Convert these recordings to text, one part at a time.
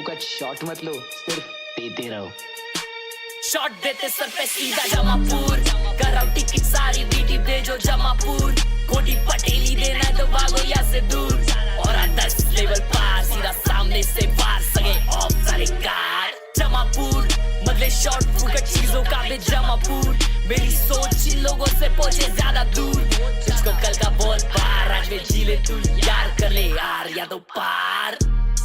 फुकट शॉट मत लो, सिर्फ देते रहो। शॉट देते सर पे सीधा जमापुर, कराओ टिकट सारी बीटी भेजो जमापुर, कोटी पटेली देना है तो भागो यहाँ से दूर, और 10 लेवल पार सीधा सामने से वार सगे ऑफ सारे कार जमापुर, बदले शॉट फुकट चीजों का भी जमापुर, मेरी सोच इन लोगों से पहुंचे ज्यादा दूर, तुझको कल का बहुत पार आज में जी ले तू यार, कर ले यार या तो पार,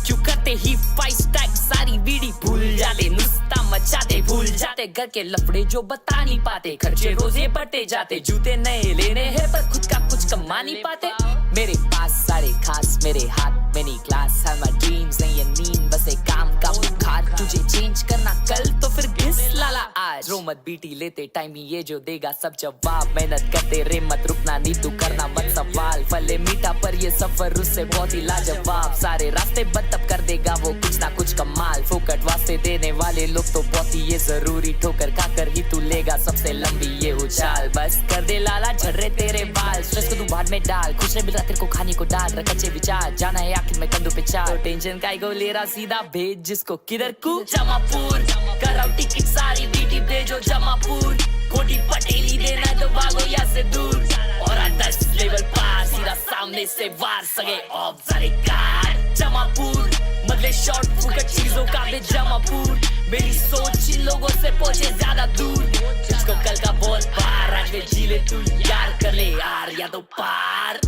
क्यों करते ही 5 स्टैक सारी बीड़ी भूल जाते, नुस्ता मचाते भूल जाते, घर के लफड़े जो बता नहीं पाते, खर्चे रोजे बढ़ते जाते, जूते नए लेने हैं पर खुद का कुछ कमा नहीं पाते, मेरे पास सारे खास मेरे हाथ में नहीं क्लास, है my dreams नहीं ये नींद बस एक काम का बुखार, तुझे चेंज करना कल तो फिर घिस लाला आज, रो मत बीटी लेते टाइम ही ये जो देगा सब जवाब, मेहनत करते रे मत रुकना नहीं तू करना मत सवाल, फले मीठा पर ये सफर उससे बहुत ही लाजवाब, सारे रास्ते बंद तब कर देगा वो कुछ ना कुछ कमाल, फोकट वास्ते देने वाले लोग तो बहुत ही ये जरूरी, ठोकर खाकर ही तू लेगा सबसे लंबी ये उछाल, बस कर दे लाला झर्रे तेरे बाल, स्ट्रेस को तू भाड़ में डाल, खुश मिल रहा तेरे को खाने को डाल, रख अच्छे विचार जाना है आखिर में कंधों पे चार, टेंशन का को ले रहा सीधा भेज जिसको किधर को जमापुर, कराओ टिकट सारी बीटी भेजो जमापुर, कोटी पटेली देना है तो भागो यहाँ से दूर, और 10 लेवल पार सीधा सामने से वार सगे ऑफ सारे कार जमापुर, बदले शॉर्ट फुकट चीजों का भी जमापुर, मेरी सोच इन लोगों से पहुंचे ज्यादा दूर, तुझको कल का बहुत पार आज में जी ले तू यार, कर ले यार या तो पार,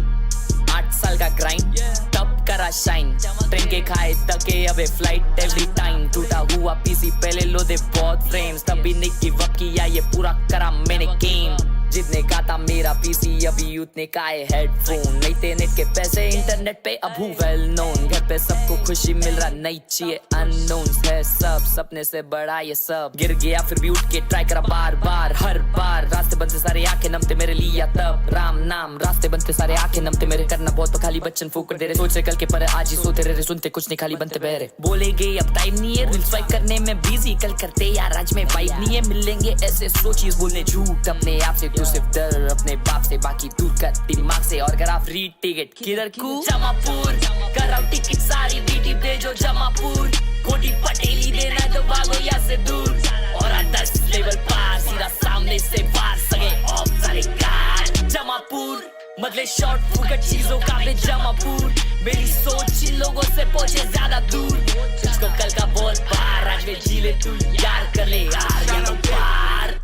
8 साल का ग्राइंड तब करा शाइन, ट्रेन के खाए तके अबे फ्लाइट एवरी टाइम, टूटा हुआ पीसी पहले लो दे बहुत फ्रेम्स, तभी नहीं गिव अप किया ये पूरा करा मैंने गेम, जितने का था मेरा पीसी अभी उतने का है हेडफोन, नहीं थे नेट के पैसे इंटरनेट पे अब हूँ वेल नोन, घर पे सबको खुशी मिल रहा नहीं चाहिए अननोन है सब, सपने से बड़ा ये सब, गिर गया फिर भी उठ के ट्राई करा बार बार हर बार, रास्ते बनते सारे आंखें नमते मेरे लिए तब राम नाम, रास्ते बनते सारे आंखें नमते मेरे, करना बहुत तो खाली बच्चन फूक दे रहे, सोच से कल के पर आज ही सोते रहे, सुनते कुछ नहीं खाली बनते बहरे, बोलेंगे अब टाइम नहीं है रील स्वाइप करने में बिजी, कल करते यार आज में वाइब नहीं है, मिलेंगे ऐसे सोचिए बोलने झूठ अपने आप से, तू सिर्फ डर अपने बाप से बाकी दूर कर दिमाग से, और अगर आप फ्री टिकट किधर को जमापुर, कराओ टिकट सारी बीटी भेजो जमापुर, कोटी पटेली देना है तो भागो यहाँ से दूर, और 10 लेवल पार सीधा सामने से वार सगे ऑफ सारे कार जमापुर, बदले शॉर्ट फुकट चीजों का भी जमापुर, मेरी सोच इन लोगों से पहुंचे ज्यादा दूर, तुझको कल का बहुत पार आज में जी ले तू यार, कर ले यार या तो पार।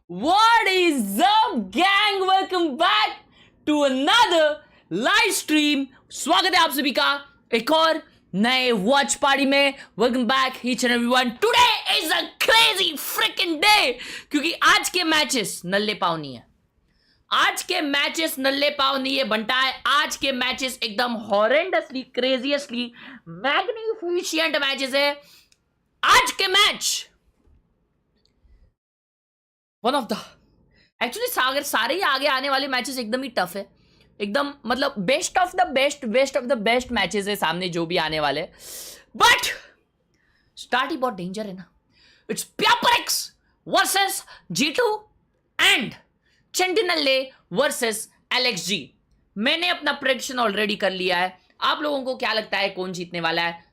What is up gang? Welcome back to another live stream. स्वागत है आप सभी का एक और नए वॉच पार्टी में। Welcome back each and everyone. Today is a crazy fricking day क्योंकि आज के मैचेस नल्ले पाव नहीं है, आज के मैचेस नल्ले पाव नहीं है बनता है, आज के मैचेस एकदम हॉरेंडसली क्रेजीएसली मैग्निफिशिएंट मैचेस है। आज के match one of the actually अगर सारे ही आगे आने वाले मैचेस एकदम ही टफ है, एकदम मतलब best of the best matches है सामने जो भी आने वाले, बट स्टार्ट ही बहुत डेंजर है ना। It's PRX versus G2 and sentinel versus LXG। मैंने अपना प्रेडिक्शन ऑलरेडी कर लिया है, आप लोगों को क्या लगता है कौन जीतने वाला है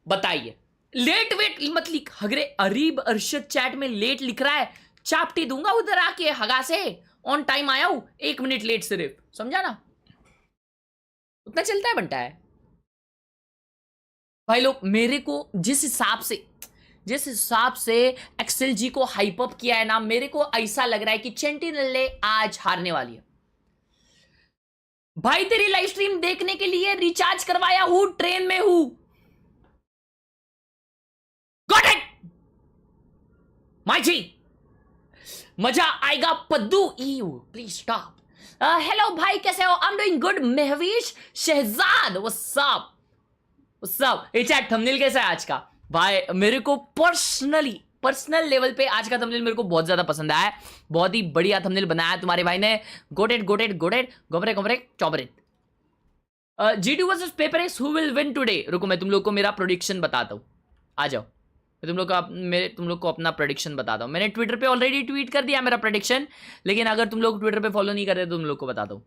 बताइए। लेट वेट मत लिख, अरे अरीब अरशद चैट में लेट लिख रहा है, चापटी दूंगा उधर आके हगा से। ऑन टाइम आया हूं, 1 मिनट लेट सिर्फ, समझा ना, उतना चलता है बनता है भाई लोग। मेरे को जिस हिसाब से XLG को हाइप अप किया है ना, मेरे को ऐसा लग रहा है कि सेंटिनल आज हारने वाली है भाई। तेरी लाइव स्ट्रीम देखने के लिए रिचार्ज करवाया हूं, ट्रेन में हूं। गॉट इट माय जी, मजा आएगा Paddu. You please stop. Hello भाई कैसे हो? I am doing good. Mahwish Shahzad what's up. ये चैट थंबनेल कैसा है आज का भाई? मेरे को पर्सनल लेवल पे आज का थंबनेल मेरे को बहुत ज्यादा पसंद आया, बहुत ही बढ़िया थंबनेल बनाया तुम्हारे भाई ने। गोटेड गोबरे चौबरेट। G2 versus PRX, who will win today? रुको मैं तुम लोग को मेरा प्रेडिक्शन बताता हूं, आ जाओ। मैं तुम लोग को अपना प्रेडिक्शन बताता हूँ। मैंने ट्विटर पे ऑलरेडी ट्वीट कर दिया मेरा प्रेडिक्शन, लेकिन अगर तुम लोग ट्विटर पे फॉलो नहीं कर रहे तो तुम लोग को बताता हूँ।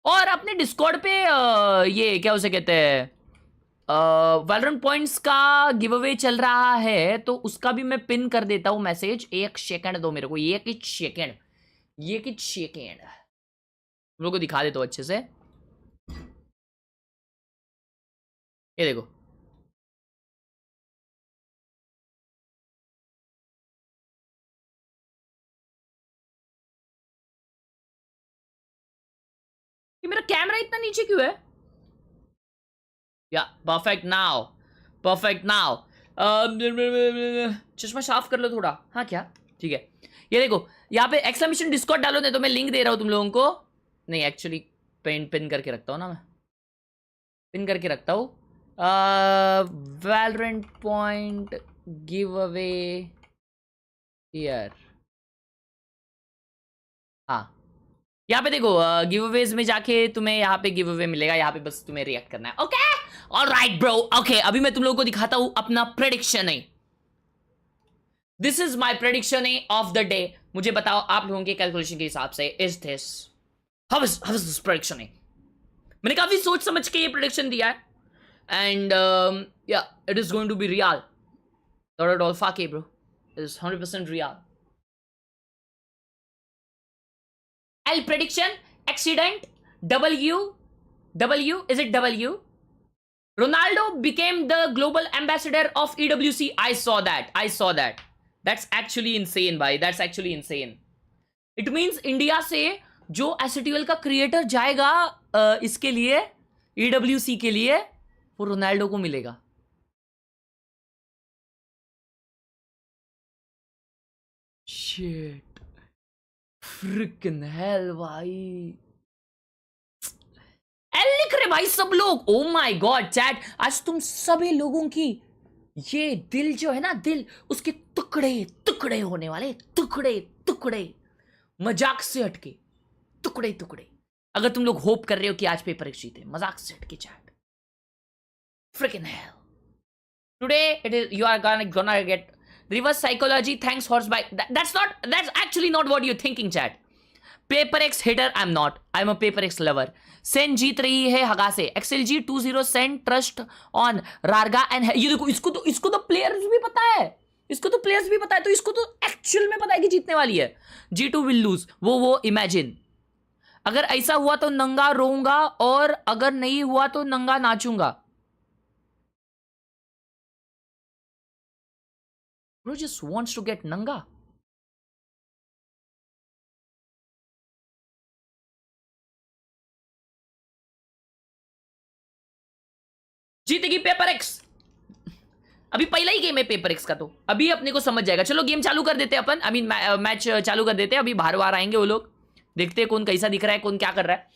और अपने डिस्कॉर्ड पे ये क्या उसे कहते हैं वैलोरेंट पॉइंट्स का गिव अवे चल रहा है, तो उसका भी मैं पिन कर देता हूं मैसेज। एक सेकंड दो मेरे को, एक सेकंड तुम लोग को दिखा देता हूं अच्छे से। ये देखो, ये मेरा कैमरा इतना नीचे क्यों है? या परफेक्ट नाउ, परफेक्ट नाउ। चश्मा साफ कर लो थोड़ा। हाँ क्या, ठीक है। ये देखो यहाँ पे एक्सक्लेमेशन डिस्कॉर्ड डालो, नहीं तो मैं लिंक दे रहा हूँ तुम लोगों को। नहीं एक्चुअली पिन करके रखता हूँ ना, मैं पिन करके रखता हूँ। Valorant point give away here. हाँ यहाँ पे देखो, गिव अवेज में जाके तुम्हें यहाँ पे गिव अवे मिलेगा, यहाँ पे बस तुम्हें रिएक्ट करना है। ओके ऑलराइट ब्रो, ओके अभी मैं तुम लोगों को दिखाता हूँ अपना प्रेडिक्शन है। This is my prediction of the day. मुझे बताओ आप लोगों के कैलकुलेशन के हिसाब से is this how is this prediction है? मैंने काफी सोच समझ के ये प्रेडिक्शन दिया है, एंड या it is going to be real, not at all fake bro, it is 100% real. L prediction, accident, W, is it W? Ronaldo became the global ambassador of EWC. I saw that. That's actually insane, भाई. That's actually insane. It means India से जो STL का creator जाएगा इसके लिए, EWC के लिए, वो रोनाल्डो को मिलेगा। Shit. Freaking hell भाई, एल लिख रहे भाई सब लोग। ओ माय गॉड चैट, आज तुम सभी लोगों की ये दिल जो है ना, दिल उसके टुकड़े टुकड़े होने वाले, टुकड़े मजाक से हटके टुकड़े। अगर तुम लोग होप कर रहे हो कि आज पेपर एक्स जीते, मजाक से हटके chat, freaking hell today it is you are gonna get reverse psychology, thanks horse bike. That's actually not what you're thinking chat. Paper X hater I'm not, I'm a Paper X lover. SEN जीत रही है हगा से, XLG 20 SEN trust on रारगा and. ये देखो, इसको तो प्लेयर्स भी पता है, तो इसको तो एक्चुअल में पता है कि जीतने वाली है। G2 will lose, वो इमेजिन। अगर ऐसा हुआ तो नंगा रोऊंगा, और अगर नहीं हुआ तो नंगा नाचूंगा। Bro just wants to get nanga. जीतेगी पेपर एक्स। अभी पहला ही गेम है पेपर एक्स का, तो अभी अपने को समझ जाएगा। चलो गेम चालू कर देते हैं अपन, अभी मैच चालू कर देते हैं। अभी बाहर आएंगे वो लोग, देखते हैं कौन कैसा दिख रहा है, कौन क्या कर रहा है।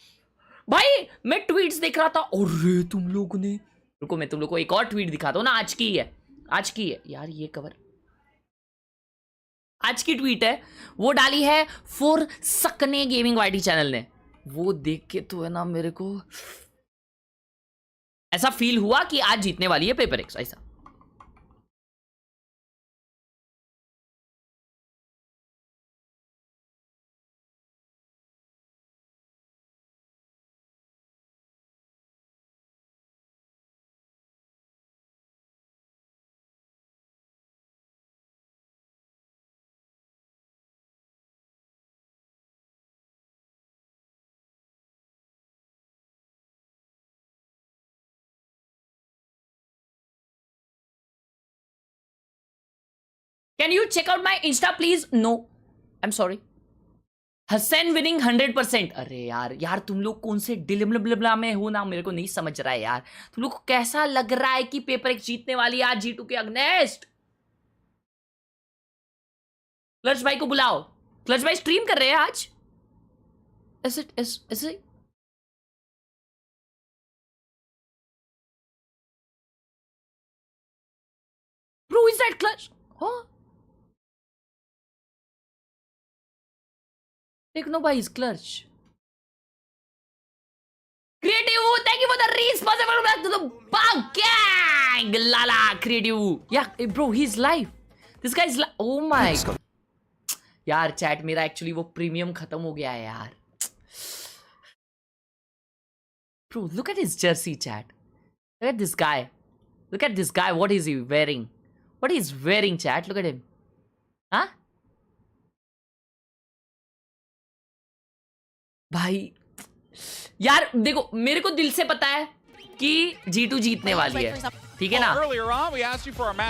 भाई मैं ट्वीट्स देख रहा था, और तुम लोगों ने, रुको मैं तुम लोग को एक और ट्वीट दिखाता हूँ ना, आज की है यार। ये कवर आज की ट्वीट है, वो डाली है फॉर सकने गेमिंग वाईटी चैनल ने। वो देख के तो है ना मेरे को ऐसा फील हुआ कि आज जीतने वाली है पेपर एक्स, ऐसा। Can you check out my Insta please? No, I'm sorry. Hasan winning 100%। अरे यार तुम लोग कौन से डिलमलबला में हो ना, मेरे को नहीं समझ रहा है यार। तुम लोग को कैसा लग रहा है कि पेपर एक जीतने वाली है आज G2 के अगेंस्ट? क्लच भाई को बुलाओ, क्लच भाई स्ट्रीम कर रहे हैं आज। ऐसे Bro, is that clutch? Huh? Techno by his clutch. Creative, thank you for the responsible back to the bug gang. Lala, creative. Yeah, bro, he's live. This guy is live. Oh my God. यार chat मेरा actually वो premium खत्म हो गया है यार। Bro, look at his jersey, chat. Look at this guy. Look at this guy. What is he wearing? What is wearing, chat? Look at him. Huh? भाई यार देखो, मेरे को दिल से पता है कि G2 जीतने वाली है, ठीक है ना?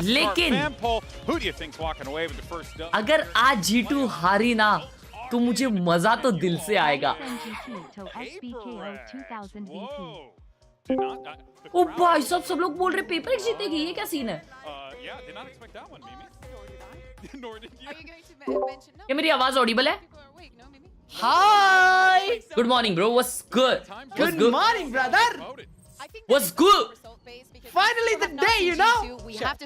लेकिन अगर आज G2 हारी ना तो मुझे मजा तो दिल से आएगा। ओ भाई साहब, सब लोग बोल रहे पेपर एक्स जीतेगी, ये क्या सीन है? क्या मेरी आवाज ऑडिबल है? Hi! Good morning, bro. What's good? Good morning, brother. What's good? Finally the day, you know.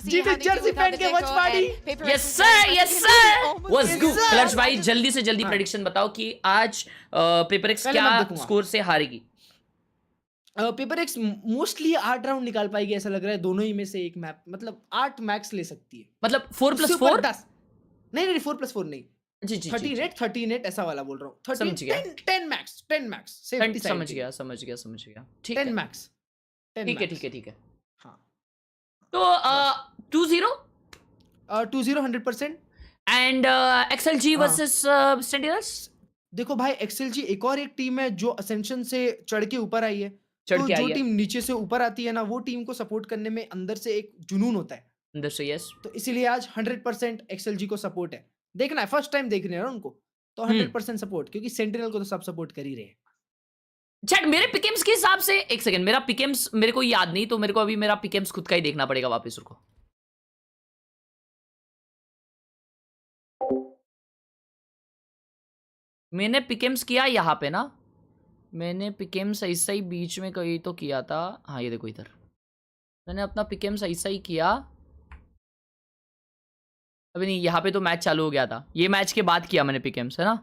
G2 jersey पहन के watch party. Yes sir, yes sir. What's good? Clutch भाई, जल्दी से जल्दी प्रेडिक्शन बताओ कि आज पेपर एक्स क्या स्कोर से हारेगी? पेपर एक्स मोस्टली 8 राउंड निकाल पाएगी, ऐसा लग रहा है। दोनों ही में से एक मैप, मतलब 8 मैक्स ले सकती है। मतलब 4+4? 10 नहीं 4+4 नहीं, जी जी 13 ऐसा वाला बोल रहा हूँ। 10 मैक्स समझ गया ठीक है। 10 मैक्स ठीक है। हाँ तो 2-0 100%। And XLG versus sentinels. देखो भाई, XLG एक और एक टीम है जो असेंशन से चढ़ के ऊपर आई है। तो जो टीम नीचे से ऊपर आती है ना, वो टीम को सपोर्ट करने में अंदर से एक जुनून होता है, अंदर से। यस, तो इसीलिए आज 100% XLG को सपोर्ट है। देखना है, फर्स्ट टाइम देख रहे हैं ना उनको, तो 100% सपोर्ट, क्योंकि सेंटिनल को तो सब सपोर्ट कर ही रहे हैं। चैट, मेरे पिकेम्स के हिसाब से एक सेकंड, मेरा पिकेम्स मेरे को याद नहीं, तो मेरे को अभी मेरा पिकेम्स खुद का ही देखना पड़ेगा वापस। रुको, मैंने पिकेम्स किया यहाँ पे ना, मैंने पिकेम्स ऐसा ही बीच में कहीं तो किया था। हाँ ये देखो, इधर मैंने अपना पिकेम्स ऐसा ही किया। अभी नहीं, यहाँ पे तो मैच चालू हो गया था, ये मैच के बाद किया मैंने पिकेम्स, है ना?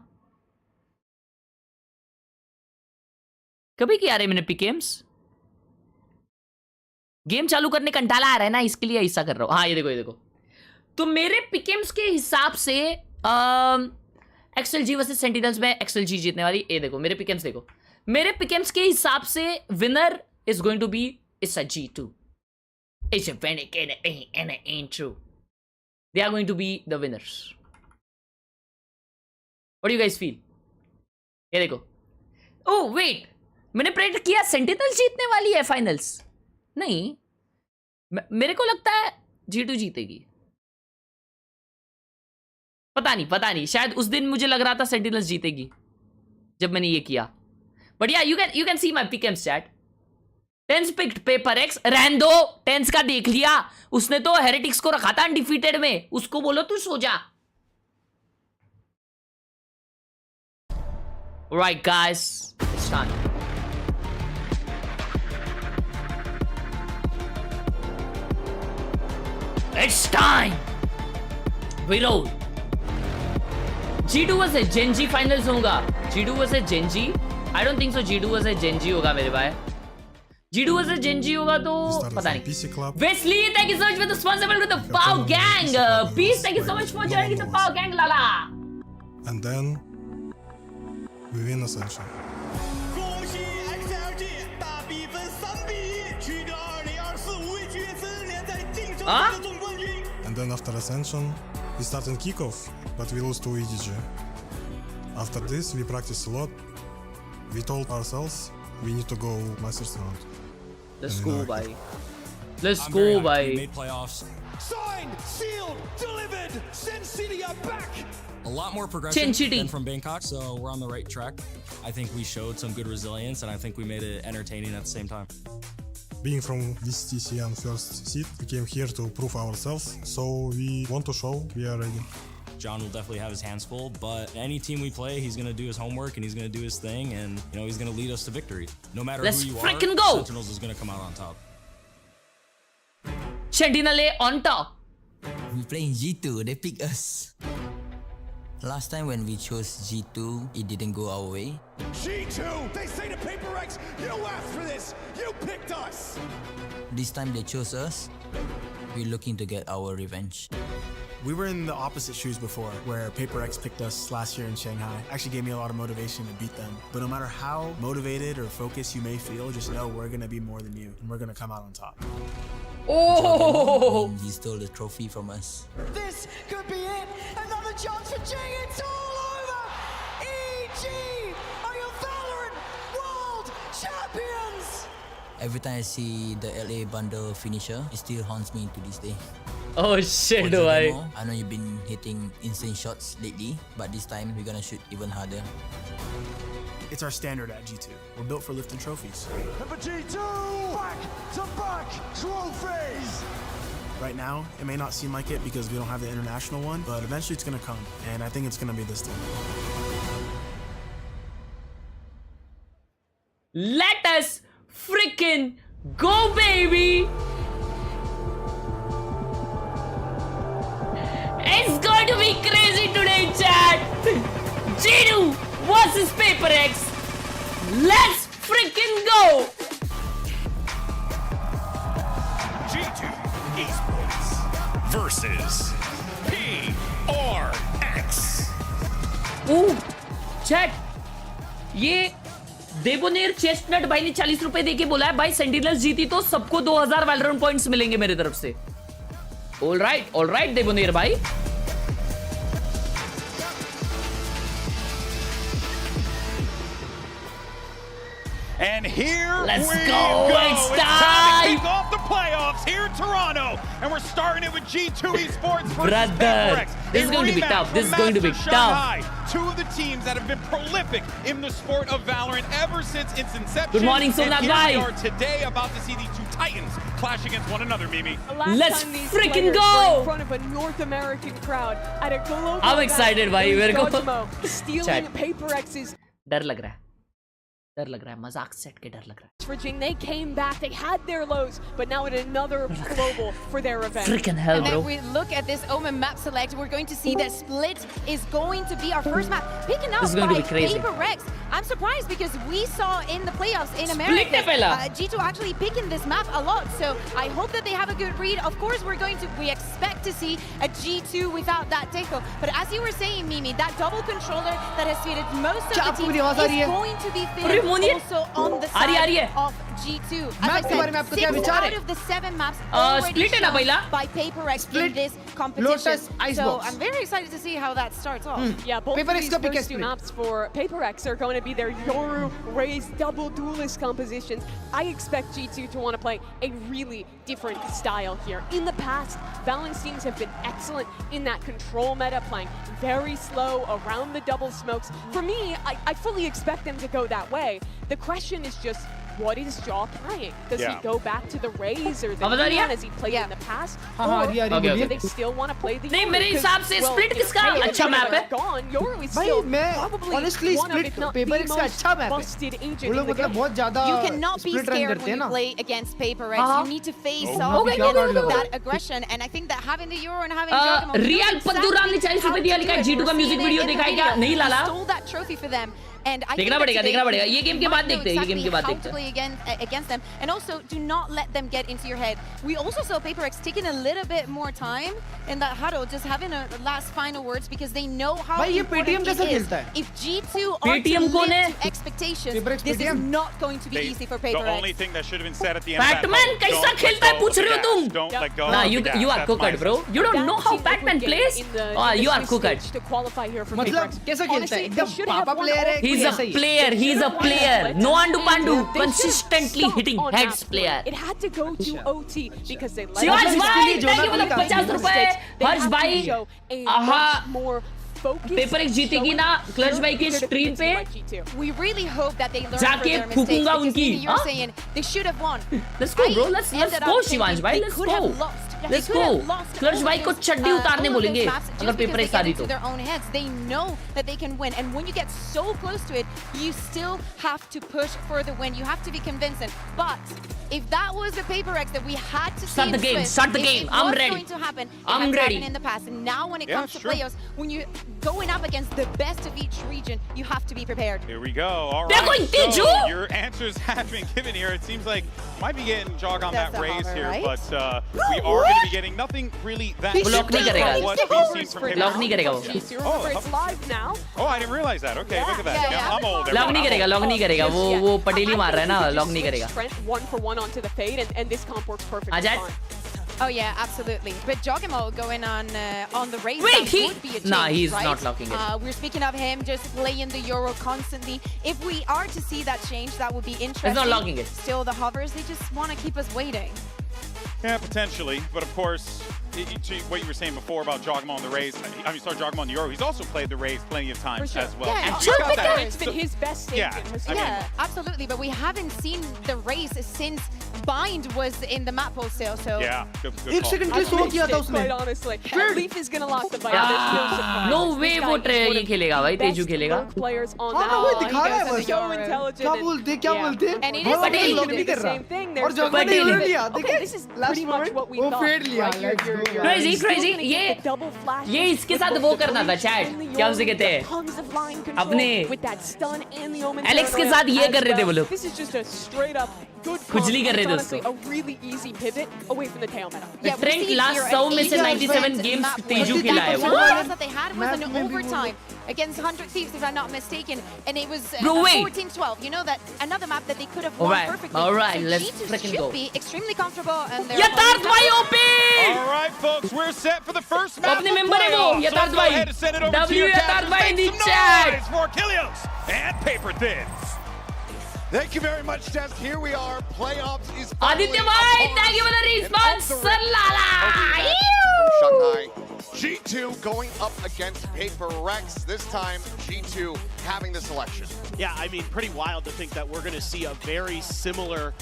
कभी किया रे मैंने पिकेम्स, गेम चालू करने का कंटाला आ रहा है ना, इसके लिए ऐसा कर रहा हूँ। हाँ ये देखो, तो मेरे पिकेम्स के हिसाब से XLG वर्सेस सेंटिनल्स में XLG जीतने वाली। ये देखो मेरे पिकेम्स, देखो मेरे पिकेम्स के हिसाब से winner is going to be it's a G2। It's a panic and it ain't true. They are going to be the winners. What do you guys feel? ये देखो, oh wait, मैंने प्रेडिक्ट किया सेंटिनल्स जीतने वाली है finals. नहीं, मेरे को लगता है G2 जीतेगी। पता नहीं, शायद उस दिन मुझे लग रहा था सेंटिनल्स जीतेगी जब मैंने ये किया। But yeah you can see my pickems chat. Tens picked paper X, रहने दो, टेंस का देख लिया, उसने तो हेरेटिक्स को रखा था अनडिफीटेड में, उसको बोलो तू सो जा। Right guys, it's time. It's time, we roll. G2 versus Gen G finals होगा। G2 versus Gen G, I don't think so G2 versus Gen G होगा मेरे भाई। G2 वर्सेस जेनजी होगा तो पता नहीं। Wesley, thank you so much for the sponsorship with the Pow Gang. Peace, thank you so much for joining the Pow Gang, Lala. And then we win Ascension. 恭喜 XLG 大比分3-1，取得2024五位决赛联赛晋升赛的总冠军。 And then after Ascension, we start in kickoff, but we lose to EDG. After this, we practice a lot. We told ourselves we need to go Masters round. Let's And go, we know bhai. it. Let's I'm go, very hyped. We bhai. made playoffs. Signed, sealed, delivered. Sin City are back. A lot more progression Sin City. than from Bangkok, so we're on the right track. I think we showed some good resilience, and I think we made it entertaining at the same time. Being from VCT SEN first seed, we came here to prove ourselves, so we want to show we are ready. John will definitely have his hands full, but any team we play, he's going to do his homework and he's going to do his thing, and he's going to lead us to victory. No matter Let's who you frickin' are, go! Sentinels is going to come out on top. Sentinel on top. We playing G2, they pick us. Last time when we chose G2, it didn't go our way. G2, they say to Paper X, you asked for this. You picked us. This time they chose us. We're looking to get our revenge. We were in the opposite shoes before, where PRX picked us last year in Shanghai. Actually gave me a lot of motivation to beat them. But no matter how motivated or focused you may feel, just know we're gonna be more than you, and we're gonna come out on top. Oh! He stole the trophy from us. This could be it. Another chance for Jing. It's all over. EG are your Valorant World Champions. Every time I see the LA bundle finisher, it still haunts me to this day. Oh shit, do I know you've been hitting insane shots lately, but this time we're gonna shoot even harder. It's our standard at G2. We're built for lifting trophies. And for G2, back-to-back trophies. Right now, it may not seem like it because we don't have the international one, but eventually it's gonna come, and I think it's gonna be this time. Let us freaking go, baby! It's going to be crazy today, chat! G2 versus PRX. Let's freaking go! G2 Esports versus PRX. Ooh, chat. ये देबोनेर chestnut भाई ने 40 रुपए देके बोला है भाई sentinels जीती तो सबको 2000 वैलोरेंट पॉइंट्स मिलेंगे मेरी तरफ से. ऑल राइट देबोनेर भाई. And here Let's we go. It's time to kick off the playoffs here in Toronto, and we're starting it with G2 Esports versus Brother, PRX. this is going to be tough. This is going to be Shanghai, two of the teams that have been prolific in the sport of Valorant ever since its inception. Good morning, Somnath and here bhai. we are today about to see these two titans clash against one another, Mimi. Let's freaking go! In front of a North American crowd at a global I'm excited, bhai. मेरे को stealing PRX's. डर लग रहा है मजाक set के डर लग रहा है. For Jing, they came back, they had their lows, but now at another global for their event. Freaking hell, and bro. then we look at this Omen map select, we're going to see that Split is going to be our first map. Picking up by PRX. I'm surprised because we saw in the playoffs in America, G2 actually picking this map a lot. So I hope that they have a good read. Of course, we expect to see a G2 without that Deco. But as you were saying, Mimi, that double controller that has fitted most of the team is going to be fitted also on the side of G2. As I said, 6 out of the 7 maps already shown by PRX in this competition. So I'm very excited to see how that starts off. Yeah, both of these first 2 maps for PRX are going to be their Yoru, Raze, double duelist compositions. I expect G2 to want to play a really different style here. In the past, Valorant teams have been excellent in that control meta, playing very slow around the double smokes. For me, I fully expect them to go that way. The question is just, what is Jaw playing? Does he go back to the Raze or the Neon as he played in the past? Or do they still want to play the नहीं मेरे हिसाब से split किसका अच्छा map है? भाई मैं honestly split PRX का अच्छा मैप है. वो लोग मतलब बहुत ज़्यादा You cannot be scared when you play against PRX. You need to face off that aggression, and I think that having the Euro and having real पद्दूराम ने 40 रुपए दिया लिखा है G2 का म्यूजिक वीडियो देखा है क्या? नहीं लाला. Stole that trophy for them. And I देखना पड़ेगा ये गेम के बाद देखते हैं against them, and also do not let them get into your head. We also saw PRX taking a little bit more time in that huddle, just having a last final words because they know how important it is. If G2 are to live to expectations, this is not going to be easy for PRX. The only thing that should have been said at the end Batman कैसा खेलता है पूछ रहे हो तुम? Don't let go. Nah, you are cooked, bro. You don't know how Batman plays? You are cooked. मतलब कैसा खेलता है? एकदम पापा प्लेयर है. He's a player. No Andu Pandu. Consistently hitting heads player. It had to go to OT because they let Shiva's भाई, thank you for the 50 रुपए. हर्ष भाई, PRX जीतेगी ना क्लच भाई की स्ट्रीम पे. We really hope that they learn from जाके their mistakes. फूकूंगा उनकी. You're saying they should have won. Let's go, bro. Let's go, Shivansh भाई. Let's go. Let's go. Clutch भाई को चड्डी उतारने बोलेंगे अगर PRX आ रही तो. Their own heads. They know that they can win, and when you get so close to it, you still have to push for the win. You have to be convincing. But if that was the PRX that we had to see, start the game. Start the game. I'm ready. Going to happen. I'm ready. In the past, and now when it comes to playoffs, when you're going up against the best of each region, you have to be prepared. Here we go. All right. So your answers have been given here. It seems like might be getting jog on that Raze here, but we are going to be getting nothing really that Block different नहीं करेगा. from what we've seen from him. Block नहीं करेगा वो. It's live now. Oh, I didn't realize that. Okay, look at that. Yeah, I'm old. Lock नहीं करेगा, lock नहीं करेगा. वो पटेली मार रहा है ना, लॉक नहीं करेगा. One for one onto the fade, and this comp works perfectly Ajay. fine. Oh yeah, absolutely. But Jogamo going on the race. Wait, that would be a change, Nah, he's right? not locking it. We're speaking of him just playing the Euro constantly. If we are to see that change, that would be interesting. He's not locking it. Still, the hovers, they just want to keep us waiting. Yeah, potentially. But of course, what you were saying before about Jogamo on the Rays, Jogamo on the Euro, he's also played the Rays plenty of times For sure. as well. Yeah, And and he's got that. It's been his best stage Yeah, in his I mean- Yeah, absolutely. But we haven't seen the race since Bind was in the map wholesale. So Yeah, good एक call. Second के लिए slow किया था उसने. Quite honestly, Leaf is gonna lock the fight. There's no surprise. No way This वो guy is ये खेलेगा भाई, one of the Tezu best खेलेगा. world players on हाँ, that. वो दिखा रहा है He's बस. so intelligent. क्या and- बोलते, क्या yeah. बोलते? And it हाँ, is पटेल Leaf लॉक नहीं did कर the रहा. same thing. और There's जब Pटेल पटेल did it. लिया, Okay, देखे? this is Last pretty much moment, what we वो thought. फेड लिया. Right, you're Crazy, still crazy. gonna get the double flash ये इसके with साथ both वो the करना था, reach chat. and the क्या Omen, उसे कहते हैं? tons of line control अपने- with that stun and the Omen Alex के paranoia साथ ये as कर रहे थे वो well. लोग. This is just a straight up good खुजली comp. कर रहे It's थे honestly उसको. a really easy pivot away from the tail meta. Yeah, we Trent see last here 100 an में से easy 97 win games map Tezu win. खेला है. The What? chance that they had was an overtime against 100 Thieves, if I'm not mistaken, and it was Bro, wait. 14-12. You know that another map that they could have All won right, perfectly. all right, So let's G2 frickin' should go. be extremely comfortable, and they're यथार्थ भाई OP. All right, folks, we're set for the first match अपने of member है वो, playoffs. So यथार्थ let's go भाई. ahead and send it over to W your यथार्थ captains. भाई in the Make some chat. noise for Kilios and Paper Thins. Thank you very much, Dev. Here we are. Playoffs is Aditya भाई, thank you for the response. सलाला. from Shanghai. G2 going up against PRX. This time, G2 having the selection. Yeah, I mean, pretty wild to think that we're going to see a very similar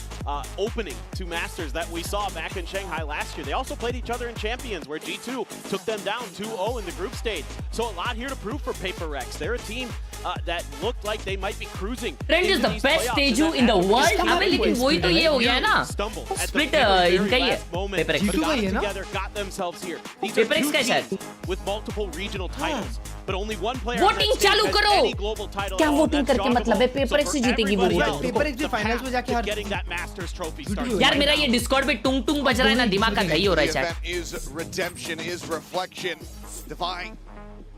opening to Masters that we saw back in Shanghai last year. They also played each other in Champions, where G2 took them down 2-0 in the group stage. So a lot here to prove for PRX. They're a team that looked like they might be cruising. Trent is the best Teju in the world. अबे लेकिन वही तो ये हो गया है ना. Split इनका ही है. PRX G2 का ही है ना? Got themselves here. These are PRX two का है शायद. teams with multiple regional titles, but only one player Voting चालू करो. क्या voting करके मतलब है? PRX से जीतेगी वो voting. PRX भी finals में जाके हार. getting that Masters trophy started. यार मेरा ये Discord पे टुंग टुंग बज रहा है ना, दिमाग का दही हो रहा है The chat. event is redemption, is reflection. Divine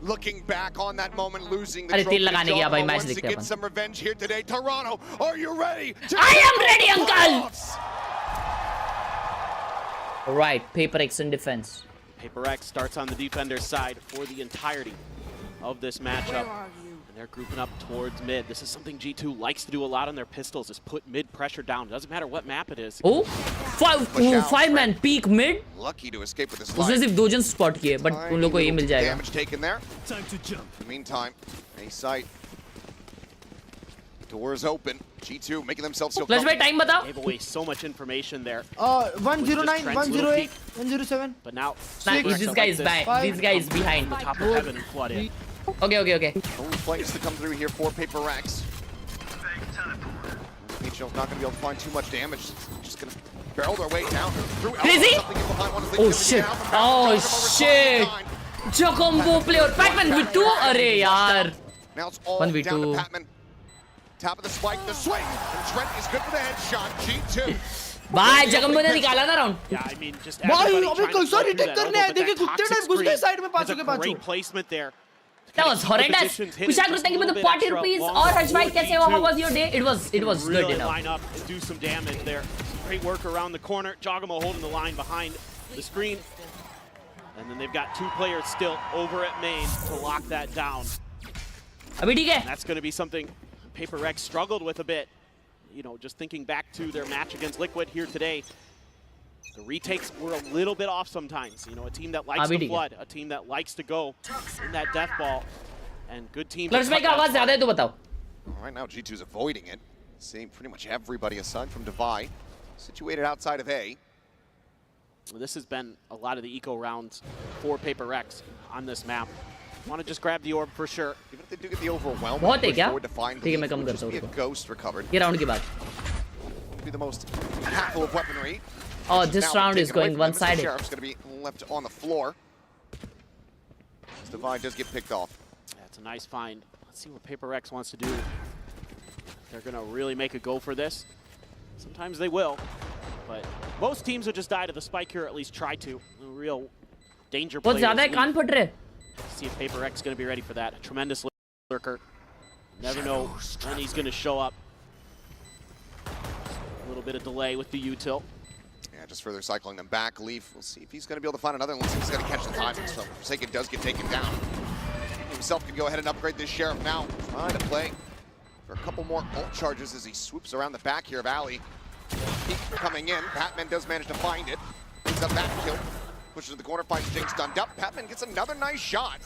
looking back on that moment, losing the अरे trophy. तेल लगाने गया भाई, match Wants to देखते हैं get upon. some revenge here today. Toronto, are you ready? I am ready, uncle. All right, PRX in defense. PRX starts on the defender's side for the entirety of this matchup. And they're grouping up towards mid. This is something G2 likes to do a lot on their pistols, is put mid pressure down. It doesn't matter what map it is. Oh, five man peak mid. Lucky to escape with this उसने सिर्फ 2 जन spot किए, but उन लोगों को ये मिल जाएगा. Damage taken there. Time to jump. In the meantime, A site. Doors open. G2 making themselves so Flash भाई time बताओ. Gave away so much information there. 109, 108, 107. But now, This guy is back. This guy is behind. Top of heaven and flood in. Okay. Only players to come through here for PRX. HL's not going to be able to find too much damage. Just going to barrel their way down through. Crazy? Oh shit. Oh shit. Jocombo player. Pac-Man V2. अरे यार. Now it's all 1v2. down to Patman. Top of the spike, the swing. And Trent is good for the headshot. G2. भाई जगम्बो ने निकाला ना round. Yeah, I mean, just भाई everybody अबे trying to कैसा go through retake that करने elbow, आए but देखिए that कुत्ते toxic टाइप घुस गए screen साइड में has a 500 great placement there. That was horrendous. Kushal, thank you for the 40 rupees. और हर्ष भाई कैसे हो? How was your day? It was good Really enough. line up and do some damage there. Some great work around the corner. Jogamo holding the line behind the screen. And then they've got 2 players still over at main to lock that down. अभी ठीक है. And that's going to be something PRX struggled with a bit. You know, just thinking back to their match against Liquid here today. The retakes were a little bit off sometimes. You know, a team that likes to flood, a team that likes to go in that death ball, and good teams. Flash भाई का आवाज ज़्यादा है तो बताओ. Right now, G2's avoiding it. Seeing pretty much everybody aside from Divide situated outside of A. Well, this has been a lot of the eco rounds for PRX on this map. Want to just grab the orb for sure. Even if they do get the overwhelm, बहुत है क्या? ठीक है मैं कम करता हूँ. a ghost recovered. ये round के बाद. Be the most impactful of weaponry. Oh, this round is going one-sided. Sheriff's going to be left on the floor. This Divide does get picked off. That's a nice find. Let's see what PRX wants to do. They're going to really make a go for this. Sometimes they will. But most teams would just die to the spike here, or at least try to. A real danger बहुत players ज़्यादा है, कान फट रहे. See if Paper X is going to be ready for that. A tremendous lurker. Never know when he's going to show up. A little bit of delay with the util. Yeah, just further cycling them back. Leaf, we'll see if he's going to be able to find another. Let's see if he's going to catch the timing. So Forsaken does get taken down. He himself can go ahead and upgrade this Sheriff now. Trying to play for a couple more ult charges as he swoops around the back here of Ali. Peek coming in. Patman does manage to find it. Picks up that kill. Pushes to the corner, finds Jinx stunned up. Patman gets another nice shot.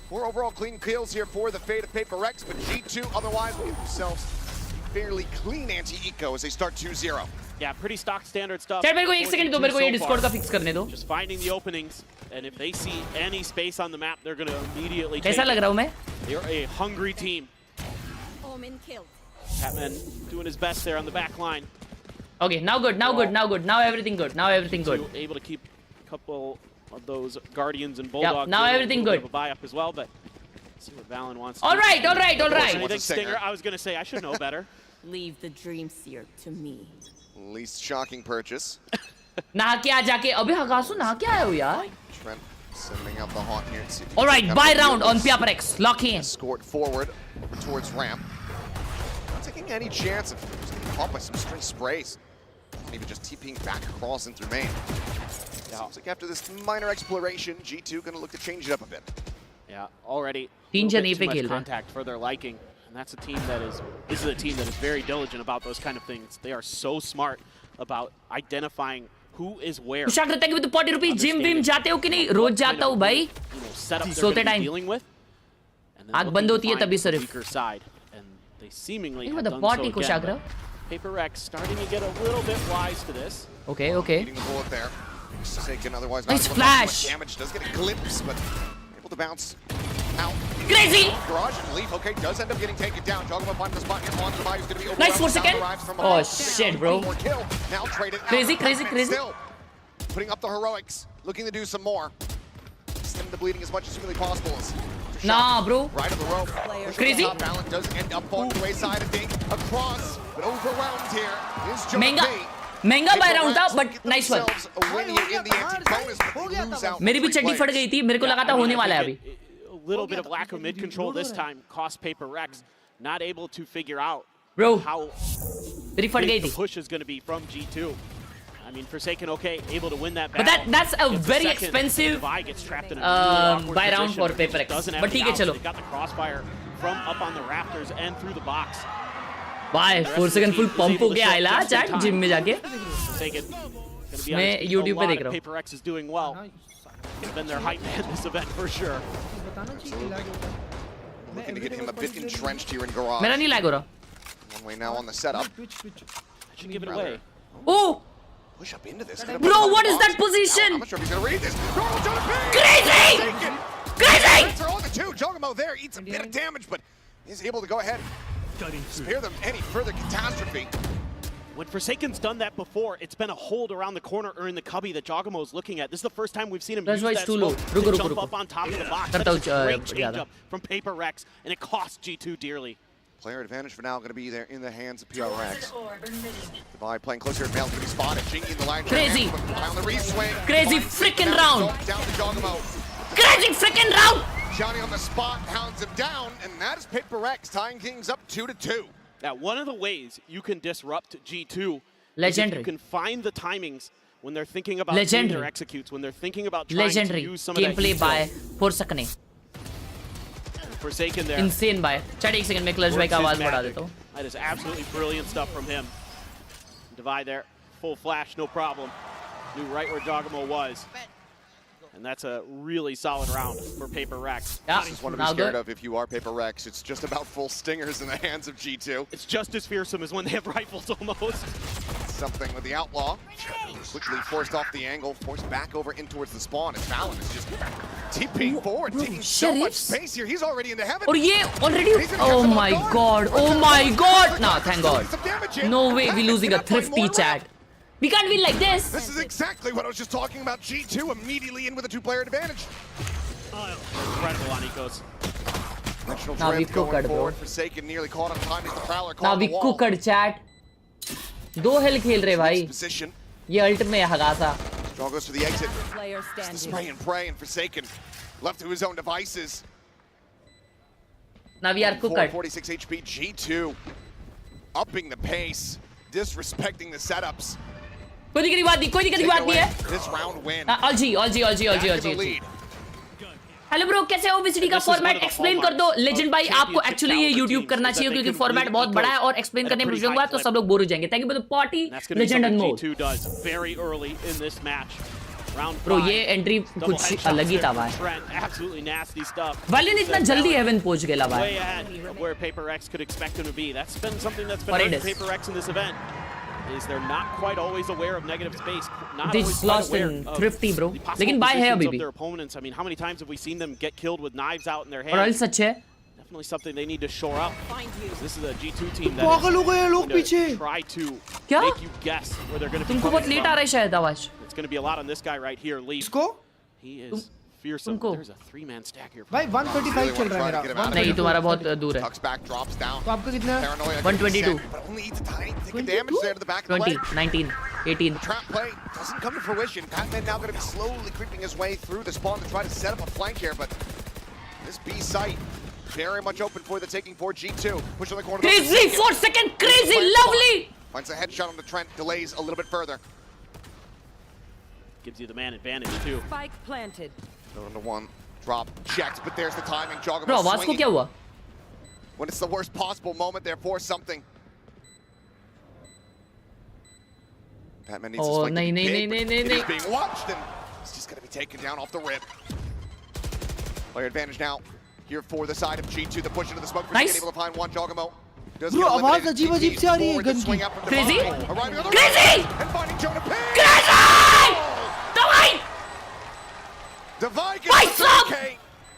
4 overall clean kills here for the fate of Paper X, but G2 otherwise will give themselves fairly clean anti-eco as they start 2-0. Yeah, pretty stock standard stuff. चल मेरे को 1 second दो, मेरे को ये Discord का fix करने दो. Just finding the openings, and if they see any space on the map, they're going to immediately take कैसा लग रहा हूँ मैं? They're a hungry team. Omen killed. Patman doing his best there on the back line. Okay, now good, now good, now good, now everything good, now everything good. Able to keep a couple of those Guardians and Bulldogs. Yep, now everything good. A buy up as well, but see what Valen wants to All do. right, all right, all right. Anything Stinger? I was going to say, I should know better. Leave the dream seer to me. Least shocking purchase. नहा के आ जाके अबे हगासु नहा के आया हो यार. Trent sending out the haunt here. All right, buy round on PRX. Lock in. Escort forward towards ramp. Not taking any chance of getting caught by some stray sprays. Not even just TPing back across and through main. Seems like after this minor exploration, G2 going to look to change it up a bit. Yeah, already तीन जन ए पे too खेल much रहे हैं. contact for their liking. And that's a team that is, this is a team that is very diligent about those kind of things. They are so smart about identifying who is where. कुछ करता है कि तू 40 rupees gym Vim जाते हो कि नहीं? रोज जाता हूँ भाई. सोते टाइम. आँख बंद होती है तभी सिर्फ. And they seemingly नहीं have मतलब done so 40 कुछ again, आग्रह. but Paper X starting to get a little bit wise to this. Okay, okay. Eating the bullet there. Forsaken otherwise Nice not flash. much damage. Does get a glimpse, but able to bounce out. Crazy! Garage and Leaf, okay, does end up getting taken down. Jogma finds the spot here. On the who's going to be Nice 4 second. Oh shit, bro. Now traded Crazy, out. crazy, crazy. Still putting up the heroics, looking to do some more. Stem the bleeding as much as humanly possible. Nah, bro. Right of the rope. Crazy. Balance does end up falling the wayside and Dink across, but overwhelmed here is Joe महंगा महंगा bye round था, but nice one. मेरी भी चड्डी फट गई थी, मेरे को लगा था होने वाला है अभी. A little bit of lack of mid control this time cost Paper Rex, not able to figure out how मेरी फट गई big थी. the push is going to be from G2. I mean, Forsaken, okay, able to win that But battle. that's a very expensive gets trapped in a really awkward buy round position. for Paper X. Doesn't have But any ठीक है outs. चलो. They got the crossfire from up on the rafters and through the box. Bye. 4 second full pump हो गया आइला chat gym में जाके. Forsaken, gonna be मैं honest, YouTube पे a lot देख of रहा हूँ. Paper X is doing well. He's been their hype man this event for sure. Looking to get him a bit entrenched here in Garage. मेरा नहीं lag हो रहा. One way now on the setup. Should give it away. Oh! Push up into this. Bro, what is that position? I'm not sure if he's gonna read this. Crazy! Crazy! They're on the 2. Jogamo there eats a bit of damage, but is able to go ahead and spare them any further catastrophe. When Forsaken's done that before, it's been a hold around the corner or in the cubby that Jogamo's looking at. This is the first time we've seen him use that smoke to jump up on top of the box. That is a great change-up from Paper Rex, and it costs G2 dearly. Player advantage for now going to be there in the hands of PRX. Divide playing close here. Bale's going to be spotted. Jinky in the line. Crazy. On the re-swing. Crazy freaking round. Down to Jogamo. Crazy freaking round. Johnny on the spot hounds him down, and that is Paper X tying things up 2-2. Now, one of the ways you can disrupt G2 Legendary. is if you can find the timings when they're thinking about doing their executes, when they're thinking about trying to use some of that gameplay by Forsaken. Forsaken there. Insane by. चल एक second में clutch भाई का आवाज बढ़ा देता हूँ. That is absolutely brilliant stuff from him. Divide there, full flash, no problem. Knew right where Jogamo was. And that's a really solid round for Paper Rex. Yeah, this is one to be scared of if you are Paper Rex. It's just about full stingers in the hands of G2. It's just as fearsome as when they have rifles almost. Something with the Outlaw. Quickly forced off the angle, forced back over in towards the spawn. As Valen is just TPing forward, taking so much space here. He's already into heaven. और ये already. Oh my god. Oh my god. Nah, thank god. No way we losing a thrifty chat. We can't win like this. This is exactly what I was just talking about. G2 immediately in with a 2-player advantage. Incredible on Ecos. Now we cooked, bro. Forsaken nearly caught on time as the Prowler caught Now we cooked, chat. 2 hello खेल रहे भाई ये alt में हगासा Strong goes to the exit. It's the spray and pray and Forsaken left to his own devices. Now we are cooked. 46 HP G2 upping the pace, disrespecting the setups. कोई दिक्कत की बात नहीं है This round win. ऑलजी hello bro कैसे हो VCT का फॉर्मेट एक्सप्लेन कर दो लेजेंड भाई आपको एक्चुअली ये YouTube करना चाहिए क्योंकि फॉर्मेट बहुत बड़ा है और एक्सप्लेन करने में रुकूंगा तो सब लोग बोर हो जाएंगे thank you for the party legend and more bro ये एंट्री कुछ अलग ही था भाई वालिन इतना जल्दी हेवन पहुंच गया भाई is they're not quite always aware of negative space. They just lost in thrifty, bro. लेकिन बाय है अभी भी. Their opponents. I mean, how many times have we seen them get killed with knives out in their hands? और अल सच है. Definitely something they need to shore up. This is a G2 team that पागल हो गए लोग पीछे. Try to क्या? make you guess where they're going to be. तुमको बहुत लेट आ रहा है शायद आवाज. It's going to be a lot on this guy right here, Lee. इसको? He is fearsome. There's a 3-man stack here. भाई 135 चल रहा है मेरा. नहीं तुम्हारा बहुत दूर है. तो आपका कितना है? 122. 20, 19, 18. Trap play doesn't come to fruition. Batman now going to be slowly creeping his way through the spawn to try to set up a flank here, but this B site very much open for the taking for G2. Push on the corner. Crazy 4 second, crazy, lovely. Finds a headshot on the Trent, delays a little bit further. Gives you the man advantage too. Spike planted. 1 drop checked, but there's the timing. Jogger Bro, आवाज को क्या हुआ? When it's the worst possible moment there for something. Batman needs to spike the big, but he's being watched and he's just going to be taken down off the rip. Player advantage now here for the side of G2. The push into the smoke. Nice. Able to find one Jogamo. Bro, आवाज अजीब से आ रही है gun की. Crazy. Crazy. And finding Jonah Payne. Crazy. Dawai. Divide gets the 3K.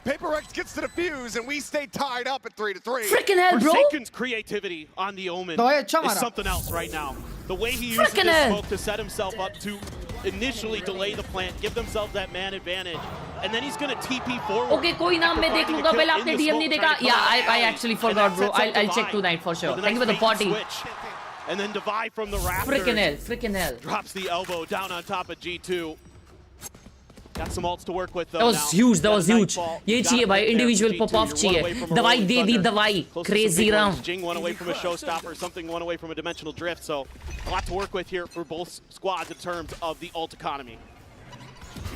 PRX gets to the fuse, and we stay tied up at 3-3. Freaking hell, bro! Forsaken's creativity on the Omen is something else right now. The way he uses this smoke to set himself up to initially delay the plant, give themselves that man advantage, and then he's going to TP forward. Okay, कोई नाम मैं देख लूँगा पहले आपने DM नहीं देखा. Yeah, I actually forgot, bro. I'll check tonight for sure. Thank you for the party. And then Divide from the rafters. Freaking hell. Drops the elbow down on top of G2. Got some ults to work with though. That was huge. ये चाहिए भाई, individual pop-off चाहिए. दवाई दे दी दवाई. Crazy round. Jing one away from a showstopper, something one away from a dimensional drift. So a lot to work with here for both squads in terms of the ult economy.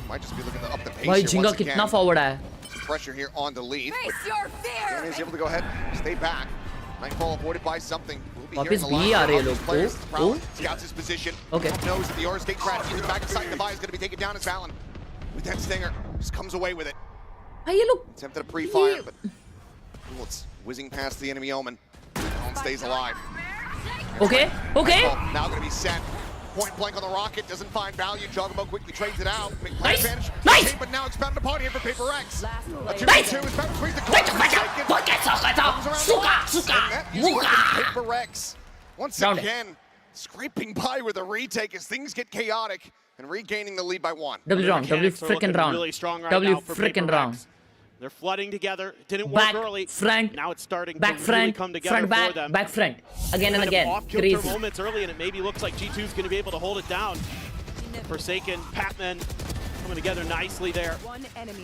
Might just be looking to up the pace. भाई झिंगा कितना forward है. Pressure here on the lead. And he's able to go ahead, stay back. Nightfall avoided by something. वापस भी आ रहे हैं लोग. Scouts his position. Okay. Knows that the Aura State crash in the back side. The buy is going to be taken down as Valen. With that stinger, just comes away with it. ये लोग attempted a pre-fire, but it's whizzing past the enemy Omen. Omen stays alive. Okay. Now going to be sent. Point blank on the rocket, doesn't find value. Jogamo quickly trades it out. Nice. Nice. But now expounded upon here for PRX. A 2v2 is back between the PRX. Once again, scraping by with a retake as things get chaotic. And regaining the lead by 1. W frickin' round. Really strong right W now for frickin' round. They're flooding together. It didn't work early. Front. Now it's starting back to front, really come together front back, for them. back front. Again and again. Off-kilter moments early, and it maybe looks like G2 is going to be able to hold it down. Forsaken, Patman coming together nicely there.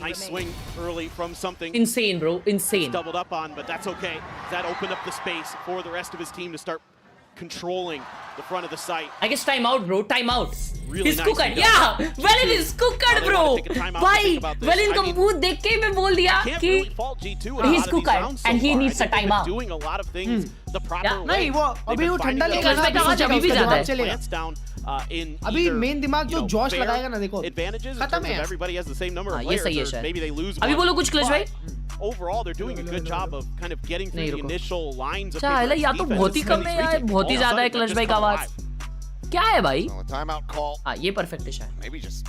Nice swing early from something. Insane, bro. Insane. Doubled up on, but that's okay. That opened up the space for the rest of his team to start controlling the front of the site. I guess time out, bro. Time out. Really He's nice cooked. Yeah, Valen is cooked, bro. भाई, Valen का मुंह देख के मैं बोल दिया कि he's cooked and he needs a time out. Doing a lot of things the proper way. नहीं वो अभी वो ठंडा लेके आना अभी भी ज्यादा चलेगा. अभी मेन दिमाग जो जॉश लगाएगा ना देखो खत्म है. Everybody has the same number of players. Maybe they lose. अभी बोलो कुछ क्लच भाई. Overall, they're doing a good job of kind of getting through the initial lines of defense. या तो बहुत ही कम है या बहुत ही ज्यादा है क्लच भाई का आवाज. क्या है भाई? Timeout call. हाँ ये perfect है शायद. Maybe just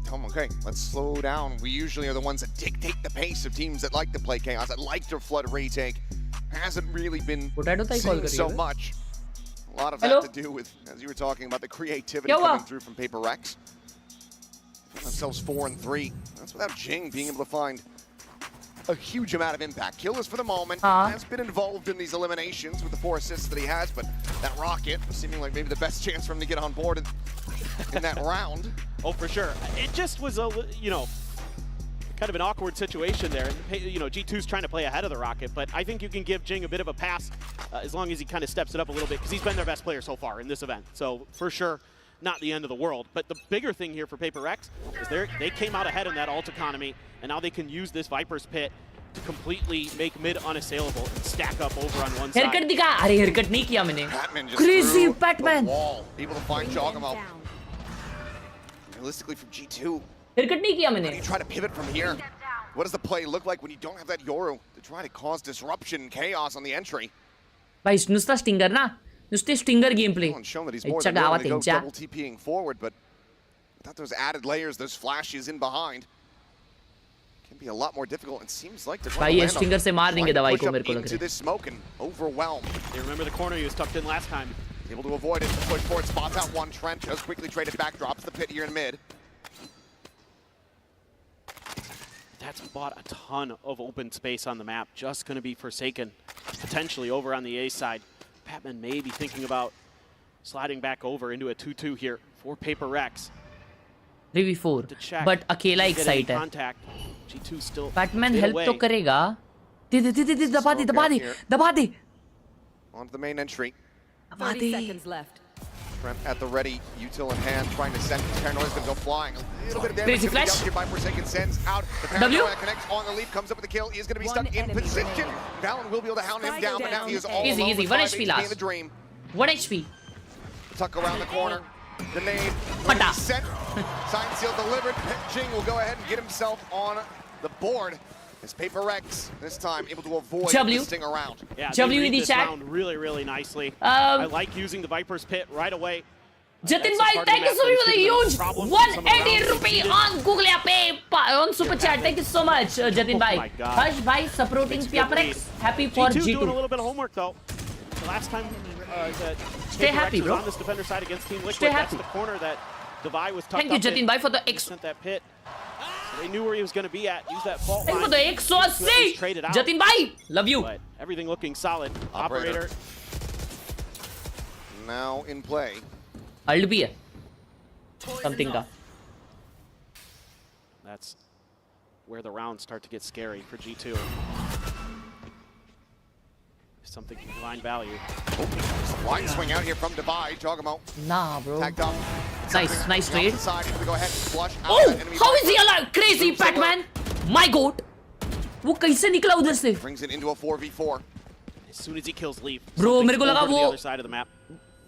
tell them, okay, let's slow down. We usually are the ones that dictate the pace of teams that like to play chaos, that like to flood retake. Hasn't really been seen so much. A lot of that to do with, as you were talking about, the creativity coming through from PRX. Themselves 4-3. That's without Jing being able to find a huge amount of impact. Killers for the moment has been involved in these eliminations with the 4 assists that he has, but that rocket was seeming like maybe the best chance for him to get on board in that round. Oh, for sure. It just was a, you know, kind of an awkward situation there. You know, G2's trying to play ahead of the rocket, but I think you can give Jing a bit of a pass as long as he kind of steps it up a little bit, because he's been their best player so far in this event. So for sure, not the end of the world. But the bigger thing here for PRX is they came out ahead in that ult economy, and now they can use this Viper's Pit to completely make mid unassailable and stack up over on one side. Haircut दिखा, अरे haircut नहीं किया मैंने. Crazy Batman. Able to find Jogamo. Realistically from G2. Haircut नहीं किया मैंने. How do you try to pivot from here? What does the play look like when you don't have that Yoru to try to cause disruption, chaos on the entry? भाई नुस्ता stinger ना, नुस्ते stinger game play. Shown that he's more than willing to go double TPing forward, but without those added layers, those flashes in behind, can be a lot more difficult. And seems like they're भाई ये stinger से मार देंगे दवाई को मेरे को लग रहा है. This smoke and overwhelm. They remember the corner he was tucked in last time. Able to avoid it. Push forward, spots out one. Trent just quickly traded back, drops the pit here in mid. That's bought a ton of open space on the map. Just going to be Forsaken, potentially over on the A side. Patman may be thinking about sliding back over into a 2-2 here for PRX. 3v4, but अकेला एक site है. G2 still. Patman help तो करेगा. दे दबा दे. On to the main entry. 30 seconds left. Trent at the ready, util in hand, trying to send Paranoia's gonna go flying. A little bit of damage. Crazy flash. By Forsaken sends out. The Paranoia connects on the leap, comes up with the kill. He is gonna be stuck in position. Valen will be able to hound him down, but now he is all alone. Easy. 1 HP last. 1 HP. Tuck around the corner. The nade. Sent. Sign seal delivered. Jing will go ahead and get himself on the board. As PRX this time able to avoid the sting around. Yeah, W in the chat really nicely. I like using the Viper's Pit right away. Jatin bhai, thank you so much for the huge 180 rupee on Google Pay on Super Chat. Thank you so much, Jatin bhai. Harsh bhai supporting PRX. Happy for G2. Doing a little bit of homework though. The last time that Stay happy, bro. was on this defender side against Team Liquid, Stay happy. that's the corner that Devi was tucked Thank you, Jatin bhai, for the sent that pit. They knew where he was going to be at. Use that fault line. Thank you for the 180. Jatin bhai, love you. But everything looking solid. Operator. Now in play. Ult bhi hai. Something ka. That's where the rounds start to get scary for G2. Something line value. Line swing out here from Devi. Jogamo. Nah, bro. Tagged up. Nice trade. Go ahead and flush out oh, how is he alive? Crazy Batman. My goat. वो कैसे निकला उधर से? Brings it into a 4v4. As soon as he kills Leaf. Bro, मेरे को लगा वो other side of the map.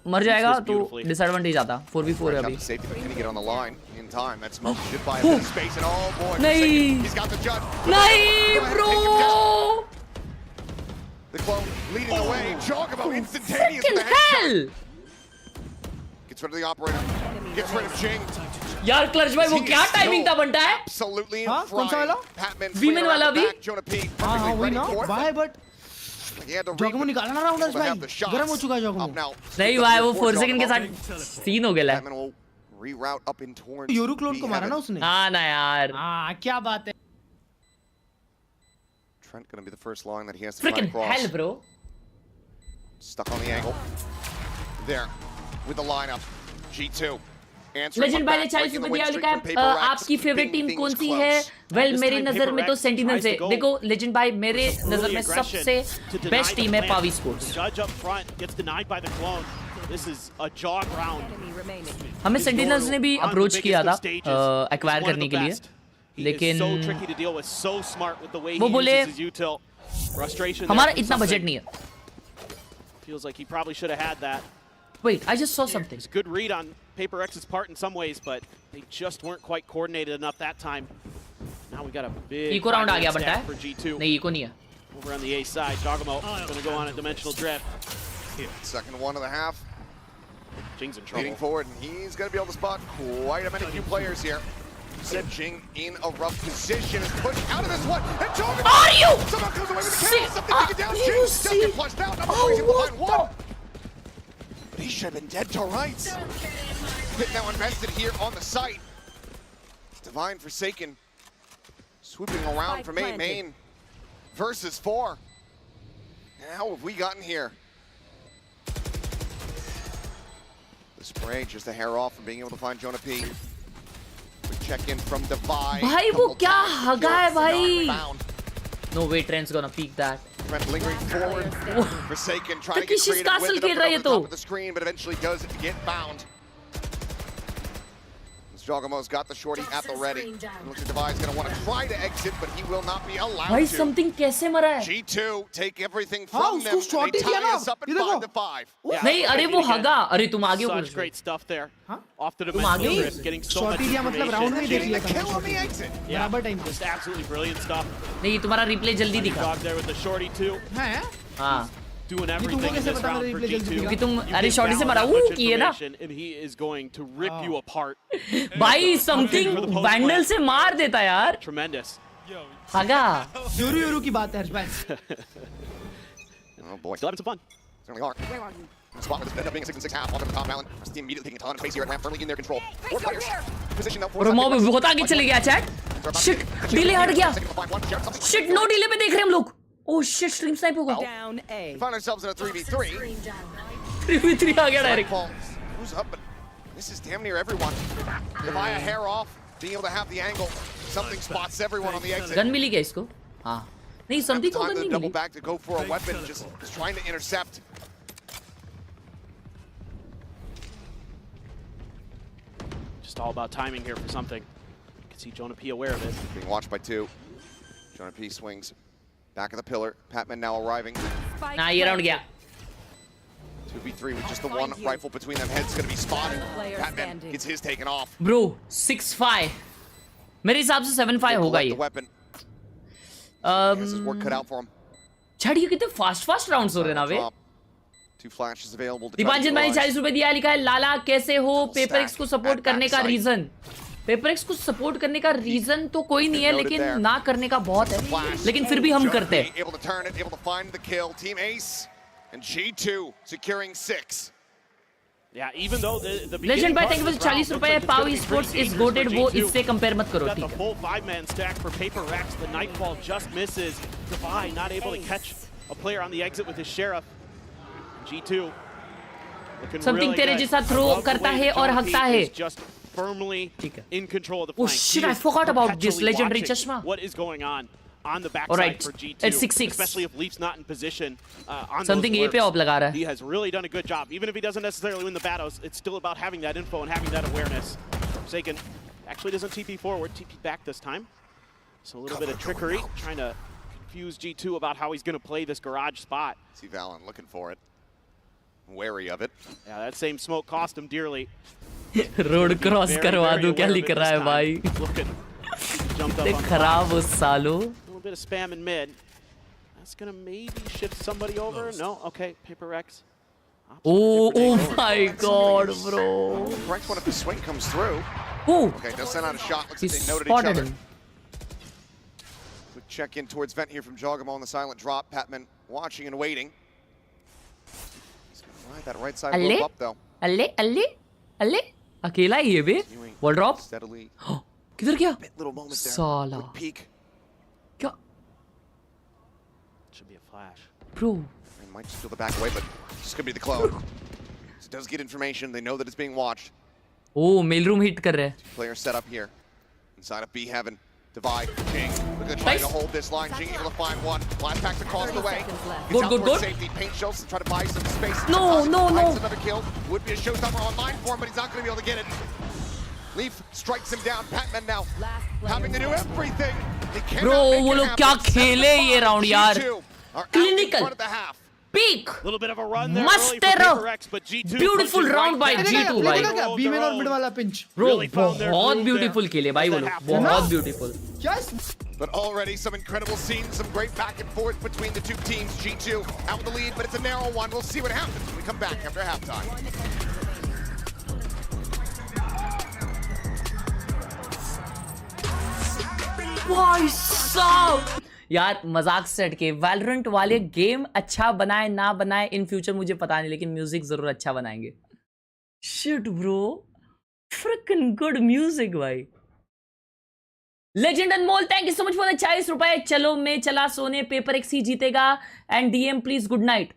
मर जाएगा तो disadvantage आता. 4v4 है अभी. Safety, but can he get on the line in time? That smoke should buy a bit of space and oh boy. नहीं. He's got the judge. नहीं, bro. The clone leading the way. Jogamo instantaneous with the headshot. Gets rid of the operator. Gets rid of Jing. यार clutch भाई वो क्या timing था बनता है? Absolutely. हाँ कौन सा वाला? Women वाला अभी? हाँ वही ना. Why but? Jogamo निकालना ना राउंडर्स भाई. गरम हो चुका है Jogamo. नहीं भाई वो 4 सेकंड के साथ सीन हो गया है. Reroute up in towards. Yoru clone को मारा ना उसने. हाँ ना यार. हाँ क्या बात है? Trent going to be the first line that he has to try to cross. Freaking hell, bro. Stuck on the angle. There, with the lineup. G2. Legend भाई ने 40 रुपए दिया लिखा है आपकी फेवरेट टीम कौन सी है? Well मेरी नजर में तो सेंटिनल्स है. देखो Legend भाई मेरे नजर में सबसे बेस्ट टीम है पावी sports. Judge up front gets denied by the clone. This is a jog round. हमें सेंटिनल्स ने भी अप्रोच किया था एक्वायर करने के लिए. लेकिन वो बोले हमारा इतना बजट नहीं है. Feels like he probably should have had that. Wait, I just saw something. It's a good read on PRX's part in some ways, but they just weren't quite coordinated enough that time. Now we got a big eco round आ गया बनता है. for G2. नहीं eco नहीं है. Over on the A side, Jogamo going to go on a dimensional drift. Second one of the half. Jing's in trouble. Leading forward, and he's going to be able to spot quite a many few players here. Said Jing in a rough position is pushed out of this one. And Jogamo! Are you? Somehow comes away with the kill. Something taken down. Jing just get flushed out. Number 3 behind one. But he should have been dead to rights. Pit now invested here on the site. Divine Forsaken swooping around from main. versus 4. And how have we gotten here? The spray just a hair off from being able to find Jonah P. Quick check in from Divide. भाई वो क्या हगा है भाई? No way, Trent's gonna peek that. Trent lingering forward. Forsaken trying to get Takeshi's creative castle with it खेल रहा है ये up on तो. top of the screen, but eventually does get found. Jogamo's got the shorty at the ready. Looks like Divide's gonna want to try to exit, but he will not be allowed भाई to. something कैसे मरा है? G2 take everything from them. And they tie us up at 5-5. नहीं अरे वो हगा अरे तुम आगे हो Such great stuff there. Off to the तुम आगे हो mental getting so much दिया मतलब राउंड में देख लिया था Kill on the exit. बराबर टाइम पे Just absolutely brilliant stuff. नहीं तुम्हारा रिप्ले जल्दी दिखा. Dog there with the shorty too. हैं हाँ. Doing everything in this round for G2. क्योंकि तुम अरे शॉटी से मरा किए ना. And he is going to rip you apart. भाई something वैंडल से मार देता यार. Tremendous. हगा. यूरू की बात है Harshbhai. Oh boy. Still having some fun. Certainly are. Spot with this end up being a 6-6 half. Onto the top island. Team immediately taking a ton of space here at half, firmly in their control. 4 players. Position though. और mob बहुत आगे चले गया chat. Shit, delay हट गया. Shit, no delay पे देख रहे हैं हम लोग. Oh shit, stream snipe होगा. Down A. Find ourselves in a 3v3. 3v3 आ गया direct. Who's up? But this is damn near everyone. Divide a hair off, being able to have the angle. Something spots everyone on the exit. Gun मिली क्या इसको? हाँ. नहीं something को gun नहीं double मिली. back to go for a weapon, just trying to intercept. Just all about timing here for something. You can see Jonah P aware of it. Being watched by 2. Jonah P swings. Back of the pillar. Patman now arriving. Nah, ये round गया. 2v3 with just the one rifle between them. Head's going to be spotted. Patman gets his taken off. Bro, 6-5. मेरे हिसाब से 7-5 होगा ये. This is work cut out for him. छड़ ये कितने फास्ट राउंड्स हो रहे हैं ना वे. 2 flashes available. दीपांजन भाई 40 रुपए दिया, लिखा है लाला कैसे हो? पेपर को सपोर्ट करने का रीजन. पेपर को सपोर्ट करने का रीजन तो कोई नहीं है, लेकिन ना करने का बहुत है. लेकिन फिर भी हम करते हैं. Yeah, even though the Legend by thank you for 40 रुपए. Pau Esports is goated. वो इससे कंपेयर मत करो, ठीक है. The full 5-man stack for PRX. The Nightfall just misses. Divide not able to catch a player on the exit with his sheriff. G2. Something तेरे जैसा throw करता है और हकता है. Firmly in control of the Oh flank. shit, I forgot about this legendary chashma. What is going on the backside Alright, for G2? it's 6-6. Especially if Leaf's not in position on Something those A पे of लगा रहा है. He has really done a good job. Even if he doesn't necessarily win the battles, it's still about having that info and having that awareness. Forsaken actually doesn't TP forward, TP back this time. So a little bit of trickery, trying to confuse G2 about how he's going to play this garage spot. See Valen looking for it. Wary of it. Yeah, that same smoke cost him dearly. Road cross करवा दूं क्या लिख रहा है भाई. ते खराब हो सालो. A little bit of spam in mid. That's gonna maybe shift somebody over. No, okay, PRX. Oh my god, bro. PRX one if the swing comes through. Oh. Okay, they'll send out a shot. Looks like they noted each other. Quick check in towards vent here from Jogamo on the silent drop. Patman watching and waiting. Right, that right side blow up though. अल्ले अकेला ही है बे. Wall drop. किधर गया? साला. क्या? Should be a flash. Bro. They might just steal the back away, but this could be the clone. It does get information. They know that it's being watched. Oh, mail room hit कर रहे हैं. Player set up here. Inside of B heaven. Divide. Jing. Look at trying to hold this line. Jing able to find one. Blast packs across the way. Good. Safety. Paint Schultz to try to buy some space. No. Another kill. Would be a showstopper online for him, but he's not going to be able to get it. Leaf strikes him down. Patman now having to do everything. Bro, वो लोग क्या खेले ये round यार. Clinical. Peak. Little bit of a run there. मस्त PRX, but G2 beautiful round by G2 भाई. B में और मिड वाला पिंच. Bro, बहुत beautiful खेले भाई वो लोग. बहुत beautiful. Yes. But already some incredible scenes, some great back and forth between the two teams. G2 out with the lead, but it's a narrow one. We'll see what happens when we come back after halftime. भाई साहब यार मजाक से हटके Valorant वाले game अच्छा बनाए ना बनाए इन फ्यूचर मुझे पता नहीं, लेकिन म्यूजिक जरूर अच्छा बनाएंगे. Shit bro, freaking good music भाई. Legend Anmol thank you so much for the 40 रुपए। चलो मैं चला सोने, पेपर एक्स ही जीतेगा and DM please good night.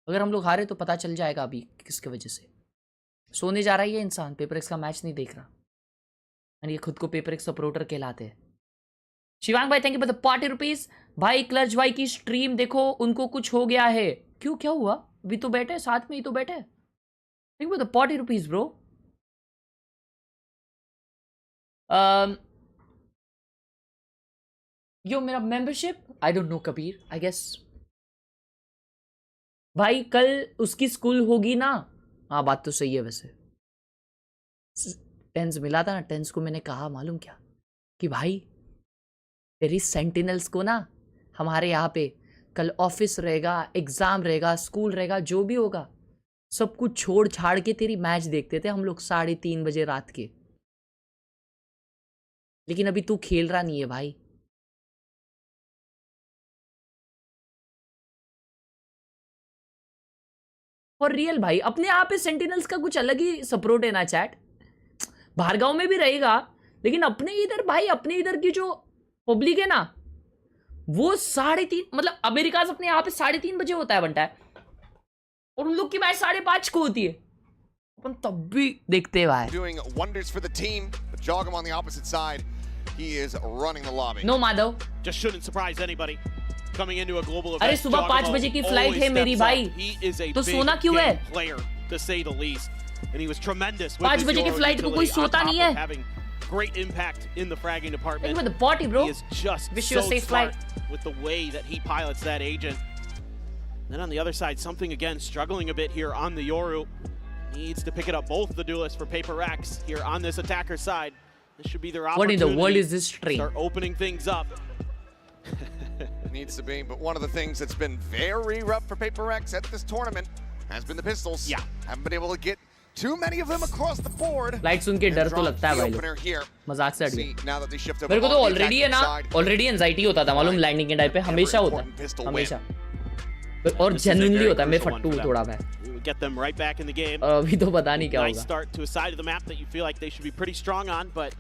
अगर हम लोग हारे तो पता चल जाएगा अभी किसके वजह से। सोने जा रहा है ये इंसान, पेपर एक्स का मैच नहीं देख रहा और ये खुद को पेपर एक्स सपोर्टर कहलाते हैं। शिवांग भाई thank you for the 40 rupees. भाई क्लच भाई की स्ट्रीम देखो, उनको कुछ हो गया है। क्यों, क्या हुआ? अभी तो बैठे साथ में ही तो बैठे। Thank you for the 40 rupees bro. Yo मेरा membership I don't know Kabir, I guess. भाई कल उसकी स्कूल होगी ना? हाँ बात तो सही है। वैसे टेंस मिला था ना, टेंस को मैंने कहा मालूम क्या कि भाई तेरी सेंटिनल्स को ना हमारे यहाँ पे कल ऑफिस रहेगा, एग्जाम रहेगा, स्कूल रहेगा, जो भी होगा सब कुछ छोड़ छाड़ के तेरी मैच देखते थे हम लोग 3:30 बजे रात के। लेकिन अभी तू खेल रहा नहीं है भाई। और रियल भाई अपने आप पे सेंटिनल्स का कुछ अलग ही सपोर्ट है ना चैट। बाहर गांव में भी रहेगा लेकिन अपने इधर भाई, अपने इधर की जो पब्लिक है ना वो 3:30 मतलब अमेरिका से अपने यहाँ पे 3:30 बजे होता है बनता है और उन लोग की मैच 5:30 को होती है। अपन तब भी देखते हैं भाई। Doing wonders for the team, but Jogam on the opposite side, he is running the lobby. No Madhav, just shouldn't surprise anybody. Coming into a global event, अरे सुबह 5 बजे की फ्लाइट है मेरी भाई, तो सोना क्यों है? Player, to say the least, and he was tremendous. 5 बजे की फ्लाइट को कोई सोता नहीं है। Great impact in the fragging department. With the party, bro. He is just Wish you a so safe smart flight. with the way that he pilots that agent. Then on the other side, something again struggling a bit here on the Yoru. Needs to pick it up, both the duelists for Paper X here on this attacker side. This should be their opportunity. What in the world is this stream? Start opening things up. Needs to be, but one of the things that's been very rough for Paper X at this tournament has been the pistols. Yeah. Haven't been able to get too many of them across the board. Light सुन के डर तो लगता है भाई लोग, मजाक से हट गया। मेरे को तो ऑलरेडी है ना, ऑलरेडी एंजाइटी होता था मालूम लैंडिंग के टाइम पे, हमेशा होता है, हमेशा। और जेन्युइनली होता है, मैं फट्टू हूँ थोड़ा मैं। Get them right back in the game. अभी तो पता नहीं क्या होगा। Nice start to a side of the map that you feel like they should be pretty strong on, but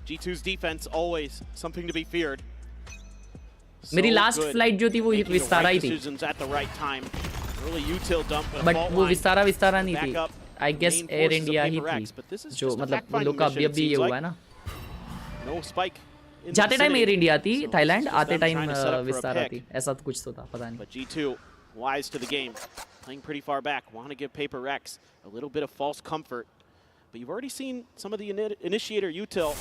G2's defense always something to be feared. मेरी last flight जो थी वो विस्तारा ही थी, बट वो विस्तारा नहीं थी, आई गेस एयर इंडिया ही थी, जो मतलब उन लोग का अभी ये हुआ है ना। जाते टाइम एयर इंडिया थी थाईलैंड, आते टाइम विस्तारा थी, ऐसा तो कुछ तो था, पता नहीं। Wise to the game, playing pretty far back, want to give Paper X a little bit of false comfort, but you've already seen some of the initiator util.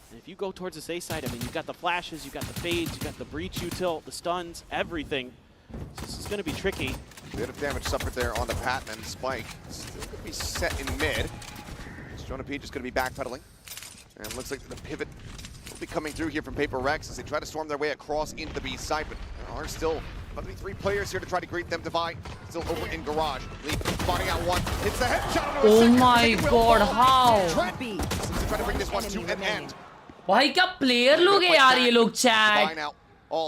And if you go towards this A side, I mean, you've got the flashes, you've got the fades, you've got the breach util, the stuns, everything. So this is going to be tricky. Bit of damage suffered there on the Patman. Spike still going to be set in mid. Jonah P just going to be backpedaling. And it looks like the pivot will be coming through here from Paper Rex as they try to storm their way across into the B side, but there are still about to be 3 players here to try to greet them. Divide still over in garage. Leap spotting out one. Hits the headshot. Oh my god, how? Seems to try to bring this one to an end. भाई क्या player लोग है यार ये लोग chat.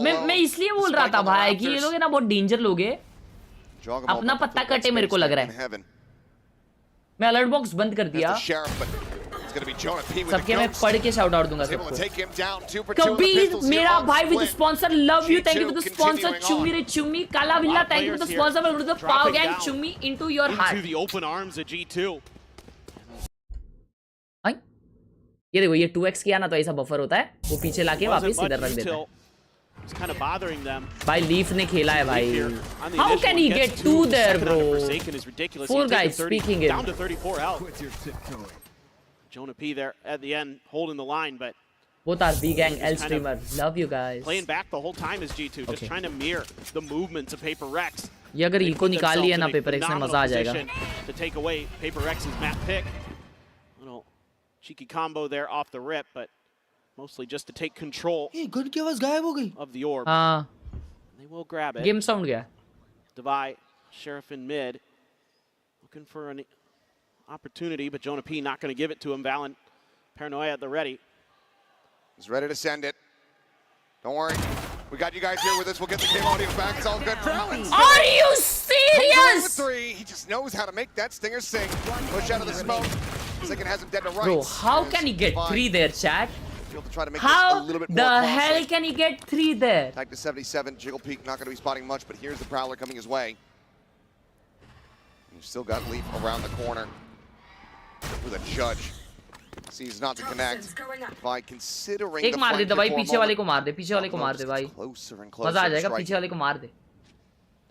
मैं इसलिए बोल रहा था भाई कि ये लोग है ना बहुत डेंजर लोग है, अपना पत्ता कटे मेरे को लग रहा है। मैं अलर्ट बॉक्स बंद कर दिया, सबके मैं पढ़ के शाउट आउट दूंगा सबको। कबीर मेरा भाई with sponsor, love you, thank you for the sponsor. चुम्मी रे चुम्मी, काला बिल्ला thank you for the sponsor for the power gang चुम्मी इनटू योर हार्ट। ये देखो ये 2x किया ना तो ऐसा बफर होता है, वो पीछे लाके वापस इधर रख देता है। भाई लीफ ने खेला है भाई, how can he get 2 there bro, 4 guys speaking it. Down to 34 out. Jonah P there at the end holding the line, but both are B gang L streamer, love you guys. Playing back the whole time is G2, just trying to mirror the movements of Paper Rex. ये अगर eco निकाल लिया ना paper x में मजा आ जाएगा। To take away Paper X's map pick. Cheeky combo there off the rip, but mostly just to take control. Hey, gun की आवाज गायब हो गई। Of the orb. हाँ। They will grab it. Game sound गया। Divide, Sheriff in mid, looking for an opportunity, but Jonah P not going to give it to him. Valen, Paranoia at the ready. He's ready to send it. Don't worry, we got you guys here with us. We'll get the game audio back. It's all good. Are you serious? 3. He just knows how to make that stinger sing. Push out of the smoke. Second has him dead to rights. Bro, how can he get 3 there, chat? Field to try to make How this a little bit more the costly. hell can he get 3 there? Tag to 77, Jiggle Peak not going to be spotting much, but here's the Prowler coming his way. You've still got Leaf around the corner with a Judge. Sees not to connect by considering एक मार दे भाई, पीछे वाले को मार दे, पीछे वाले को मार दे भाई, मजा आ जाएगा, पीछे वाले को मार दे.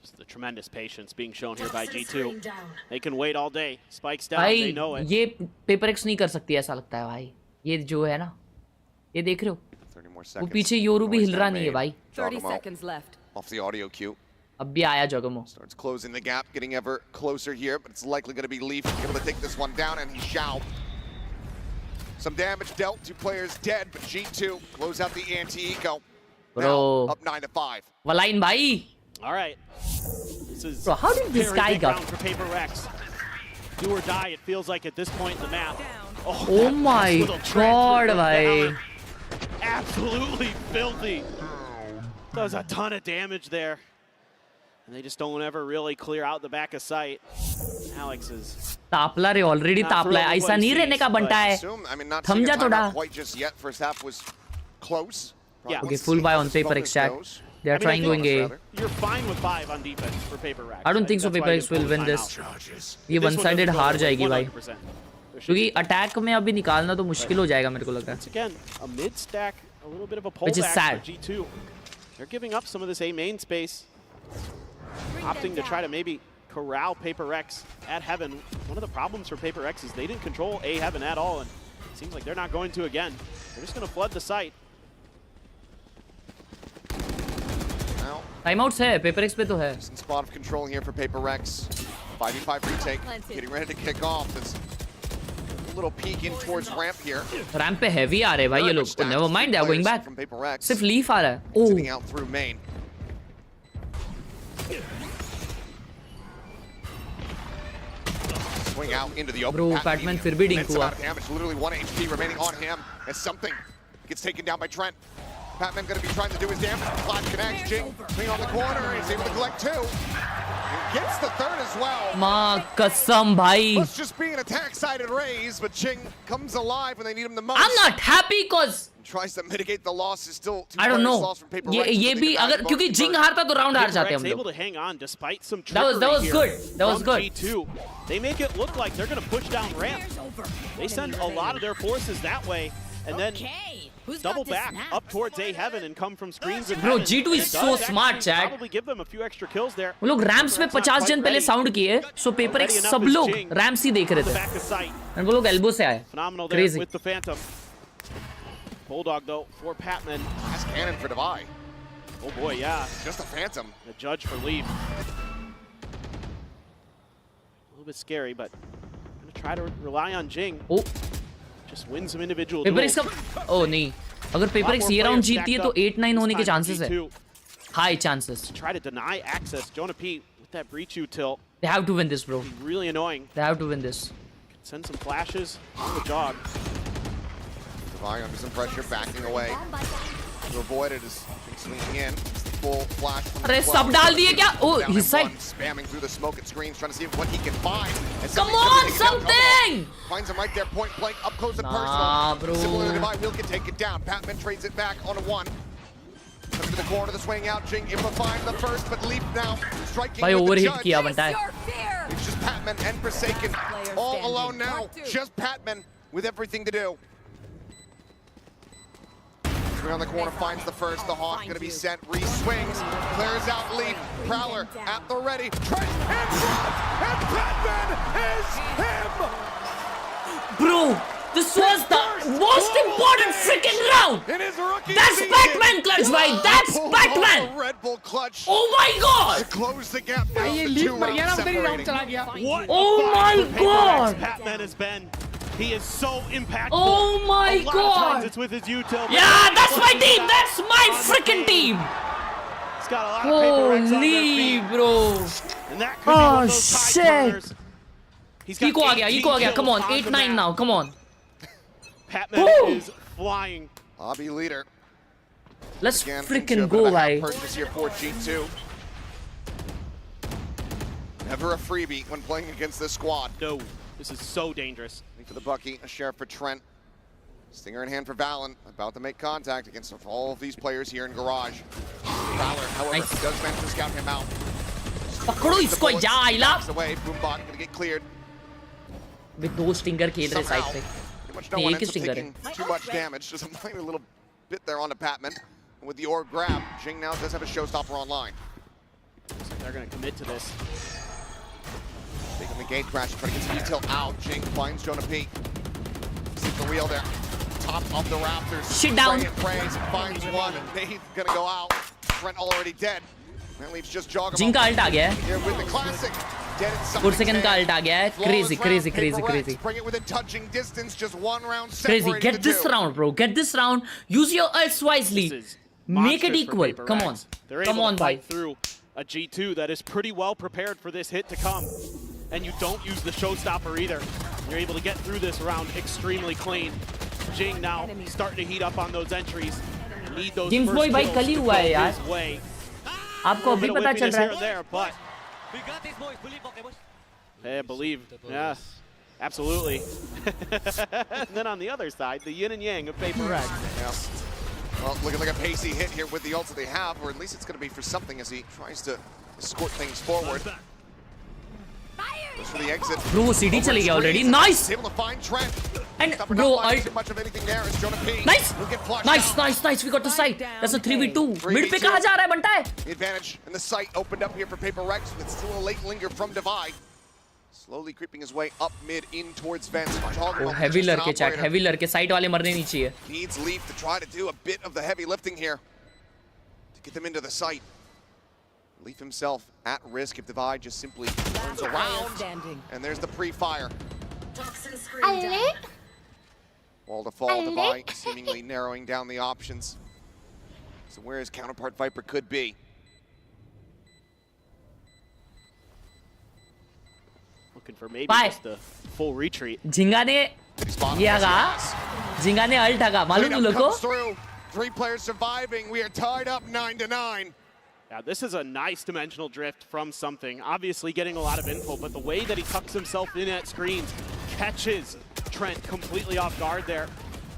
Just the tremendous patience being shown here by G2. They can wait all day. Spikes down, they know it. ये PaperX नहीं कर सकती ऐसा लगता है भाई. ये जो है ना, ये देख रहे हो? वो पीछे योरू भी हिल रहा नहीं है भाई. 30 seconds left. Off the audio cue. अब भी आया Jogamo. Starts closing the gap, getting ever closer here, but it's likely going to be Leaf able to take this one down, and he shall. Some damage dealt, 2 players dead, but G2 close out the anti-eco. Bro. Up 9-5. Waline bhai. All right. This is Bro, how did this guy go? For PaperX. Do or die, it feels like at this point in the map. Oh my god, bhai. Absolutely filthy. Does a ton of damage there. And they just don't ever really clear out the back of sight. Alex is तापला रे already तापला है, ऐसा नहीं रहने का बनता है. थम जा थोड़ा. Okay, full buy on PaperX chat. They are trying going A. You're fine with 5 on defense for PaperX. I don't think so. PaperX will win this. ये one sided हार जाएगी भाई. क्योंकि अटैक में अभी निकालना तो मुश्किल हो जाएगा मेरे को लगता है. Again, a mid stack, a little bit of a pullback. Which is sad. G2. They're giving up some of this A main space, opting to try to maybe corral PaperX at Heaven. One of the problems for PaperX is they didn't control A Heaven at all, and it seems like they're not going to again. They're just going to flood the site. Timeouts है, PaperX पे तो है. Spot of control here for PaperX. 5v5 retake, getting ready to kick off. This little peek in towards ramp here. Ramp पे heavy आ रहे भाई ये लोग. Never mind, they are going back. सिर्फ Leaf आ रहा है. Sitting out through main. Swing out into the open. Bro, Batman फिर भी डिंक हुआ. Damage, literally 1 HP remaining on him as something gets taken down by Trent. Batman going to be trying to do his damage. Flash connects. Jing swing on the corner. He's able to collect 2. And gets the 3rd as well. माँ कसम भाई. Must just be an attack-sided raise, but Jing comes alive when they need him the most. I'm not happy because tries to mitigate the losses. Still, I don't know. ये भी अगर क्योंकि Jing हारता तो round हार जाते हम लोग. Able to hang on despite some that was good. That was good. G2. They make it look like they're going to push down ramp. They send a lot of their forces that way, and then double back up towards A Heaven and come from screens. Bro, G2 is so smart, chat. Probably give them a few extra kills there. वो लोग rams में 50 जन पहले sound किए, so PaperX सब लोग rams ही देख रहे थे. और वो लोग एल्बो से आए. Phenomenal there with the Phantom. Bulldog though for Patman. That's cannon for Divide. Oh boy, yeah. Just a Phantom. The Judge for Leaf. A little bit scary, but I'm gonna try to rely on Jing. Oh. Just win some individual PaperX का oh नहीं. अगर PaperX ये round जीतती है तो 8-9 होने के chances है. High chances. Try to deny access. Jonah P with that breach util. They have to win this, bro. Really annoying. They have to win this. Send some flashes on the jog. Divide under some pressure, backing away to avoid it as swinging in. Full flash. अरे सब डाल दिए क्या? Oh, his side. Spamming through the smoke and screens, trying to see what he can find. Come on, something! Finds him right there, point blank, up close and personal. Bro. Similar to Divide, will can take it down. Patman trades it back on a 1. Coming to the corner, the swing out. Jing able to find the first, but Leaf now striking भाई with the overhit Judge. किया बनता है. It's just Patman and Forsaken all alone now. Just Patman with everything to do. On the corner, finds the first. The Hawk going to be sent. Re-swings, clears out Leaf. Prowler at the ready. Trent in front, and Batman is him. Bro, this was the most important freaking round. That's Batman clutch, bhai. That's Batman. Red Bull clutch. Oh my god. To close the gap. What oh my god. Batman has been. He is so impactful. Oh my a lot god. Of times it's with his util. Yeah, that's my team. That's my freaking team. He's got a lot of PaperX on their feet. Bro. And that could be one of those tight corners. He's got Eco आ गया. Come on. 8-9 now. Come on. Patman is flying. Hobby leader. Let's freaking go, bhai. Purchase here for G2. Never a freebie when playing against this squad. No. This is so dangerers. For the Bucky, a sheriff for Trent. Stinger in hand for Valen, about to make contact against all of these players here in Garage. Valor, however, does manage to scout him out. पकड़ो इसको याइला away, Boombot gonna get cleared. With दो stinger खेल रहे side पे No one ends up taking too much damage, just a minor little bit there on the Patman. And with the orb grab, Jing now does have a showstopper online. So they're going to commit to this. Taking the gate crash, trying to get some detail out. Jing finds Jonah P. Sees the wheel there. Top of the Raptors. Shit down. Prays, finds one, and they're going to go out. Trent already dead. That leaves just Joggermo. जिंग का alt आ गया है Here with the classic. 4 second का alt आ गया है crazy crazy crazy crazy Bring it within touching distance, just one round crazy separating get the this two. round bro get this round use your ults wisely make it equal come on They're come able on to bhai fight through a G2 that is pretty well prepared for this hit to come, and you don't use the showstopper either. You're able to get through this round extremely clean. Jing now starting to heat up on those entries. Need those James first boy भाई kills कल ही to हुआ है go यार his way. आपको अभी पता चल रहा है there, but I believe, yeah, absolutely. And then on the other side, the yin and yang of Paper X. Yeah. Well, looking like a pacey hit here with the ult that they have, or at least it's going to be for something as he tries to escort things forward. Goes for the exit. bro CD चली गया already nice Able to find Trent. and bro ult Too much of anything there is Jonah P. nice He'll get flushed nice out. nice nice we got the site that's a 3v2 mid पे कहाँ जा रहा है बंटा है The advantage and the site opened up here for Paper Rex, but still a late linger from Divide. Slowly creeping his way up mid in towards Vents. heavy लड़के chat heavy लड़के site वाले मरने नहीं चाहिए Needs Leaf to try to do a bit of the heavy lifting here to get them into the site. Leaf himself at risk if Divide just simply turns around. And there's the pre-fire. Wall to fall, Divide seemingly narrowing down the options. So where his counterpart Viper could be. Looking for maybe Bye. just a full retreat. झिंगा ने ये आगा झिंगा ने alt आगा मालूम तुम लोग को 3 players surviving. We are tied up 9-9. Yeah, this is a nice dimensional drift from something. Obviously getting a lot of info, but the way that he tucks himself in at screens catches Trent completely off guard there.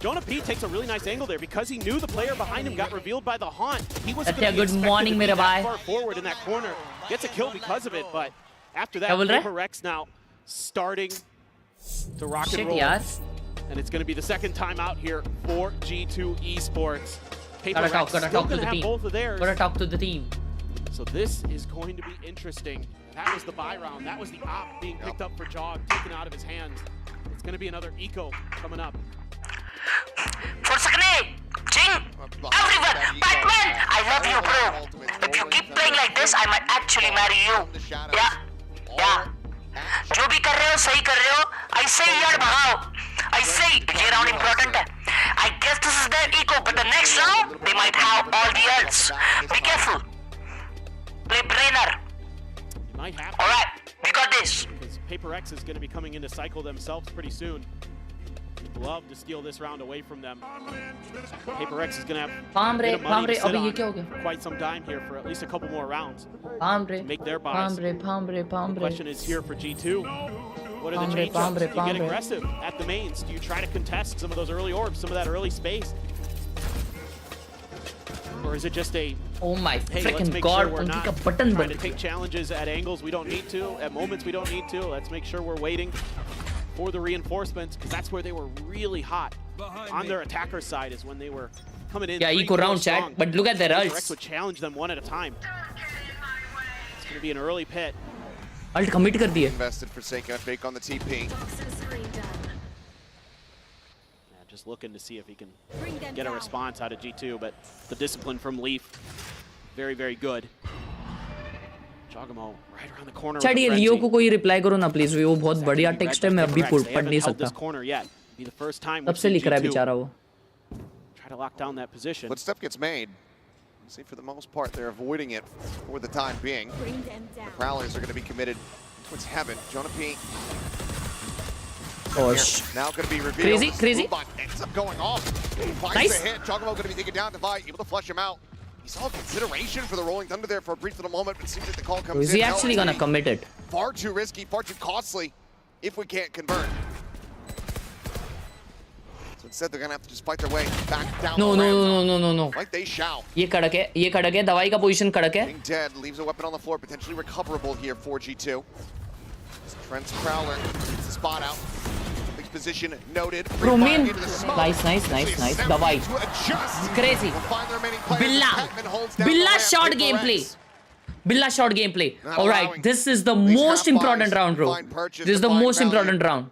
Jonah P takes a really nice angle there because he knew the player behind him got revealed by the haunt. He was Satya, good morning, that मेरे far forward in that corner. Gets a kill because of it, but after that, Paper Rex now starting to rock and roll. यार And it's going to be the second time out here for G2 Esports. Paper gotta Rex talk still to going the to have team both of theirs. gotta talk to the team So this is going to be interesting. That was the buy round. That was the op being picked up for Jog, taken out of his hands. It's going to be another eco coming up. For सकने Jing everyone Batman I love you bro if you keep playing like this I might actually marry you yeah जो भी कर रहे हो सही कर रहे हो ऐसे ही यार भगाओ ऐसे ही ये राउंड इम्पोर्टेंट है I guess this is their eco but the next round they might have all the ults be careful play brainer alright we got this Because Paper X is going to be coming into cycle themselves pretty soon. Would love to steal this round away from them. Paper X is going to have a bit of money to sit अबे ये क्या हो on गया for quite some time here for at least a couple more rounds. Pambre Make their buys. The question is here for G2. What are the change-ups? Do you get aggressive at the mains? Do you try to contest some of those early orbs, some of that early space? Or is it just a, oh my hey, let's freaking make god sure we're उनकी not का button trying बंद to take challenges at angles we don't need to, at moments we don't need to. Let's make sure we're waiting for the reinforcements, because that's where they were really hot. On their attacker side is when they were coming in. Yeah, eco round chat, but look at their ults. Rex would challenge them one at a time. It's going to be an early pit. Ult commit कर दिए. Invested for Seika, fake on the TP. Just looking to see if he can get a response out of G2, but the discipline from Leaf, very, very good. Joggermo right around the corner. Chat ये लियो को कोई reply करो ना please वो बहुत बढ़िया text है मैं अभी पढ़ नहीं सकता तब से लिख रहा है बेचारा वो Try to lock down that position. Footstep gets made. See, for the most part, they're avoiding it for the time being. The Prowlers are going to be committed towards heaven. Jonah P. Now going to be revealed. Crazy. Ends up going off. Finds the hit. Joggermo going to be taken down. Divide, able to flush him out. He saw consideration for the Rolling Thunder there for a brief little moment, but it seems like the call comes in. Is he actually going to commit it? Far too risky, far too costly if we can't convert. So Instead, they're gonna have to just fight their way back down. No. Like they shall. ये कड़क है दवाई का position कड़क है. Being dead leaves a weapon on the floor, potentially recoverable here for G2. Trent's Prowler gets the spot out. Big position noted. Bro, man. Nice. Dawai. Crazy. Billa short gameplay. Billa short gameplay. All right, this is the most important round, bro. This is the most important round.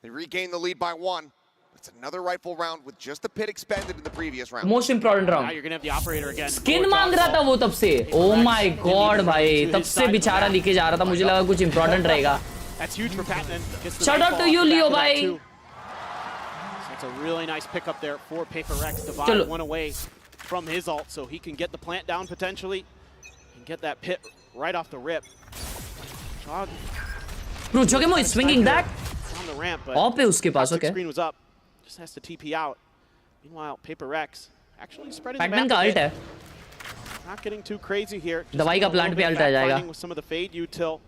They regain the lead by 1. It's another rifle round with just the pit expended in the previous round. Most important round. Now you're gonna have the operator again. Skin मांग रहा था वो तब से. Oh my God, भाई. तब से बेचारा लिखे जा रहा था. मुझे लगा कुछ important रहेगा. That's huge for Patman. Shout out to you, Leo, bhai. That's a really nice pickup there for PRX. Divide one away from his ult, so he can get the plant down potentially and get that pit right off the rip. Bro, Jogemo is swinging that. On the ramp, but Op है उसके पास, okay. Screen was up. Just has to TP out. Meanwhile, PRX actually spreading the Patman map का a ult bit. है. Not getting too crazy here. दवाई का plant पे ult आ जाएगा. With some of the fade util.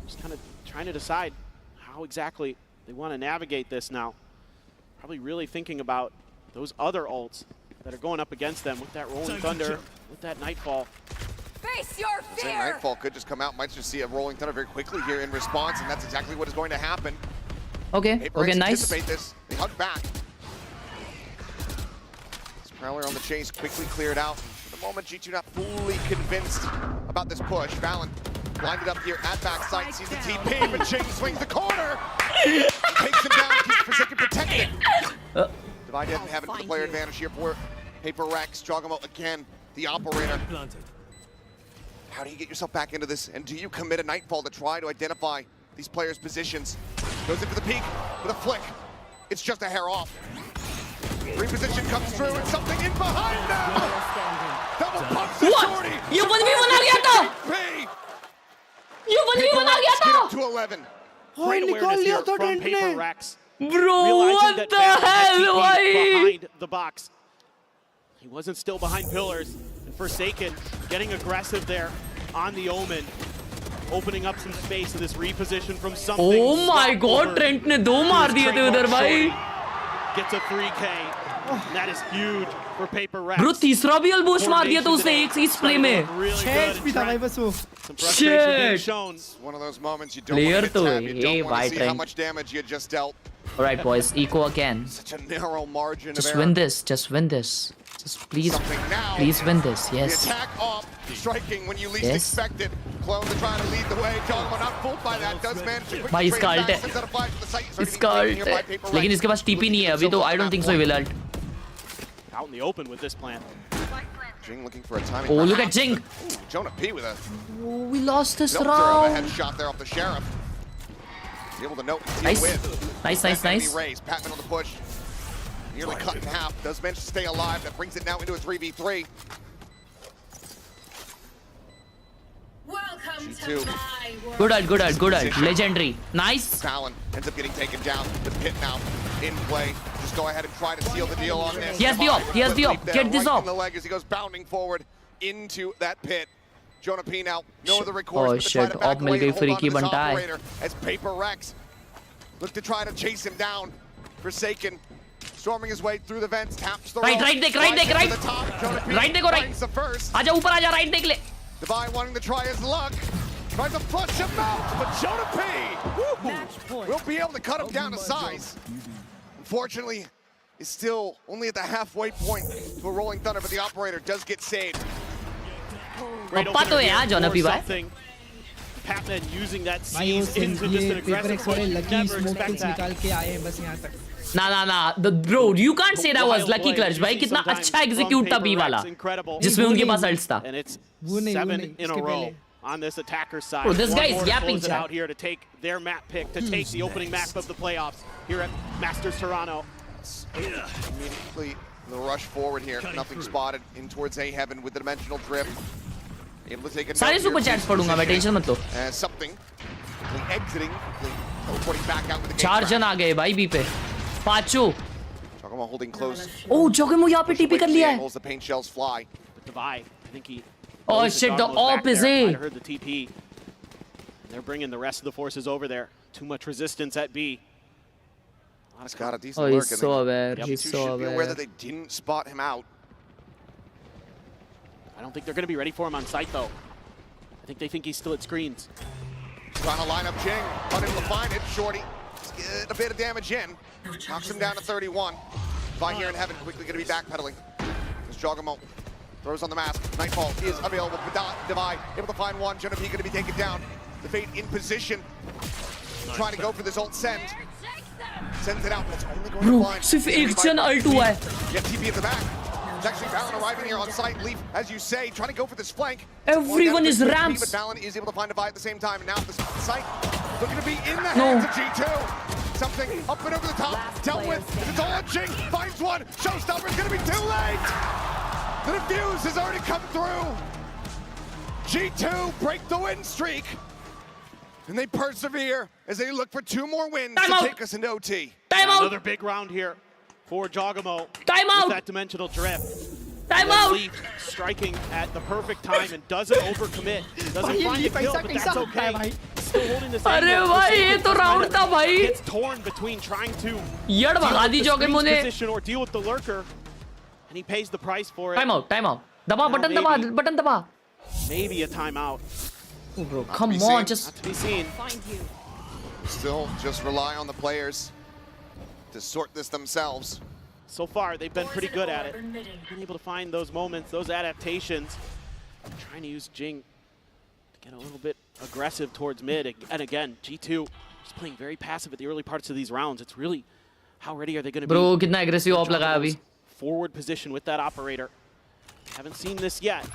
Just kind of trying to decide how exactly they want to navigate this now. Probably really thinking about those other ults that are going up against them with that Rolling Thunder, with that Nightfall. Face your fear! Nightfall could just come out. Might just see a Rolling Thunder very quickly here in response, and that's exactly what is going to happen. Okay, okay, nice. Anticipate this. They hug back. This Prowler on the chase quickly cleared out. For the moment, G2 not fully convinced about this push. Valen blinded up here at backside, sees the TP, but Ching swings the corner. He takes him down, keeps Forsaken protected. Divide didn't have the player advantage here for PRX. Jogamo again, the operator. How do you get yourself back into this? And do you commit a Nightfall to try to identify these players' positions? Goes into the peak with a flick. It's just a hair off. Reposition comes through and something in behind now. Double pumps the shorty. ये 1v1 आ गया था. ये 1v1 आ गया था. To 11. Great awareness here from PRX. Bro, what the hell, behind the box. He wasn't still behind pillars. And Forsaken getting aggressive there on the Omen. Opening up some space to this reposition from something. Oh my God, Trent ने 2 मार दिए थे उधर भाई. Gets a 3K. And that is huge for PRX. Bro, तीसरा भी अल्बोश मार दिया था उसने एक इस प्ले में. भी था भाई बस वो. Shit. One of those moments you don't want to get tapped. You don't want to see how much damage you just dealt. All right, boys, eco again. Such a narrow margin Just of win error. this. Just win this. Just please win this. Yes. The attack off, striking when you least expect it. Clones are trying to lead the way. Jogamo not fooled by that. Does manage to quickly भाई इसका ult है. इसका ult है. लेकिन इसके पास TP नहीं है अभी तो I don't think so he will ult. Out in the open with this plant. Jing looking for a timing. Oh, look at Jing. Jonah P with a. Oh, we lost this A round. headshot there off the Sheriff. Be able to note and Nice. with. Nice. Patman on the push. Nearly cut in half. Does manage to stay alive. That brings it now into a 3v3. Good ult. Legendary. Nice. Talon ends up getting taken down. The pit now in play. Just go ahead and try to seal the deal on this. He has the op. Get this right op. in the leg as he goes bounding forward into that pit. Jonah P now, no other recourse Oh but to try shit, to back op mill away गई and hold on to freaky this बनता है. operator as PRX look to try to chase him down. Forsaken storming his way through the vents, taps the Right deck, right. Right देखो right. the first. आजा ऊपर आजा right देख ले. Divine wanting to try his luck. Tries to flush him out, but Jonah P will be able to cut him down to size. Unfortunately, is still only at the halfway point to a Rolling Thunder, but the operator does get saved. पप्पा तो है यार Jonah P भाई. Patman using that seize into just an aggressive push. Never expect that. निकाल के आए हैं बस यहाँ तक. ना. Bro, you can't say that was lucky clutch भाई. कितना अच्छा execute था B वाला. जिसमें उनके पास ults था. And it's 7 in a row on this attacker side. Bro, this guy is yapping out here to take their map pick, to take the opening map of the playoffs here at Masters Toronto. Immediately the rush forward here. Nothing spotted in towards A Heaven with the dimensional drift. Able to take a सारे super chats पढ़ूंगा मैं, tension मत लो. Something exiting, teleporting back out with the 4 जन आ गए भाई B पे. पांचों. Jogamo holding close. Oh, Jogamo यहाँ पे TP कर लिया है. The paint shells fly. Divide, I think he. Oh shit, the op is A. I heard the TP. They're bringing the rest of the forces over there. Too much resistance at B. He's got a decent Oh, lurk. he's so aware. G2 He's so should be aware aware. that they didn't spot him out. I don't think they're going to be ready for him on site, though. I think they think he's still at screens. Trying to line up Jing, unable to find it. Shorty, get a bit of damage in. Knocks him down to 31. Vi here in heaven, quickly going to be backpedaling. As Jogamo throws on the mask. Nightfall is available. Divide, able to find one. Genevieve going to be taken down. The Fate in position. Trying to go for this ult send. Sends it out, but it's only going to find. सिर्फ एक जन ult हुआ है. Get TP at the back. It's actually Valen arriving here on site. Leaf, as you say, trying to go for this flank. Everyone is ramps. But Valen is able to find Divide at the same time. And now the site looking to be in the hands of G2. Something up and over the top. Dealt with. It's all on Jing. Finds one. Showstopper's going to be too late. The defuse has already come through. G2 break the win streak. And they persevere as they look for 2 more wins to take us into OT. Another big round here for Jogamo. With that dimensional drift. Timeout. Leaf striking at the perfect time and doesn't overcommit. Doesn't find a kill, but that's okay. Still holding this अरे भाई ये तो round था भाई. Gets torn between trying to यार भगा दी Jogamo ने. position or deal with the lurker, and he pays the price for it. Timeout. दबा बटन दबा बटन दबा. Maybe a timeout. Oh, bro, come on, just not to be seen. Still just rely on the players to sort this themselves. So far, they've been pretty good at it. Been able to find those moments, those adaptations. Trying to use Jing to get a little bit aggressive towards mid. And again, G2 is playing very passive at the early parts of these rounds. It's really, how ready are they going to be? Bro, कितना aggressive op लगा अभी. Forward position with that operator. Haven't seen this yet.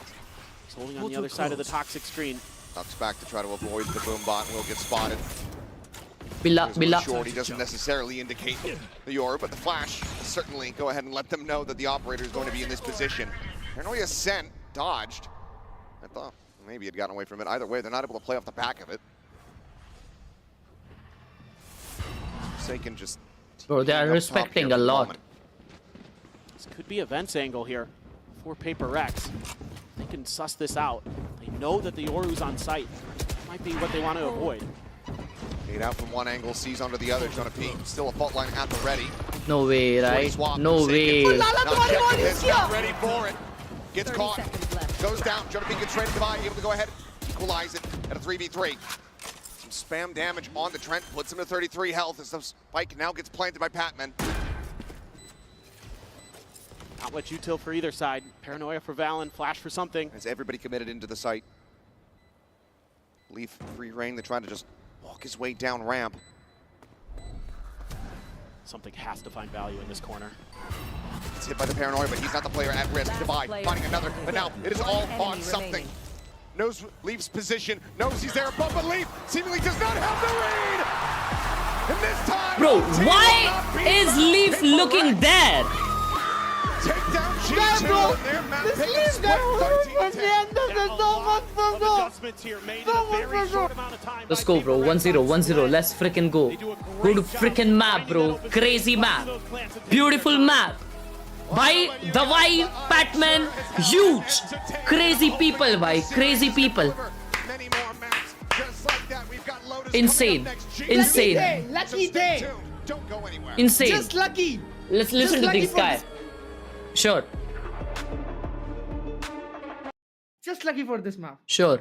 He's holding on the other side of the toxic screen. Ducks back to try to avoid the boom bot and will get spotted. Billa. Shorty doesn't necessarily indicate the Yoru, but the flash certainly go ahead and let them know that the operator is going to be in this position. Paranoia sent, dodged. I thought maybe he'd gotten away from it. Either way, they're not able to play off the back of it. Forsaken just... Bro, they are respecting a lot. This could be a Vents angle here for PRX. They can suss this out. They know that the Yoru's on site. That might be what they want to avoid. Made out from one angle, sees onto the other, trying to peek. Still a fault line at the ready. No way, right? No way. Not ready for it. Gets caught. Goes down. Trying to peek gets ready to buy. Able to go ahead, equalize it at a 3v3. Some spam damage on the Trent. Puts him to 33 health as the spike now gets planted by Patman. Not much util for either side. Paranoia for Valen, flash for something. As everybody committed into the site. Leaf free reign. They're trying to just walk his way down ramp. Something has to find value in this corner. It's hit by the Paranoia, but he's not the player at risk. Divide, finding another, but now it is all on something. Knows Leaf's position, knows he's there above, but Leaf seemingly does not have the lead! And this time, bro, why is Leaf looking there? Take down G2 on their map. This Leaf Let's go, bro. 1-0, 1-0. Let's freaking go. Go to freaking map, bro. Crazy map. Beautiful map. Bhai, Dawai, Patman, huge. Crazy people, bhai. Crazy people. Insane. Insane. Lucky day. Insane. Just lucky. Let's listen to this guy. Sure. Just lucky for this map. Sure.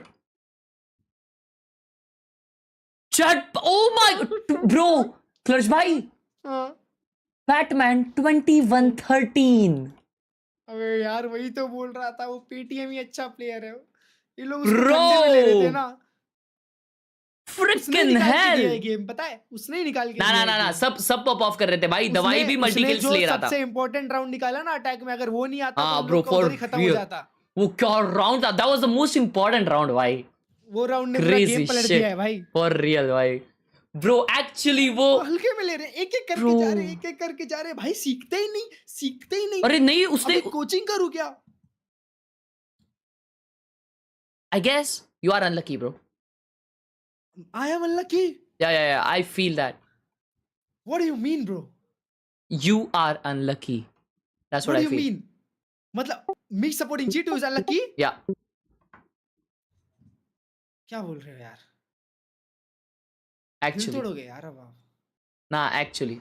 Chat. Oh my. Bro. Clutch bhai. Batman 2113. अबे यार वही तो बोल रहा था वो Paytm ही अच्छा player है ये लोग उसको ठंडे में ले रहे थे ना Freaking hell ये गेम पता है उसने ही निकाल के ना सब पॉप ऑफ कर रहे थे भाई दवाई भी मल्टी किल्स ले रहा था सबसे इंपॉर्टेंट राउंड निकाला ना अटैक में अगर वो नहीं आता तो ब्रो फॉर खत्म हो जाता वो क्या राउंड था that was the most important round भाई वो राउंड ने पूरा गेम पलट दिया है भाई फॉर रियल भाई ब्रो एक्चुअली वो हल्के में ले रहे एक-एक करके जा रहे भाई सीखते ही नहीं अरे नहीं उसने कोचिंग करूं क्या I guess you are unlucky bro I am unlucky yeah I feel that what do you mean bro you are unlucky that's what I feel what do you mean मतलब me supporting G2 is unlucky yeah क्या बोल रहे हो यार actually तोड़ोगे यार अब nah actually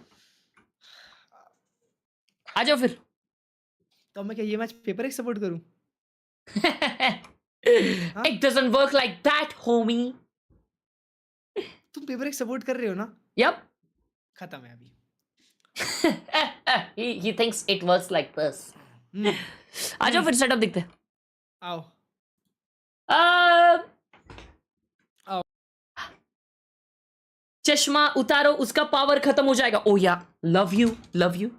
आ जाओ फिर। तो मैं क्या ये मैच पेपर एक्स सपोर्ट करूं? It doesn't work like that, homie. तुम पेपर एक्स सपोर्ट कर रहे हो ना? Yep. खत्म है अभी। he thinks it works like this. आ जाओ फिर सेटअप दिखते हैं। आओ। चश्मा उतारो, उसका पावर खत्म हो जाएगा। ओ या, लव यू, लव यू।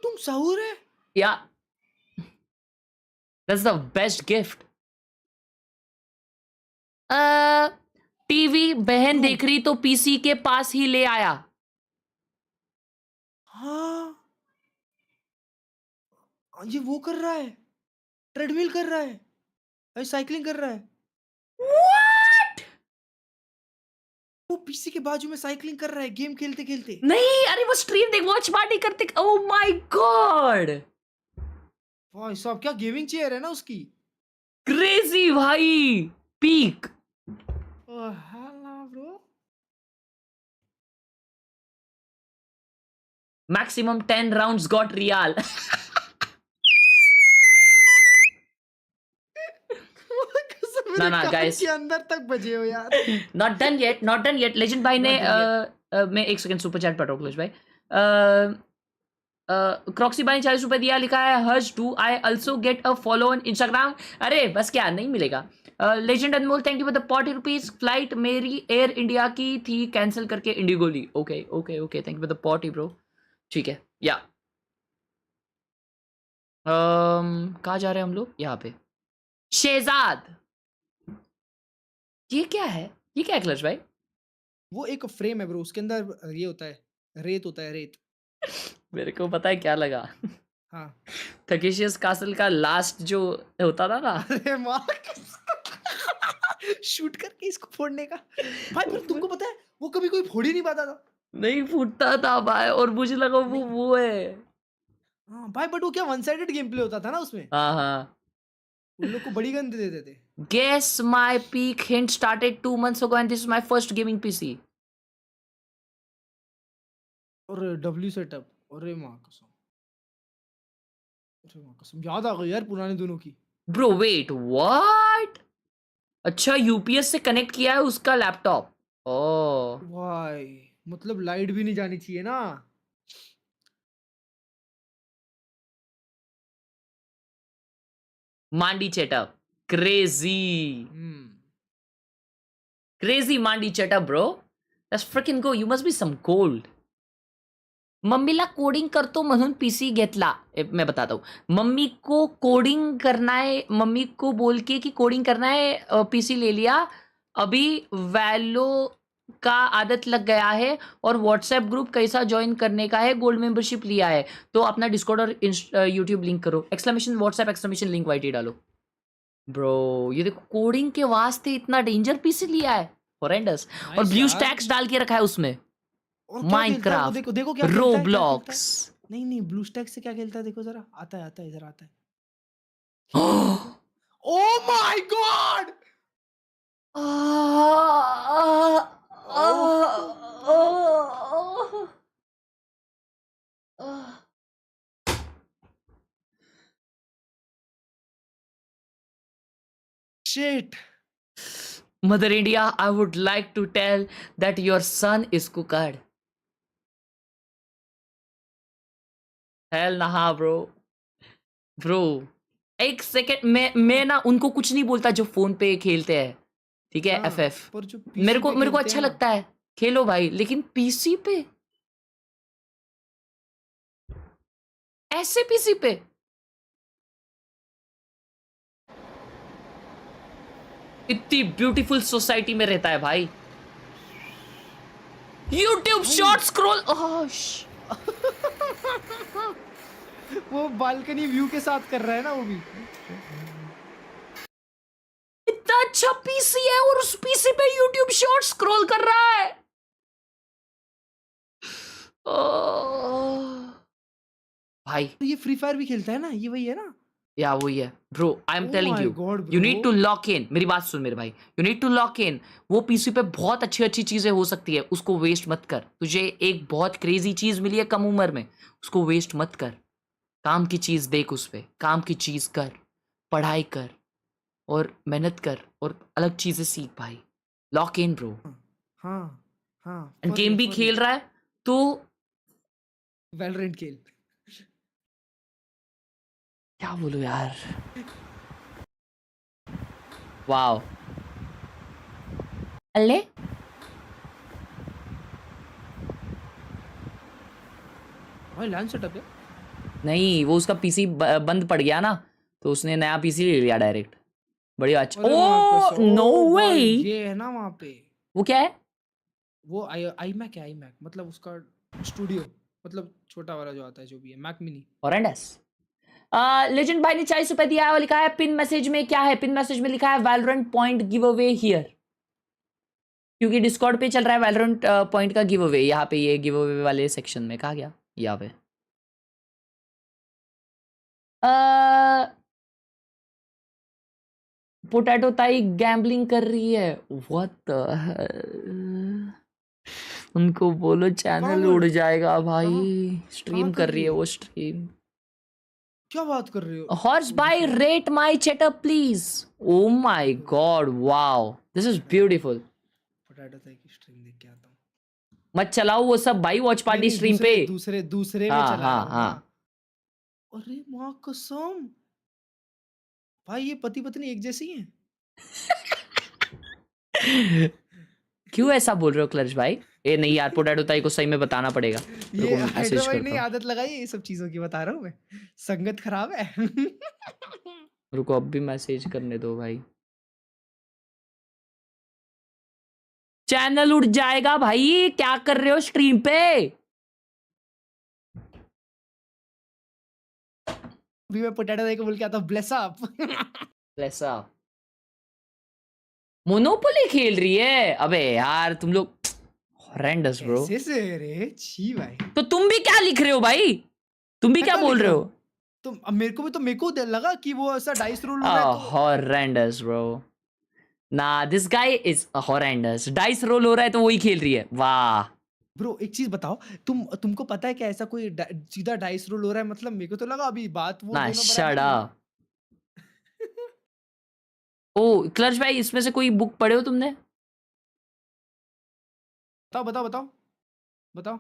तुम सहूर है? या, that's the best gift. TV बहन देख रही तो पीसी के पास ही ले आया। हाँ, ये वो कर रहा है, ट्रेडमिल कर रहा है, साइकिलिंग कर रहा है। What? वो पीसी के बाजू में साइकिलिंग कर रहा है गेम खेलते खेलते। नहीं, अरे वो स्ट्रीम देख, वॉच पार्टी करते। ओह माय गॉड, भाई साहब क्या गेमिंग चेयर है ना उसकी। क्रेजी भाई, peak. Bro, maximum 10 rounds got real. ना गाइस, के अंदर तक बजे हो यार। Not done yet, not done yet. Legend भाई ने मैं 1 सेकंड सुपर चैट पढ़ रहा हूँ भाई। क्रॉक्सी भाई ने 40 रुपए दिया, लिखा है Harsh do I also get a follow on Instagram. अरे बस क्या नहीं मिलेगा। Legend Anmol thank you for the 40 rupees. Flight मेरी एयर इंडिया की थी, कैंसिल करके इंडिगो ली। Okay okay okay, thank you for the 40 bro. ठीक है, या कहाँ जा रहे हैं हम लोग? यहाँ पे शेजाद। ये क्या है? ये क्या है क्लच भाई? वो एक फ्रेम है ब्रो, उसके अंदर ये होता है, रेत होता है, रेत। मेरे को पता है क्या लगा। हाँ, थकेशियस कासल का लास्ट जो होता था ना। अरे शूट करके इसको फोड़ने का। भाई पर तुमको पता है वो कभी कोई फोड़ ही नहीं पाता था। नहीं फूटता था भाई, और मुझे लगा वो है। हाँ भाई, बट वो क्या वन साइडेड गेम प्ले होता था ना उसमें। हाँ हाँ, उन लोग को बड़ी गन दे देते थे। Guess my peak hint started 2 months ago and this is my first gaming PC. और W सेटअप, अरे माँ कसम, अरे माँ कसम, याद आ गई यार पुराने दिनों की। Bro wait, what? अच्छा, यूपीएस से कनेक्ट किया है उसका लैपटॉप। ओह भाई मतलब लाइट भी नहीं जानी चाहिए ना। मांडी चेटअप, क्रेजी क्रेजी मांडी चेटअप bro. Let's freaking go, you must be some gold. मम्मीला कोडिंग करतो म्हणून पीसी घेतला। मैं बताता हूँ, मम्मी को कोडिंग करना है, मम्मी को बोल के कि कोडिंग करना है, पीसी ले लिया। अभी वैलो का आदत लग गया है और व्हाट्सएप ग्रुप कैसा ज्वाइन करने का है, गोल्ड मेंबरशिप लिया है। तो अपना डिस्कॉर्ड और यूट्यूब लिंक करो, exclamation WhatsApp exclamation link YT डालो। ब्रो ये देखो, कोडिंग के वास्ते इतना डेंजर पीसी लिया है, हॉरेंडस। और ब्लू स्टैक्स डाल के रखा है उसमें, माइनक्राफ्ट, देखो देखो क्या रोब्लॉक्स। नहीं नहीं, ब्लू स्टैक से क्या खेलता है देखो जरा, आता है इधर आता है। ओह my God, shit. Mother India, I would like to tell that your son is cooked. Hell nah, bro. Bro, एक सेकेंड, मैं ना उनको कुछ नहीं बोलता जो फोन पे खेलते हैं, ठीक है। FF मेरे को अच्छा लगता है, खेलो भाई, लेकिन पीसी पे, ऐसे पीसी पे इतनी ब्यूटीफुल सोसाइटी में रहता है भाई। यूट्यूब शॉर्ट स्क्रॉल, वो बालकनी व्यू के साथ कर रहा है ना वो भी। इतना अच्छा पीसी है और उस पीसी पे यूट्यूब शॉर्ट स्क्रॉल कर रहा है। भाई ये फ्री फायर भी खेलता है ना, ये वही है ना? या वही है bro, I am telling you, you need to lock in. मेरी बात सुन मेरे भाई, you need to lock in. वो पीसी पे बहुत अच्छी अच्छी चीजें हो सकती है, उसको वेस्ट मत कर। तुझे एक बहुत क्रेजी चीज मिली है कम उम्र में, उसको वेस्ट मत कर। काम की चीज देख, उस पे काम की चीज कर, पढ़ाई कर और मेहनत कर और अलग चीजें सीख भाई। Lock in bro. हाँ हाँ। गेम भी खेल रहा है तो वैलोरेंट खेल। क्या बोलूं यार, वाओ। अल्ले भाई लैंड सेटअप है? नहीं, वो उसका पीसी बंद पड़ गया ना, तो उसने नया पीसी ले लिया डायरेक्ट। बढ़िया। अच्छा, ओह नो वे, ये है ना वहाँ पे। वो क्या है? वो आई मैक है, आई मैक मतलब उसका स्टूडियो, मतलब छोटा वाला जो आता है, जो भी है मैक मिनी। हॉरेंडस। लेजेंड भाई ने 40 रुपए दिया है और लिखा है पिन मैसेज में, क्या है पिन मैसेज में लिखा है? Valorant point give away here, क्योंकि डिस्कॉर्ड पे चल रहा है वैलोरेंट पॉइंट का गिव अवे। यहाँ पे ये गिव अवे वाले सेक्शन में कहा गया, यहाँ पे पोटैटो ताई गैम्बलिंग कर रही है। व्हाट उनको बोलो चैनल उड़ जाएगा भाई। स्ट्रीम कर रही है वो, स्ट्रीम। क्या बात कर रहे हो? Horse by rate my chat up please. Oh my god, wow, this is beautiful. Potato ताई की स्ट्रीम देख के आता हूँ। मत चलाओ वो सब भाई, वॉच पार्टी स्ट्रीम पे। दूसरे में चला रहा हूँ। हाँ। अरे माँ कसम भाई, ये पति पत्नी एक जैसी हैं। क्यों ऐसा बोल रहे हो क्लर्च भाई? ए नहीं यार, पोटैटो ताई को सही में बताना पड़ेगा। ये हैदराबाद ने आदत लगाई है ये सब चीजों की, बता रहा हूँ मैं। संगत खराब है। रुको अब भी मैसेज करने दो भाई। चैनल उड़ जाएगा भाई, क्या कर रहे हो स्ट्रीम पे? अभी मैं पोटैटो ताई को बोल के आता हूँ bless up. Bless up. Monopoly खेल रही है? अबे यार तुम लोग हॉरेंडस ब्रो। कैसे रे छी भाई। तो तुम भी क्या लिख रहे हो भाई? तुम भी क्या बोल रहे हो? तुम मेरे को लगा कि वो ऐसा डाइस रोल हो रहा है। Horrendous bro. ना, this guy is horrendous. Dice roll हो रहा है तो वही खेल रही है। वाह ब्रो, एक चीज बताओ, तुमको पता है क्या ऐसा कोई सीधा डाइस रोल हो रहा है? मतलब मेरे को तो लगा अभी बात वो ना, शट अप। ओ क्लच भाई, इसमें से कोई बुक पढ़े हो तुमने? बताओ।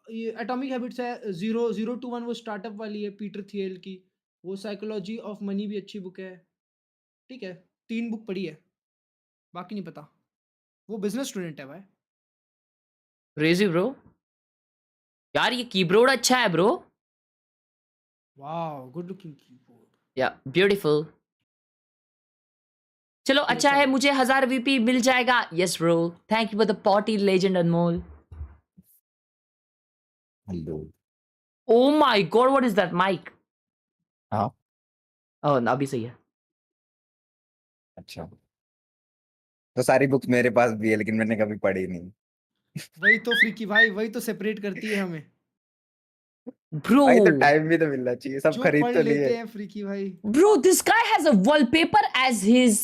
ये एटॉमिक हैबिट्स है, 001, वो स्टार्टअप वाली है पीटर थियल की। वो साइकोलॉजी ऑफ मनी भी अच्छी बुक है। ठीक है, 3 बुक पढ़ी है, बाकी नहीं पता। वो बिजनेस स्टूडेंट है भाई। Crazy bro. यार ये कीबोर्ड अच्छा है bro. Wow, good looking keyboard. Yeah beautiful. चलो अच्छा है, मुझे 1000 वीपी मिल जाएगा। Yes bro, thank you for the party legend Anmol. Hello. Oh my god, what is that mic? हाँ। ओह अभी सही है। अच्छा, तो सारी बुक्स मेरे पास भी है लेकिन मैंने कभी पढ़ी नहीं। वही तो फ्रीकी भाई, वही तो सेपरेट करती है हमें ब्रो। भाई तो टाइम भी तो मिलना चाहिए, सब खरीद तो लिए। लेते हैं फ्रीकी भाई। Bro, this guy has a wallpaper as his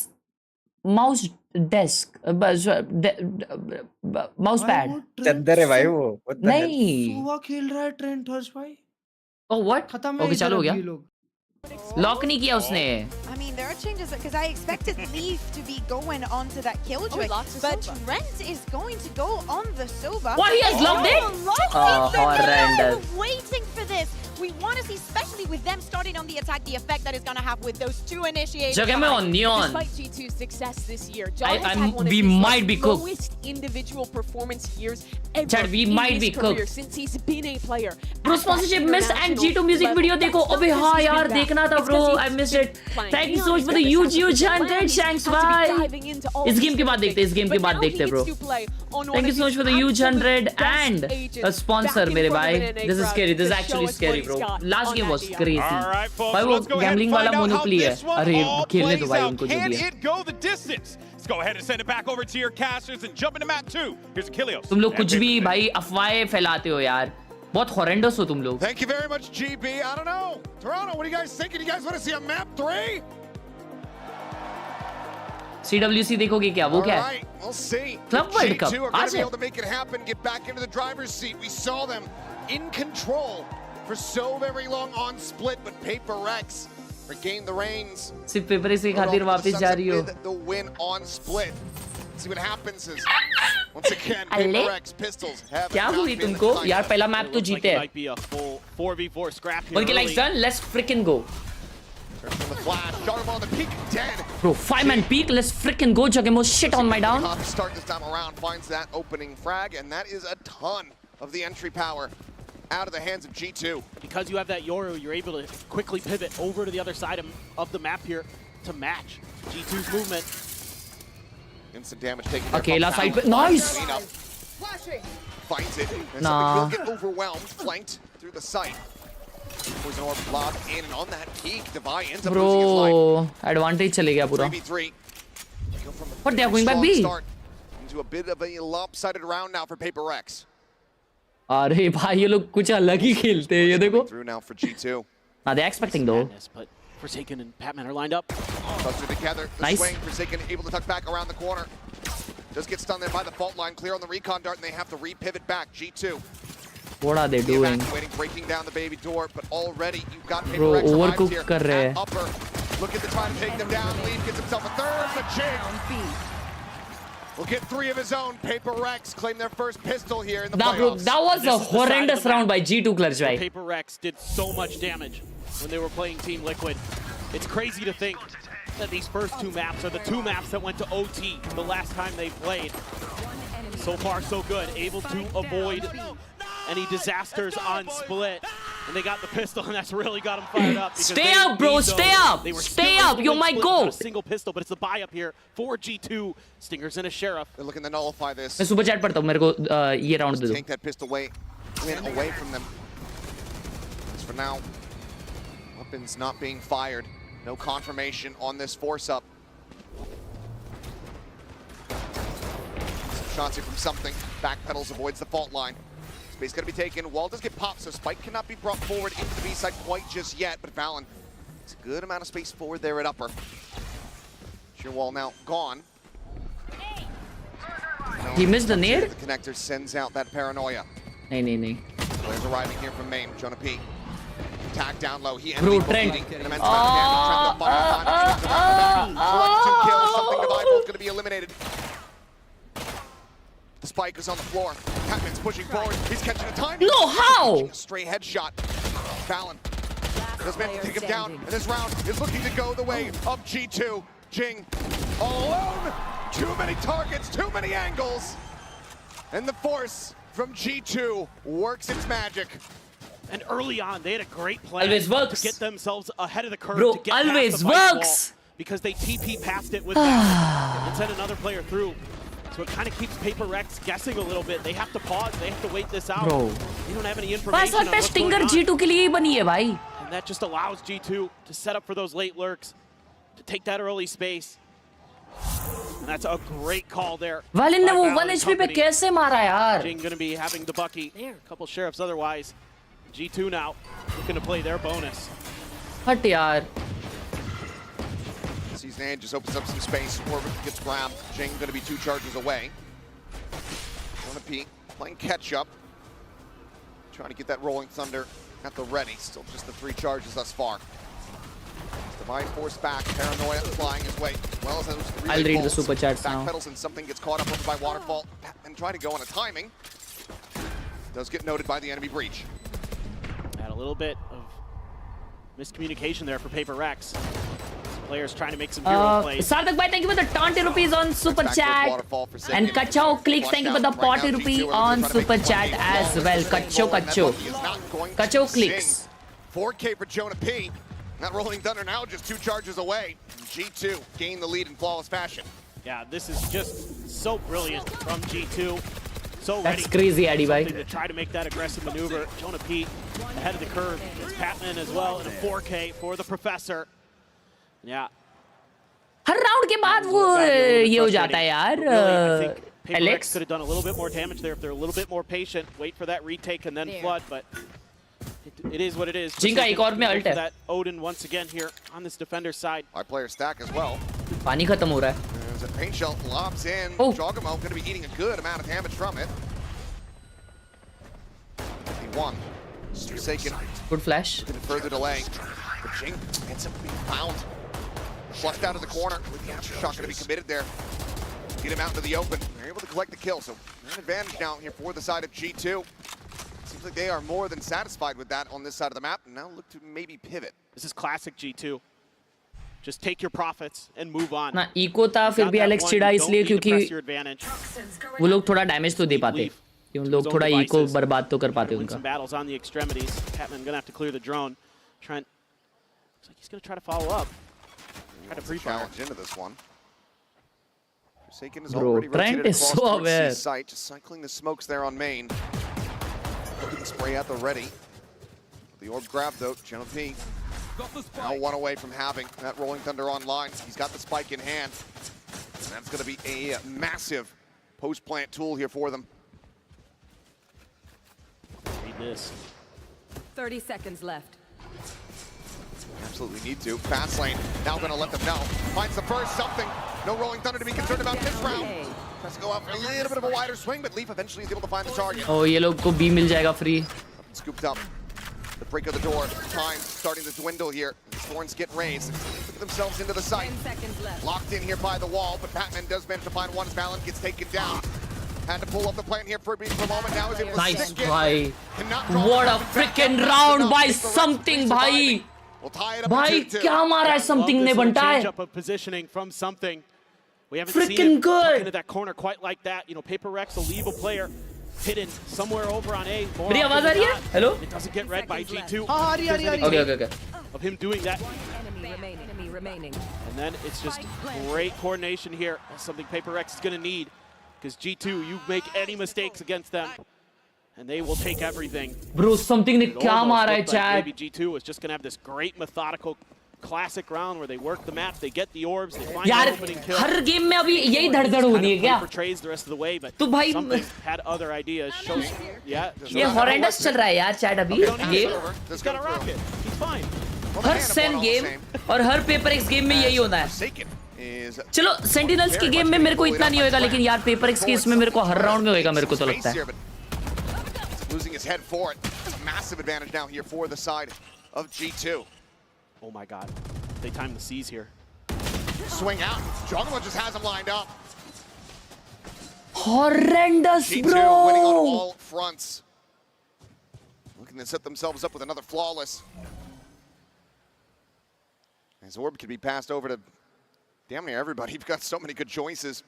mouse desk, mouse pad. चद्दर है भाई वो। नहीं, सुबह खेल रहा है ट्रेंट हर्ष भाई। Oh what? खत्म है। ओके चलो हो गया। लॉक नहीं किया उसने। I mean, there are changes because I expected Leaf to be going onto that Killjoy, but Trent is going to go on the Sova. What, he has locked it? Horrendous. Waiting for this. We want to see, especially with them starting on the attack, the effect that it's going to have with those 2 initiators. Jagame on Neon. Despite G2's success this year, John has had one of we his might be cooked. lowest individual performance years ever Chad, we in might his be career cooked. since he's been a player. Bro, sponsorship miss and G2 music video देखो। अबे हाँ यार देखना था bro, I missed it. Thank you so much for the huge 100 thanks bye. इस game के बाद देखते हैं, इस गेम के बाद देखते हैं bro. Thank you so much for the huge 100 and a sponsor मेरे भाई. This is scary. This is actually scary bro. Last game was crazy. भाई वो गैम्बलिंग वाला मोनोपोली है। अरे खेलने दो भाई उनको जो दिया। Let's go ahead and send it back over to your casters and jump into map 2. Here's Achilles. तुम लोग कुछ भी भाई अफवाहें फैलाते हो यार। बहुत horrendous हो तुम लोग. Thank you very much, GB. I don't know. Toronto, what are you guys thinking? You guys want to see a map 3? CWC देखोगे क्या? वो क्या है? Right, we'll see. Club World Cup. G2 are going आज to be है. able to make it happen, get back into the driver's seat. We saw them in control for so very long on split, but PRX regained the reins. सिर्फ paper से खातिर वापस जा रही हो. The win on split. See what happens is once again PRX pistols have क्या हुई तुमको? यार पहला मैप तो जीते हैं. 4v4 scrap here. उनके likes done. Let's freaking go. From the flash, Jarmo on the peak, dead. Bro, 5-man peak. Let's freaking go. Jagemo shit on my down. Start this time around, finds that opening frag, and that is a ton of the entry power out of the hands of G2. Because you have that Yoru, you're able to quickly pivot over to the other side of the map here to match G2's movement. Instant damage taken. Okay, last side. Nice. Finds it. And something will get overwhelmed, flanked through the site. Poison orb lobbed in and on that peak. Devi ends up losing his life. Bro, advantage चले गया पूरा. 3v3. But they are going back B. Into a bit of a lopsided round now for PRX. अरे भाई ये लोग कुछ अलग ही खेलते हैं ये देखो. Through now for G2. Now they're expecting though. But Forsaken and Patman are lined up. Cluster together. The Nice. swing. Forsaken able to tuck back around the corner. Does get stunned there by the fault line. Clear on the recon dart, and they have to re-pivot back. G2. What are they doing? Evacuating, breaking down the baby door, but already you've got Bro, PRX overcook here. कर रहे हैं. Upper. Looking to try to take them down. Leaf gets himself a third. The Jig will get 3 of his own. PRX claim their first pistol here in the playoffs. That was a horrendous round by G2 Clutch, right? PRX did so much damage when they were playing Team Liquid. It's crazy to think that these first 2 maps are the 2 maps that went to OT the last time they played. So far, so good. Able to avoid any disasters on split. And they got the pistol, and that's really got them fired up. Stay up, bro. Stay up. Stay up. You're my goal. A single pistol, but it's the buy up here for G2. Stingers and a Sheriff. They're looking to nullify this. मैं super chat पढ़ता हूँ मेरे को ये round दे दो. Take that pistol away from them. As for now, weapons not being fired. No confirmation on this force up. Shots here from something. Backpedals, avoids the fault line. Space going to be taken. Wall does get popped, so Spike cannot be brought forward into the B side quite just yet. But Valen, it's a good amount of space forward there at upper. Sheer wall now gone. He missed the nade? The connector sends out that paranoia. नहीं. Players arriving here from main. Jonah P. Attack down low. He Bro, Trent. Selects 2 kills. Something Divival's going to be eliminated. The spike is on the floor. Patman's pushing forward. He's catching a time. No, how? A stray headshot. Fallon does manage to take him down, and this round is looking to go the way of G2. Jing all alone. Too many targets, too many angles. And the force from G2 works its magic. And early on, they had a great plan Always works. to get themselves ahead of the curve. Bro, to get always past the bike works. wall because they TP past it with that and send another player through. So it kind of keeps PRX guessing a little bit. They have to pause. They have to wait this out. Bro. They don't have any information बस on what's Stinger going on. G2 के लिए ही बनी है भाई. And that just allows G2 to set up for those late lurks, to take that early space. And that's a great call there. Valen ने by वो Valen 1 HP पे Company. कैसे मारा यार? Jing going to be having the bucky. A couple sheriffs otherwise. G2 now looking to play their bonus. हट यार. Season end just opens up some space. Orbit gets grabbed. Jing going to be 2 charges away. Jonah P playing catch up. Trying to get that rolling thunder at the ready. Still just the 3 charges thus far. Divine force back. Paranoia flying his way. Well as those relay I'll read the bolts. super chats now. Backpedals and something gets caught up by Waterfall and trying to go on a timing. Does get noted by the enemy breach. Had a little bit of miscommunication there for PRX. Players trying to make some hero plays. Sarthak bhai, thank you for the 20 rupees on super chat. And Kachao Clicks, thank you for the 40 rupee on super chat as well. Kachao Clicks. 4K for Jonah P. That rolling thunder now just 2 charges away. G2 gain the lead in flawless fashion. Yeah, this is just so brilliant from G2. So That's ready. crazy, Addy bhai. To try to make that aggressive maneuver. Jonah P ahead of the curve. It's Patman as well, and a 4K for the Professor. Yeah. Her round के बाद वो ये हो जाता है यार. PRX could have done a little bit more damage there if they're a little bit more patient. Wait for that retake and then flood, but it is what it is. जिंका एक और में ult है. That Odin once again here on this defender side. High player stack as well. पानी खत्म हो रहा है. There's a paint shell lobs in. Jogamo going to be eating a good amount of damage from it. He won. Forsaken. Good flash. Looking to further delay. But Jing ends up being found. Flushed out of the corner. Shot going to be committed there. Get him out into the open. They're able to collect the kill, so an advantage now here for the side of G2. Seems like they are more than satisfied with that on this side of the map, and now look to maybe pivot. This is classic G2. Just take your profits and move on. ना eco था फिर भी Alex चिढ़ा इसलिए क्योंकि वो लोग थोड़ा damage तो दे पाते. उन लोग थोड़ा इको बर्बाद तो कर पाते उनका. Some battles on the extremities. Catman gonna have to clear the drone. Trent looks like he's gonna try to follow up. Try to challenge into this one. Forsaken is Bro, already Trent rotated is across so towards aware. C site, just cycling the smokes there on main. Looking spray at the ready. The orb grab though, Channel P. Now one away from having that Rolling Thunder online. He's got the spike in hand. And that's going to be a massive post-plant tool here for them. Need this. 30 seconds left. Absolutely need to. Fast lane, now going to let them know. Finds the first something. No Rolling Thunder to be concerned about this round. Tries to go out for a little bit of a wider swing, but Leaf eventually is able to find the target. Oh, ये लोग को B मिल जाएगा free. Scooped up. The break of the door. Time starting to dwindle here. Thorns get raised. Put themselves into the site. 10 seconds left. Locked in here by the wall, but Batman does manage to find one as Valen gets taken down. Had to pull up the plant here for a brief moment. Now is able to Nice, stick bhai. it. What a freaking round by something, bhai. We'll tie it up भाई क्या मारा है something ने बनता है. Change up of positioning from something. We haven't Freaking seen him good. tuck into that corner quite like that. You know, PaperX will leave a player hidden somewhere over on A. मेरी आवाज आ रही है? Hello? It doesn't get read by G2. हाँ आ रही है. Okay. Of him doing that. Enemy remaining. And then it's just great coordination here. That's something PaperX is going to need. Because G2, you make any mistakes against them, and they will take everything. Bro, something ने क्या मारा है chat? Maybe G2 is just going to have this great methodical classic round where they work the map, they get the orbs, they find the opening kill. Her game में अभी यही धड़धड़ हो रही है क्या? Portrays the rest of the way, but तो भाई something had other ideas. Shows, yeah. ये horrendous चल रहा है यार chat अभी ये. He's got a rocket. He's fine. Her SEN game और हर PaperX गेम में यही होना है. चलो सेंटिनल्स की गेम में मेरे को इतना नहीं होएगा लेकिन यार PaperX की इसमें मेरे को हर राउंड में होएगा मेरे को तो लगता है. Losing his head for it. Massive advantage now here for the side of G2. Oh my god. They time the C's here. Swing out. Jogamo just has him lined up. Horrendous, G2 bro. winning on all fronts. Looking to set themselves up with another flawless. His orb could be passed over to damn near everybody. You've got so many good choices.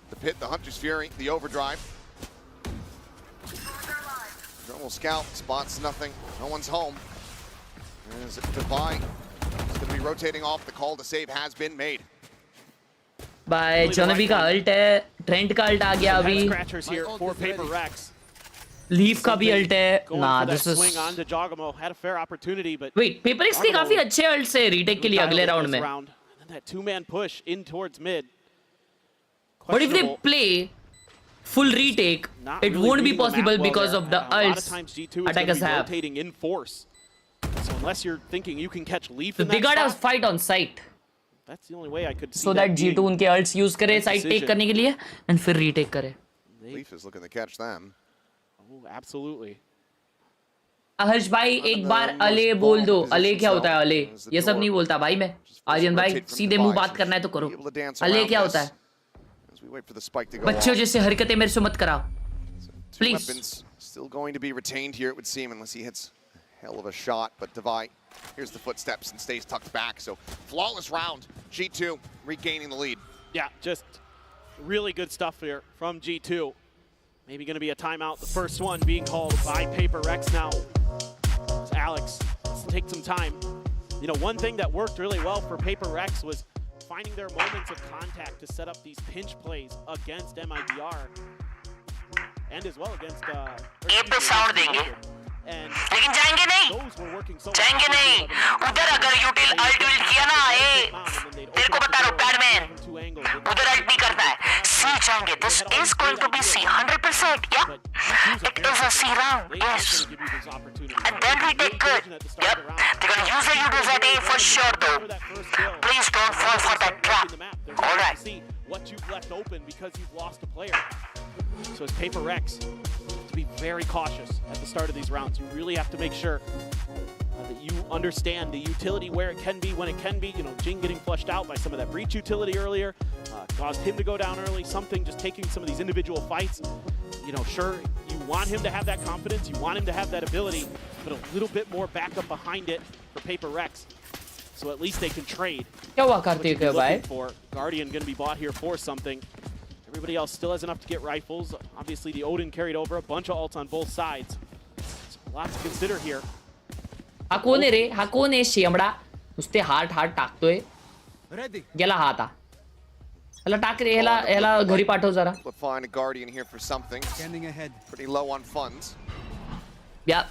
The Pit, the Hunter's Fury, the Overdrive. Drone scout, spots nothing. No one's home. There's Divine. It's going to be rotating off. The call to save has been made. By Jonavi का ult है, Trent का ult आ गया अभी. Scratchers here for PaperX. Leaf का भी ult है. Nah, this is. Swing on to Jogamo had a fair opportunity, but wait, PaperX के काफी अच्छे ult से retake के लिए अगले round में. And that two-man push in towards mid. But if they play full retake, it won't be possible because of the ults attackers have. Rotating in force. So unless you're thinking you can catch Leaf So in they that gotta spot, fight on site. that's the only way I could see So that G2 being उनके ults use करे site take decision. करने के लिए and फिर retake करे. Leaf is looking to catch them. Oh, absolutely. हर्ष भाई एक बार अले बोल दो. अले क्या होता है अले? ये सब नहीं बोलता भाई मैं. आर्यन भाई सीधे मुंह बात करना है तो करो. अले क्या होता है? बच्चों जैसे हरकतें मेरे से मत कराओ. Please. Still going to be retained here, it would seem, unless he hits a hell of a shot. But Divine, here's the footsteps and stays tucked back. So flawless round. G2 regaining the lead. Yeah, just really good stuff here from G2. Maybe going to be a timeout. The first one being called by PaperX now. As Alex, let's take some time. You know, one thing that worked really well for PaperX was finding their moments of contact to set up these pinch plays against MIDR. And as well against and लेकिन जाएंगे नहीं, जाएंगे नहीं. उधर अगर यूटिल alt will किया ना, तेरे को बता रहा हूँ बैडमैन, उधर अल्ट नहीं करता है. C जाएंगे. This is going to be C, 100%. Yeah, it is a C round. Yes, and then we take good. Yep, they're gonna use the Udas at A for sure, though. Please don't fall for that trap. All right. See what you've left open because you've lost a player. So it's PRX to be very cautious at the start of these rounds. You really have to make sure that you understand the utility where it can be, when it can be. You know, Jing getting flushed out by some of that breach utility earlier caused him to go down early. Something just taking some of these individual fights. You know, sure, you want him to have that confidence, you want him to have that ability, but a little bit more backup behind it for PRX. So at least they can trade. For Guardian going to be bought here for something. Everybody else still has enough to get rifles. Obviously, the Odin carried over, a bunch of ults on both sides. So a lot to consider here. हा कोण आहे रे? हा कोण आहे शेमडा? नुसते heart टाकतोय. गेला हा आता. ह्याला टाक रे, ह्याला घरी पाठव जरा. Find a Guardian here for something. Standing ahead. Pretty low on funds. Yeah.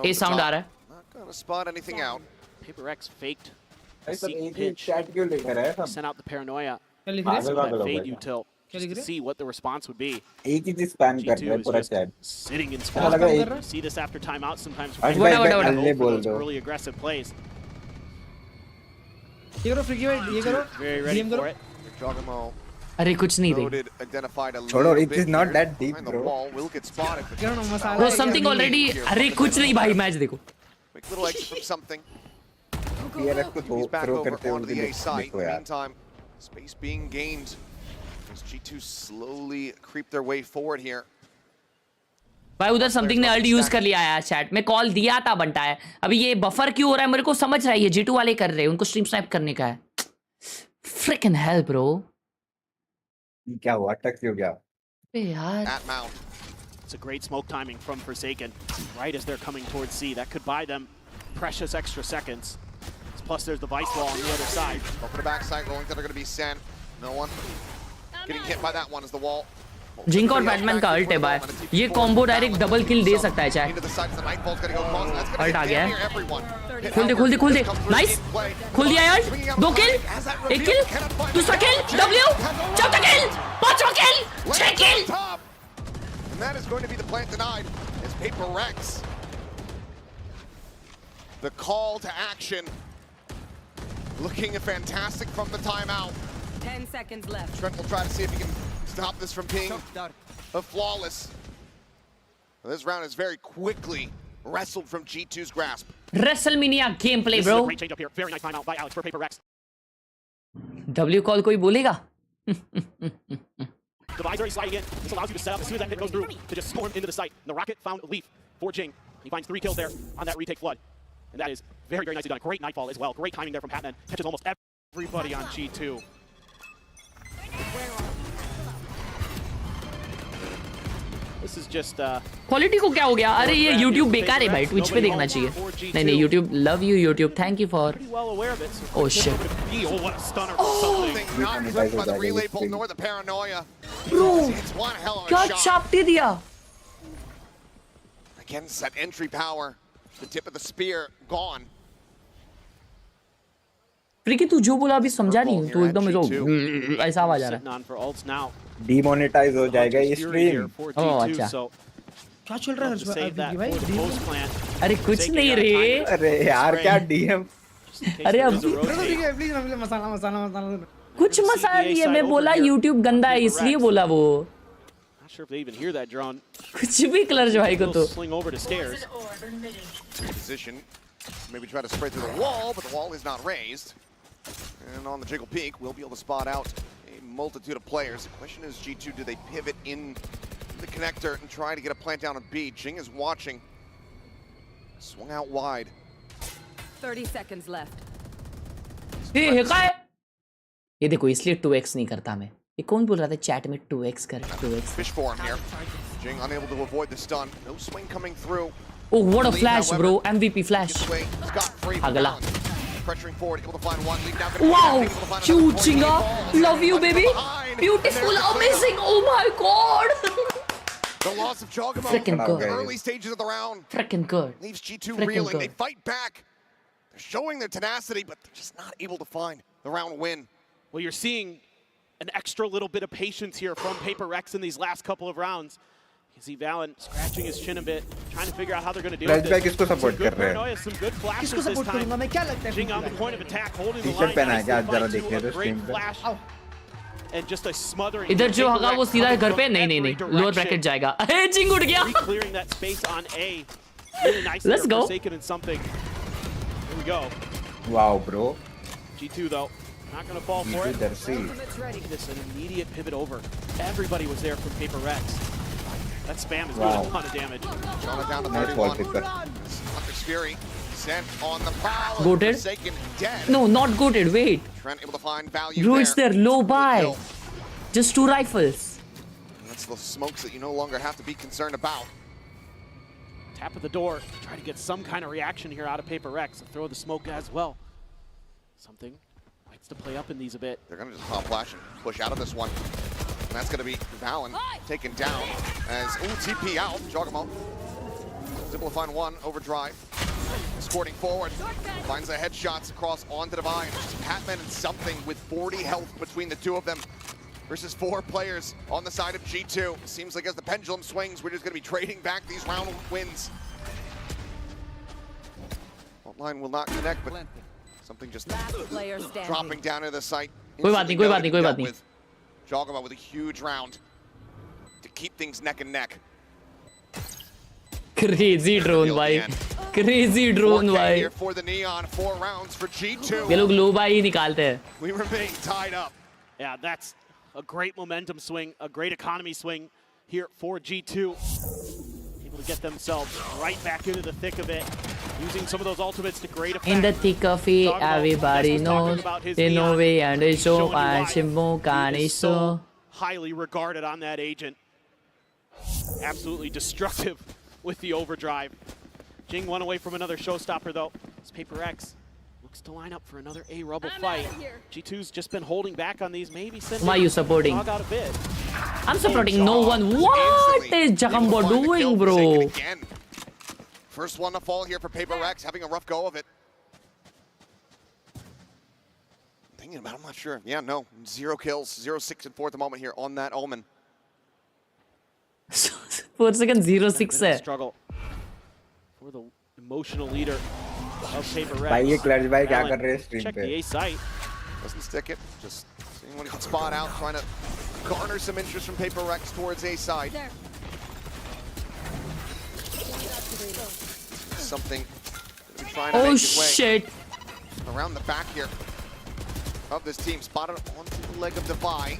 A sound आ रहा है. Not gonna spot anything out. PRX faked. Sent out the paranoia. Fade util. Just to see what the response would be. G2 is just sitting in spot. You see this after timeout sometimes. Really aggressive plays. ये करो फ्रिकी white, ये करो. Very ready for it. अरे कुछ नहीं रे. छोड़ो, it is not that deep, bro. Bro, something already. अरे कुछ नहीं भाई, मैच देखो. Quick little exit from something. PRX को He's back throw over करते onto the हुए A side. देखो यार. Meantime, space being gained as G2 slowly creep their way forward here. भाई उधर समथिंग ने अल्ट यूज कर लिया है चैट में. कॉल दिया था बनता है. अभी ये बफर क्यों हो रहा है मेरे को समझ रहा है. ये G2 वाले कर रहे हैं, उनको स्ट्रीम स्नाइप करने का है. Fricking hell bro. क्या हुआ? अटक क्यों गया? यार. At mount. It's a great smoke timing from Forsaken. Right as they're coming towards C. That could buy them precious extra seconds. Plus there's the Vice wall on the other side. Go for the backside, rolling that are going to be SEN. No one getting hit by that one as the wall. Zinc और Batman का alt है भाई. ये combo direct double kill दे सकता है chat. Alt आ गया है. खोल दे. नाइस. खोल दिया यार. 2 किल, 1 किल, दूसरा किल, W, चौथा किल, पांचवा किल, 6 किल. And that is going to be the plant denied as PRX. The call to action. Looking fantastic from the timeout. 10 seconds left. Trent will try to see if he can stop this from being a flawless. This round is very quickly wrestled from G2's grasp. WrestleMania gameplay, bro. Great change up here. Very nice timeout by Alex for PRX. W call कोई बोलेगा? Divisor is sliding in. This allows you to set up as soon as that hit goes through to just storm into the site. And the rocket found Leaf for Jing. He finds 3 kills there on that retake flood. And that is very, very nicely done. Great nightfall as well. Great timing there from Patman. Catches almost everybody on G2. This is just quality को क्या हो गया? अरे ये YouTube बेकार है भाई. Twitch पे देखना चाहिए. नहीं YouTube. Love you YouTube. Thank you for. Oh shit. What a stunner from something. Not clipped by the relay bolt nor the paranoia. Bro, It's one hell of a क्या shot. चापटी दिया? Against that entry power. The tip of the spear gone. फ्रिकी तू जो बोला अभी समझा नहीं. तू एकदम ऐसा आवाज आ रहा है. डिमोनेटाइज हो जाएगा ये स्ट्रीम. ओह अच्छा. क्या चल रहा है भाई? अरे कुछ नहीं रे. अरे यार क्या डीएम. अरे अब प्लीज मसाला. कुछ मसाला नहीं है. मैं बोला YouTube गंदा है इसलिए बोला वो. Not sure if they even hear that drone. कुछ भी क्लर्ज भाई को तो. Swing over to stairs. Position. Maybe try to spray through the wall, but the wall is not raised. And on the Jiggle Peak, we'll be able to spot out a multitude of players. The question is, G2, do they pivot in the connector and try to get a plant down on B? Jing is watching. Swung out wide. 30 seconds left. ये क्या है? ये देखो इसलिए 2x नहीं करता मैं. ये कौन बोल रहा था चैट में 2x कर 2x? Fish form here. Jing unable to avoid the stun. No swing coming through. Oh, what a flash, bro! MVP flash. अगला. Pressuring forward, able to find one. Lead now. Wow! Cute Chinga. Love you, baby. Beautiful, amazing. Oh my God. The loss of Jogamo Frickin' in good. the early stages of the round. Frickin' good. Leaves G2 Frickin' reeling. good. They fight back. They're showing their tenacity, but they're just not able to find the round win. Well, you're seeing an extra little bit of patience here from PaperX in these last couple of rounds. You see Valen scratching his chin a bit, trying to figure out how they're going to deal with this. किसको support कर रहे हैं? Some good flashes किसको this support time. करूंगा मैं? क्या लगता है? Jing on the point of attack, holding the T-shirt line पहना है क्या? nicely, जरा finds देखने a दो great stream पे. flash. And just a smothering. इधर जो होगा वो सीधा PaperX घर पे coming नहीं from नहीं every लोअर direction. ब्रैकेट जाएगा अरे जिंग उड़ गया Clearing that space on A. Really nice Let's there, go. Forsaken and something. Here we go. Wow, bro. G2 though, not going to fall for it. Jersey. This an immediate pivot over. Everybody was there from PaperX. That spam is doing Wow. a ton of damage. Shot it down to Nice 31. wall picker. Hunter's Fury sent on the prowl. Goated? Forsaken dead. no not goated wait Trent able to find value bro it's there. there low buy Kill. just 2 rifles That's the smokes that you no longer have to be concerned about. Tap at the door, try to get some kind of reaction here out of PaperX. Throw the smoke as well. Something likes to play up in these a bit. They're going to just pop flash and push out of this one. And that's going to be Valen taken down as TP out. Jogamo is able to find one overdrive. Escorting forward. Finds the headshots across onto Divine. Patman and something with 40 health between the two of them. Versus 4 players on the side of G2. Seems like as the pendulum swings, we're just going to be trading back these round wins. Front line will not connect, but something just dropping down to the site. कोई बात नहीं Jogama with a huge round to keep things neck and neck. crazy drone भाई crazy drone 4K भाई here for the Neon, 4 rounds for G2. ये लोग low buy ही निकालते हैं We remain tied up. Yeah, that's a great momentum swing, a great economy swing here for G2. Able to get themselves right back into the thick of it, using some of those ultimates to great effect. in the thick of it everybody knows they know we and they show I so highly regarded on that agent. Absolutely destructive with the overdrive. Jing one away from another showstopper though. It's PaperX looks to line up for another A rubble fight. G2's just been holding back on these. Maybe sending why are you supporting Dog out a bit. I'm supporting no one what is Jagambo doing bro First one to fall here for PaperX, having a rough go of it. Thinking about it, I'm not sure. Yeah, no, 0 kills, 0-6 and 4 at the moment here on that Omen. 4 seconds 0-6 है Struggle for the emotional leader of PaperX. भाई ये clutch भाई क्या कर रहे हैं stream Check पे? the A site. Doesn't stick it, just seeing when he can spot out, trying to garner some interest from PaperX towards A side. Something trying to make his way shit around the back here of this team. Spotted onto the leg of Divine.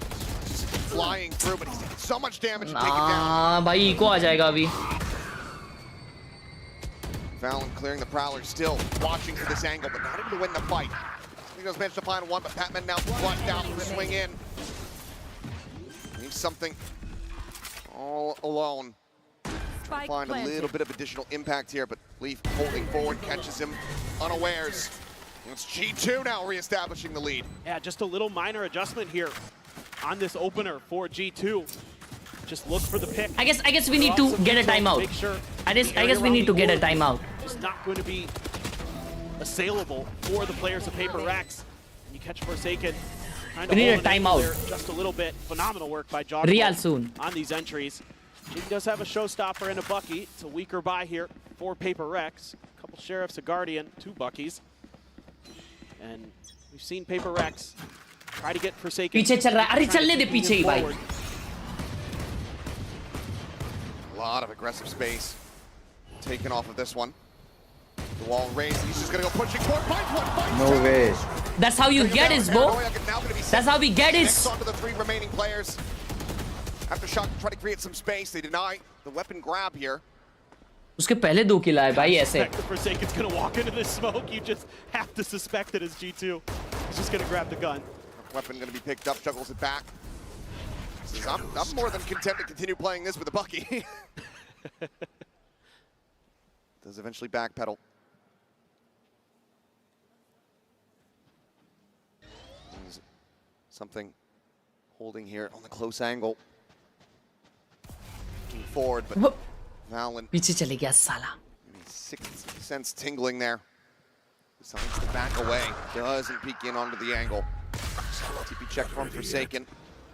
Just flying through, but he's taking so much damage and taken down. भाई eco आ जाएगा अभी Valen clearing the Prowler, still watching for this angle, but not able to win the fight. He does manage to find one, but Patman now flushed out for the swing in. Needs something all alone. Trying to find a little bit of additional impact here, but Leaf holding forward, catches him unawares. It's G2 now reestablishing the lead. Yeah, just a little minor adjustment here on this opener for G2. Just look for the pick. I guess we need to get a timeout. Make sure I guess we need to get a timeout. It's not going to be assailable for the players of PaperX. You catch Forsaken. We need a timeout. Just a little bit. Phenomenal work by John Real soon on these entries. Jing does have a showstopper and a Bucky. It's a weaker buy here for PaperX. A couple Sheriffs, a Guardian, 2 Buckies. And we've seen PaperX try to get Forsaken. पीछे चल रहा है अरे चलने दे पीछे ही भाई A lot of aggressive space taken off of this one. The wall raised. He's just gonna go pushing forward. Finds one. Finds No two. way. That's how you get it, bro. That's how we get it. Next onto the 3 remaining players. After Shock try to create some space, they deny the weapon grab here. उसके पहले 2 किल आए भाई ऐसे The Forsaken's gonna walk into this smoke. You just have to suspect it as G2. He's just gonna grab the gun. Weapon gonna be picked up, juggles it back. Says, I'm more than content to continue playing this with a Bucky. Does eventually backpedal. There's something holding here on the close angle. Looking forward, but Valen. पीछे चले गया साला 6th sense tingling there. Decides to back away. Doesn't peek in onto the angle. TP check from Forsaken.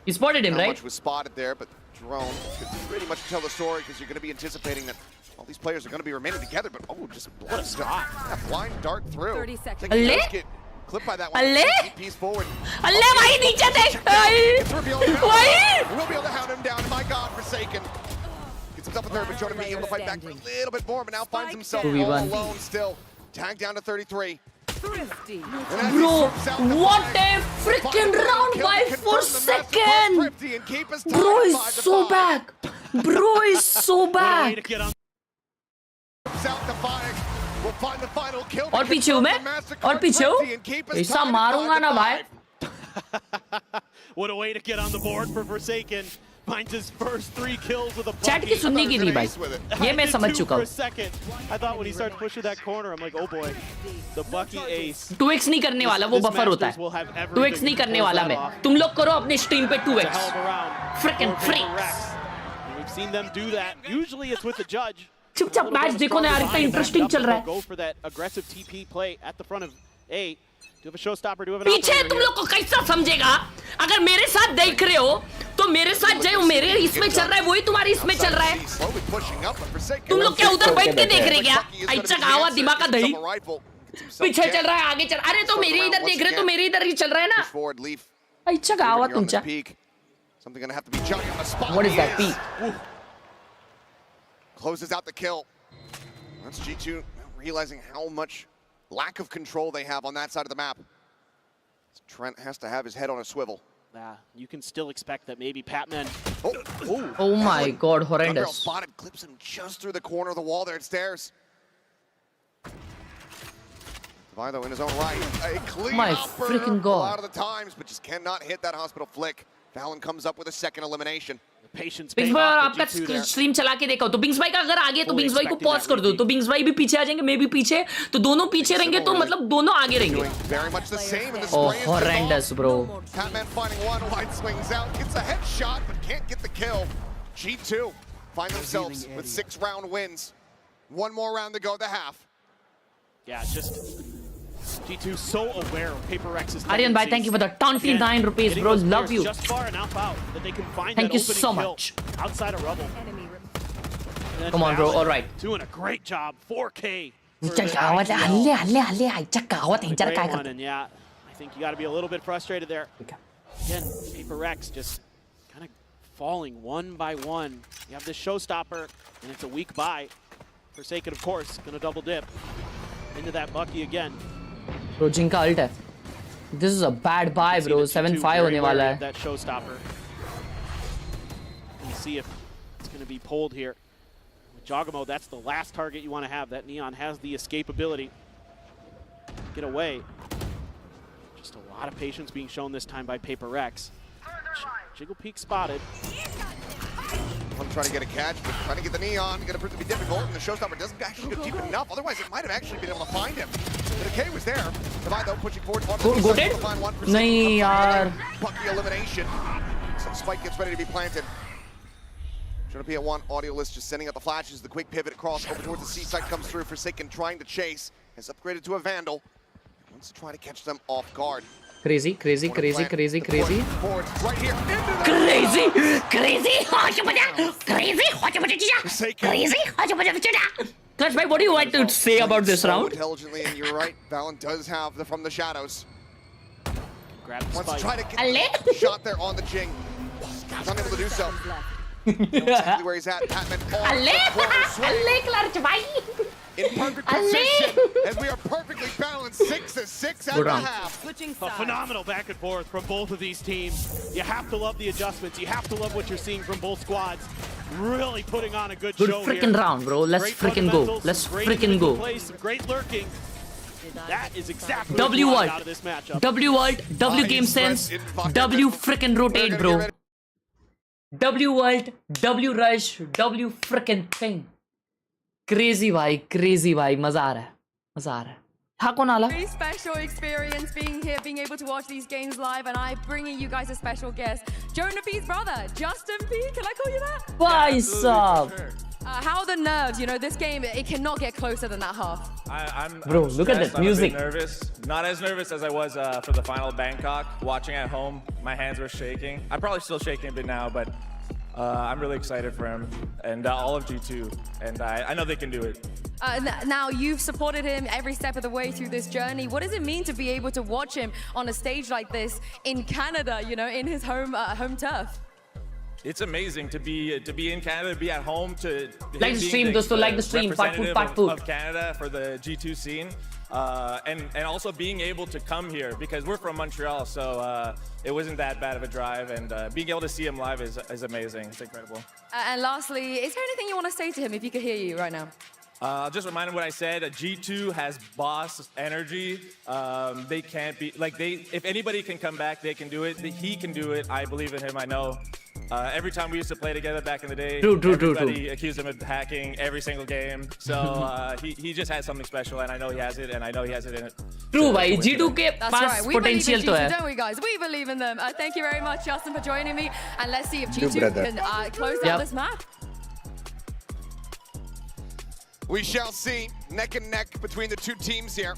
He spotted him, Not right? much was spotted there, but Drone could pretty much tell the story because you're going to be anticipating that all these players are going to be remaining together. But oh, just what a stop! That blind dart through. 30 seconds. He does get clipped by that one. Piece forward. अल्ले भाई नीचे देख भाई We'll be able to hound him down. My God, Forsaken. Gets himself a third, but Jordan being able to fight back a little bit more, but now finds himself all 2v1. alone still. Tagged down to 33. Bro, what a freaking round by Forsaken! Bro is so back. Bro is so back. और पीछे हूँ मैं और पीछे हूँ ऐसा मारूंगा ना भाई. What a way to get on the board for Forsaken. Finds his first 3 kills with a Chat की सुनने की नहीं भाई. ये मैं समझ चुका हूँ. I thought when he started pushing that corner, I'm like, oh boy, the Bucky ace. 2x नहीं करने वाला, वो बफर होता है. 2x नहीं करने वाला मैं. तुम लोग करो अपने स्ट्रीम पे 2x. Freaking freaks. We've seen them do that. Usually it's with the judge. चुपचाप मैच देखो ना यार, इतना इंटरेस्टिंग चल रहा है. Go for that aggressive TP play at the front of A. Do you have a showstopper? Do you have an पीछे तुम लोग को कैसा समझेगा? अगर मेरे साथ देख रहे हो तो मेरे साथ जो मेरे इसमें चल रहा है वही तुम्हारी इसमें चल रहा है. तुम लोग क्या उधर बैठ के देख रहे क्या? ऐसा गावा दिमाग का दही. पीछे चल रहा है, आगे चल. अरे तो मेरे इधर देख रहे तो मेरे इधर ही चल रहा है ना. ऐसा गावा तुमचा. What is that peak? Closes out the kill. That's G2 realizing how much lack of control they have on that side of the map. Trent has to have his head on a swivel. You can still expect that maybe Patman. Oh my God, horrendous. Spotted, clips him just through the corner of the wall there at stairs. Vilo in his own right. A clean My upper freaking God. a lot of the times, but just cannot hit that hospital flick. Fallon comes up with a second elimination. Patience. बिंग्स भाई आपका stream चला के देखो तो बिंग्स भाई का अगर आगे तो बिंग्स भाई को पॉज कर दो तो बिंग्स भाई भी पीछे आ जाएंगे, मैं भी पीछे, तो दोनों पीछे रहेंगे तो मतलब दोनों आगे रहेंगे. Oh, horrendous, bro. Patman finding one, wide swings out, gets a headshot but can't get the kill. G2 find themselves with 6-round wins. One more round to go, the half. Yeah, just G2 so aware of PRX's. Aryan bhai, thank you for the 29 rupees, bro. Love you. Just far enough out that they can find Thank that you so much. outside of rubble. Come on, bro. All right. Doing a great job. 4K. चल गावत हल्ले हल्ले हल्ले आयच्या गावात यांच्यावर काय करतो. And yeah, I think you got to be a little bit frustrated there. Again, PRX just kind of falling one by one. You have this showstopper, and it's a weak buy. Forsaken, of course, going to double dip into that Bucky again. Bro, जिनका alt है. This is a bad buy, bro. 7-5 होने वाला है. That showstopper. You see if it's going to be pulled here. With Jogamo, that's the last target you want to have. That Neon has the escape ability. Get away. Just a lot of patience being shown this time by PRX. Jiggle Peak spotted. I'm trying to get a catch, but trying to get the Neon, going to prove to be difficult, and the showstopper doesn't actually go deep enough. Otherwise, it might have actually been able to find him. The decay was there. Divide, though, pushing forward. Go dead? नहीं यार. Bucky elimination. So Spike gets ready to be planted. Trying to be at one, audio list just sending out the flashes. The quick pivot across over towards the C site comes through. Forsaken trying to chase. Has upgraded to a Vandal. Wants to try to catch them off guard. Crazy, crazy, crazy, crazy, crazy. Right here. Crazy, crazy. Crazy. Clash, bhai, what do you want to say about this round? Intelligently, and you're right. Valen does have the from the shadows. Wants to try to get a shot there on the Jing. He's unable to do so. Exactly where he's at. Patman on the corner swing. In perfect position, as we are perfectly balanced, 6-6 at the half. A phenomenal back and forth from both of these teams. You have to love the adjustments. You have to love what you're seeing from both squads. Really putting on a good show here. Good freaking round, bro. Let's freaking go. Let's freaking go. Some great lurking. That is exactly W what World. out of this matchup. W World. W Game Sense. W freaking rotate, bro. W World. W Rush. W freaking thing. Crazy भाई, मजा आ रहा है. हाँ कौन आला? Very special experience being here, being able to watch these games live, and I'm bringing you guys a special guest, Jonah P's brother, Justin P. Can I call you that? Bye, sub. How are the nerves? You know, this game, it cannot get closer than that half. Bro, look at that music. I'm a bit nervous. Not as nervous as I was for the final Bangkok. Watching at home, my hands were shaking. I'm probably still shaking a bit now, but I'm really excited for him and all of G2. And I know they can do it. Now, you've supported him every step of the way through this journey. What does it mean to be able to watch him on a stage like this in Canada, you know, in his home turf? It's amazing to be in Canada, to be at home, to like the stream, dosto, like the stream, part food. Of Canada for the G2 scene, and also being able to come here because we're from Montreal, so it wasn't that bad of a drive, and being able to see him live is amazing. It's incredible. And lastly, is there anything you want to say to him if he could hear you right now? I'll just remind him what I said. G2 has boss energy. They can't be like if anybody can come back, they can do it. He can do it. I believe in him. I know. Every time we used to play together back in the day, everybody accused him of hacking every single game. So he just has something special, and I know he has it, and I know he has it in it. True, bhai. G2 ke paas potential to hai. Don't we, guys? We believe in them. Thank you very much, Justin, for joining me, and let's see if G2 can close out this map. We shall see. Neck and neck between the two teams here.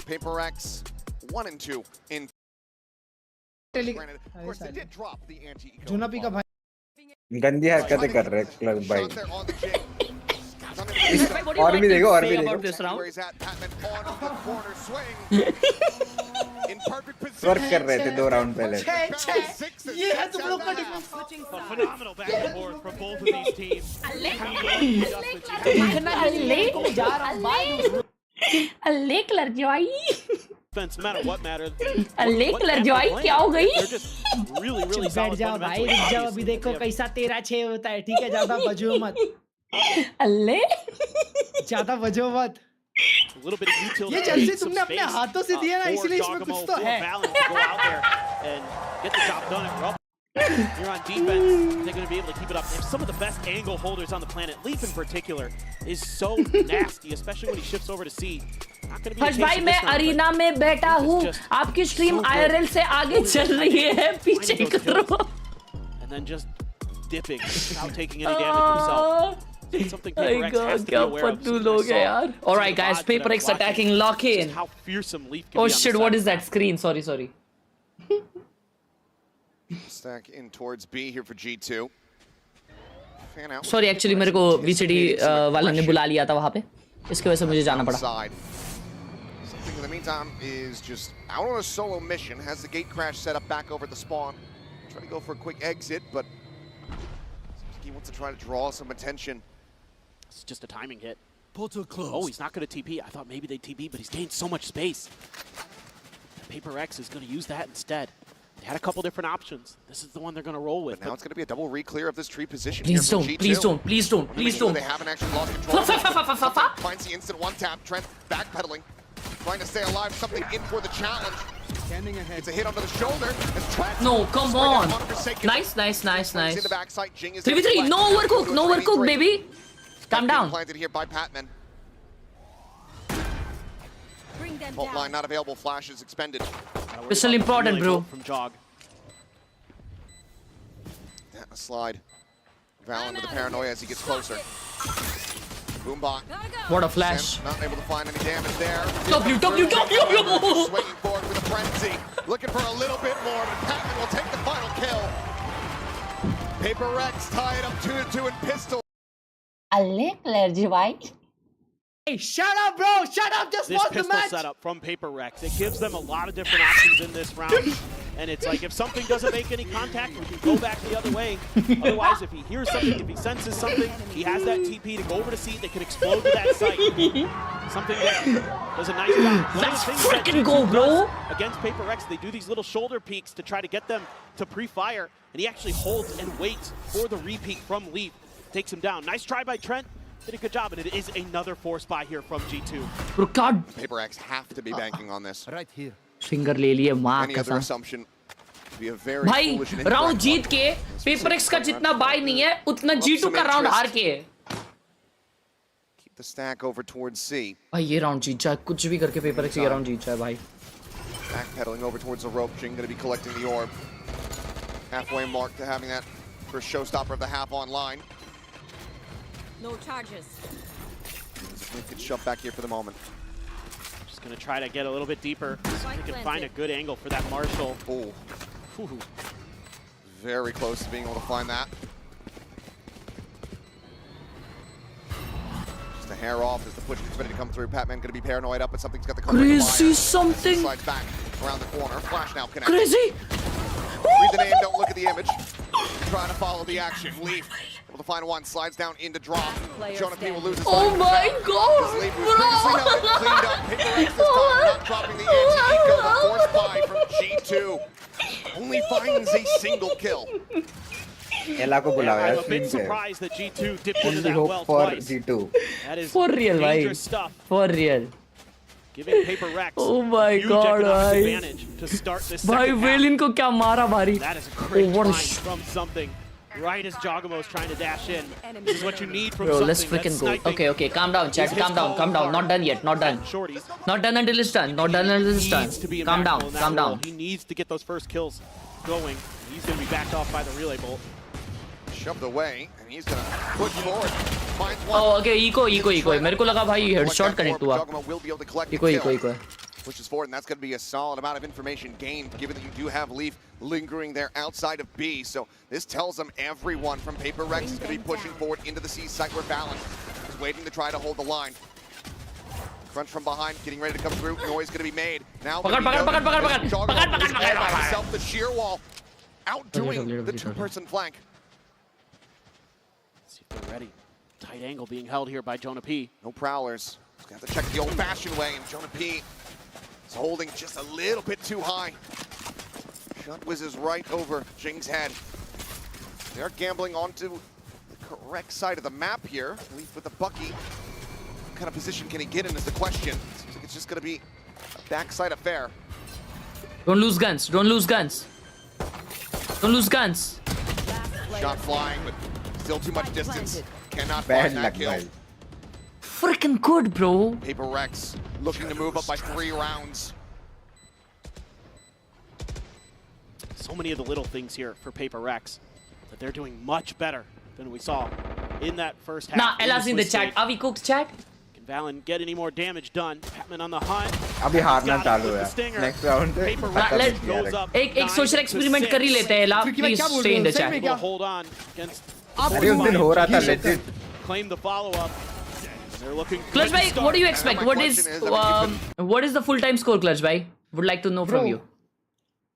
PRX 1 and 2 in. Granted, of course, they did drop the anti-eco. जुना का भाई गंदी हरकतें कर रहे हैं club भाई और भी देखो वर्क कर रहे थे 2 राउंड पहले ये है तुम लोग का defence phenomenal back and forth from both of these teams. अल्ले colour Jawai No matter what matters. अल्ले कलर जवाई क्या हो गई? Really बैठ जाओ भाई, रुक जाओ, अभी देखो कैसा 13-6 होता है, ठीक है? ज्यादा बजो मत। अल्ले ज्यादा बजो मत। ये जर्सी तुमने अपने हाथों से दिया ना, इसलिए इसमें कुछ तो है। You're on defense. They're going to be able to keep it up. They're some of the best angle holders on the planet. Leaf in particular is so nasty, especially when he shifts over to C. हर्ष भाई मैं arena में बैठा हूँ, आपकी stream IRL से आगे चल रही है, पीछे करो। And then just dipping without taking any damage himself. Something PRX has to be aware of. यार. All right guys, PRX attacking lock in. How fearsome Leaf can be. Oh shit, what is that screen? Sorry. Stack in towards B here for G2. Fan out. Sorry, actually मेरे को VCT वालों ने बुला लिया था वहाँ पे, इसके वजह से मुझे जाना पड़ा. Something in the meantime is just out on a solo mission. Has the gate crash set up back over at the spawn. Trying to go for a quick exit, but seems like he wants to try to draw some attention. It's just a timing hit. Portal closed. Oh, he's not going to TP. I thought maybe they'd TP, but he's gained so much space. PRX is going to use that instead. They had a couple different options. This is the one they're going to roll with. But now it's going to be a double re-clear of this tree position. Please don't. They haven't actually lost control. Finds the instant one-tap. Trent backpedaling. Trying to stay alive. Something in for the challenge. It's a hit onto the shoulder. No, come on. Nice. 3v3. No overcook, baby. Calm down. Planted here by Patman. Bolt line not available. Flash is expended. Pistol important, bro. From Jog. A slide. Valen with the paranoia as he gets closer. Boombot. What a flash. Not able to find any damage there. W. Swinging forward with a frenzy. Looking for a little bit more, but Patman will take the final kill. PRX tie it up 2-2 in pistol. Alle Khelraay. Hey, shut up, bro! Shut up! Just watch the match! This pistol setup from PRX, it gives them a lot of different options in this round. And it's like, if something doesn't make any contact, we can go back the other way. Otherwise, if he hears something, if he senses something, he has that TP to go over to C, they can explode to that site. Something that does a nice job. Let's freaking go, bro! Against PRX, they do these little shoulder peeks to try to get them to pre-fire. And he actually holds and waits for the repeat from Leaf. Takes him down. Nice try by Trent. Did a good job, and it is another force buy here from G2. PRX have to be banking on this. Right here. Finger ले लिए माँ Any other assumption would be a very भाई foolish and round incorrect जीत के PRX का जितना bye नहीं है उतना G2 का राउंड हार के है. Keep the stack over towards C. भाई ये राउंड जीत जाए कुछ भी करके PRX ये राउंड जीत जाए भाई. Backpedaling over towards the rope. Jing going to be collecting the orb. Halfway mark to having that first showstopper of the half online. No charges. Get shoved back here for the moment. Just going to try to get a little bit deeper. So they can find a good angle for that Marshall. Oh. Very close to being able to find that. Just a hair off as the push gets ready to come through. Patman going to be paranoid up, but something's got the cover. Crazy something. Slides back around the corner. Flash now connected. Crazy. Read the name, don't look at the image. Trying to follow the action. Leaf able to find one, slides down into drop. Jonah P will lose his Oh my god, Leaf was previously held and cleaned up. PRX this time, not dropping the anti-eco. The force buy from G2 only finds a single kill. I'm a bit surprised that G2 dipped into that well twice. G2. That is For real, dangerous bhai. stuff. For real. Giving PaperX Oh my huge god, economic bhai. advantage to start this Bhai second half. Valen को क्या मारा भारी. That is a great what a find from something. Right as Jogamo's trying to dash in. This is what you need from Bro, something. let's freaking go. Okay, calm down, chat. Calm down. Not done yet. Not done. Not done until it's done. Not done until it's done. Calm down. He needs to get those first kills going. He's going to be backed off by the relay bolt. Shoved away, and he's going to push forward. Finds one. Oh, okay. Eco. मेरे को लगा भाई headshot connect हुआ. Jogamo will be able to collect Eco. the kill. Pushes forward, and that's going to be a solid amount of information gained, given that you do have Leaf lingering there outside of B. So this tells them everyone from PaperX is going to be pushing forward into the C site where Balance is waiting to try to hold the line. Crunch from behind, getting ready to come through. Noise going to be made. Now, himself the sheer wall, outdoing the two-person flank. Let's see if they're ready. Tight angle being held here by Jonah P. No prowlers. He's going to have to check the old-fashioned way, and Jonah P is holding just a little bit too high. Shot whizzes right over Jing's head. They're gambling onto the correct side of the map here. Leaf with the Bucky. What kind of position can he get in is the question. Seems like it's just going to be a backside affair. Don't lose guns. Shot flying, but still too much distance. Cannot find that kill. Freaking good, bro. PaperX looking to move up by 3 rounds. So many of the little things here for PaperX that they're doing much better than we saw in that first half. Nah, Ella's in the chat. Are we cooked, chat? Can Valen get any more damage done? Patman on the hunt. अभी हारना चालू है. Next round से PaperX goes up. एक social experiment कर ही लेते हैं. Ella, please stay in the chat. Will hold on against. अरे उस दिन हो रहा था legit. Claim the follow-up. They're looking. Clutch bhai, what do you expect? What is the full-time score, Clutch bhai? Would like to know from you.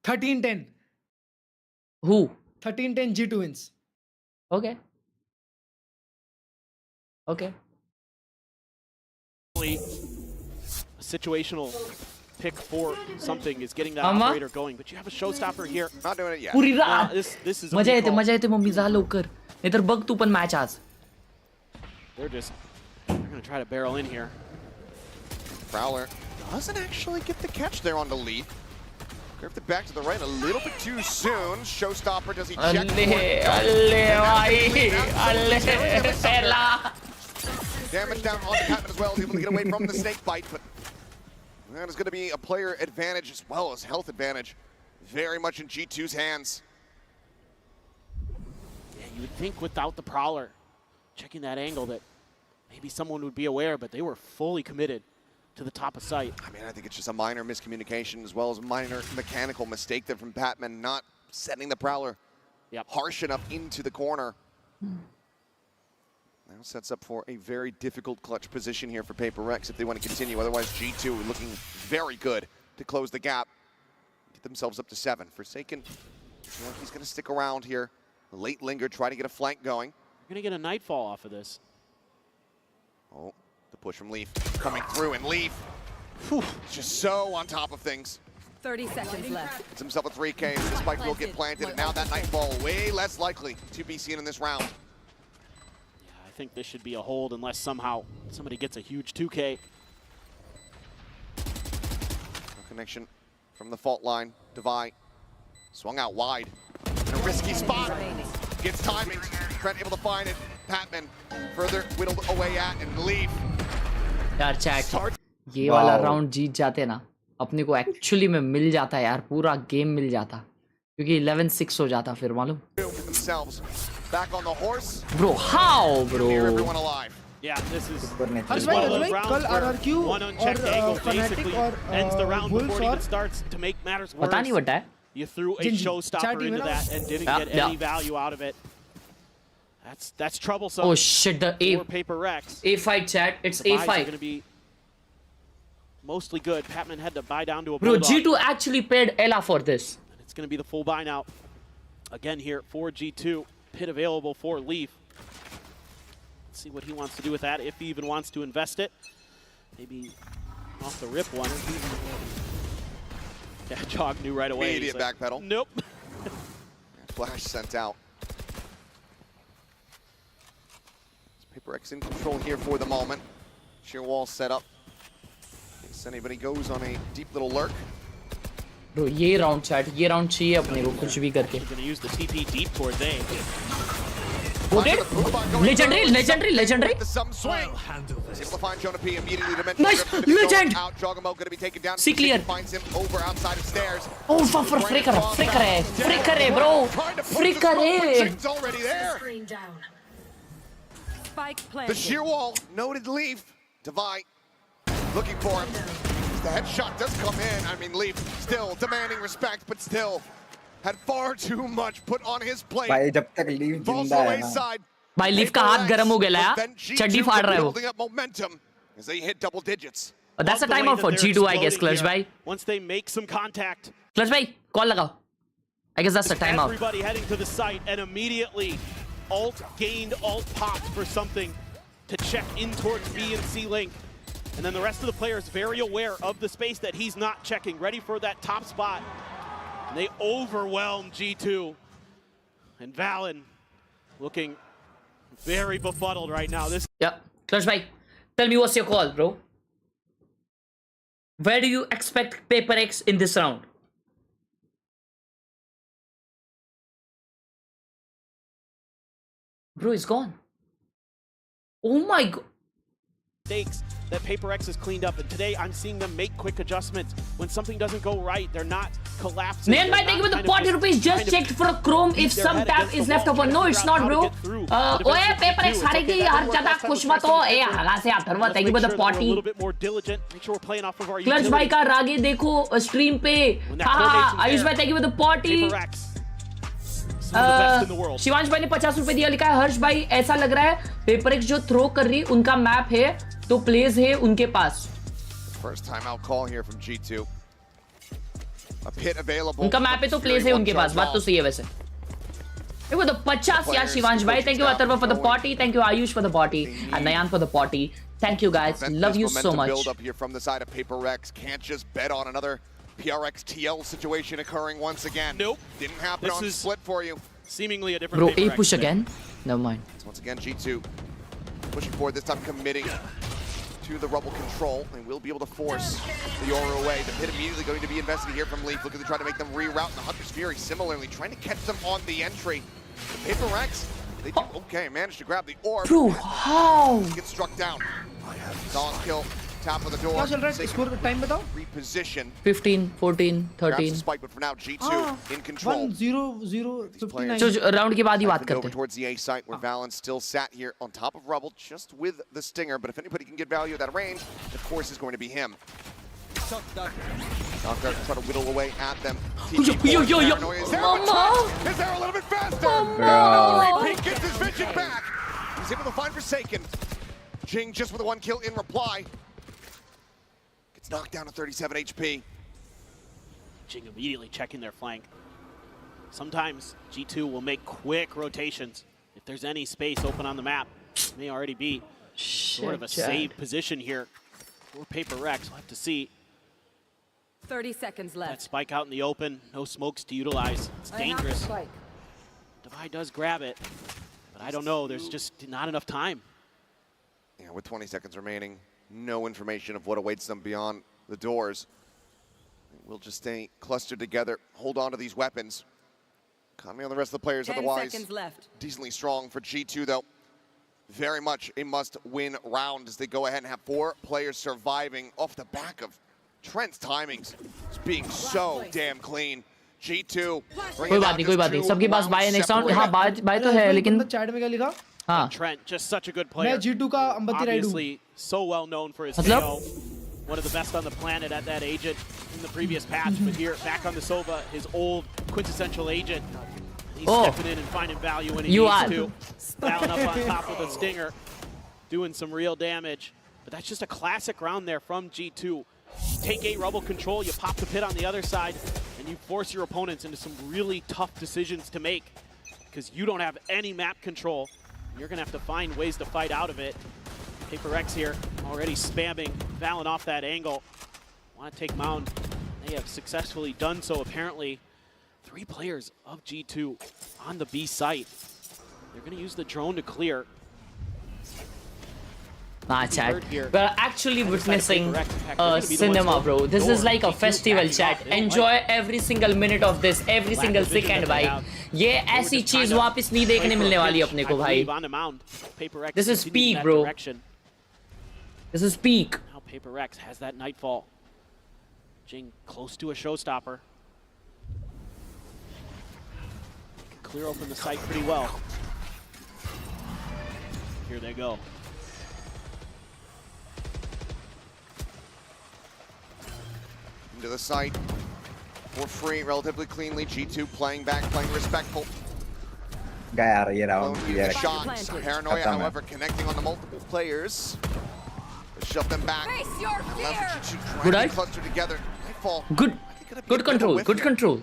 13-10. Who? 13-10 G2 wins. Okay. A situational pick for something is getting that operator going, but you have a showstopper here. Not doing it yet. पूरी रात. This is मजा येते mummy जा लवकर. नाहीतर बघ तू पण मॅच आज. They're going to try to barrel in here. Prowler doesn't actually get the catch there on the Leaf. Drifted back to the right a little bit too soon. Showstopper, does he check? Damage down on Patman as well. He's able to get away from the snake bite, but that is going to be a player advantage as well as health advantage. Very much in G2's hands. Yeah, you would think without the Prowler checking that angle that maybe someone would be aware, but they were fully committed to the top of sight. I mean, I think it's just a minor miscommunication as well as a minor mechanical mistake there from Patman, not setting the Prowler harsh enough into the corner. Now sets up for a very difficult clutch position here for PaperX if they want to continue. Otherwise, G2 looking very good to close the gap. Get themselves up to 7. Forsaken, he's going to stick around here. Late linger, try to get a flank going. We're going to get a nightfall off of this. Oh, the push from Leaf coming through, and Leaf just so on top of things. 30 seconds left. Gets himself a 3K, so the spike will get planted, and now that nightfall way less likely to be seen in this round. I think this should be a hold unless somehow somebody gets a huge 2K. No connection from the fault line. Devi swung out wide in a risky spot. Gets timing. Trent able to find it. Patman further whittled away at and Leaf. यार chat ये वाला round जीत जाते ना अपने को actually में मिल जाता है यार पूरा गेम मिल जाता क्योंकि 11-6 हो जाता फिर मालूम. back on the horse. Bro, how, bro? Keep everyone alive. Yeah, this is हर्ष भाई कल RRQ और Fnatic और ends the round Wolves before it और even starts to make matters worse. पता नहीं बता है. You threw a showstopper into that and didn't get any value out of it. That's troublesome. Oh shit, the for Paper Rex. A fight chat. It's The A buys are fight. going to be mostly good. Patman had to buy down to a Bro, bulldog. G2 actually paid Ella for this. And it's going to be the full buy now. Again here for G2. Pit available for Leaf. Let's see what he wants to do with that, if he even wants to invest it. Maybe off the rip one. Yeah, Jog knew right away. Immediate back pedal. Nope. Flash sent out. Paper X in control here for the moment. Sheer wall set up. In case anybody goes on a deep little lurk. Bro, ये round chat, ये round चाहिए अपने को कुछ भी करके. Going to use the TP deep towards A. Legendary. Some swing. Able to find Jonah P immediately to mention. Nice, legend. Out, Jogamo going to be taken down. See clear. Finds him over outside of stairs. Oh, for flicker है, bro. Flicker है. It's already there. Spike planted. The sheer wall, noted Leaf. Divide, looking for him. The headshot does come in. I mean, Leaf still demanding respect, but still had far too much put on his plate. भाई जब तक leave जिंदा है ना भाई leaf का हाथ गरम हो गया यार चड्डी फाड़ रहा है वो building up momentum as they hit double digits. But that's a timeout for G2 I guess Clutch भाई Once they make some contact. Clutch भाई कॉल लगाओ I guess that's a timeout. Everybody heading to the site and immediately alt gained, alt popped for something to check in towards B and C link. And then the rest of the players very aware of the space that he's not checking, ready for that top spot. And they overwhelm G2. And Valen looking very befuddled right now. This Yeah, Clutch bhai, tell me what's your call, bro? Where do you expect Paper X in this round? Bro, he's gone. Oh my god. Mistakes that Paper X has cleaned up, and today I'm seeing them make quick adjustments. When something doesn't go right, they're not collapsing. Nayan bhai, thank you for the 40 rupees. Just checked for a Chrome if some tap is left open. No, it's not, bro. Oye, Paper X हारेगी हर ज़्यादा खुश मत हो. ए हगा से Atharva, thank you for the 40. A little bit more diligent. Make sure we're playing off of our Clutch bhai का रागे देखो stream पे. हाँ, आयुष भाई, thank you for the 40. Shivansh भाई ने 50 रुपए दिया, लिखा है हर्ष भाई ऐसा लग रहा है पेपर एक्स जो थ्रो कर रही उनका मैप है तो प्लेस है उनके पास. First timeout call here from G2. A pit available. उनका मैप है तो प्लेस है उनके पास. बात तो सही है वैसे. देखो तो 50 यार शिवांश भाई, thank you Atharva for the 40, thank you Ayush for the 40 and Nayan for the 40. Thank you guys, love you so much. Build up here from the side of Paper X. Can't just bet on another PRX TL situation occurring once again. Nope. Didn't happen on split for you. Seemingly a different Bro, Paper A push X again? Never mind. So once again, G2 pushing forward, this time committing to the rubble control, and will be able to force the Yoru away. The pit immediately going to be invested here from Leaf, looking to try to make them reroute. And the Hunter's Fury similarly trying to catch them on the entry. The Paper X, they do okay, managed to grab the orb. Bro, how? Get struck down. Dawn kill. Top of the door. क्या चल रहा है? Score time बताओ. Reposition. 15, 14, 13. Spike, but for now G2 in control. 1-0-0-59. जो round के बाद ही बात करते हैं. Towards the A site where Valen still sat here on top of rubble, just with the stinger. But if anybody can get value at that range, of course, is going to be him. Knockout try to whittle away at them. Mama! Is there a little bit faster? No! Repeat gets his vision back. He's able to find Forsaken. Jing just with a 1 kill in reply. Gets knocked down to 37 HP. Jing immediately checking their flank. Sometimes G2 will make quick rotations. If there's any space open on the map, it may already be sort of a safe position here for Paper X. We'll have to see. 30 seconds left. That spike out in the open, no smokes to utilize. It's dangerous. Divide does grab it, but I don't know. There's just not enough time. Yeah, with 20 seconds remaining, no information of what awaits them beyond the doors. We'll just stay clustered together, hold on to these weapons. Economy on the rest of the players, 10 otherwise seconds left. Decently strong for G2 though. Very much a must-win round as they go ahead and have 4 players surviving off the back of Trent's timings. It's being so damn clean. G2. कोई बात नहीं सबके पास bye next round हाँ bye तो है लेकिन chat में क्या लिखा हाँ Trent, just such a good player. मैं G2 का अंबत्ती राइड हूँ Obviously, so well known for his मतलब? KO. One of the best on the planet at that agent in the previous patch, but here back on the Sova, his old quintessential agent. He's stepping in and finding value when he needs to. Styling up on top with a stinger, doing some real damage. But that's just a classic round there from G2. Take a rubble control, you pop the pit on the other side, and you force your opponents into some really tough decisions to make because you don't have any map control. You're going to have to find ways to fight out of it. PRX here already spamming Valen off that angle. Want to take Mound. They have successfully done so apparently. 3 players of G2 on the B site. They're going to use the drone to clear. Nah, chat. We're actually witnessing cinema, bro. This is like a festival, chat. Enjoy every single minute of this, every single second, भाई. ये ऐसी चीज वापस नहीं देखने मिलने वाली अपने को, भाई. This is peak, bro. This is peak. Now PRX has that nightfall. Jing close to a showstopper. Can clear open the site pretty well. Here they go. To the site for free, relatively cleanly. G2 playing back, playing respectful. Guy आ रही है round The shots. Paranoia, however, connecting on the multiple players. Shove them back. Good eye. Cluster together. Nightfall. Good control. Good control.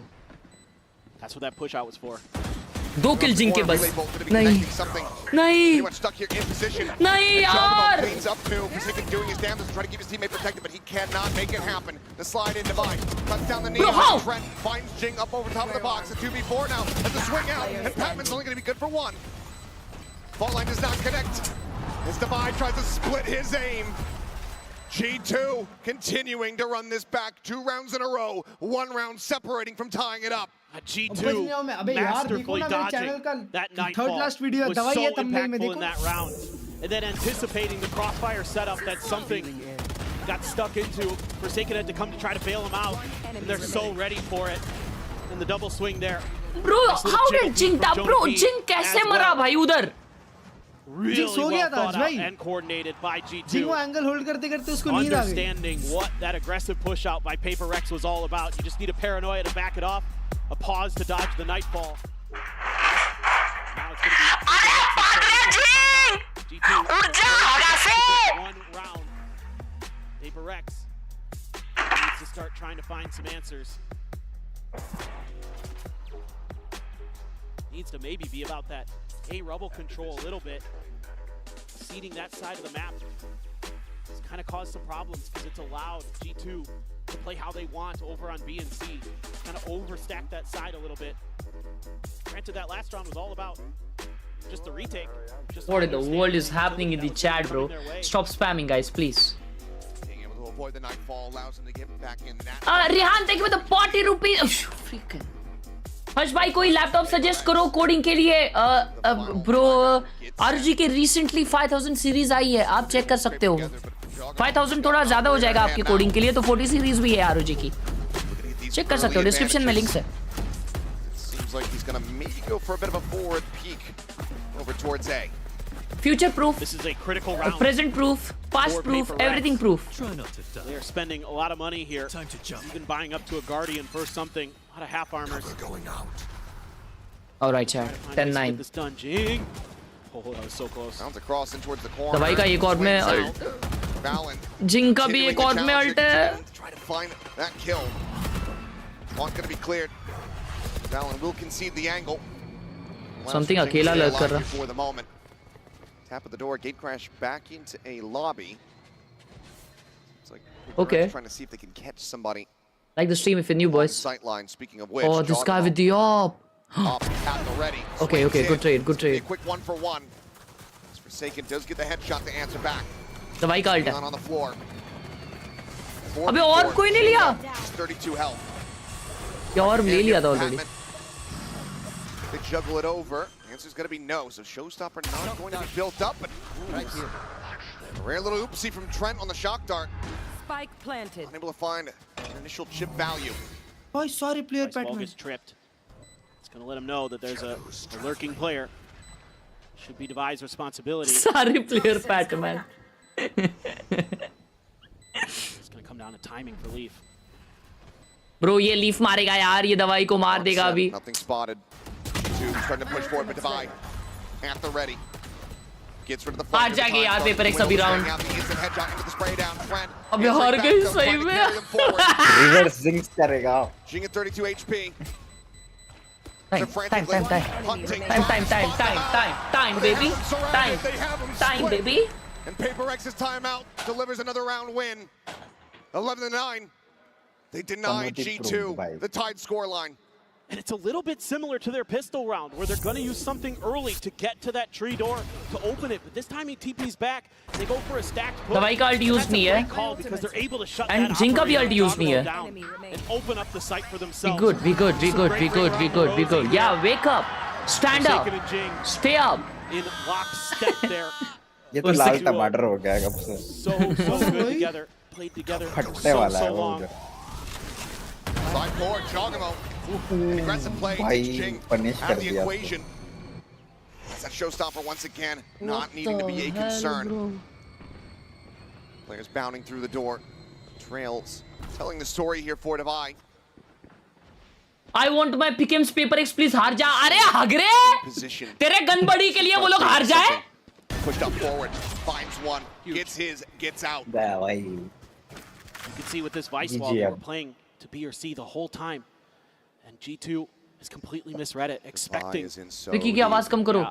That's what that push out was for. 2 kill zinc के बस. नहीं. नहीं यार. Cleans up too. Forsaken doing his damage to try to keep his teammate protected, but he cannot make it happen. The slide in divide. Cuts down the knee. Trent finds Jing up over top of the box. A 2v4 now. Has to swing out. And Patman's only going to be good for 1. Fault line does not connect. As divide tries to split his aim. G2 continuing to run this back 2 rounds in a row. 1 round separating from tying it up. G2 masterfully dodging that nightfall was so impactful in that round. And then anticipating the crossfire setup that something got stuck into. Forsaken had to come to try to bail him out. And they're so ready for it. And the double swing there. Bro, how did Jing tap? Bro, Jing कैसे मरा भाई उधर? Really well thought out and coordinated by G2. Understanding what that aggressive push out by PRX was all about. You just need a paranoia to back it off, a pause to dodge the nightfall. Now it's going to be G2. 1 round. PRX needs to start trying to find some answers. Needs to maybe be about that A-rubble control a little bit. Seeding that side of the map has kind of caused some problems because it's allowed G2 to play how they want over on B and C. Kind of overstack that side a little bit. Granted, that last round was all about just the retake. What in the world is happening in the chat, bro? Stop spamming, guys, please. Being able to avoid the nightfall allows him to get back in that. Rihan, thank you for the 40 rupees. Freaking. हर्ष भाई कोई laptop suggest करो coding के लिए. Bro RG के recently 5000 series आई है, आप check कर सकते हो. 5000 थोड़ा ज्यादा हो जाएगा आपकी कोडिंग के लिए, तो 40 सीरीज भी है आरजी की, चेक कर सकते हो, डिस्क्रिप्शन में लिंक्स है. Future proof, this is a critical round. Present proof, past proof, everything proof. They are spending a lot of money here. Even buying up to a Guardian for something. A lot of half armors. All right, chat. 10-9. This done, Jing. Oh, that was so close. Sounds across in towards the corner. दवाई का एक और में जिंग का भी एक और में अल्ट है. Try to find that kill. Not going to be cleared. Valen will concede the angle. Something अकेला लग कर रहा. For the moment. Tap at the door, gate crash back into a lobby. It's like trying to see if they can catch somebody. Like the stream if you're new, boys. Sightline, speaking of which. Oh, this guy with the op. Okay, good trade, good trade. A quick 1-for-1. Forsaken does get the headshot to answer back. दवाई का alt है. On the floor. अबे और कोई नहीं लिया. 32 health. क्या और ले लिया था already. They juggle it over. The answer's going to be no. So showstopper not going to be built up, but a rare little oopsie from Trent on the shock dart. Spike planted. Unable to find an initial chip value. Oh, sorry, player Ball Patman. gets tripped. It's going to let him know that there's a lurking player. Should be Devi's responsibility. Sorry, player Patman. It's going to come down to timing for Leaf. Bro, ये leaf मारेगा यार, ये दवाई को मार देगा अभी. Nothing spotted. Two starting to push forward, but Devi at the ready. Gets rid of the हार जाएंगे यार PaperX अभी राउंड. अब हार गए सही में. रिवर्स जिंक्स करेगा. Jing at 32 HP. Time, baby. Time, baby. And PaperX's timeout delivers another round win. 11-9. They deny G2 the tied scoreline. And it's a little bit similar to their pistol round, where they're going to use something early to get to that tree door to open it. But this time he TP's back. They go for a stacked push. दवाई का ult use नहीं है. Because they're able to shut And that Jing का भी ult use नहीं है. and open up the site for themselves. We good. Yeah, wake up. Stand up. Stay up. In lockstep there. ये तो लाल टमाटर हो गया कब से. So good together. Played together फटने वाला है वो. Side forward, Jogamo. An aggressive play takes Jing out of the equation. That's that showstopper once again, not needing to be a concern. Players bounding through the door. Trails telling the story here for Devi. I want my PKM's PaperX, please हार जा. अरे हगरे. तेरे गनबड़ी के लिए वो लोग हार जाए. Pushed up forward, finds one, gets his, gets out. You can see with this Vice wall, they were playing to B or C the whole time. And G2 has completely misread it, expecting. फ्रिकी की आवाज कम करो.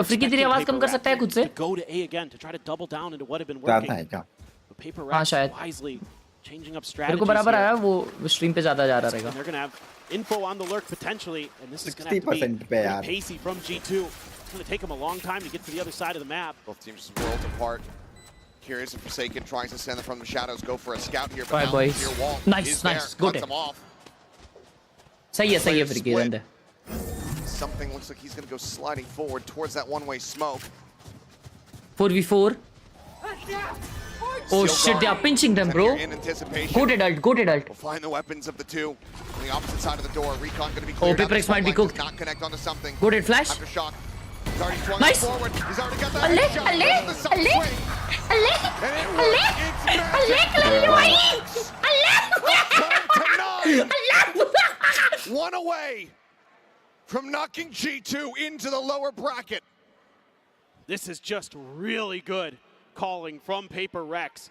फ्रिकी तेरी आवाज कम कर सकता है खुद से. Go to A again to try to double down into what had been working. But PaperX wisely changing up strategies. तेरे को बराबर आया वो स्ट्रीम पे ज्यादा जा रहा रहेगा. They're going to have info on the lurk potentially, and this is going to have to be pretty pacey from G2. It's going to take them a long time to get to the other side of the map. Both teams just worlds apart. Curious if Forsaken tries to send them from the shadows, go for a scout here, but Bye, now boys. near wall Nice, is nice. there, Good. cuts him off. सही है फ्रिकी अंदर. Something looks like he's going to go sliding forward towards that one-way smoke. 4v4. Oh shit, they are pinching them, bro. Good adult. We'll find the weapons of the two on the opposite side of the door. Recon going to be cleared. Oh, PaperX might be cooked. Not connect onto something. Good at flash. Aftershock. He's already swung Nice. forward. He's already got that shot. One away from knocking G2 into the lower bracket. This is just really good calling from PaperX.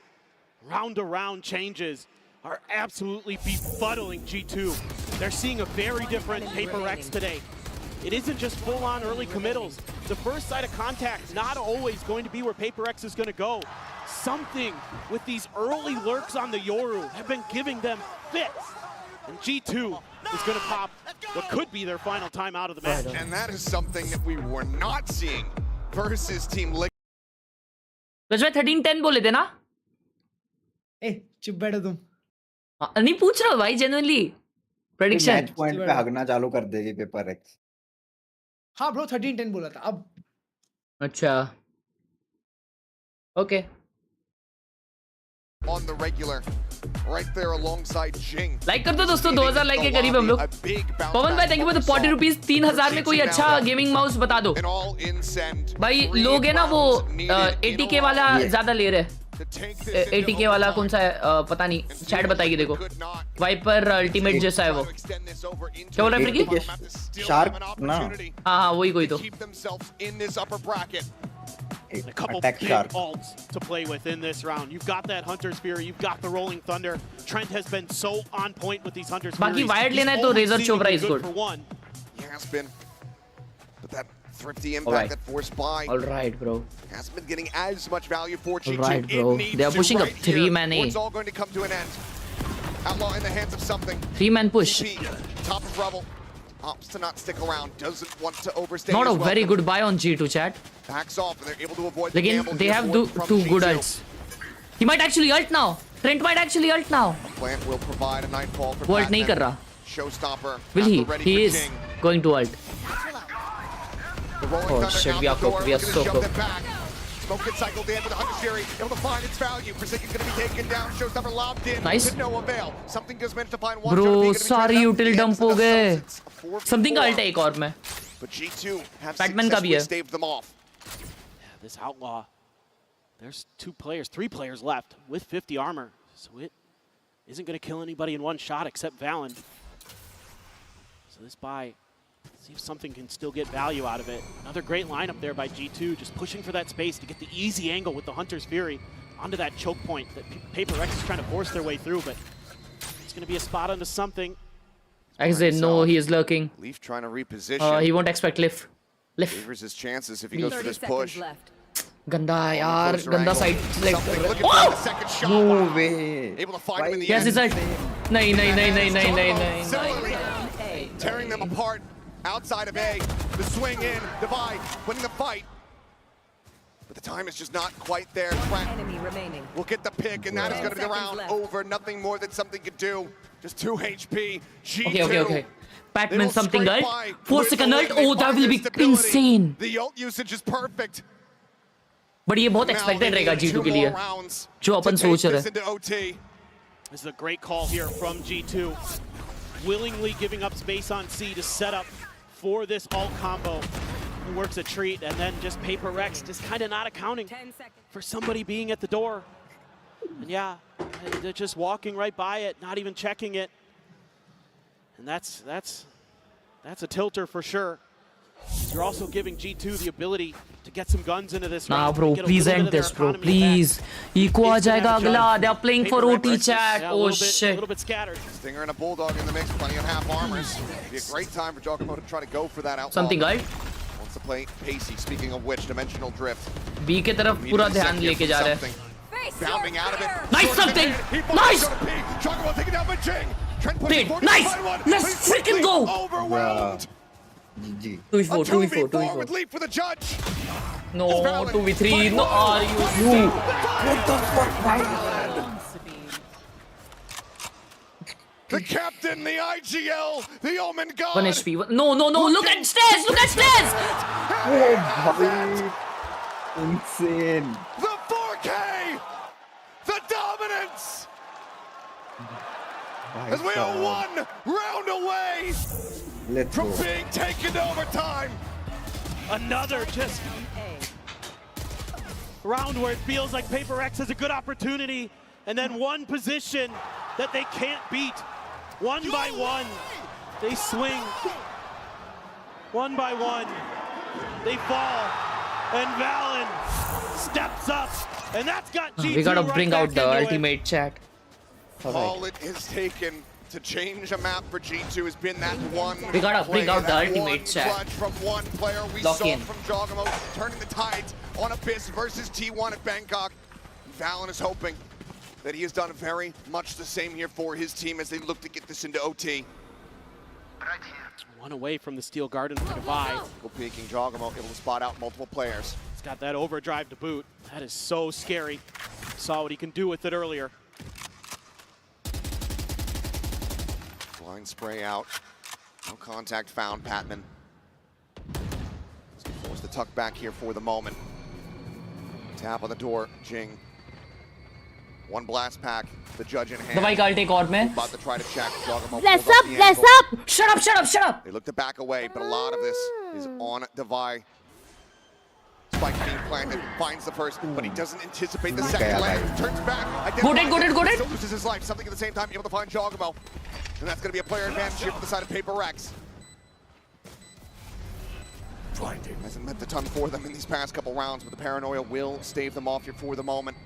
Round-to-round changes are absolutely befuddling G2. They're seeing a very different PaperX today. It isn't just full-on early committals. The first side of contact not always going to be where PaperX is going to go. Something with these early lurks on the Yoru have been giving them fits. And G2 is going to pop what could be their final time out of the match. And that is something that we were not seeing versus Team Liquid. रजवा 13-10 बोले थे ना? ए चुप बैठो तुम. नहीं पूछ रहा भाई जेन्युइनली. प्रेडिक्शन. मैच पॉइंट पे हगना चालू कर देगी PaperX. हाँ ब्रो 13-10 बोला था अब. अच्छा. Okay. On the regular, right there alongside Jing. Like कर दो दोस्तों 2000 लाइक के करीब हम लोग. पवन भाई thank you for the 40 rupees. 3000 में कोई अच्छा गेमिंग माउस बता दो. भाई लोग है ना वो 80k वाला ज्यादा ले रहे. 80k वाला कौन सा है पता नहीं. चैट बताइए देखो. वाइपर अल्टीमेट जैसा है वो. क्या बोल रहा है फ्रिकी? शार्क ना. हाँ वही कोई तो. A couple big ults to play with in this round. You've got that Hunter's Fury, you've got the Rolling Thunder. Trent has been so on point with these Hunter's Furies. बाकी wired लेना है तो Razor Chopra is good. He has been, but that thrifty impact that forced by. All right, bro. Hasn't been getting as much value for G2. All right, bro. They are pushing up 3-man A. It's all going to come to an end. Outlaw in the hands of something. 3-man push. Top of rubble. Opts to not stick around. Doesn't want to overstay. Not a very good buy on G2 chat. Backs off and they're able to avoid the Again, gamble. they have two good ults. He might actually ult now. Trent might actually ult now. Plant will provide a nightfall for वो ult नहीं कर रहा. Showstopper. Will he? He is going to ult. Oh shit, we are cooked. We are so cooked. Smoke gets cycled in with a Hunter's Fury, able to find its value. Forsaken's going to be taken down, Showstopper locked in. Nice. To no avail. Something does manage to find one. Bro, सारी util dump हो गए. Something का ult है एक और में. But G2 have Batman का भी successfully है. staved them off. Yeah, this Outlaw, there's 3 players left with 50 armor, so it isn't going to kill anybody in one shot except Valen. So this buy, see if something can still get value out of it. Another great lineup there by G2, just pushing for that space to get the easy angle with the Hunter's Fury onto that choke point that PRX is trying to force their way through, but it's going to be a spot onto something. Exit, no, he is lurking. Leaf trying to reposition. He won't expect Lift. Favors his chances if he goes for this push. Ganda yaar, ganda side like. Oh! No way. Able to find him in the Yes, end. is that? Nahin. Similarly, tearing them apart outside of A. The swing in, divide, winning the fight. But the time is just not quite there. Enemy remaining. We'll get the pick, and that is going to be the round over. Nothing more that something could do. Just 2 HP. G2. Okay. Batman something ult. 4-second ult. Oh, that will be insane. The ult usage is perfect. But ये बहुत expected रहेगा G2 के लिए. जो अपन सोच रहे हैं. This is a great call here from G2. Willingly giving up space on C to set up for this ult combo. It works a treat, and then just PRX just kind of not accounting for somebody being at the door. And yeah, they're just walking right by it, not even checking it. And that's a tilter for sure. You're also giving G2 the ability to get some guns into this round. Nah, bro, please end this, bro. Please. Eco aa jayega agla. They are playing for OT chat. Yeah, Oh a shit. little bit scattered. Stinger and a Bulldog in the mix, plenty of half armors. Be a great time for Giacomo to try to go for that outlaw. Something ult. Wants to play pacey. Speaking of which, dimensional drift. B के तरफ पूरा ध्यान लेके जा रहे हैं. Bounding out of it. Nice something. Nice. Giacomo taking down by Jing. Dude, nice. Let's freaking go. Overwhelmed. GG. 2v4. With leap for the judge. No, 2v3. No, are you? What the fuck? The captain, the IGL, the Omen God. 1 HP. No. Look at stairs. Oh, insane. The 4K. The dominance. As we are 1 round away from being taken to overtime. Another just round where it feels like PRX has a good opportunity, and then one position that they can't beat. One by one, they swing. One by one, they fall. And Valen steps up, and that's got G2 We gotta right bring back out the into it. ultimate chat. All it has taken to change a map for G2 has been that one. We gotta bring out the that ultimate one chat. clutch from one player. We Lock saw in. from Giacomo turning the tides on Abyss versus T1 at Bangkok. Valen is hoping that he has done very much the same here for his team as they look to get this into OT. One away from the Steel Garden for Divide. Go peeking, Giacomo able to spot out multiple players. He's got that overdrive to boot. That is so scary. Saw what he can do with it earlier. Blind spray out. No contact found, Patman. Forced to tuck back here for the moment. Tap on the door, Jing. One blast pack, the judge in hand. दवाई का ult एक और में. About to try to check. Giacomo Bless pulls up. the ankle. Shut up. They look to back away, but a lot of this is on Divide. Spike being planted, finds the first, but he doesn't anticipate the second land. Turns back. Got it. Still loses his life. Something at the same time, able to find Giacomo. And that's going to be a player advantage here for the side of PRX. Hasn't meant a ton for them in these past couple rounds, but the paranoia will stave them off here for the moment.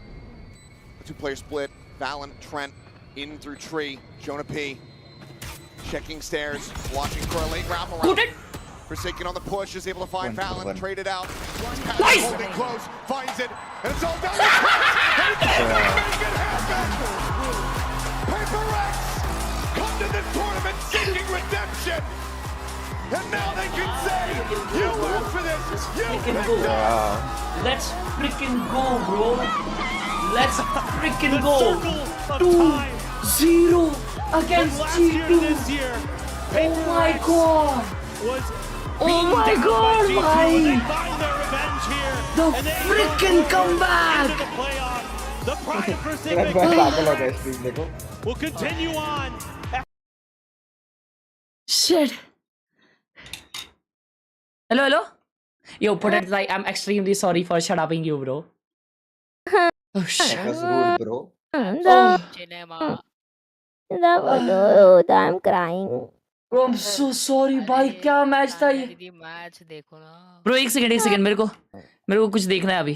The two-player split. Valen, Trent, in through tree. Jonah P. Checking stairs, watching for a late wraparound. Forsaken on the push, is able to find Valen, trade it out. Nice! Holding close, finds it, and it's all done. PRX come to this tournament seeking redemption. And now they can say, you worked for this, you picked us. Let's freaking go, bro. Let's freaking go. 2-0 against G2. This year, Oh my god. Was Oh my god, bhai! The freaking comeback! The Pride of Pacific will continue on. Shit. Hello, hello? Yo, put it like I'm extremely sorry for shut upping you, bro. Oh shit. That was rude, bro. I'm crying. Bro, I'm so sorry, भाई क्या match था ये? Match देखो ना. Bro, एक second मेरे को कुछ देखना है अभी.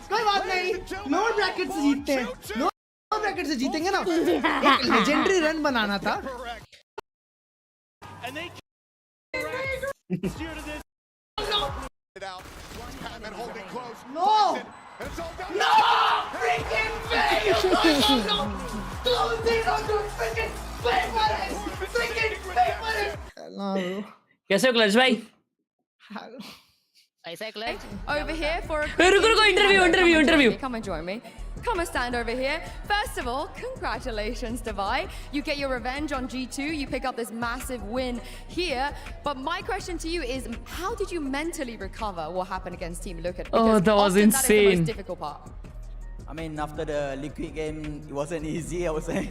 कोई बात नहीं. लोअर ब्रैकेट से जीतते हैं. लोअर ब्रैकेट से जीतेंगे ना. एक लेजेंडरी रन बनाना था. No! No! Freaking fail! No! Close it on the freaking paper! Freaking paper! Hello. कैसे हो क्लच भाई? ऐसा है clutch. Over here for a रुको interview. Come and join me. Come and stand over here. First of all, congratulations, Divide. You get your revenge on G2. You pick up this massive win here. But my question to you is, how did you mentally recover what happened against Team Liquid? Oh, that was insane. That is the most difficult part. I mean, after the Liquid game, it wasn't easy, I would say.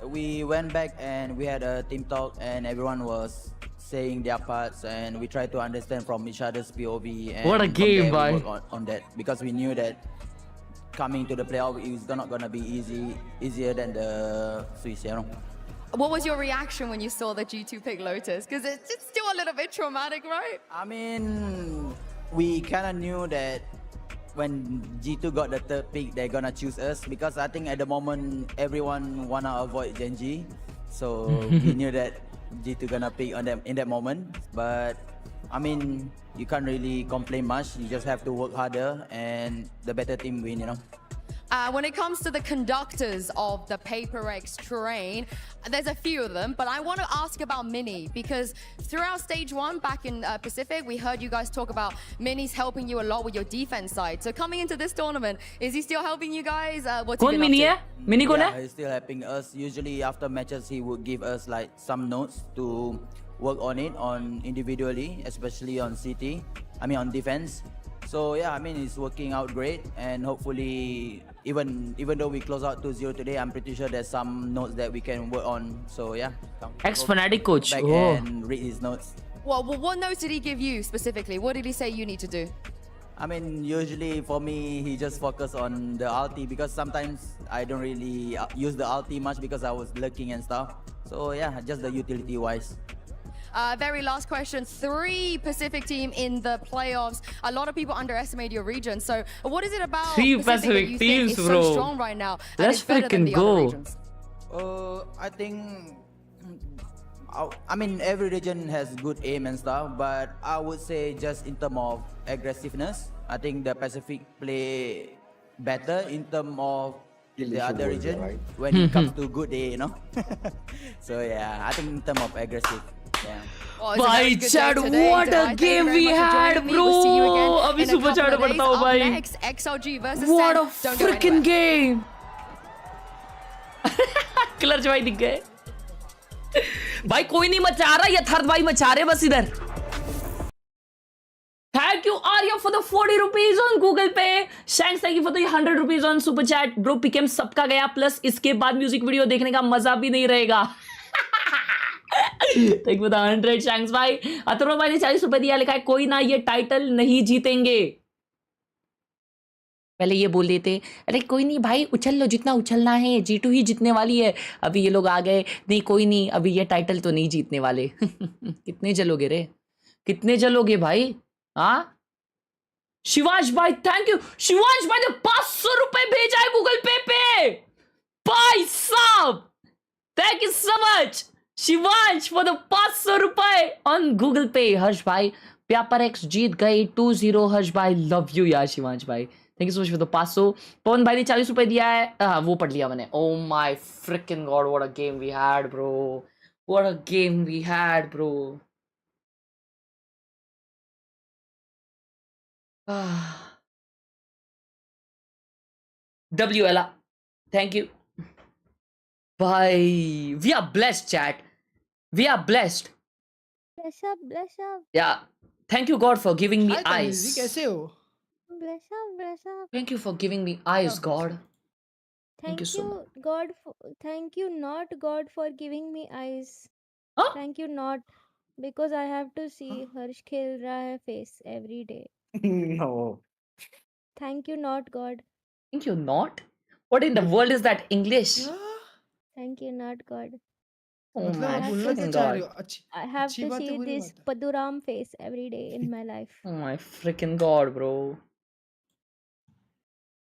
We went back and we had a team talk and everyone was saying their parts and we tried to understand from each other's POV. And what a game, boy. We worked on that because we knew that coming to the playoff is not gonna be easier than the Swiss, you know. What was your reaction when you saw the G2 pick Lotus? Because it's still a little bit traumatic, right? I mean, we kind of knew that when G2 got the third pick, they're gonna choose us because I think at the moment everyone wanna avoid Genji, so we knew that G2 gonna pick on them in that moment. But I mean, you can't really complain much. You just have to work harder and the better team win, you know. When it comes to the conductors of the PRX train, there's a few of them, but I want to ask about Mini because throughout stage 1 back in Pacific, we heard you guys talk about Mini's helping you a lot with your defense side. So coming into this tournament, is he still helping you guys? What's he been Mini up है? Mini कौन है? Yeah, he's still helping us. Usually after matches, he would give us like some notes to work on it individually, especially on CT. I mean on defense. So yeah, I mean it's working out great, and hopefully even though we close out 2-0 today, I'm pretty sure there's some notes that we can work on. So yeah, Ex-Fnatic coach. Back and read his notes. Well, what notes did he give you specifically? What did he say you need to do? I mean, usually for me, he just focus on the ulti because sometimes I don't really use the ulti much because I was lurking and stuff. So yeah, just the utility wise. Very last question. 3 Pacific team in the playoffs. A lot of people underestimate your region. So what is it about 3 Pacific Pacific that you teams, think is bro. so strong right now? Let's freaking go. I think, I mean, every region has good aim and stuff, but I would say just in terms of aggressiveness, I think the Pacific play better in terms of the other region when it comes to good day, you know. So yeah, I think in terms of aggressive. Yeah. Bhai Chad, what a game we had, bro! Abhi super chat padta hu bhai. Next, XLG versus What a SEN. freaking game! Clutch भाई दिख गए. भाई कोई नहीं मचा रहा, ये third भाई मचा रहे बस इधर. Thank you Arya for the 40 rupees on Google Pay. Shanks, thank you for the 100 rupees on Super Chat. Bro, पिकेम सबका गया, प्लस इसके बाद म्यूजिक वीडियो देखने का मजा भी नहीं रहेगा. Thank you for the 100 Shanks भाई. अतुल भाई ने 40 रुपए दिया, लिखा है कोई ना ये टाइटल नहीं जीतेंगे. पहले ये बोल देते, अरे कोई नहीं भाई, उछल लो जितना उछलना है, G2 ही जीतने वाली है. अभी ये लोग आ गए, नहीं कोई नहीं, अभी ये टाइटल तो नहीं जीतने वाले. कितने जलोगे रे, कितने जलोगे भाई? हाँ शिवांश भाई, थैंक यू. शिवांश भाई ने 500 रुपए भेजा है गूगल पे. भाई साहब, thank you so much Shivansh for the 500 रुपए ऑन गूगल पे. हर्ष भाई, PRX जीत गए 2-0. हर्ष भाई, लव यू यार शिवांश भाई, thank you so much for the 500. पवन भाई ने 40 रुपए दिया है, वो पढ़ लिया मैंने. Oh my freaking god, what a game we had bro, what a game we had bro. WLR. Thank you. Bye. We are blessed, chat. We are blessed. Bless up, bless up, Yeah. Thank you, God, for giving me hi Tanvi ji eyes. कैसे हो? bless up, bless up. Thank you for giving me क्या eyes, bless God. up? Thank you Thank so much. you, God. Thank you, not God, for giving me eyes. Huh? Thank you, not because I have to see Harsh Khelraay face every day. No. Thank you, not God. Thank you, not? What in the world is that English? क्या? Thank you, not God. Oh मतलब my आप बोलना क्या freaking चाह रहे God. हो? अच्छी I have अच्छी to बात है see बुरी this बात है? Paduram face every day in my life. Oh my freaking God, bro.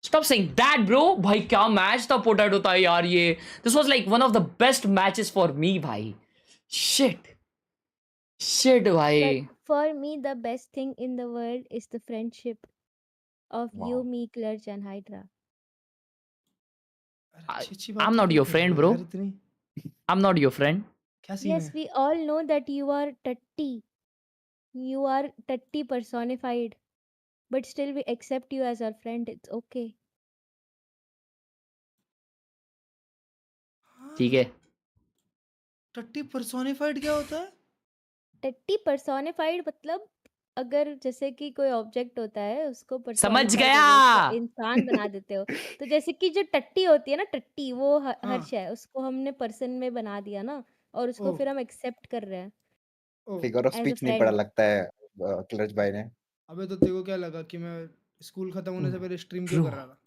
Stop saying that, bro. भाई क्या मैच था पोटैटो था यार ये. This was like one of the best matches for me, भाई. Shit. Shit, But भाई. for me, the best thing in the world is the friendship of you, Wow. me, Clutch, and Hydra. अरे I, अच्छी अच्छी I'm बातें not क्यों your कर रहे friend, हो bro. यार इतनी? I'm not your friend. क्या सीन Yes, है? we all know that you are Tatti. You are Tatti personified. But still, we accept you as our friend. It's okay. ठीक है. टट्टी पर्सोनिफाइड क्या होता है? टट्टी personified मतलब अगर जैसे कि कोई ऑब्जेक्ट होता है उसको समझ personified गया. करके उसका इंसान बना देते हो तो जैसे कि जो टट्टी होती है ना टट्टी वो हाँ. हर्ष है उसको हमने पर्सन में बना दिया ना और उसको ओह फिर हम एक्सेप्ट कर रहे हैं oh. Figure of as a speech नहीं पढ़ा फ्रेंड लगता है क्लच भाई ने. अबे तो तेरे को क्या लगा कि मैं स्कूल खत्म होने से पहले स्ट्रीम क्यों Bro. कर रहा था?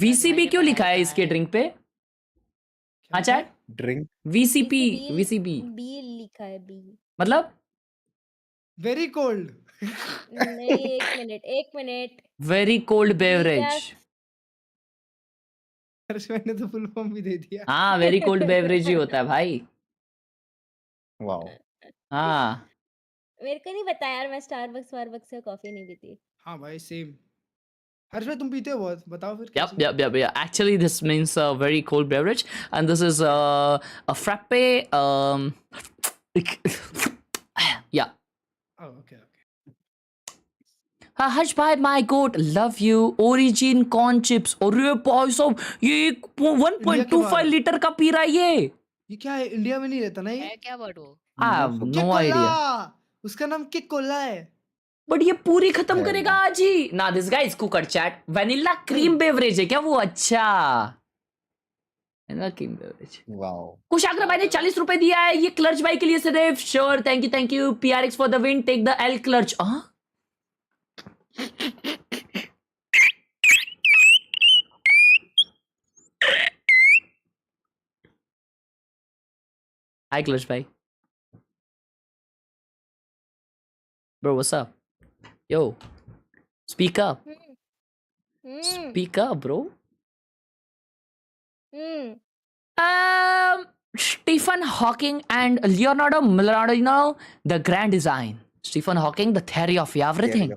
VCP क्यों लिखा है इसके ड्रिंक पे? क्या हाँ लिखा है? Chat. Drink VCP. B VCP. B लिखा है बी मतलब वेरी कोल्ड. नहीं एक minute very cold B beverage. क्या हर्ष मैंने तो फुल फॉर्म भी दे दिया. हाँ very cold beverage ही होता है भाई. वाओ. हाँ. मेरे को नहीं पता यार मैं स्टारबक्स से कॉफी नहीं पीती हाँ भाई सेम. हर्ष भाई तुम पीते हो बहुत, बताओ फिर Yep, कैसी? yep. Actually, this means a very cold beverage, and this is a frappe. Yeah. Oh, okay. Harsh bhai, my goat, love you. Origin corn chips. अरे भाई साहब ये इंडिया के 1.25 बाहर है. लीटर का पी रहा है ये. ये क्या है? इंडिया में नहीं रहता ना ये? है क्या वर्ड वो? I have kick no Cola. idea. उसका नाम किक कोला है. बट ये पूरी खत्म है करेगा वो. आज ही. ना this guys cooker chat. Vanilla cream beverage है क्या वो? अच्छा. Vanilla cream beverage. वाओ. कुशाग्र भाई ने 40 रुपए दिया है ये क्लर्च भाई के लिए सिर्फ. Sure. Thank you. PRX for the win. Take the L clutch. Hi clutch भाई. Bro, what's up? Yo, speak up. Speak up, bro. Stephen Hawking and Leonardo Millarino, the grand design. Stephen Hawking, the theory of everything.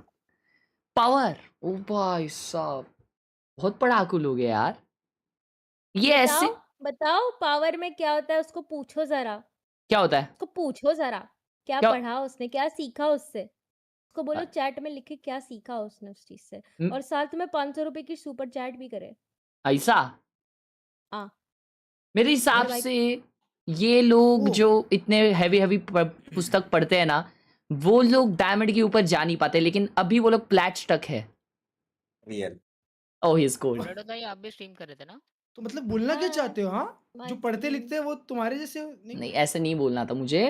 Power. Oh भाई साहब बहुत पढ़ाकू लोग हैं यार. ये ऐसे बताओ पावर में क्या होता है उसको पूछो जरा क्या होता है? उसको पूछो जरा क्या क्या? पढ़ा उसने क्या सीखा उससे उसको बोलो चैट में लिखे क्या सीखा उसने उस चीज से और साथ में 500 रुपए की सुपर चैट भी करे ऐसा हाँ मेरे हिसाब से ये लोग जो इतने हैवी पुस्तक पढ़ते हैं ना वो लोग डायमंड के ऊपर जा नहीं पाते लेकिन अभी वो लोग प्लैट स्टक है. Real. Oh he is gold. Potato भाई आप भी स्ट्रीम कर रहे थे ना? तो मतलब बोलना क्या चाहते हो? हाँ जो पढ़ते लिखते हैं वो तुम्हारे जैसे नहीं ऐसे नहीं बोलना था मुझे.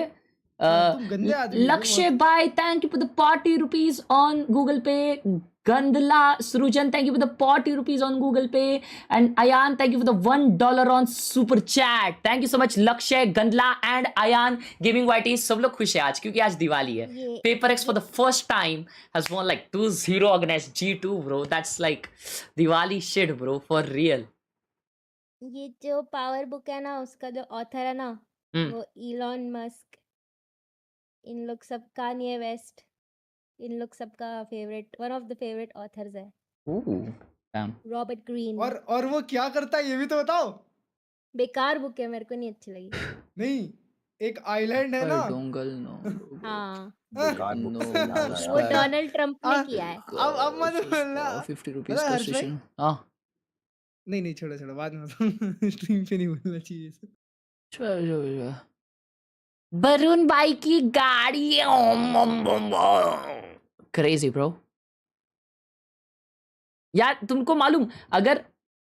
तुम गंदे आदमी हो Lakshya bye thank you for the 40 rupees on Google Pay. गंदला Srijan thank you for the 40 rupees on Google Pay and Ayaan thank you for the $1 on super chat. Thank you so much Lakshya, गंदला एंड अयान. गेमिंग वाइटी सब लोग खुश है आज क्योंकि आज दिवाली है. PaperX for the first time has won like 2-0 against G2 bro. That's like Diwali shit bro for real. ये जो पावर बुक है ना उसका जो ऑथर है ना वो इलॉन मस्क इन लोग सबका कान्ये वेस्ट इन लोग सबका favourite one of the favourite authors है. Robert Greene. और वो क्या करता है ये भी तो बताओ. बेकार बुक है मेरे को नहीं अच्छी लगी. नहीं एक आइलैंड है ना. हाँ वो वो डोनाल्ड ट्रम्प ने किया है. अब मत बोलना. 50 रुपीज का सेशन. हाँ नहीं नहीं छोड़ो छोड़ो बाद में बताऊँ स्ट्रीम पे नहीं बोलना चाहिए ये सब। वरुण भाई की गाड़ी क्रेजी ब्रो। यार तुमको मालूम, अगर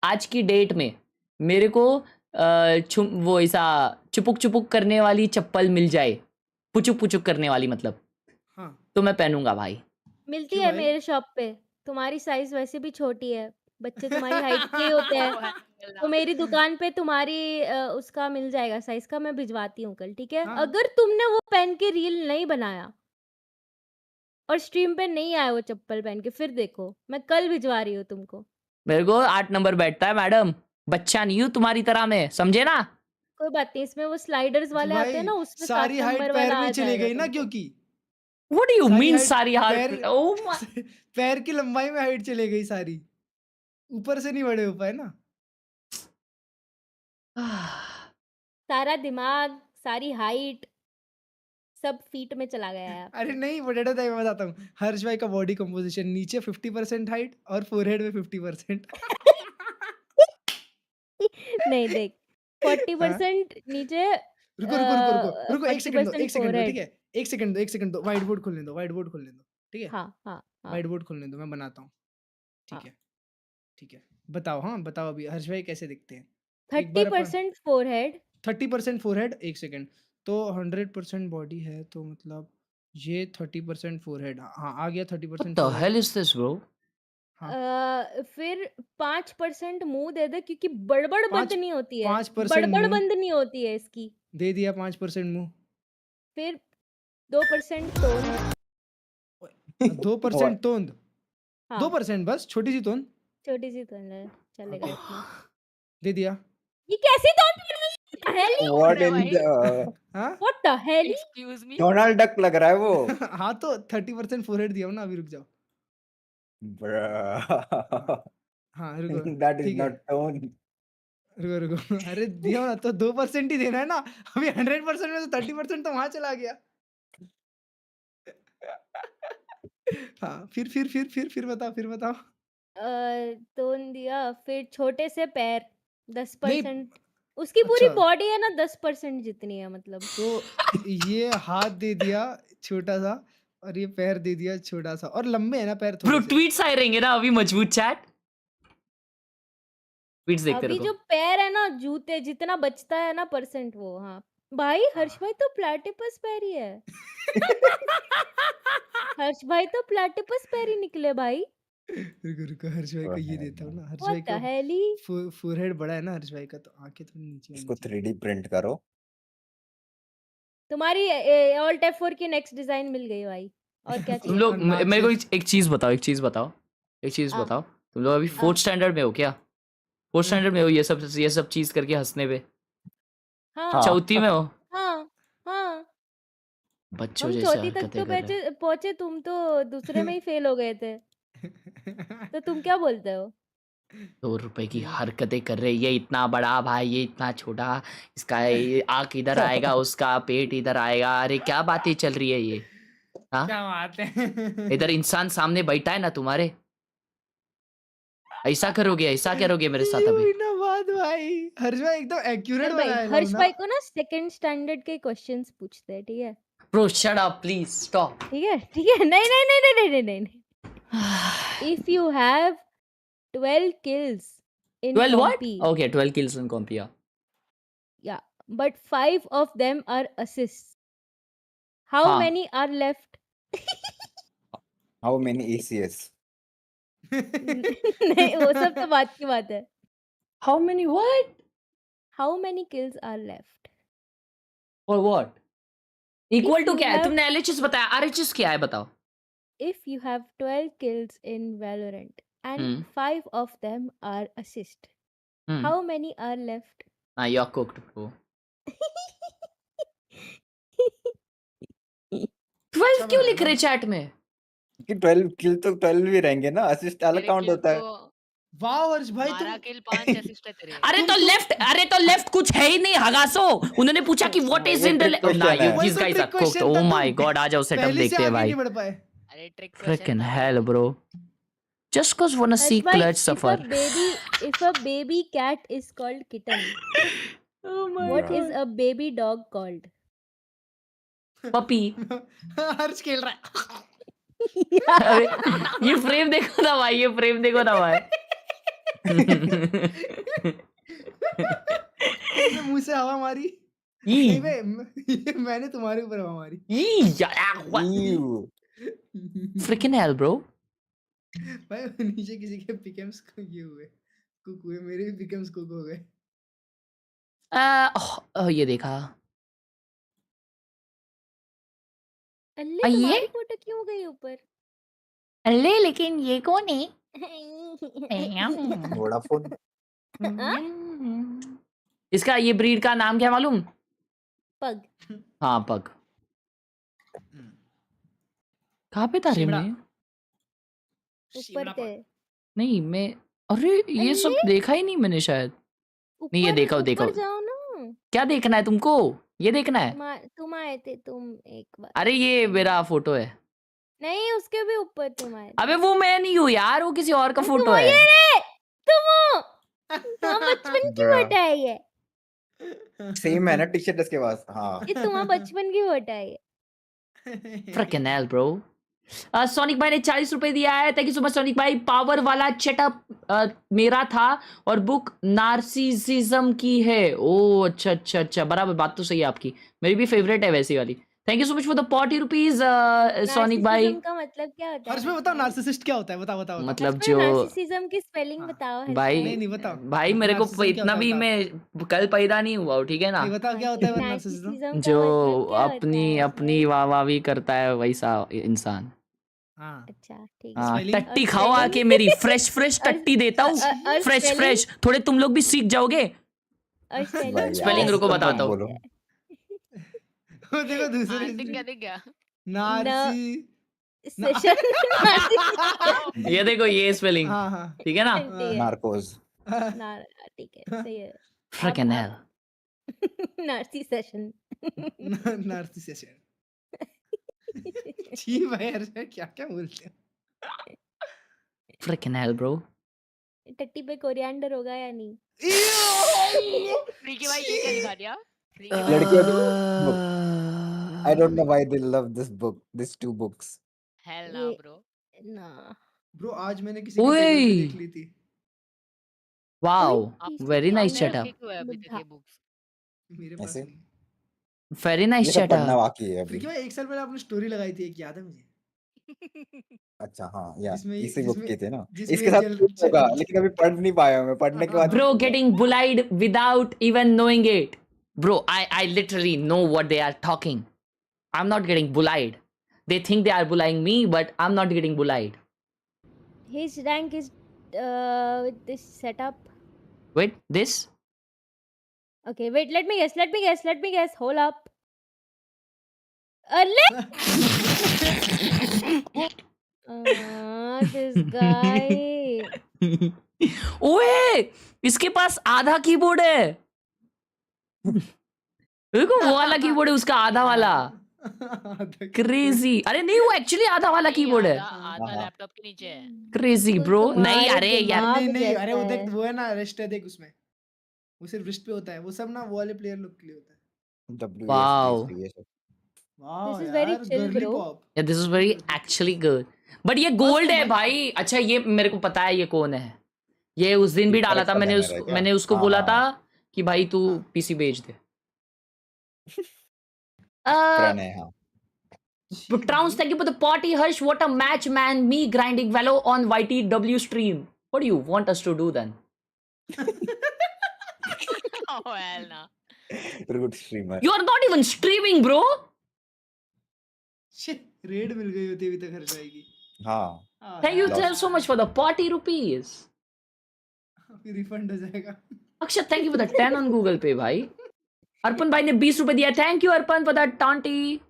आज की डेट में मेरे को वो ऐसा चुपुक चुपुक करने वाली चप्पल मिल जाए, पुचुक पुचुक करने वाली मतलब, हाँ तो मैं पहनूंगा भाई। मिलती क्यों है भाई? मेरे शॉप पे। तुम्हारी साइज वैसे भी छोटी है, बच्चे तुम्हारी हाइट के ही होते हैं। तो मेरी दुकान पे तुम्हारी उसका मिल जाएगा साइज का, मैं भिजवाती हूँ कल, ठीक है? हाँ। अगर तुमने वो पहन के रील नहीं बनाया और स्ट्रीम पे नहीं आया वो चप्पल पहन के, फिर देखो मैं कल भिजवा रही हूँ तुमको। मेरे को 8 नंबर बैठता है मैडम, बच्चा नहीं हूँ तुम्हारी तरह मैं, समझे ना? कोई बात नहीं, इसमें वो स्लाइडर्स वाले आते हैं भाई ना, उसमें 7 सारी हाइट नंबर पैर वाला में आ चली जाएगा गई ना तुमको। क्योंकि व्हाट डू यू सारी मीन हाइट सारी पैर हार? ओह माय पैर की लंबाई में हाइट चली गई सारी, ऊपर से नहीं बड़े हो पाए ना। सारा दिमाग, सारी हाइट सब फीट में चला गया है अरे आपके। नहीं पोटैटो टाइप मैं बताता हूँ, हर्ष भाई का बॉडी कंपोजिशन नीचे 50% हाइट और फोरहेड में 50%। नहीं देख, हाँ 40% नीचे, रुको रुको रुको रुको रुको एक सेकंड दो 40% एक सेकंड दो ठीक फोरहेड। है, एक सेकंड दो, व्हाइट बोर्ड खोलने दो, व्हाइट बोर्ड खोलने दो, ठीक है, हाँ हाँ हाँ व्हाइट बोर्ड खोलने दो, मैं बनाता हूँ। हाँ। ठीक है बताओ, हाँ बताओ अभी हर्ष भाई कैसे दिखते हैं। एक बार अपन 30% फोरहेड, 30% फोरहेड, एक सेकंड, तो 100% बॉडी है तो मतलब ये 30% फोरहेड, हाँ आ गया 30% the forehead. Hell is this bro? फिर 5% मुंह दे दे, क्योंकि बड़बड़ बंद नहीं होती है, 5% बड़बड़ मुंह बंद नहीं होती है इसकी। दे दिया, 5% मुंह, फिर 2% टोन, 2% तोंद, हाँ 2% बस छोटी सी तोंद छोटी सी टोन है, चलेगा ओके इतना। दे दिया। ये कैसी टोन है? hell you? What in the हाँ What the hell? Excuse me. Donald duck लग रहा है वो। हाँ तो 30% फोरहेड दिया हूँ ना, अभी रुक जाओ। Bruh. हाँ रुको That is ठीक है, not tone. रुको रुको अरे दिया हूँ ना तो 2% ही देना है ना, अभी 100% में तो 30% तो वहां चला गया। हाँ फिर बताओ, फिर बताओ। टोन दिया, फिर छोटे से पैर नहीं 10%, उसकी पूरी अच्छा बॉडी है ना 10% जितनी है मतलब। तो ये हाथ दे दिया छोटा सा और ये पैर दे दिया छोटा सा, और लंबे है ना पैर ब्रो थोड़े से। ट्वीट्स आए रहेंगे ना अभी मजबूत चैट, ट्वीट्स देखते अभी रहो। जो पैर है ना, जूते जितना बचता है ना परसेंट, वो हाँ भाई, हर्ष भाई तो प्लेटिपस पैर ही है। हर्ष भाई तो प्लेटिपस पैर ही निकले भाई। रुको रुको हर्ष भाई को ये देता हूँ ना, हर्ष भाई व्हाट द का हेल? फोरहेड बड़ा है ना हर्ष भाई का, तो आंखें थोड़ी नीचे होनी इसको चाहिए। 3D प्रिंट करो। तुम्हारी ऑल्ट F4 की नेक्स्ट डिजाइन मिल गई भाई, और क्या तुम चाहिए लोग तुम्हें? नाक मेरे को से एक चीज बताओ, हाँ तुम लोग अभी हाँ 4th स्टैंडर्ड में हो क्या? 4th स्टैंडर्ड में हो ये सब चीज करके हंसने पे? हाँ चौथी में हो? हाँ हाँ। बच्चों हम जैसे चौथी तक हरकतें तो कर रहे हैं। पहुंचे, तुम तो दूसरे में ही फेल हो गए थे, तो तुम क्या बोलते हो? 2 रुपए की हरकतें कर रहे, ये इतना बड़ा भाई, ये इतना छोटा, इसका ये आंख इधर आएगा, उसका पेट इधर आएगा, अरे क्या बातें चल रही है ये? हाँ क्या बात है। इधर इंसान सामने बैठा है ना तुम्हारे, ऐसा करोगे मेरे साथ अभी? ना बात भाई, हर्ष भाई एकदम एक्यूरेट चल भाई, बनाएगा हर्ष ना। भाई को ना सेकंड स्टैंडर्ड के क्वेश्चंस पूछते हैं, ठीक है? Bro shut up please stop. ठीक है नहीं नहीं नहीं नहीं नहीं नहीं नहीं। If you have 12 kills in 12 what? compy, Okay, 12 kills in compy, yeah. yeah, but 5 of them are assists, how हाँ many are left? How many ACS? नहीं, वो सब तो बात की बात है। how many what? How many kills are left? or what? Equal If to you क्या है? have तुमने LHS बताया, RHS क्या है बताओ? if you have 12 kills in Valorant and hmm 5 of them are assist, hmm how many are left? हाँ you're cooked bro. 12 क्यों लिख रहे चैट में? कि 12 किल तो 12 भी रहेंगे ना, असिस्ट अलग काउंट होता है। वाह हर्ष भाई 12 किल 5 असिस्ट है तेरे। अरे तो लेफ्ट कुछ है ही नहीं हगासो। उन्होंने पूछा कि व्हाट इज ये इन द trick question ना, है। This guys are cooked. Oh my god, आ जाओ सेटअप पहले से देखते हैं आगे भाई। नहीं बढ़ पाए। अरे trick fricking question hell bro. Just cause wanna see Harsh bhai, Clutch suffer. if a baby cat is called kitten, Oh my what god. is a baby dog called? Puppy. हर्ष खेल रहा है अरे ये फ्रेम देखो ना भाई, ये frame देखो ना भाई। कैसे मुंह से हवा मारी नहीं बे मैंने तुम्हारे ऊपर हवा मारी Freaking hell, bro. भाई नीचे किसी के पिकम्स को ये हुए कुक हुए मेरे भी पिकम्स कुक हो गए ये देखा। अल्ले तुम्हारी फोटो क्यों गई ऊपर? अल्ले लेकिन ये कौन है? वोडाफोन इसका ये ब्रीड का नाम क्या मालूम? पग। हाँ पग। कहाँ पे था रे मैं? ऊपर थे। नहीं मैं अरे ये सब देखा ही नहीं मैंने शायद। नहीं ये देखा ऊपर जाओ ना। क्या देखना है तुमको? ये देखना है? तुम आए थे तुम एक बार। अरे ये मेरा फोटो है। नहीं उसके भी ऊपर तुम आए। अबे वो मैं नहीं हूँ यार, वो किसी और का फोटो है। तुम बचपन की फोटो है ये। सेम है ना टी-शर्ट इसके पास। हाँ ये तुम्हारा बचपन की फोटो है ये। Freaking hell, bro. सोनिक भाई ने 40 रुपए दिया है। Thank you so much sonic भाई। पावर वाला चेटअप मेरा था और बुक नार्सिसिज्म की है। ओ अच्छा अच्छा अच्छा, बराबर बात तो सही है आपकी। मेरी भी फेवरेट है वैसी वाली। Thank you so much for the 40 rupees sonic भाई। नार्सिसिज्म का मतलब क्या होता है? हर्ष में बताओ नार्सिसिस्ट क्या होता है बताओ मतलब जो नार्सिसिज्म की स्पेलिंग बताओ हर्ष भाई नहीं बताओ भाई मेरे को इतना भी मैं कल पैदा नहीं हुआ हूँ, ठीक है ना? नहीं बताओ क्या होता है नार्सिसिज्म जो अपनी वाह भी करता है वैसा इंसान। अच्छा ठीक हाँ, है। टट्टी खाओ आके मेरी फ्रेश टट्टी देता हूँ। फ्रेश थोड़े तुम लोग भी सीख जाओगे। स्पेलिंग रुको बताता हूँ। देखो दूसरे दिख गया नार्सी ये देखो ये स्पेलिंग ठीक है ना? नार्कोस ठीक है सही है। Freaking hell. नार्सी सेशन छी भाई यार क्या क्या बोलते हैं। Freaking hell, bro. टट्टी पे कोरिएंडर होगा या नहीं? फ्रीकी भाई ये क्या दिखा दिया? लड़कियों I don't know why they love this book, these two books. Hell no, bro. ना ब्रो आज मैंने किसी की टेबल पे देख ली थी। Wow, very nice आपने setup. रखे क्यों है अभी तक ये बुक्स? मेरे पास ऐसे नहीं। Very nice ये सब पढ़ना setup. बाकी है अभी। क्योंकि भाई एक साल पहले आपने स्टोरी लगाई थी एक याद है मुझे। अच्छा हाँ यार जिसमें इसी बुक की थी ना। जिसमें इसके साथ कुछ होगा लेकिन अभी पढ़ नहीं पाया मैं। पढ़ने के बाद Bro getting bullied without even knowing it. Bro, I literally know what they are talking. I'm not getting bullied. They think they are bullying me, but I'm not getting bullied. His rank is with this setup. Wait, this? Okay, wait. Let me guess. Hold up. This guy. ओए, इसके पास आधा keyboard है। देखो वो वाला keyboard है उसका आधा वाला। क्रेजी। अरे नहीं वो एक्चुअली आधा वाला कीबोर्ड है। आधा लैपटॉप के नीचे है। Crazy bro. नहीं अरे यार नहीं अरे वो देख वो है ना रिस्ट है देख उसमें। वो सिर्फ रिस्ट पे होता है। वो सब ना वो वाले प्लेयर लोग के लिए होता है। Wow. This is very chill, bro. Yeah, this is very actually good. But ये गोल्ड है भाई। अच्छा ये मेरे को पता है ये कौन है। ये उस दिन भी डाला था मैंने उसको बोला था कि भाई तू पीसी बेच दे। Trowns, thank you for the party. Harsh, what a match, man. Me grinding Valo on YTW stream. What do you want us to do then? Oh hell no. Good streamer. You are not even streaming, bro. रेड मिल गई होती अभी तक खर्च आएगी। हाँ। Thank you so much for the 40 rupees. फिर रिफंड हो जाएगा। अक्षत, thank you for the 10 on Google Pay, भाई। अर्पण भाई ने 20 रुपए दिया। Thank you Arpan for that taunty.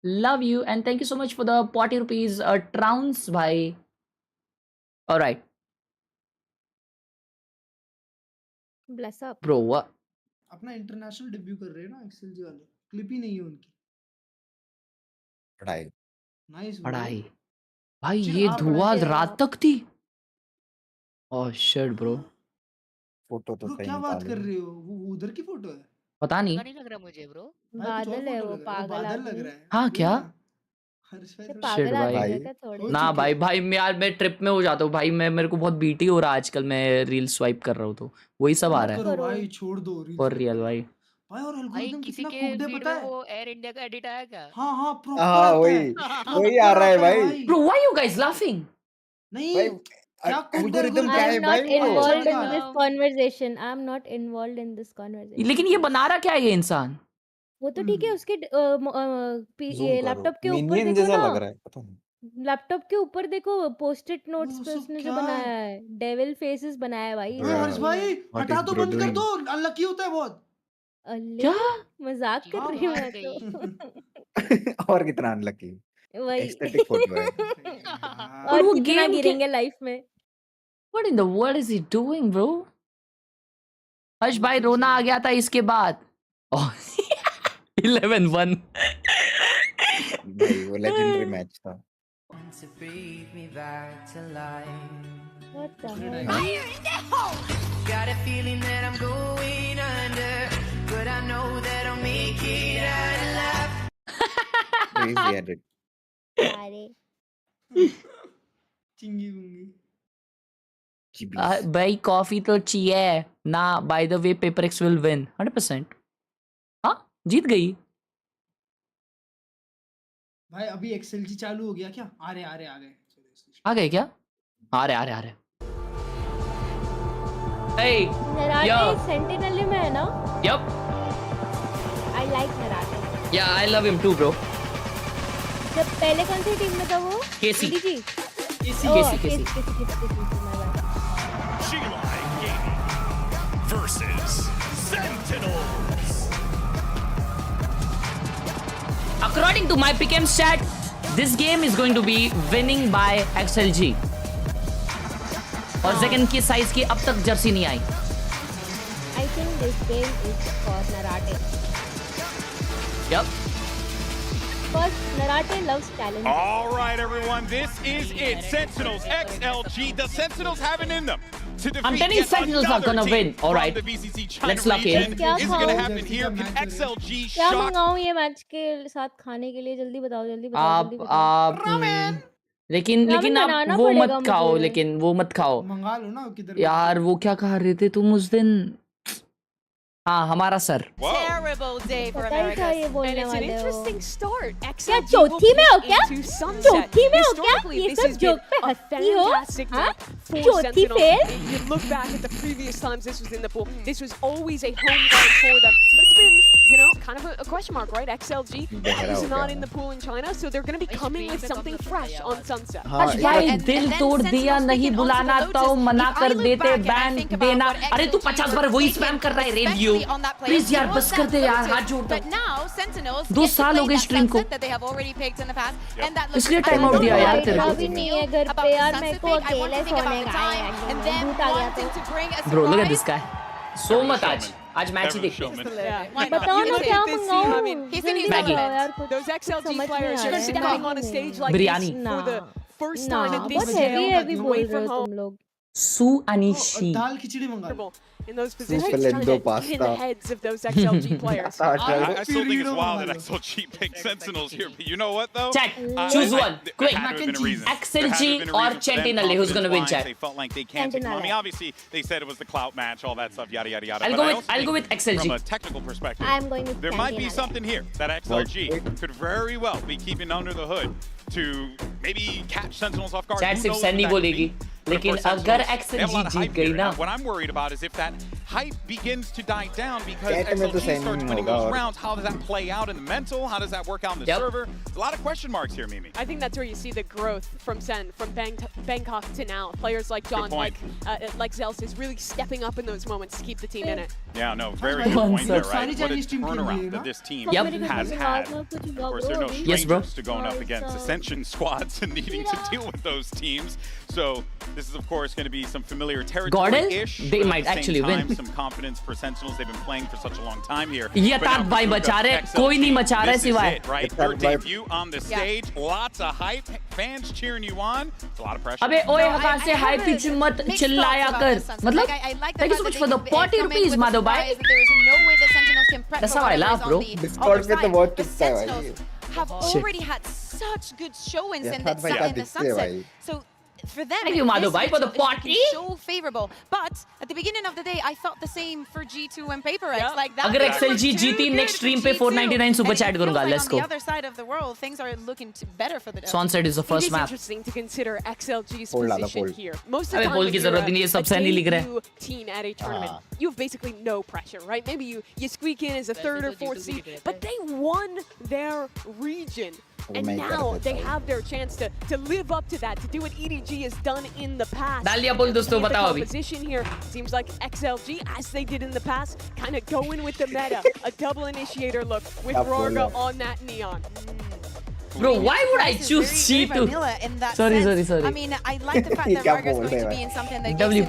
Love you and thank you so much for the 40 rupees. Trowns भाई. All right. Bless up. Bro, what? अपना international debut कर रहे हैं ना XLG वाले। क्लिप ही नहीं है उनकी। पढ़ाई। नाइस पढ़ाई। भाई ये धुआं रात तक थी। ओह शिट ब्रो, फोटो तो ब्रो सही क्या बात कर निकाले। रहे हो? वो उधर की फोटो है? पता नहीं। नहीं लग रहा मुझे ब्रो। भाई कुछ और बादल है फोटो वो लग रहा है। वो पागल बादल लग आदमी। रहा है। हाँ वही क्या? ना? हर्ष भाई ये थोड़ा शिट पागल भाई। आदमी है भाई क्या थोड़े? हो ना चुके भाई हैं। भाई मैं यार मैं ट्रिप में हो जाता हूँ भाई, मैं मेरे को बहुत बीटी हो रहा है आजकल, मैं रील स्वाइप कर रहा हूँ तो वही सब आ मत रहा है। करो करो। भाई, छोड़ दो रील फॉर स्वाइप रियल करना। भाई। भाई और भाई एल्गोरिदम किसी कितना के कुकड़े फीड पता में है? वो एयर इंडिया का एडिट आया क्या? हाँ प्रॉपर हाँ आता है। वही आ प्रॉपर रहा है आता है भाई। भाई। Bro why you guys laughing? नहीं भाई क्या कुकड़े एल्गोरिदम क्या I एल्गोरिदम? है am भाई not वो? अच्छा involved लगा। in this conversation. I am not involved in this conversation. लेकिन ये बना रहा क्या है ये इंसान? वो तो ठीक है, उसके जूम ये करो, लैपटॉप के ऊपर मिनियन देखो जैसा ना, लग रहा है, पता नहीं। लैपटॉप के ऊपर देखो, पोस्ट-इट वो नोट्स पे सब उसने जो क्या है? बनाया है, डेविल फेसेस बनाया है भाई ओए इसने हर्ष सही भाई में। व्हाट हटा इज दो, ब्रो बंद कर डूइंग? दो, अनलकी होता है बहुत। अल्ले! क्या? मज़ाक कर हाँ रही हूँ मार मैं गई। तो। और कितना अनलकी? वही। एस्थेटिक फोटो है। बट और वो कितना गेम के गिरेंगे लाइफ में। What in the world is he doing bro? Harsh भाई बहुत रोना सही आ गया था इसके बाद। ओह 11-1। भाई वो लेजेंडरी मैच था। What the hell? हाँ? Got a feeling that I'm going under, but I know that I'll make it out alive. Crazy edit. अरे चिंगी बुंगी। Chibis. भाई कॉफी तो चाहिए ना। By the way paper x will win 100%। हाँ जीत गई। भाई अभी XLG चालू हो गया क्या? आ गए। आ गए क्या? आ रहे। Hey, नराटे yo, सेंटिनल में है ना? yup, I like Narate. yeah, I love him too, bro. जब पहले कौन सी टीम में था वो? केसी। DG? KC. versus Sentinels. According to my pick'em stat, this game is going to be winning by XLG. और सेकंड की साइज की अब तक जर्सी नहीं आई। I think this game is for Narate. Yep. Because Narate loves talent. All right, everyone, this is it. Sentinels, XLG. The Sentinels have it in them to defeat I'm telling you, yet Sentinels are another gonna team win. All right. from the VCT China Let's lock in. region. क्या Is it going to खाऊं? happen here? Can XLG क्या shock? मंगाऊं ये match के साथ खाने के लिए? जल्दी बताओ आप लेकिन रामेन आप बनाना वो पड़ेगा मत खाओ, मुझे। लेकिन वो मत खाओ मंगा लो ना किधर। यार। वो क्या खा रहे थे तुम उस दिन? हाँ हमारा सर। Terrible day for पता ही था ये America. बोलने And it's an वाले हो। interesting start. क्या XLG चौथी में हो will क्या? peak into sunset. चौथी में हो क्या? Historically, ये this सब has जोक पे been a हंसती हो? fantastic हाँ? night for चौथी Sentinels. Fail? You look back at the previous times this was in the pool. This was always a home game for them. But it's been, kind of a question mark, right? XLG is not in the pool in China, so they're going to be coming with something fresh on Sunset. हर्ष भाई दिल तोड़ दिया, नहीं बुलाना तो मना कर देते, बैन देना। अरे तू 50 बार वही स्पैम कर रहा है रेडियो। प्लीज यार बस कर दे यार, हाथ जोड़ता हूँ। 2 साल हो गए स्ट्रीम को, इसलिए टाइम आउट दिया यार तेरे को। भी नहीं है घर पे यार, मेरे को अकेले सोने का है। भूत आ गया तो। Bro look at this guy, so much आज मैच ही देखते हैं। बताओ ना क्या मंगाऊं? Jimmy Maggie. Those XLG players are stepping on a stage like Biryani. this for the first ना time at this बहुत scale, heavy बोल away रहे from हो home. तुम लोग। सू अनिशी। दाल खिचड़ी मंगा लो। In those positions, Super trying Lendo to get in the pasta. heads of those XLG players. I still think it's wild that XLG picked Sentinels here, but you know what though? Chat, choose one, quick. There had to have been a reason. XLG There had to have been a or reason for them Sentinel, who's gonna win, confidence-wise. chat? They felt like they can't take them. I mean, obviously they said it was the clout match, all that stuff, yada yada yada. I'll But go I with- also I'll go think with XLG. From a technical perspective, I'm going with there might be Sentinel. something here that XLG could very well be keeping under the hood to maybe catch Sentinels off guard. Chat Who सिर्फ knows what Saini that could बोलेगी, be? But of लेकिन course, अगर Sentinels, they have a lot XLG of Jeet hype गई here. ना, What I'm worried about is if that hype begins to die down because Chat में तो XLG Saini starts नहीं winning होगा those और- rounds, how does that play out in the mental? How does that work out in the server? There's a lot of question marks here, Mimi. I think that's where you see the growth from Sen, from Bangkok to now. Players like John, like Zels is really stepping up in those moments to keep the team in it. Yeah, no, very good point there, right? सारी What a Chinese team खेल रही है turnaround ना? that this team Yep. has had. Of course, they're no Yes, bro. strangers to going up against Ascension squads and needing to deal with those teams. So this is, of course, going to be some familiar Gordon, territory-ish. they but at might the same actually time, win. some confidence for Sentinels. They've been playing for such a long time here. ये ताक भाई मचा रहे, कोई नहीं मचा रहा सिवाय. Right, your debut on the stage, lots of hype, fans cheering you on. It's a lot of pressure. अबे ओए हवा से हाई पिच मत चिल्लाया कर. मतलब thank you so much for the 40 rupees, Madhav bhai. That's how I laugh, bro. Discord पे तो बहुत टिकता है भाई. Have already had such good showings in the sunset. So for them, thank you, Madhav bhai, for the party. So favorable. But at the beginning of the day, I thought the same for G2 and PaperX. Like that. अगर XLG जीती next stream पे 499 super chat करूँगा. Let's go. On the other side of the world, things are looking better for the. Sunset is the first map. It is interesting to consider XLG's position here. Most of the अबे time, बोल की जरूरत नहीं है, सब San ही लिख रहे हैं. team at a tournament, you have basically no pressure, right? Maybe you squeak in as a 3rd or 4th seed, but they won their region. And now they have their chance to live up to that, to do what EDG has done in the past. डालिया बोल दोस्तों बताओ अभी. Position here seems like XLG, as they did in the past, kind of going with the meta, a double initiator look with Rorga on that neon. Bro, why would I choose G2? Sorry. I mean, I like the fact that Rorga is going to be in something that gives W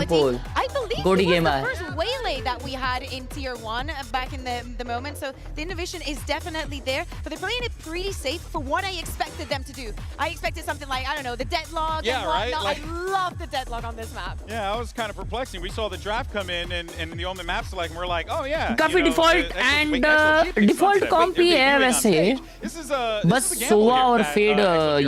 him pole. I believe Godi it was gamer. the first waylay that we had in Tier 1 back in the moment, so the innovation is definitely there, but they're playing it pretty safe for what I expected them to do. I expected something like, I don't know, the deadlock and whatnot. Like, I love the deadlock on this map. Yeah, that was kind of perplexing. We saw the draft come in and the Omen map select, and we're like, oh yeah. काफी default and default comp ही है वैसे. बस सोवा और fade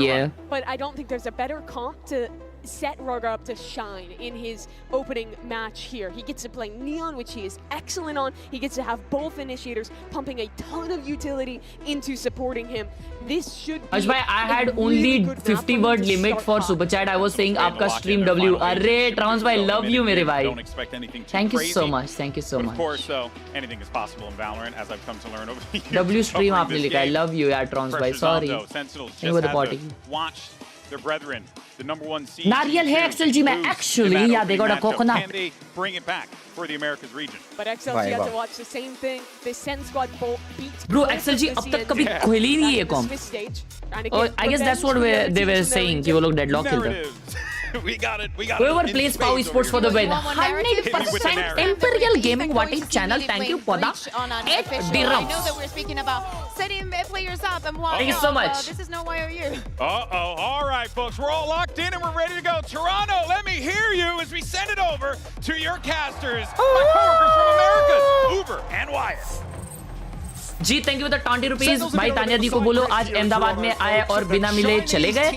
ये. But I don't think there's a better comp to set Rorga up to shine in his opening match here. He gets to play Neon, which he is excellent on. He gets to have both initiators pumping a ton of utility into supporting him. This should be Ashbhai, I had only 50 word limit for super chat. I was saying आपका stream W. अरे Trans भाई, love you मेरे भाई. Don't expect anything too Thank you crazy. so much. Thank you so much. Of course, though, anything is possible in Valorant, as I've come to learn over the years. W stream आपने लिखा है. Love you यार Trans भाई. Sorry. Sentinels Thank you for the party. Watch their brethren, the #1 seed. नारियल है XLG में actually. Yeah, they got a coconut. Can they bring it back for the Americas region? But XLG had to watch the same thing. The SEN squad beat. Bro, XLG अब तक कभी खेली नहीं है com. Oh, I guess that's what they were saying. कि वो लोग deadlock खेलते हैं. We got it. Whoever plays Pau Esports for the win. 100% Imperial Gaming Watching channel. Thank you for the 8 dirhams. I know that we're speaking about setting players up and why. Thank you so much. This is no YOU. All right, folks. We're all locked in and we're ready to go. Toronto, let me hear you as we send it over to your casters, my coworkers from Americas, Uber and Wyatt. जी thank you for the 20 rupees. भाई तानिया दी को बोलो आज अहमदाबाद में आए और बिना मिले चले गए.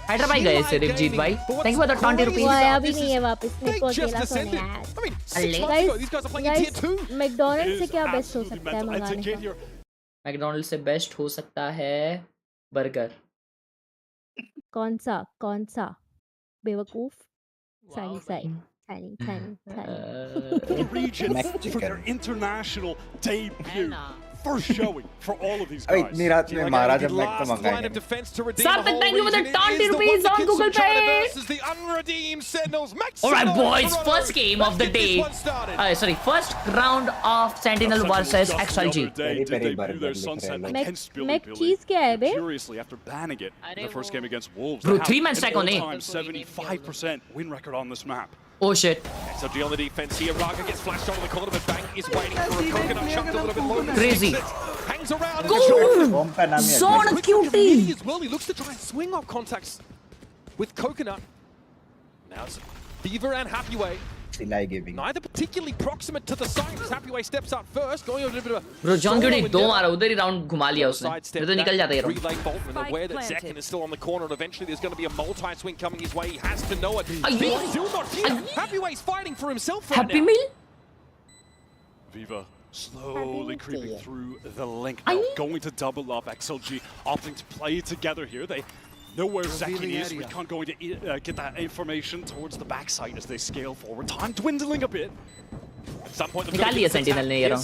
हैदराबाद गए सिर्फ जीत भाई. Thank you for the 20 rupees. वो आया भी नहीं है वापस. मेरे को अकेला सोने यार. गाइस मैकडॉनल्ड्स से क्या बेस्ट हो सकता है मंगाने का? मैकडॉनल्ड्स से बेस्ट हो सकता है बर्गर. कौन सा बेवकूफ? Sai The regions for their international debut. First showing for all of these guys. इतनी रात में महाराज अब मैक तो मंगाएंगे. Sarthak, thank you for the 20 rupees on Google Pay. Alright boys, first game of the day. First round of Sentinel versus XLG. Mac चीज क्या है बे? Curiously, after banning it in the first game against Wolves, Bro, 3-man stack on A. 75% win record on this map. Oh shit. XLG on the defense here. Raga gets flashed over the corner, but Bang is waiting for a coconut chucked a little bit low. Crazy. Hangs around. Go! Zone cutie. As well, he looks to try and swing off contacts with coconut. Now it's Fever and Happyway. Neither particularly proximate to the site as Happyway steps up first, going over a bit of a. Bro, John Goody 2 मारा उधर ही round घुमा लिया उसने. फिर तो निकल जाता है round. Relay Boltman aware that Zekin is still on the corner and eventually there's going to be a multi-swing coming his way. He has to know it. Still not here. Happyway's fighting for himself right Happy now. Meal? Viva slowly creeping through the link now, going to double up. XLG opting to play together here. They know where Zekin is. We can't go to get that information towards the backside as they scale forward. Time dwindling a bit. At some point, निकाल लिया sentinel ने ये round.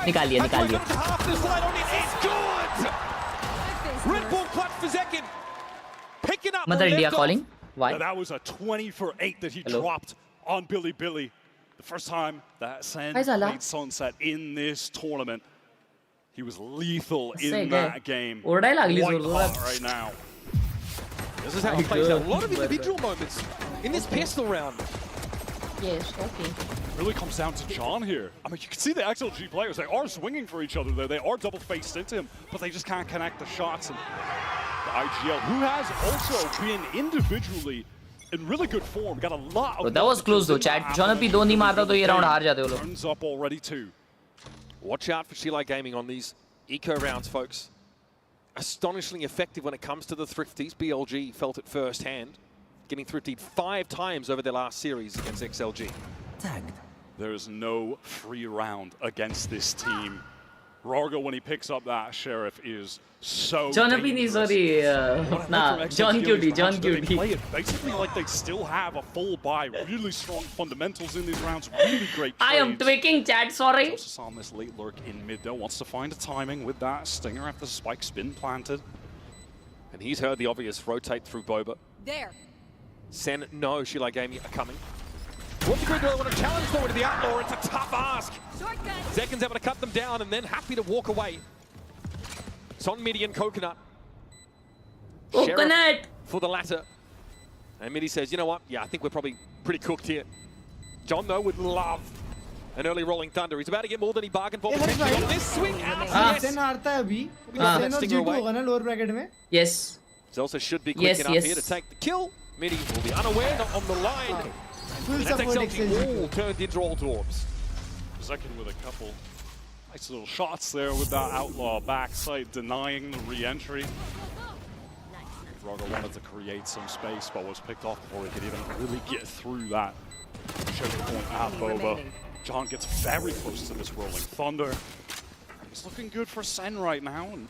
निकाल लिया. Mother India calling. Why? That was a 20 for 8 that he dropped on Billy. The first time that SEN played Sunset in this tournament. He was lethal in that game. White hot right now. This is how it plays out. A lot of individual moments in this pistol round. Yes, okay. Really comes down to John here. I mean, you can see the XLG players, they are swinging for each other there. They are double-faced into him, but they just can't connect the shots. And the IGL, who has also been individually in really good form, got a lot of... But that was close though, chat. John P don't नहीं मारता तो ये round हार जाते वो लोग. Turns up already too. Watch out for Khelraay Gaming on these eco rounds, folks. Astonishingly effective when it comes to the thrifties. BLG felt it firsthand, getting thriftied 5 times over their last series against XLG. Tagged. There's no free round against this team. Rargo, when he picks up that Sheriff, is so John P नहीं sorry. Nah, John Cutie, John They Cutie. play it basically like they still have a full buy. Really strong fundamentals in these rounds. Really great I am tweaking, chat. Sorry. Joseph on this late lurk in mid though wants to find a timing with that stinger after the spike's been planted. And he's heard the obvious rotate through Boba. There. SEN, no, Khelraay Gaming are coming. What degree do they want to challenge forward to the Outlaw? It's a tough ask. Zekin's able to cut them down and then happy to walk away. Son, Midi and Coconut. Coconut! Sheriff for the latter. And Midi says, you know what? Yeah, I think we're probably pretty cooked here. John, though, would love an early Rolling Thunder. He's about to get more than he bargained for. Potentially on this swing out. SEN हारता है अभी. SEN और G2 होगा ना lower bracket में. Yes. Zelsa should be quick enough here to take the kill. Midi will be unaware, not on the line. Full That's support XLG all turned into all dwarves. Zekin with a couple nice little shots there with that Outlaw backside, denying the re-entry. Rargo wanted to create some space, but was picked off before he could even really get through that choke point at Boba. John gets very close to this Rolling Thunder. It's looking good for SEN right now. And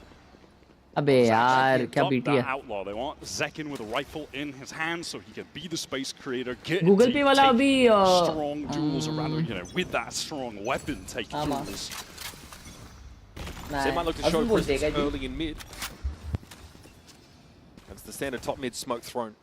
अबे यार क्या BT है. Outlaw. They want Zekin with a rifle in his hand so he can be the space creator. Get Google Pay वाला अभी strong duels around, you know, with that strong weapon, take duels. They might look to show presence early in mid. That's the standard top mid smoke thrown.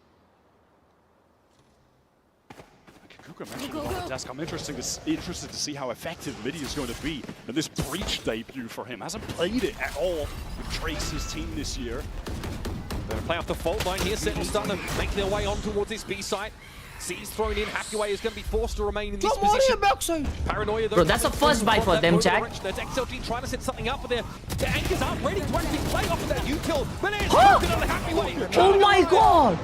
Kuka mentioned it on the desk. I'm interested to see how effective Midi is going to be in this Breach debut for him. Hasn't played it at all with Trace, his team this year. They're going to play off the fault line here. Sentinel starting to make their way on towards this B site. C's thrown in. Hackaway is going to be forced to remain in this position. Paranoia, though. Bro, that's a first buy for them, chat. That's XLG trying to set something up, but their anchors aren't ready to actually play off of that U-kill. But it's broken on the Hackaway. Oh my god!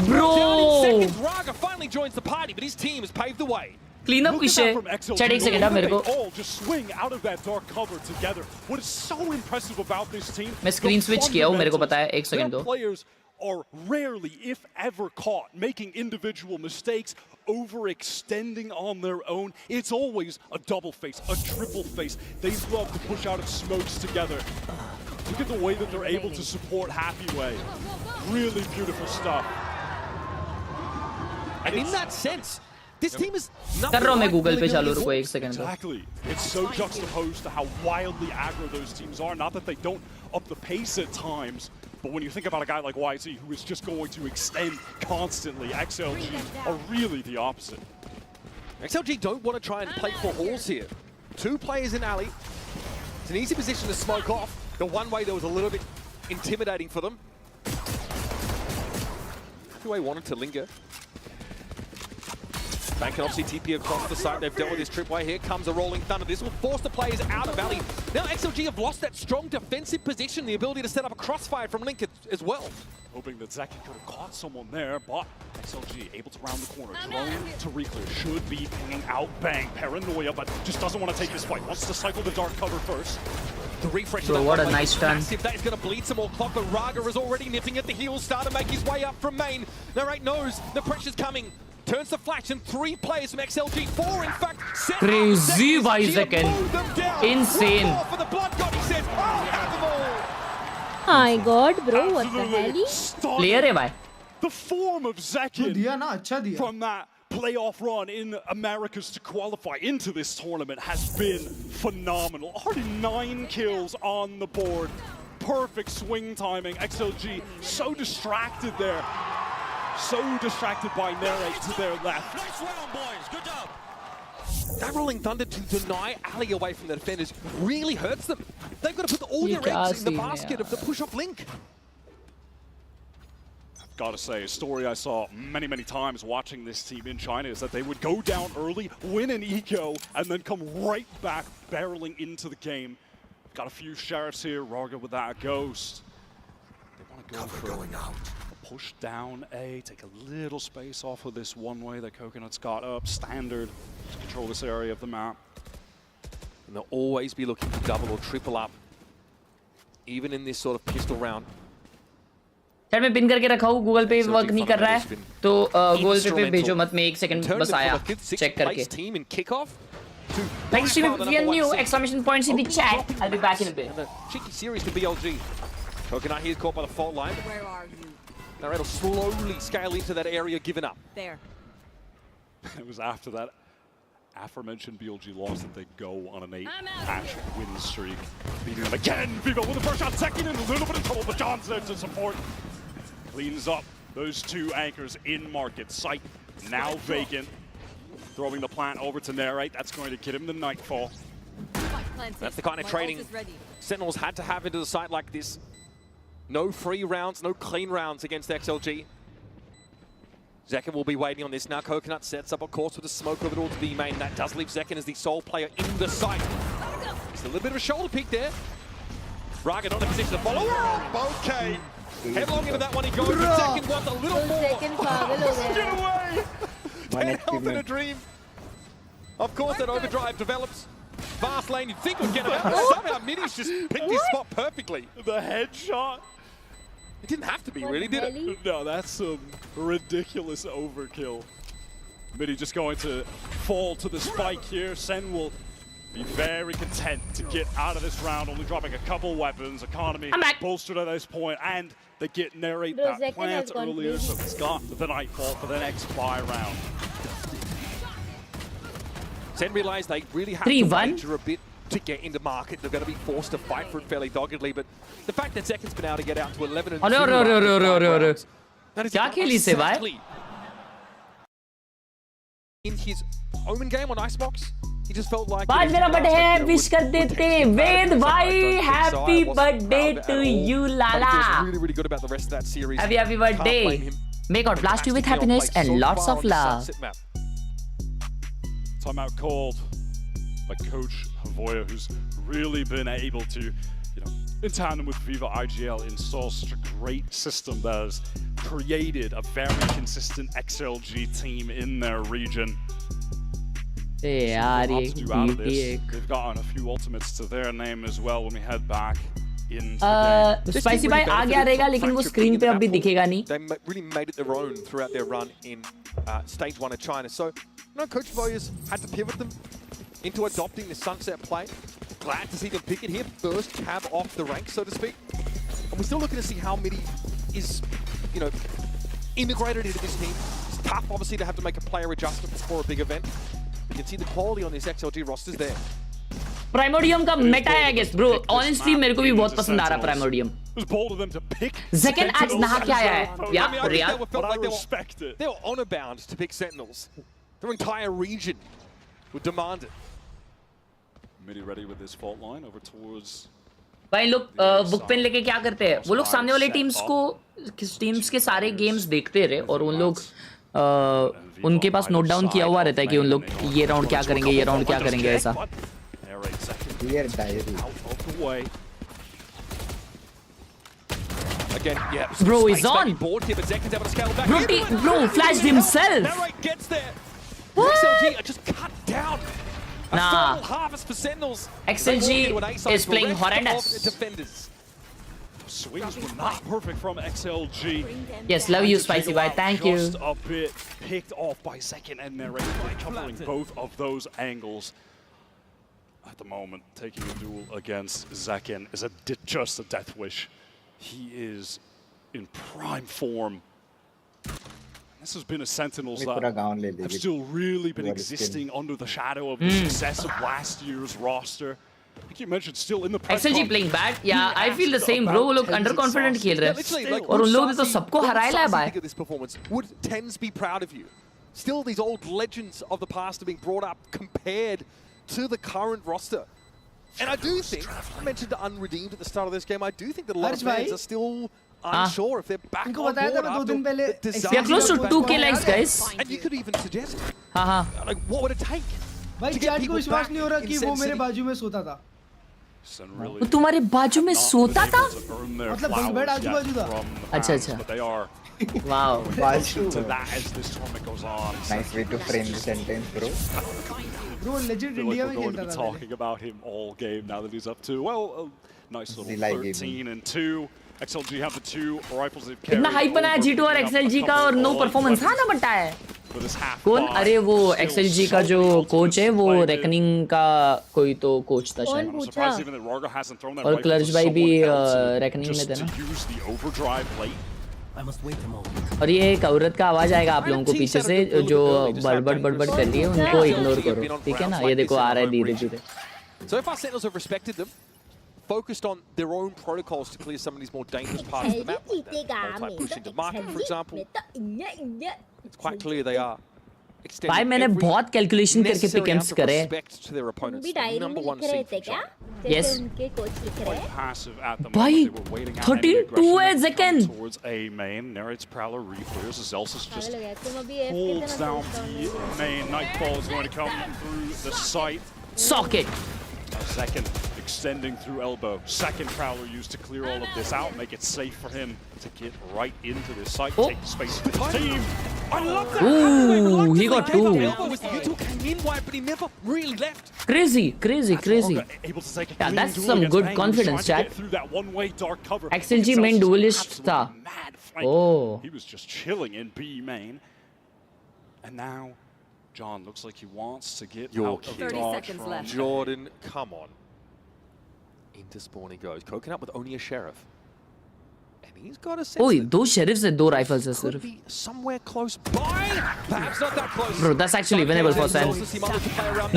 Bro! Raga finally joins the party, but his team has paved the way. Clean up पीछे. चल एक second मेरे को. All just swing out of that dark cover together. What is so impressive about this team? मैं screen switch किया हूँ मेरे को पता है. एक सेकंड दो. Players are rarely, if ever, caught making individual mistakes, overextending on their own. It's always a double face, a triple face. They love to push out of smokes together. Look at the way that they're able to support Happyway. Really beautiful stuff. And in that sense, this team is कर रहा हूँ मैं Google पे चालू रुको एक second. Exactly. It's so juxtaposed to how wildly aggro those teams are. Not that they don't up the pace at times, but when you think about a guy like YZ who is just going to extend constantly, XLG are really the opposite. XLG don't want to try and play for halls here. 2 players in alley. It's an easy position to smoke off. The one way that was a little bit intimidating for them. Happyway wanted to linger. Bank can obviously TP across the site. They've dealt with this tripway. Here comes a Rolling Thunder. This will force the players out of alley. Now XLG have lost that strong defensive position, the ability to set up a crossfire from Link as well. Hoping that Zekin could have caught someone there, but XLG able to round the corner. Drone to reclear. Should be pinging out. Bang. Paranoia, but just doesn't want to take this fight. Wants to cycle the dark cover first. The refresh Bro, of that what a nice turn. Massive. That is going to bleed some more clock, but Raga is already nipping at the heels. Start to make his way up from main. Narrate knows the pressure's coming. Turns the flash, and 3 players from XLG. 4, in fact. Crazy by second. Insane. For the blood god, he says, My god, bro, what the hell? Player है भाई. The form of Zekin दिया ना अच्छा दिया. from that playoff run in Americas to qualify into this tournament has been phenomenal. Already 9 kills on the board. Perfect swing timing. XLG so distracted there. So distracted by Narrate to their left. Nice round, boys. Good job. That Rolling Thunder to deny alley away from the defenders really hurts them. They've got to put all their eggs in the basket of the push-off Link. Gotta say, a story I saw many, many times watching this team in China is that they would go down early, win an eco, and then come right back barreling into the game. Got a few sheriffs here, Roger with that ghost. They want to go for going out. A push down A, take a little space off of this one way that Coconut's got up, standard, to control this area of the map. And they'll always be looking to double or triple up, even in this sort of pistol round. Chat में pin करके रखा हूँ, Google पे work नहीं कर रहा है तो गूगल पे भेजो मत, मैं 1 सेकंड बस आया चेक करके. Thanks to VNU, exclamation points in the chat. I'll be back in a bit. Cheeky series to BLG. Coconut here caught by the fault line. Where are you? They're able to slowly scale into that area given up. There. It was after that aforementioned BLG loss that they go on an 8-match win streak. Beating them again. Vivo with the first shot, second, and a little bit of trouble, but John's there to support. Cleans up those two anchors in market. Sight now vacant. Throwing the plant over to Narrate. That's going to get him the Nightfall. That's the kind of trading Sentinels had to have into the site like this. No free rounds, no clean rounds against XLG. Zekken will be waiting on this now. Coconut sets up, of course, with a smoke of it all to be main. That does leave Zekken as the sole player in the site. It's a little bit of a shoulder pick there. Raga not in a position to follow. Okay. Headlong into that one he goes. Zekken wants a little more. Get away! 10 health in a dream. Of course, that overdrive develops. Fast lane, you'd think would get him out, but somehow Midi's just picked his spot perfectly. The headshot. It didn't have to be, really, did it? No, that's some ridiculous overkill. Midi just going to fall to the spike here. Sen will be very content to get out of this round, only dropping a couple weapons. Economy bolstered at this point, and they get Narrate that plant earlier, so he's got the Nightfall for the next buy round. Sen realized they really have to wager a bit to get into market. They're going to be forced to fight for it fairly doggedly, but the fact that Zekken's been able to get out to 11 and 2 that is exactly in his Omen game on Icebox. He just felt like आज मेरा birthday है, wish कर देते वेद भाई, happy birthday to you Lala. Really, really good about the rest of that series. Happy birthday. May God blast you with happiness and lots of love. Timeout called by Coach Havoya, who's really been able to, in tandem with Viva IGL, install such a great system that has created a very consistent XLG team in their region. They've gotten a few ultimates to their name as well when we head back into the game. Spicy भाई आ गया रहेगा, लेकिन वो screen पे अभी दिखेगा नहीं. They really made it their own throughout their run in stage 1 of China. So, Coach Havoya's had to pivot them into adopting the sunset play. Glad to see them pick it here. First cab off the ranks, so to speak. And we're still looking to see how Midi is, integrated into this team. It's tough, obviously, to have to make a player adjustment before a big event. You can see the quality on this XLG roster's there. Primordium का meta है, I guess, bro. Honestly, मेरे को भी बहुत पसंद आ रहा Primordium. Zekken आज नहा के आया है. Yeah, real. But I respect it. They were honor bound to pick Sentinels. Their entire region would demand it. Midi ready with this fault line over towards. भाई लोग बुक पेन लेके क्या करते हैं? वो लोग सामने वाले टीम्स के सारे गेम्स देखते रहे और उन लोग उनके पास नोट डाउन किया हुआ रहता है कि उन लोग ये राउंड क्या करेंगे, ये राउंड क्या करेंगे, ऐसा. Again, yeah. Bro is on. Bro flashed himself. What? XLG are just cut down. Nah. Harvest for Sentinels. XLG is playing horrendous. Defenders. Swings were not perfect from XLG. Yes, love you, Spicy Boy. Thank you. Just a bit picked off by Zekken and Narrate, covering both of those angles. At the moment, taking a duel against Zekken is just a death wish. He is in prime form. This has been a Sentinels that have still really been existing under the shadow of the success of last year's roster. I think you mentioned still in the XLG playing bad. Yeah, I feel the same, bro. वो लोग underconfident खेल रहे हैं और उन लोगों ने तो सबको हराया है भाई. This performance would tends be proud of you. Still, these old legends of the past are being brought up compared to the current roster. And I do think, I mentioned unredeemed at the start of this game, I do think that a lot of fans are still unsure if they're back इनको on बताया था board मैं 2 after दिन पहले the XLG We are close to का 2k likes, guys. And you could even suggest, हाँ like, what would it take? भाई to get chat को people विश्वास back नहीं हो रहा in कि Sen वो मेरे City? बाजू में सोता था वो तुम्हारे बाजू में सोता था? मतलब बंग बेड आजू बाजू था अच्छा अच्छा Wow. To that as this tournament goes on. Nice way to frame the sentence, bro. Bro legit I feel India like में we're going to खेलता be था talking about him all game now that he's up to, well, a nice little Zilai 13 and 2. XLG have the 2 rifles they've carried. इतना hype बनाया G2 और XLG का और no performance था ना बटा है कौन अरे वो XLG का जो कोच है वो रेकनिंग का कोई तो कोच था शायद और क्लर्च भाई भी रेकनिंग में थे ना और ये एक औरत का आवाज आएगा आप लोगों को पीछे से जो बड़बड़ बड़बड़ कर रही है उनको इग्नोर करो ठीक है ना ये देखो आ रहा है धीरे धीरे So far, Sentinels have respected them, focused on their own protocols to clear some of these more dangerous parts of the map, like that multi-push into market, for example. It's quite clear they are भाई मैंने बहुत calculation करके pickups करे भी diary में लिख रहे थे क्या जैसे उनके कोच लिख रहे हैं भाई 13-2 है second towards A main. Narrates Prowler reflares as Elsa's just तुम अभी holds down B main. Nightfall is going to come through the site. Socket. Second extending through elbow. Second Prowler used to clear all of this out, make it safe for him to get right into this site, take the space for the team. I love that. Ooh, he got 2. U2 came in wide, but he never really left. Crazy. Yeah, that's some good confidence, chat. XLG main duelist tha. Oh. He was just chilling in B main. And now John looks like he wants to get out of 30 dodge seconds from left. Jordan, come on. Into spawn he goes. Coconut with only a sheriff. And he's got a sense ओए that 2 sheriffs है 2 rifles है could सिर्फ be somewhere close by. Perhaps not that close. Bro, that's actually winnable for Sen.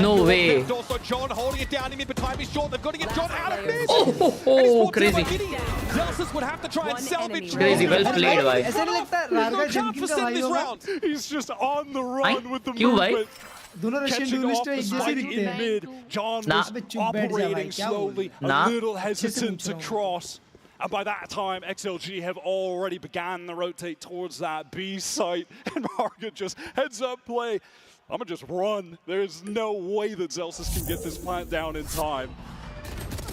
No way. Also John holding it down. Him in time is short. They've got to get John out of this. Oh, crazy. Zelsis would have to try and salvage. Crazy, well played भाई. ऐसा नहीं लगता रारगा जेनकिन का भाई होगा He's just on the run with the क्यों भाई? movement. दोनों रशियन डुएलिस्ट एक जैसे दिखते हैं mid. John Nah. was operating slowly, a Nah. little hesitant to cross. And by that time, XLG have already began to rotate towards that B site. And Marga just heads up play. I'm going to just run. There's no way that Zelsis can get this plant down in time.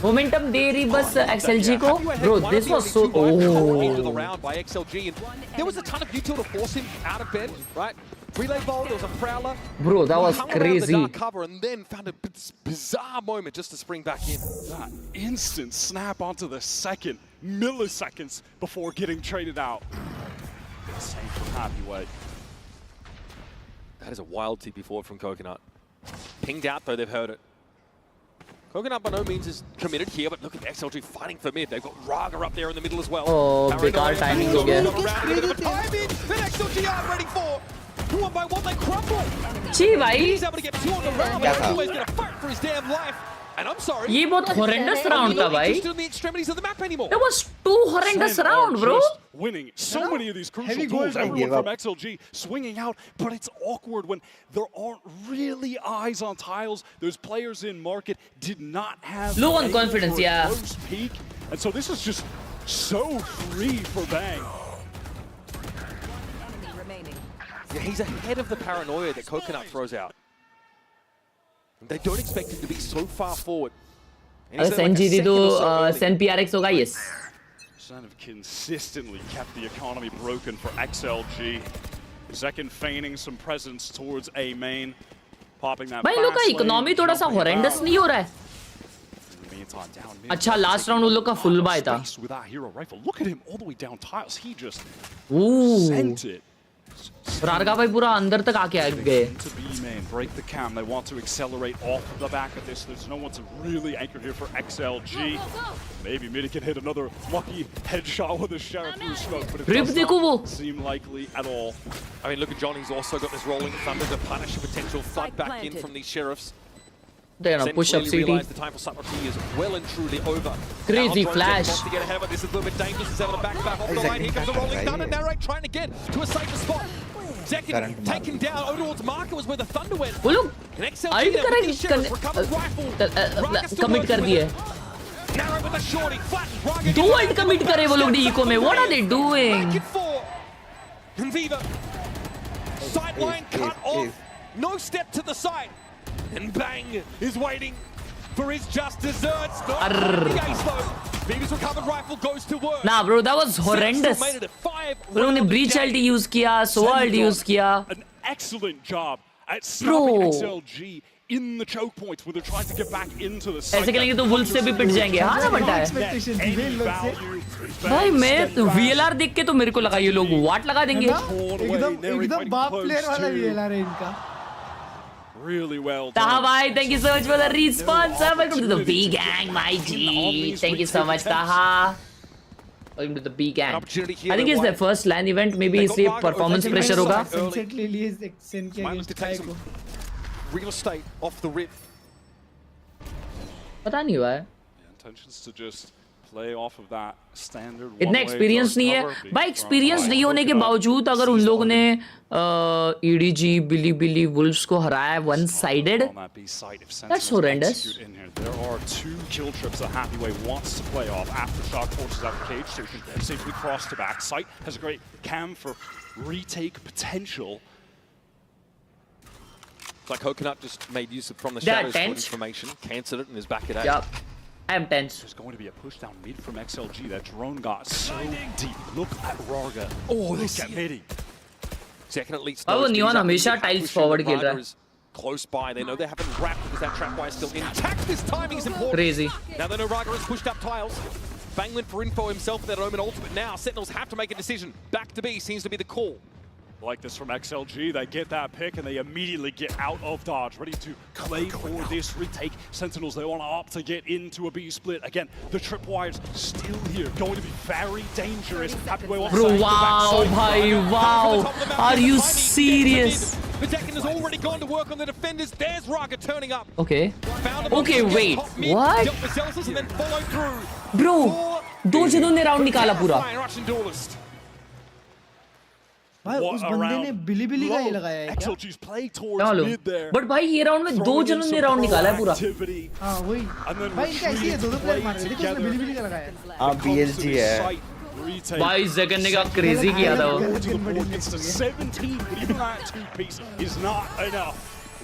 Momentum दे रही बस XLG को. Bro, this was so. Into the Oh. round by XLG, and there was a ton of util to force him out of bed, right? Relay ball, there was a Prowler. Bro, that was Hung around the crazy. dark cover and then found a bizarre moment just to spring back in. That instant snap onto the second, milliseconds before getting traded out. Insane from Heavyweight. That is a wild TP forward from Coconut. Pinged out though, they've heard it. Coconut by no means is committed here, but look at XLG fighting for mid. They've got Raga up there in the middle as well. Oh, बेकार timing हो गया. Timing that XLG are ready for. One by one they crumble. छी भाई. He's able to get 2 on the round, but always gonna fight for his damn life. And I'm sorry. ये बहुत horrendous round था भाई. Just in the extremities of the map anymore. That was 2 horrendous round, bro. Winning so many of these crucial duels. Everyone from XLG swinging out, but it's awkward when there aren't really eyes on tiles. Those players in market did not have Low on confidence, yeah. close peak, and so this is just so free for Bang. Yeah, he's ahead of the paranoia that Coconut throws out. They don't expect him to be so far forward. अगर Sen जीती तो Sen PRX होगा yes. Sen have consistently kept the economy broken for XLG. Second feigning some presence towards A main, popping that. भाई लोग का economy थोड़ा सा horrendous नहीं हो रहा है. अच्छा last round उन लोग का full buy था. Without hero rifle, look at him all the way down tiles. He just sent it. रारगा भाई पूरा अंदर तक आके आ गए. To B main, break the cam. They want to accelerate off the back of this. There's no one to really anchor here for XLG. Maybe Midi can hit another lucky headshot with a sheriff through smoke, but it does not seem likely at all. I mean, look at John. He's also got this rolling thunder to punish a potential flood back in from these sheriffs. They're gonna push up CT. The time for subtlety is well and truly over. Crazy flash. Wants to get ahead of it. This is a little bit dangerous. He's able to back off the line. Here comes the rolling thunder. Narrate trying to get to a safer spot. Second, taken down. Odor's marker was where the thunder went. वो लोग alt correct commit कर दिए. Narrow with the shorty, flattens Raga. दो world commit करे वो लोग D echo में. What are they doing? And Viva, sideline cut off. No step to the side. And Bang is waiting for his just desserts. Not the ace though. Viva's recovered rifle goes to work. Nah bro, that was horrendous. उन्होंने breach ulti use किया, SOA ulti use किया. An excellent job at stopping XLG in the choke points where they're trying to get back into the site. ऐसे खेलेंगे तो wolf से भी पिट जाएंगे. हाँ ना बनता है. भाई मैं VLR देख के तो मेरे को लगा ये लोग वाट लगा देंगे. एकदम बाप प्लेयर वाला VLR है इनका. Really well done. Taha bhai, thank you so much for the response. Welcome to the B gang, my G. Thank you so much, Taha. Welcome to the B gang. I think it's their first LAN event. Maybe इसलिए performance pressure होगा. Sunset ले लिए SEN के against Khelraay को. Real estate off the rip. पता नहीं हुआ है. Intentions to just play off of that standard. इतना एक्सपीरियंस नहीं है भाई. एक्सपीरियंस नहीं होने के बावजूद अगर उन लोगों ने EDG बिली वुल्फ्स को हराया one sided, that's horrendous. There are 2 kill trips that Happyway wants to play off after Shock forces out the cage, so he can safely cross to backside. Has a great cam for retake potential. It's like Coconut just made use of from the shadows for information, cancelled it and is back at 8. Yep. I am tense. There's going to be a push down mid from XLG. That drone got so deep. Look at Raga. Oh, look at Midi. Second at least. Oh, Neon हमेशा tiles forward खेल रहा है. Close by. They know they haven't wrapped because that trap wire is still intact. This timing is important. Crazy. Now they know Raga has pushed up tiles. Bang went for info himself with that Omen ultimate. Now Sentinels have to make a decision. Back to B seems to be the call. Like this from XLG, they get that pick and they immediately get out of dodge, ready to claim for this retake. Sentinels, they want to opt to get into a B split. Again, the tripwire's still here, going to be very dangerous. Happyway wants Bro, to wow, bhai, wow. Are you serious? The Tekken has already gone to work on the defenders. There's Raga turning up. Okay. Okay, wait. What? And then followed through. Bro, दो जनों ने round निकाला पूरा. भाई उस बंदे ने बिली का ये लगाया है क्या? बट भाई ये राउंड में दो जनों ने राउंड निकाला है पूरा. हाँ वही. भाई इनका ऐसी है, दो प्लेयर मार रहे हैं. देखो उसने बिली का लगाया है. हाँ BSG है. भाई सेकंड ने क्या क्रेजी किया था वो. 17, but even that 2-piece is not enough.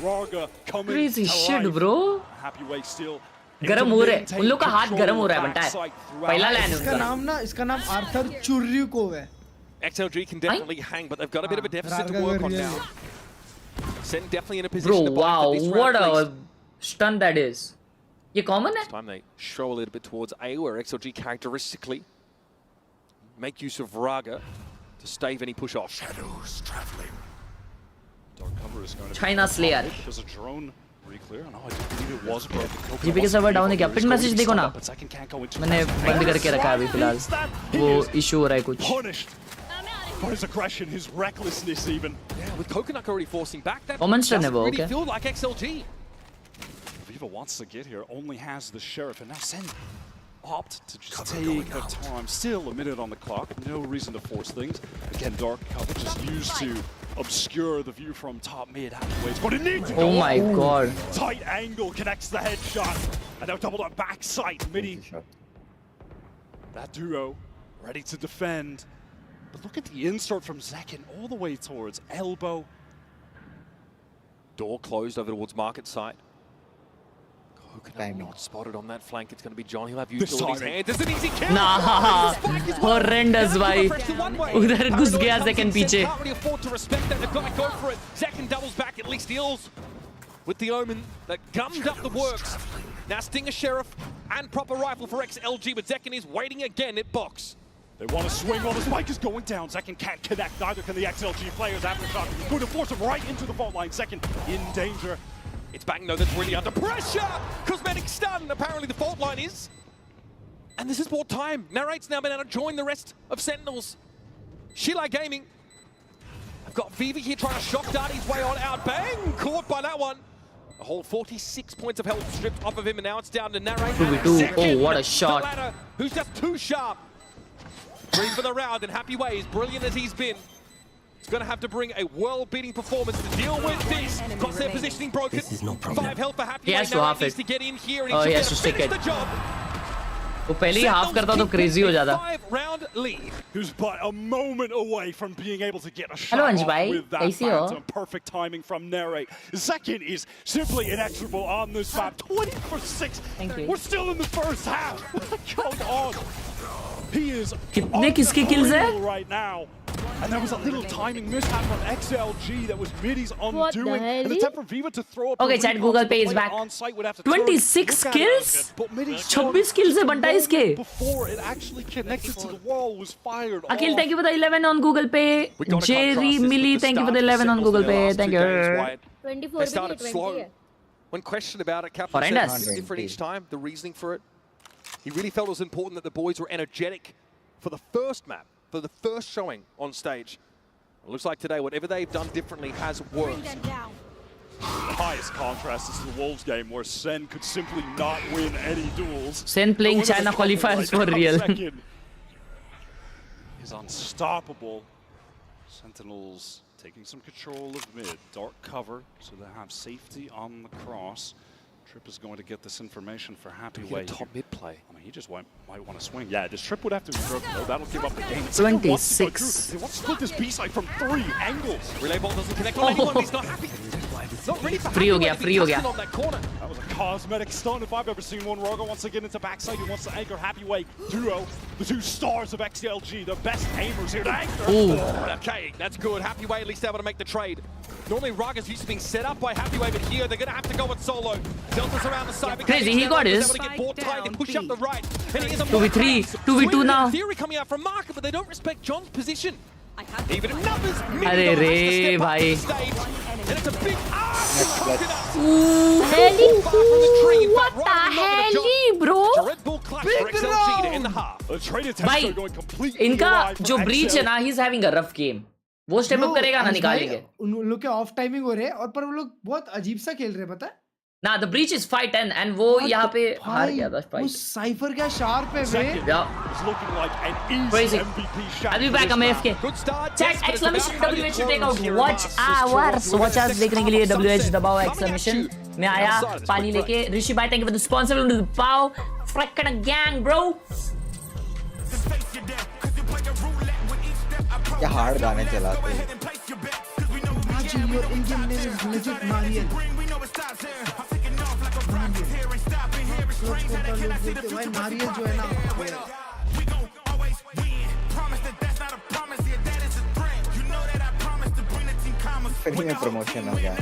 Raga coming Crazy to shit, life. bro. Happyway still गरम हो रहा है. उन लोग का हाथ गरम हो रहा है बनता है. पहला लैन इसका नाम आर्थर चुर्रिको है. XLG can definitely hang, but they've got a bit of a deficit to work on now. Sen definitely in a position to Bro, wow, this what round, a stunt that is. ये common है? This time they show a little bit towards A, where XLG characteristically make use of Raga to stave any push off. Shadows traveling. Dark cover is going to China Slayer. There's a drone reclear. No, I didn't believe it was broken. GP के server down है क्या? Pin message देखो ना. मैंने बंद करके रखा है अभी फिलहाल. वो इशू हो रहा है कुछ. For his aggression, his recklessness even. Yeah, with Coconut already forcing back, that Monster doesn't never, really okay. feel like XLG. Viva wants to get here, only has the Sheriff, and now Sen opt to just take the time. Still a minute on the clock, no reason to force things. Again, dark cover just used to obscure the view from top mid. Happyway's going to need to go. Oh my god. Tight angle connects the headshot. And now doubled up backside, Midi. That duo ready to defend. But look at the insert from Zekin all the way towards elbow. Door closed over towards market side. Coconut not spotted on that flank. It's going to be John. He'll have used all his hands. It's an easy kill. Nah, horrendous भाई. उधर घुस गया Zekin पीछे. Can't really afford to respect that. They've got to go for it. Zekin doubles back. At least deals with the Omen that gummed up the works. Now Stinger Sheriff and proper rifle for XLG, but Zekin is waiting again at box. They want to swing while the spike is going down. Zekin can't connect, neither can the XLG players. Aftershock going to force him right into the fault line. Zekin in danger. It's Bang though that's really under pressure. Cosmetic stun, apparently the fault line is. And this is more time. Narrate's now been able to join the rest of Sentinels. Khelraay Gaming. I've got Viva here trying to shock dart his way on out. Bang! Caught by that one. A whole 46 points of health stripped off of him, and now it's down to Narrate. 2v2. Oh, what a shot. The ladder, who's just too sharp. Green for the round, and Happyway, as brilliant as he's been, he's going to have to bring a world-beating performance to deal with this. Got their positioning broken. 5 health for Happyway. He has to half needs it. to get in here, and Oh, he has to finish stick it. the job. वो पहले ही half करता तो crazy हो जाता। Who's but a moment away from being able to get a shot Hello, Anj off bhai. with that Kaisi ho? phantom. Perfect timing from Nere. Second is simply inexorable on this map. 20 for 6. Thank you. We're still in the first half. Come on. He is कितने किसके kills है? right now. And there was a little timing mishap from XLG that was Middy's undoing. And the attempt from Viva to throw up Okay, chat Google Pay is back. 26 kills? 26 kills है बंटा इसके. Before it actually connected to the wall was fired. Akhil, thank you for the 11 on Google Pay. Jerry Millie, thank you for the 11 on Google Pay. Thank you. 24 They started slow. When questioned about it, Captain said it was different each time. The reasoning for it, he really felt it was important that the boys were energetic for the first map, for the first showing on stage. It looks like today, whatever they've done differently has worked. The highest contrast is the Wolves game, where SEN could simply not win any duels. SEN playing China qualifiers for real. Is unstoppable. Sentinels taking some control of mid. Dark cover, so they have safety on the cross. Trip is going to get this information for Happy Way. Top mid play. I mean, he just might want to swing. Yeah, this Trip would have to be broken, though. That'll give up the game. 26. They want to split this B-side from 3 angles. Relay ball doesn't connect on anyone, he's not happy. Not ready for Free ho gaya, free ho gaya. on that corner. That was a cosmetic stun if I've ever seen one. Rogo wants to get into backside. He wants to anchor Happy Way duo. The 2 stars of XLG, the best aimers here to anchor. Okay, that's good. Happy Way at least able to make the trade. Normally Raga's used to being set up by Happy Way, but here they're going to have to go with solo. Delta's around the side. Crazy, he got his. Able to get ball tied, they push up the right. 2v3, 2v2 now. Theory coming out from Marker, but they don't respect John's position. Even in numbers, अरे रे भाई. and it's a big Heli, what the hell, bro? भाई, इनका जो breach है ना, he's having a rough game. वो step up करेगा ना निकालेंगे. उन लोग के ऑफ टाइमिंग हो रहे हैं और पर वो लोग बहुत अजीब सा खेल रहे हैं, पता है? Nah, the breach is 5-10 and वो यहाँ पे हार गया था fight. वो साइफर क्या शार्प है वे? Crazy. I'll be back. I'm AFK. Chat exclamation WH to take out watch hours. Watch hours देखने के लिए WH दबाओ exclamation. मैं आया पानी लेके. ऋषि भाई, thank you for the sponsor to the pow. Freaking gang, bro. क्या हार्ड गाने चलाते हैं. Your Indian name is legit Mariel. भाई नारियल जो है ना, फ्री में प्रमोशन हो गया.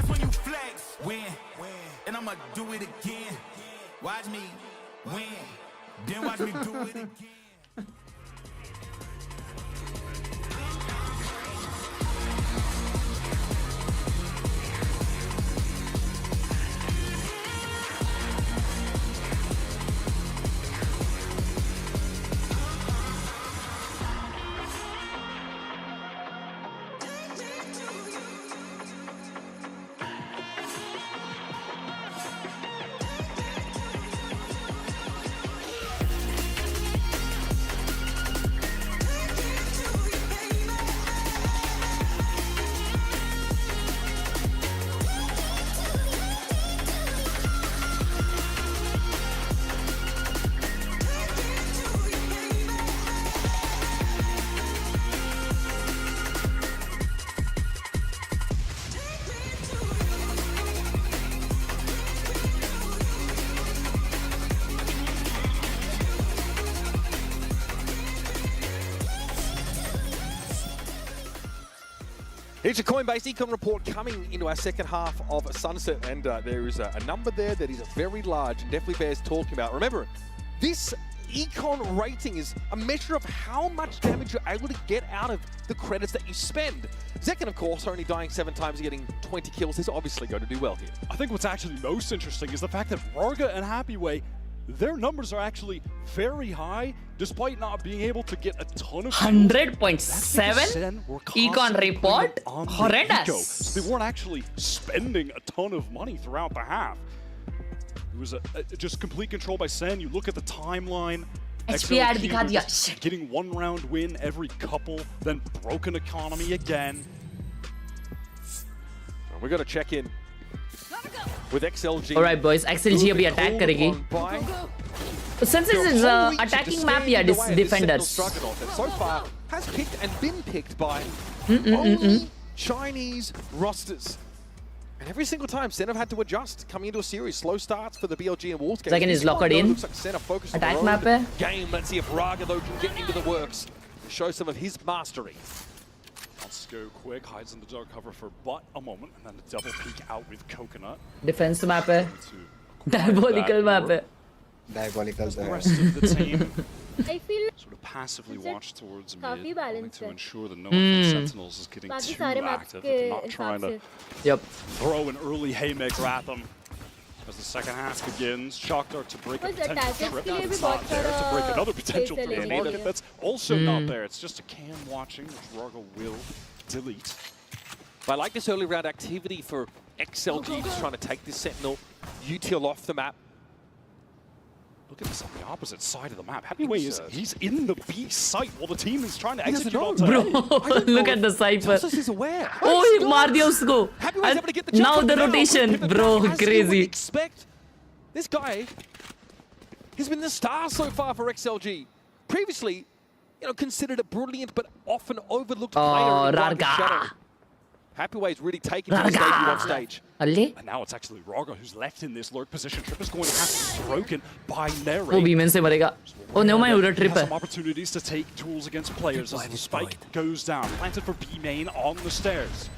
It's a Coinbase econ report coming into our second half of Sunset, and there is a number there that is very large and definitely bears talking about. Remember, this econ rating is a measure of how much damage you're able to get out of the credits that you spend. Zekken, of course, only dying 7 times and getting 20 kills. Is obviously going to do well here. I think what's actually most interesting is the fact that Varga and Happy Way, their numbers are actually very high, despite not being able to get a ton of 100.7 econ report. Horrendous. So they weren't actually spending a ton of money throughout the half. It was just complete control by SEN. You look at the timeline. XLG getting 1 round win every couple, then broken economy again. We're going to check in with XLG. Alright boys, XLG अभी attack करेगी. Since this is attacking map, yeah, defenders. So far, has picked and been picked by only Chinese rosters. And every single time, SEN have had to adjust, coming into a series. Slow starts for the BLG and Wolves game. Second is locked in. Looks like SEN are focused on Attack their map own game. Let's see if Raga, though, can get into the works. Show some of his mastery. Let's go quick, hides in the dark cover for but a moment, and then a double peek out with Coconut. Defense map है. Diabolical map है. Diabolical. The rest of the team I feel sort of passively watch towards mid, काफी wanting balanced to है. ensure that no one from Sentinels is getting बाकी too सारे maps active, के that they're not trying हिसाब to से. Yep. throw an early haymaker at them. As the second half begins, Shock Dart to break a बस potential attackers trip, के लिए but भी it's not बहुत there to break सारा another potential space है through the लेने के market लिए. that's also not there. It's just a cam watching, which Raga will delete. But I like this early round activity for XLG, just trying to take this Sentinel util off the map. Look at this on the opposite side of the map. Happyway he's in the B site while the team is trying to He doesn't execute know. on Bro, look at the cypher. Justice is aware. Oh, he मार दिया उसको. Happyway's able to get the Now jump the on rotation, Pivot bro, back, as you would crazy. expect. This guy has been the star so far for XLG. Previously, considered a brilliant but often overlooked player in Raga's shadow. Happyway's really taken to the stage on stage. And now it's actually Raga who's left in this lurk position. Trip is going to have to be broken by Nere. वो बीमेन से मरेगा. Oh, never mind, उधर trip Has है. some opportunities to take tools against players as the spike goes down. Planted for B main on the stairs.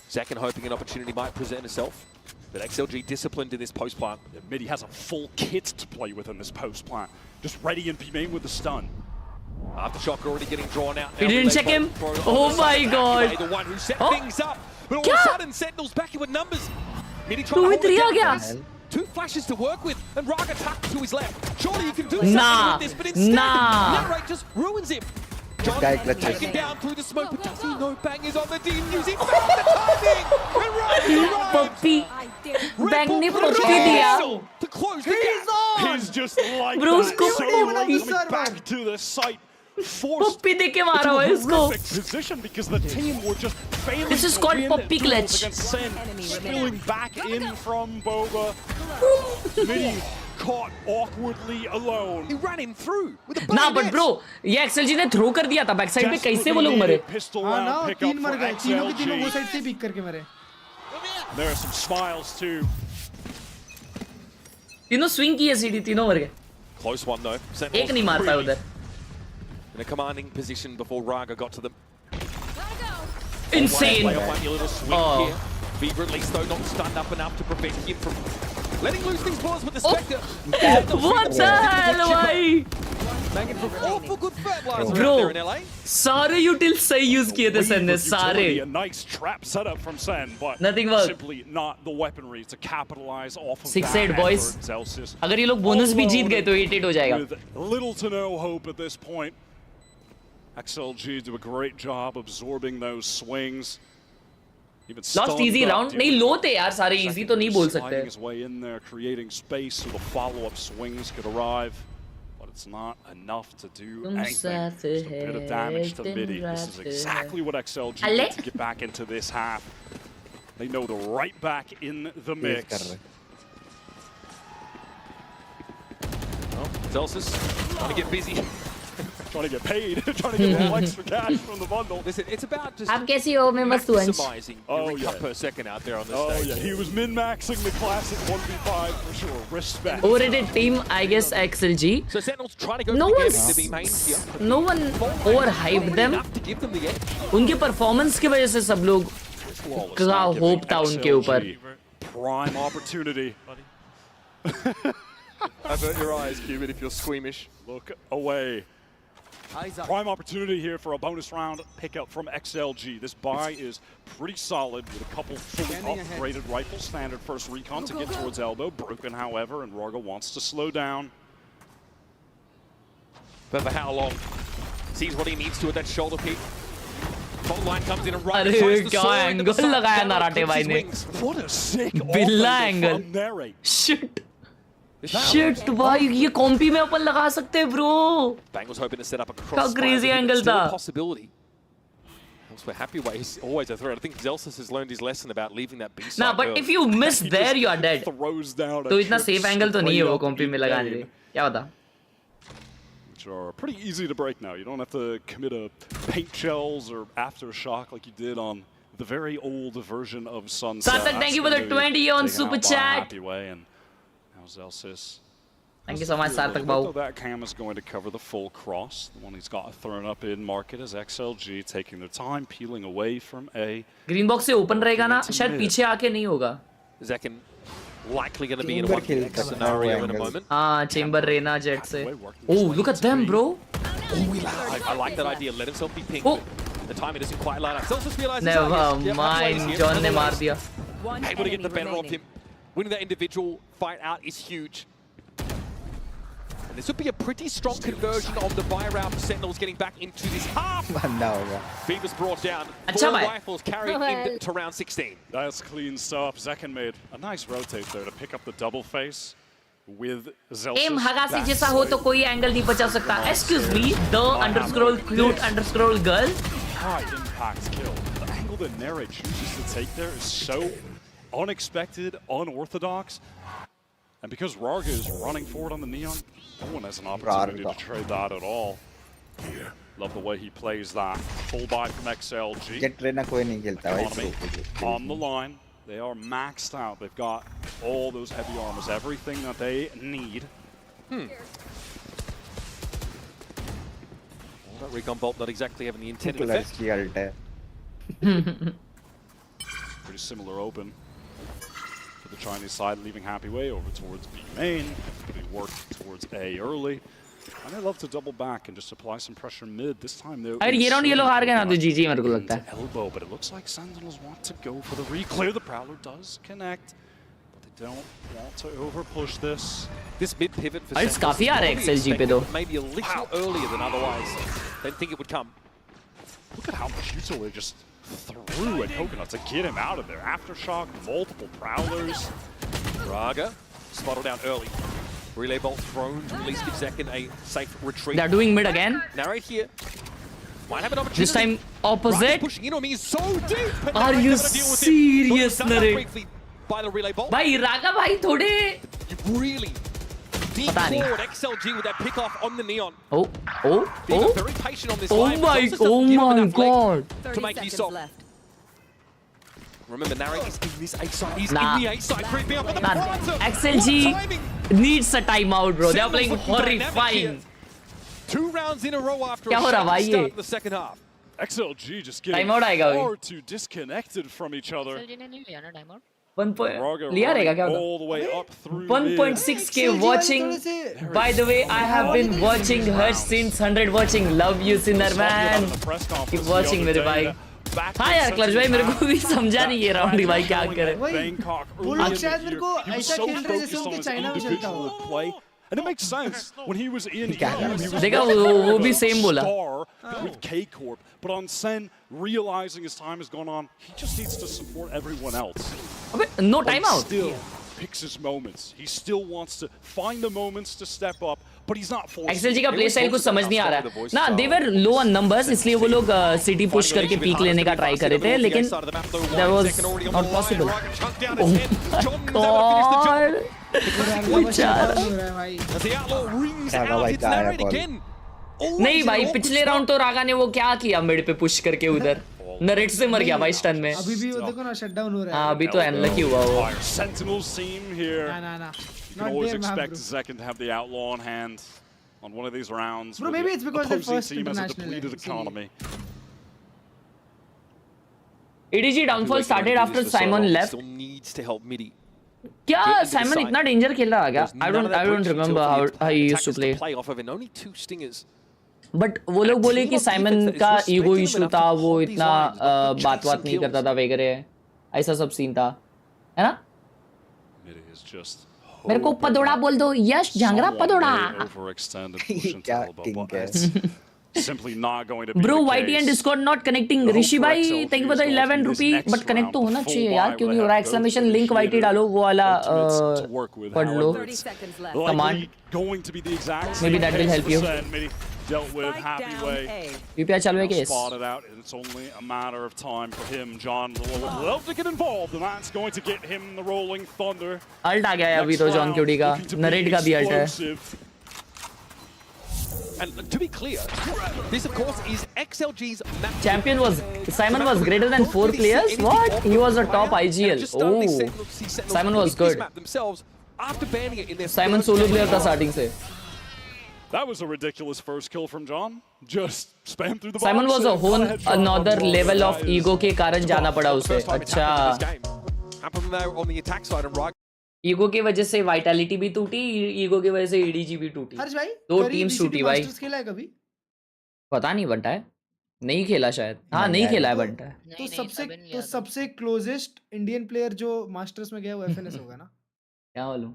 Second hoping an opportunity might present itself. But XLG disciplined in this post plant. Midi has a full kit to play with in this post plant. Just ready in B main with the stun. Aftershock already getting drawn out. He didn't check him. Oh my god. The one who set things up. But all of a sudden, Sentinels back in with numbers. Midi trying to 2v3 hold it uh down. गया. Two flashes to work with, and Raga tucked to his left. Surely you can do Nah. something with this, but instead, Nah. Narrate just ruins him. John guy clutches. taken down through the smoke, but does he know Bang is on the defuse? He found the timing! And Raga arrives! Puppy. Bang ने puppy दिया. To close the gap. He's just like Bro, that. उसको So coming back to the site. Forced Puppy देके मारा into हुआ है a इसको. horrific position because the team were just failing This is to called win puppy duels clutch. against Sen, spilling back in from Boba. Midi caught awkwardly alone. He ran him through with a ना but bro, ये XLG ने throw कर दिया था back side पे कैसे वो लोग मरे? Pistol हाँ round ना pickup तीन मर for गए तीनों के तीनों वो XLG. साइड से पिक करके मरे. There are some smiles too. तीनों swing किए सीढ़ी तीनों मर गए. Close one though. एक नहीं मार पाया उधर. In a commanding position before Raga got to them. Insane. Play on one, your little swing here. Fever at least though not stunned up enough to prevent him from letting loose these balls with the Spectre. What the hell, भाई? Banging from awful good fertilizer Bro, out there in LA. सारे utils सही use किए थे SEN ने सारे. A nice trap setup from Sen, but Nothing worked. simply not the weaponry to capitalize off of 6-8 that boys. effort. Zelsis अगर ये लोग bonus भी जीत गए तो 8-8 हो जाएगा. with little to no hope at this point. XLG do a great job absorbing those swings. Even Lost easy round. नहीं low थे यार सारे easy तो नहीं बोल सकते. Sliding his way in there, creating space so the follow-up swings could arrive. But it's not enough to do anything. Just a bit of damage to Midi. This is exactly what XLG need to get back into this half. They know they're right back in the mix. Well, Zelsis trying to get busy. Trying to get paid, trying to get more extra cash from the bundle. Listen, it's about just आप कैसी हो मैं मस्त हूँ अंश. maximizing your income per second out there on this Oh stage. yeah, he was min-maxing the classic 1v5 for sure. Respect. Overrated team I guess XLG. So Sentinels trying to go No for the one's- game in the B main here. No one overhyped them. Enough to give them the edge. उनके performance की वजह से सब लोग का hope था उनके ऊपर. Prime opportunity. Avert your eyes, Cuban, if you're squeamish. Look away. Prime opportunity here for a bonus round pickup from XLG. This buy is pretty solid with a couple fully upgraded rifles. Standard first recon to get towards elbow. Broken, however, and Raga wants to slow down. But for how long? Sees what he needs to at that shoulder peak. Fault line comes in and right. अरे क्या angle लगाया नाराटे भाई ने. What a sick बिल्ला offensive angle. from Nere. Shit. Shit भाई ये कॉम्पी में अपन लगा सकते हैं bro. Bang was hoping to set up a How cross. crazy angle Still a था. possibility. So happy way is always a threat. I think Zelsis has learned his lesson about leaving that B side. Nah, but if you miss there, you are dead. तो इतना safe angle तो नहीं है वो कॉम्पी में लगाने के. क्या बता? Which are pretty easy to break now. You don't have to commit a paint shells or aftershock like you did on the very old version of Sunset. Sarthak, thank you for the 20 on Super Chat. Happy way, and now Zelsis. Thank you so much, Sarthak Bau. That cam is going to cover the full cross. The one he's got thrown up in market is XLG, taking their time, peeling away from A. Green box से open रहेगा ना, शायद पीछे आके नहीं होगा. Zekin likely going to be in a 1v1 scenario in a moment. हाँ, Chamber Reyna Jet से. Oh, look at them, bro. I like that idea. Let himself be pinged. Oh. The timing doesn't quite line up. Zelsis realizes Never mind, John ने मार दिया. Able to get the better of him. Winning that individual fight out is huge. And this would be a pretty strong conversion of the buy round for Sentinels getting back into this half. Beaver's brought down. 4 rifles carried into round 16. That's clean stuff. Zekin made a nice rotate there to pick up the double face with Zelsis. Aim Hagasi जैसा हो तो कोई angle नहीं बचा सकता. Excuse me, the underscroll cute underscroll girl. High impact kill. The angle that Nere chooses to take there is so unexpected, unorthodox. And because Rarga is running forward on the Neon, no one has an opportunity to trade that at all. Love the way he plays that. Full buy from XLG. Economy on the line. They are maxed out. They've got all those heavy armors, everything that they need. Well, that recon bolt not exactly having the intended effect. Pretty similar open for the Chinese side, leaving Happy Way over towards B main. They work towards A early. And they love to double back and just apply some pressure mid. This time they're अरे ये round ये लोग हार गए ना तो GG मेरे को लगता है. Elbow, but it looks like Sentinels want to go for the re-clear. The Prowler does connect, but they don't want to over-push this. This mid pivot for Sentinels काफी आ रहा है XLG पे तो. Maybe a little earlier than otherwise. Didn't think it would come. Look at how much util they just threw at Coconut to get him out of there. Aftershock, multiple Prowlers. Raga spotted down early. Relay bolt thrown to at least give Zekin a safe retreat. They're doing mid again. Narrate here. Might have an opportunity. This time opposite. Pushing in on me is so deep. Are you serious, Narrate? By the relay bolt. भाई रागा भाई थोड़े. Really deep forward XLG with that pick off on the Neon. Oh. Being very patient on this oh line. my god. To make use of. Remember, Narrate is in this A side. He's in the A side, creeping up on the front. XLG needs a timeout, bro. They're playing horrifying. 2 rounds in a row after क्या हो रहा भाई ये? the second half. XLG just getting far too disconnected from each other. 1 लिया रहेगा क्या होता? 1.6k watching. By the way, I have been watching her since 100 watching. Love you, Sinner man. Keep watching मेरे भाई. हाँ यार क्लच भाई मेरे को भी समझा नहीं ये राउंड भाई क्या करे. वो लोग शायद मेरे को ऐसा खेल रहे हैं जैसे उनके चाइना में चलता हो. And it makes sense when he was in EU, he was देखा वो भी same बोला. with K Corp, but on Sen, realizing his time has gone on, he just needs to support everyone else. No But timeout. Still picks his moments. He still wants to find the moments to step up, but he's not forced. XLG का play style कुछ समझ नहीं आ रहा है ना. They were low on numbers इसलिए वो लोग सिटी पुश करके पीक लेने का ट्राई कर रहे थे लेकिन that was not possible. Oh my god. नहीं भाई पिछले राउंड तो रागा ने वो क्या किया मिड पे पुश करके उधर नरेट से मर गया भाई स्टन में. अभी भी वो देखो ना शटडाउन हो रहा है. हां अभी तो अनलकी हुआ वो. Sentinels team here. ना. You can always expect Zekin to have the outlaw on hand on one of these rounds. Bro, maybe it's because the first team has a international depleted economy. ADG downfall started after Simon left. Still needs to help Midi. क्या Simon इतना danger खेल रहा है क्या? I don't remember how he used to play. Only 2 stingers. But वो लोग बोले कि साइमन का ईगो इशू था, वो इतना बात नहीं करता था वगैरह, ऐसा सब सीन था, है ना? मेरे को पदोड़ा बोल दो, यश झांगरा पदोड़ा. Overextended push into elbow, but simply not going to be Bro, the YT and case. Discord not connecting. Rishi bhai, thank you for the 11 rupee. But connect तो होना चाहिए यार, क्योंकि हो रहा exclamation link YT डालो वो वाला पढ़ लो command. Going to be the exact Maybe that will help you. Dealt with Happy Way. PPR चालू है case. Spotted out, and it's only a matter of time for him. John will love to get involved, and that's going to get him the rolling thunder. Alt आ गया है अभी तो John QD का. Narrate का भी alt है. And to be clear, this of course is XLG's map. Champion was Simon was greater than 4 players. What? He was a top IGL. Oh, Simon was good. Simon solo player था starting से. That was a ridiculous first kill from John. Just spam through the box. Simon was a whole another level of ego के कारण जाना पड़ा उसे. अच्छा. Happened there on the attack side and right. Ego की वजह से वाइटैलिटी भी टूटी, ईगो की वजह से ईडीजी भी टूटी. हर्ष भाई, दो टीम्स टूटी भाई. खेला है कभी? पता नहीं बनता है. नहीं खेला शायद. हाँ नहीं खेला है बनता है. तो सबसे क्लोजेस्ट इंडियन प्लेयर जो मास्टर्स में गया वो एफएनएस होगा ना? क्या मालूम?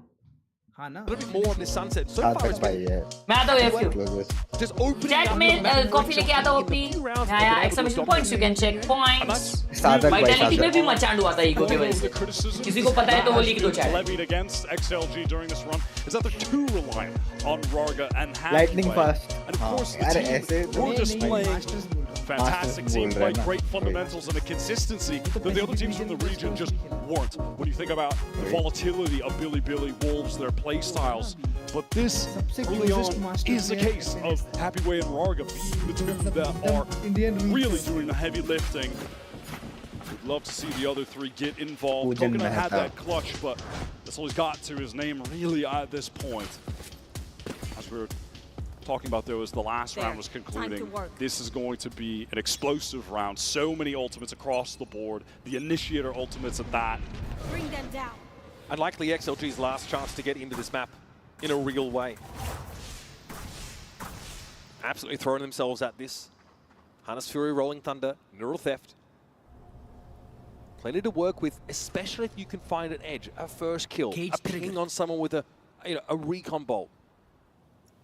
हाँ ना. A little bit more on this sunset. So far it's been. मैं आता हूँ एफक्यू. Just open. Chat में कॉफी लेके आता हूँ अपनी. यहाँ exclamation points you can check points. Vitality में भी मचांड हुआ था ईगो की वजह से. किसी को पता है तो वो लिख दो chat. Levied against XLG during this run is that they're too reliant on Raga and Happy Lightning Way. fast. And of course the team were displaying fantastic teamplay, great fundamentals, and a consistency that the other teams from the region just weren't. When you think about the volatility of Billy Wolves, their play styles, but this early on is the case of Happy Way and Raga being the two that are really doing the heavy lifting. We'd love to see the other three get involved. Coconut had that clutch, but that's all he's got to his name really at this point. As we were talking about, though, as the last round was concluding, this is going to be an explosive round. So many ultimates across the board. The initiator ultimates at that. Bring them down. And likely XLG's last chance to get into this map in a real way. Absolutely throwing themselves at this. Harness Fury, Rolling Thunder, Neural Theft. Plenty to work with, especially if you can find an edge, a first kill, a ping on someone with a recon bolt,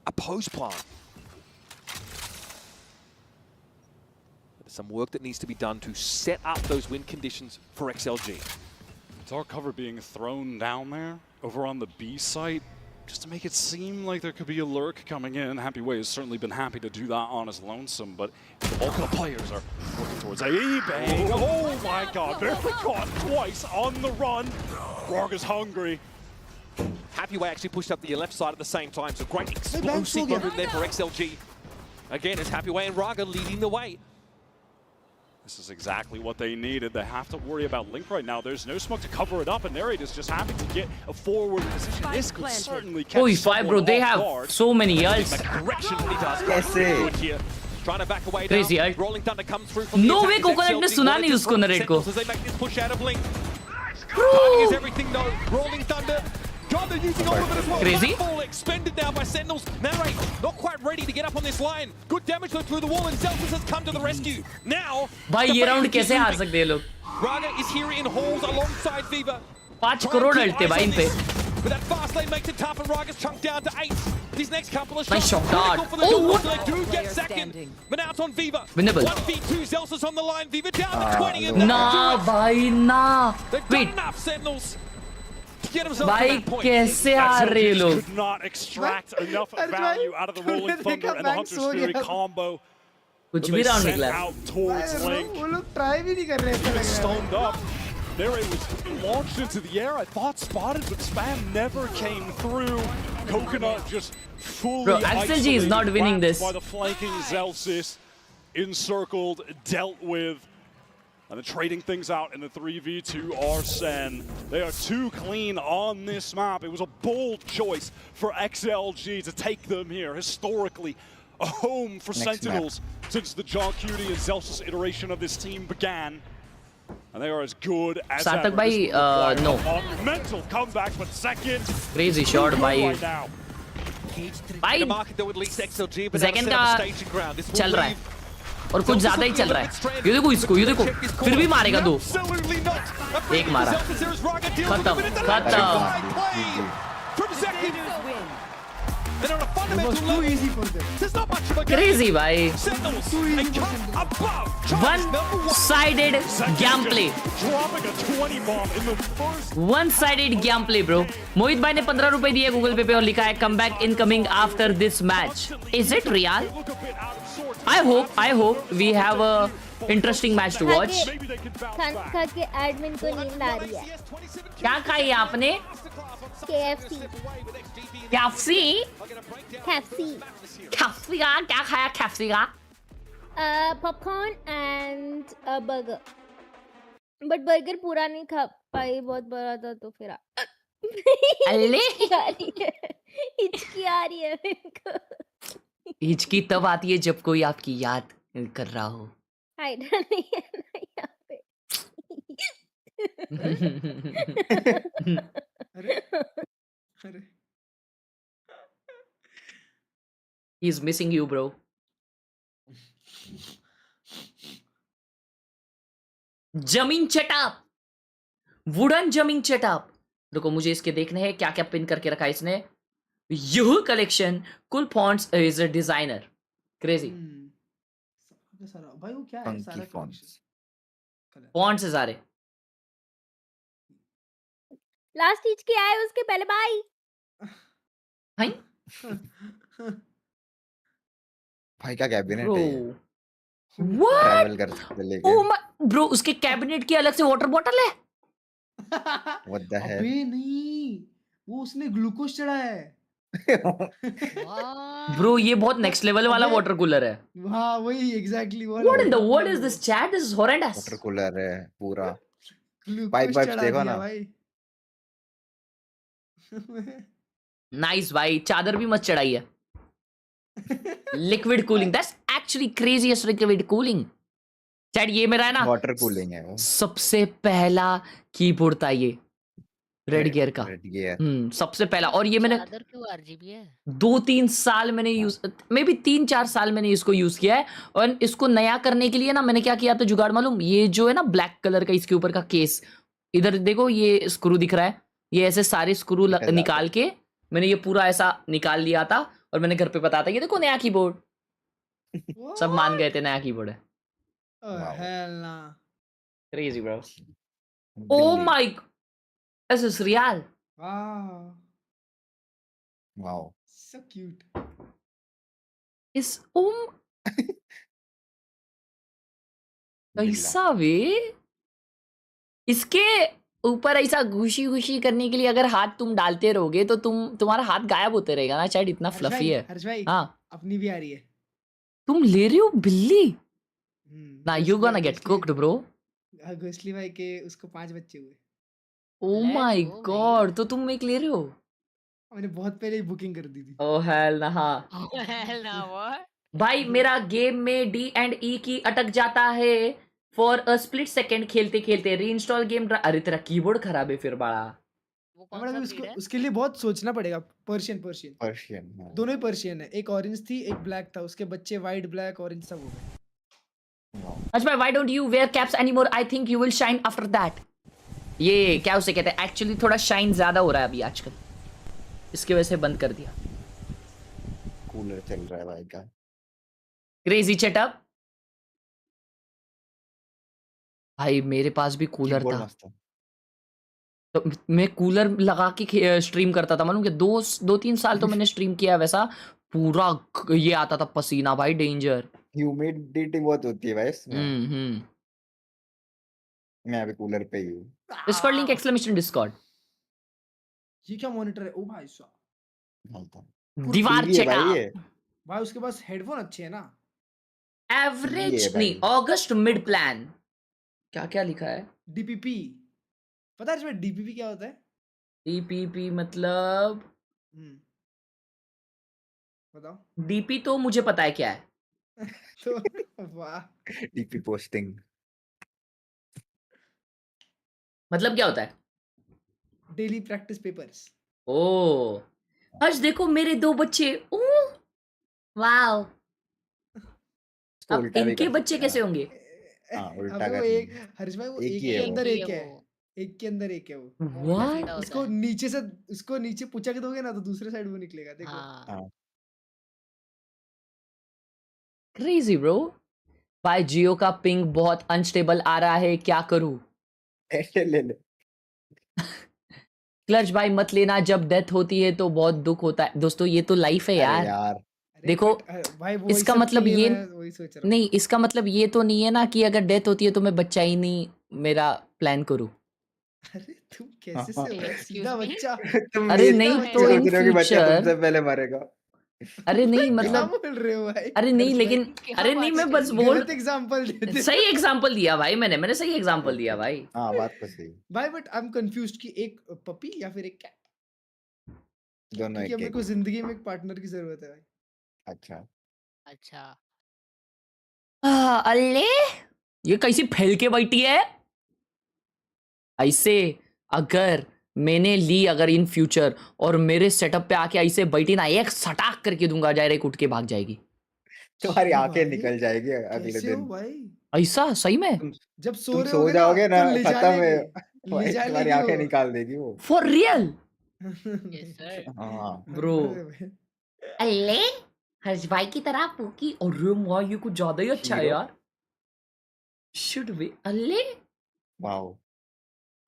a post plant. There's some work that needs to be done to set up those win conditions for XLG. Dark cover being thrown down there over on the B site just to make it seem like there could be a lurk coming in. Happy Way has certainly been happy to do that on his lonesome, but the bulk of the players are working towards A-bang. Oh my god, barely caught twice on the run. Raga's hungry. Happy Way actually pushed up the left side at the same time, so great explosive movement there for XLG. Again, it's Happy Way and Raga leading the way. This is exactly what they needed. They have to worry about Link right now. There's no smoke to cover it up, and Narrate is just happy to get a forward position. This could certainly catch Holy five, bro, they have so many ults. Trying to back away. Crazy ult. Rolling Thunder comes through from No way, Coconut ने सुना नहीं उसको Narrate को. As they make this push out of Link. Timing is everything though. Rolling Thunder. God, they're using all of it as well. Crazy. Ball expended now by Sentinels. Narrate not quite ready to get up on this line. Good damage though through the wall, and Zelfus has come to the rescue. Now, भाई ये round कैसे हार सकते हैं लोग? Raga is here in halls alongside Viva. 5 crore अल्टे भाई इन पे. But that fast lane makes it tough, and Raga's chunked down to 8. These next couple of Nice shots. shot, dart. For the Oh, what? They do get second. But now it's on Viva. Winnable. 1v2, Zelsus on the line. Viva down to 20. And Nah, भाई nah. They've done enough, Sentinels. भाई कैसे हार रहे हैं लोग? Could not extract enough value out of the Rolling Thunder and the Hunter's Fury combo. कुछ भी round निकला. Out towards Link. वो लोग ट्राई भी नहीं कर रहे थे. Stunned up. Narrate was launched into the air. I thought spotted, but spam never came through. Coconut just fully Bro, XLG is not winning this. By the flanking Zelsis, encircled, dealt with. And then trading things out in the 3v2 are SEN. They are too clean on this map. It was a bold choice for XLG to take them here. Historically, a home for Sentinels since the John Cutie and Zelsus iteration of this team began. And they are as good as Sarthak ever. bhai, no. A mental comeback, but second. Crazy shot भाई. Right now. भाई second का चल रहा है और कुछ ज्यादा ही चल रहा है. ये देखो इसको, ये देखो फिर भी मारेगा 2. एक मारा. खत्म. And on a fundamental too level, easy for them. there's not much of a game. Crazy भाई. Sentinels, they come above. One-sided gameplay. Dropping a 20 bomb in the first. One-sided gameplay, bro. मोहित भाई ने 15 रुपए दिए Google पे और लिखा है comeback incoming after this match. Is it real? I hope we have a interesting match to watch. खा के एडमिन को नींद आ रही है. क्या खाई आपने? KFC. KFC का क्या खाया KFC का? Popcorn and a burger. But burger पूरा नहीं खा पाई, बहुत बड़ा था तो फिर अल्ले हिचकी आ रही है मेरे को. हिचकी तब आती है जब कोई आपकी याद कर रहा हो. हाइड्रा नहीं है ना यहाँ पे. अरे He is missing you, bro. जमीन चटाप, वुडन जमीन चटाप. रुको मुझे इसके देखने हैं क्या क्या पिन करके रखा है इसने. यह कलेक्शन कुल fonts is a designer. Crazy. भाई वो क्या है सारा फॉन्ट्स है सारे. लास्ट टीच के आए उसके पहले बाय. भाई भाई क्या कैबिनेट है ये? What? ट्रैवल कर सकते लेके. Oh my, bro उसके कैबिनेट की अलग से वाटर बॉटल है. What the hell? अबे नहीं, वो उसने ग्लूकोज चढ़ाया है. ब्रो ये बहुत नेक्स्ट लेवल वाला वाटर कूलर है. हाँ वही एग्जैक्टली वो. What in the world is this chat? This is horrendous. Water cooler है पूरा. पाइप देखो ना. नाइस भाई, चादर भी मत चढ़ाई है. Liquid cooling, that's actually craziest liquid cooling. Chat ये मेरा है ना वाटर कूलिंग है वो. सबसे पहला कीबोर्ड था ये रेड गियर का. Red gear. सबसे पहला. और ये मैंने चादर क्यों RGB है? 2-3 साल मैंने यूज, मे बी 3-4 साल मैंने इसको यूज किया है. और इसको नया करने के लिए ना मैंने क्या किया था जुगाड़ मालूम. ये जो है ना ब्लैक कलर का इसके ऊपर का केस, इधर देखो ये स्क्रू दिख रहा है. ये ऐसे सारे स्क्रू निकाल के मैंने ये पूरा ऐसा निकाल लिया था. और मैंने घर पे बताया था ये देखो नया कीबोर्ड. सब मान गए थे नया कीबोर्ड है. Crazy bro. Oh my, this is real. Wow so cute. इस ऐसा वे इसके ऊपर ऐसा घुशी घुशी करने के लिए अगर हाथ तुम डालते रहोगे तो तुम्हारा हाथ गायब होते रहेगा ना. शायद इतना फ्लफी है. हाँ अपनी भी आ रही है. तुम ले रहे हो बिल्ली ना. You gonna get cooked bro. घोसली भाई के उसको 5 बच्चे हुए. ओ माय गॉड, तो तुम एक ले रहे हो. मैंने बहुत पहले ही बुकिंग कर दी थी. ओह हेल ना. हाँ Hell no, what? भाई मेरा गेम में D and E की अटक जाता है फॉर अ स्प्लिट सेकंड खेलते खेलते. Reinstall game. अरे तेरा कीबोर्ड खराब है फिर बड़ा. वो कौन सा उसको breed है? उसके लिए बहुत सोचना पड़ेगा. पर्शियन दोनों ही पर्शियन है. एक ऑरेंज थी एक ब्लैक था. उसके बच्चे वाइट ब्लैक ऑरेंज सब हो गए. अच्छा why don't you wear caps anymore. I think you will shine after that. ये क्या उसे कहते हैं एक्चुअली थोड़ा शाइन ज्यादा हो रहा है अभी आजकल, इसकी वजह से बंद कर दिया. कूलर चल रहा है भाई का. क्रेजी चेटअप. भाई मेरे पास भी कूलर था. तो मैं कूलर लगा के स्ट्रीम करता था मालूम कि 2-3 साल तो मैंने स्ट्रीम किया है वैसा. पूरा ये आता था पसीना भाई. डेंजर. ह्यूमिडिटी बहुत होती है भाई इसमें. मैं अभी कूलर पे ही हूँ. Discord link exclamation Discord. ये क्या मॉनिटर है? ओ भाई साहब दीवार चेटअप. भाई उसके पास हेडफोन अच्छे हैं ना. एवरेज नहीं, अगस्त मिड प्लान. क्या क्या लिखा है? डीपीपी. पता है इसमें डीपीपी क्या होता है? डीपीपी मतलब बताओ. डीपी तो मुझे पता है क्या है. तो वाह. डीपी पोस्टिंग मतलब क्या होता है? Daily practice papers. ओ आज देखो मेरे 2 बच्चे. वाओ. अब इनके बच्चे कैसे होंगे? उल्टा वो एक हर्ष भाई वो एक के अंदर एक है. एक के अंदर एक है वो। What? उसको नीचे पुचक दोगे ना तो दूसरे साइड वो निकलेगा, देखो। हाँ Crazy bro. भाई जियो का पिंग बहुत अनस्टेबल आ रहा है, क्या करूं? एयरटेल ले ले। क्लच भाई मत लेना, जब डेथ होती है तो बहुत दुख होता है। दोस्तों ये तो लाइफ है अरे यार। यार देखो भाई वो इसका सब के मतलब लिए ये मैं वही सोच रहा हूँ। नहीं, इसका मतलब ये तो नहीं है ना कि अगर डेथ होती है तो मैं बच्चा ही नहीं मेरा प्लान करूं। अरे तुम कैसे से हो सीधा बच्चा? तुम अरे ये नहीं क्यों तो इन सोच रहे हो कि बच्चा फ्यूचर, तुमसे पहले मरेगा? अरे नहीं क्या मतलब, बोल रहे हो भाई? अरे नहीं हर्ष लेकिन, भाई, अरे नहीं मैं बस बोल, गलत एग्जांपल देते सही एग्जांपल दिया भाई, मैंने सही एग्जांपल दिया भाई। हाँ बात तो सही। भाई बट आई एम कंफ्यूज्ड कि एक पपी या फिर एक कैट, दोनों क्योंकि एक मेरे एक। को जिंदगी में एक पार्टनर की जरूरत है भाई। अच्छा अच्छा अल्ले ये कैसी फैल के बैठी है ऐसे? अगर मैंने ली अगर इन फ्यूचर और मेरे सेटअप पे आके ऐसे बैठी ना, एक सटाक करके दूंगा, डायरेक्ट उठ के भाग जाएगी। तुम्हारी क्यों आंखें भाई? निकल जाएगी अगले कैसे हो दिन। भाई? ऐसा सही में? जब सो तुम रहे सो होगे ना जाओगे ना, तो ले जा खत्म है लेगी, ले भाई, जा तुम्हारी लेगी आंखें वो। निकाल देगी वो। For real yes sir. हाँ ब्रो? अरे भाई, अल्ले हर्ष भाई की तरह पूकी, और माँ ये कुछ ज्यादा ही अच्छा है हीरो। यार। शुड बी अल्ले। Wow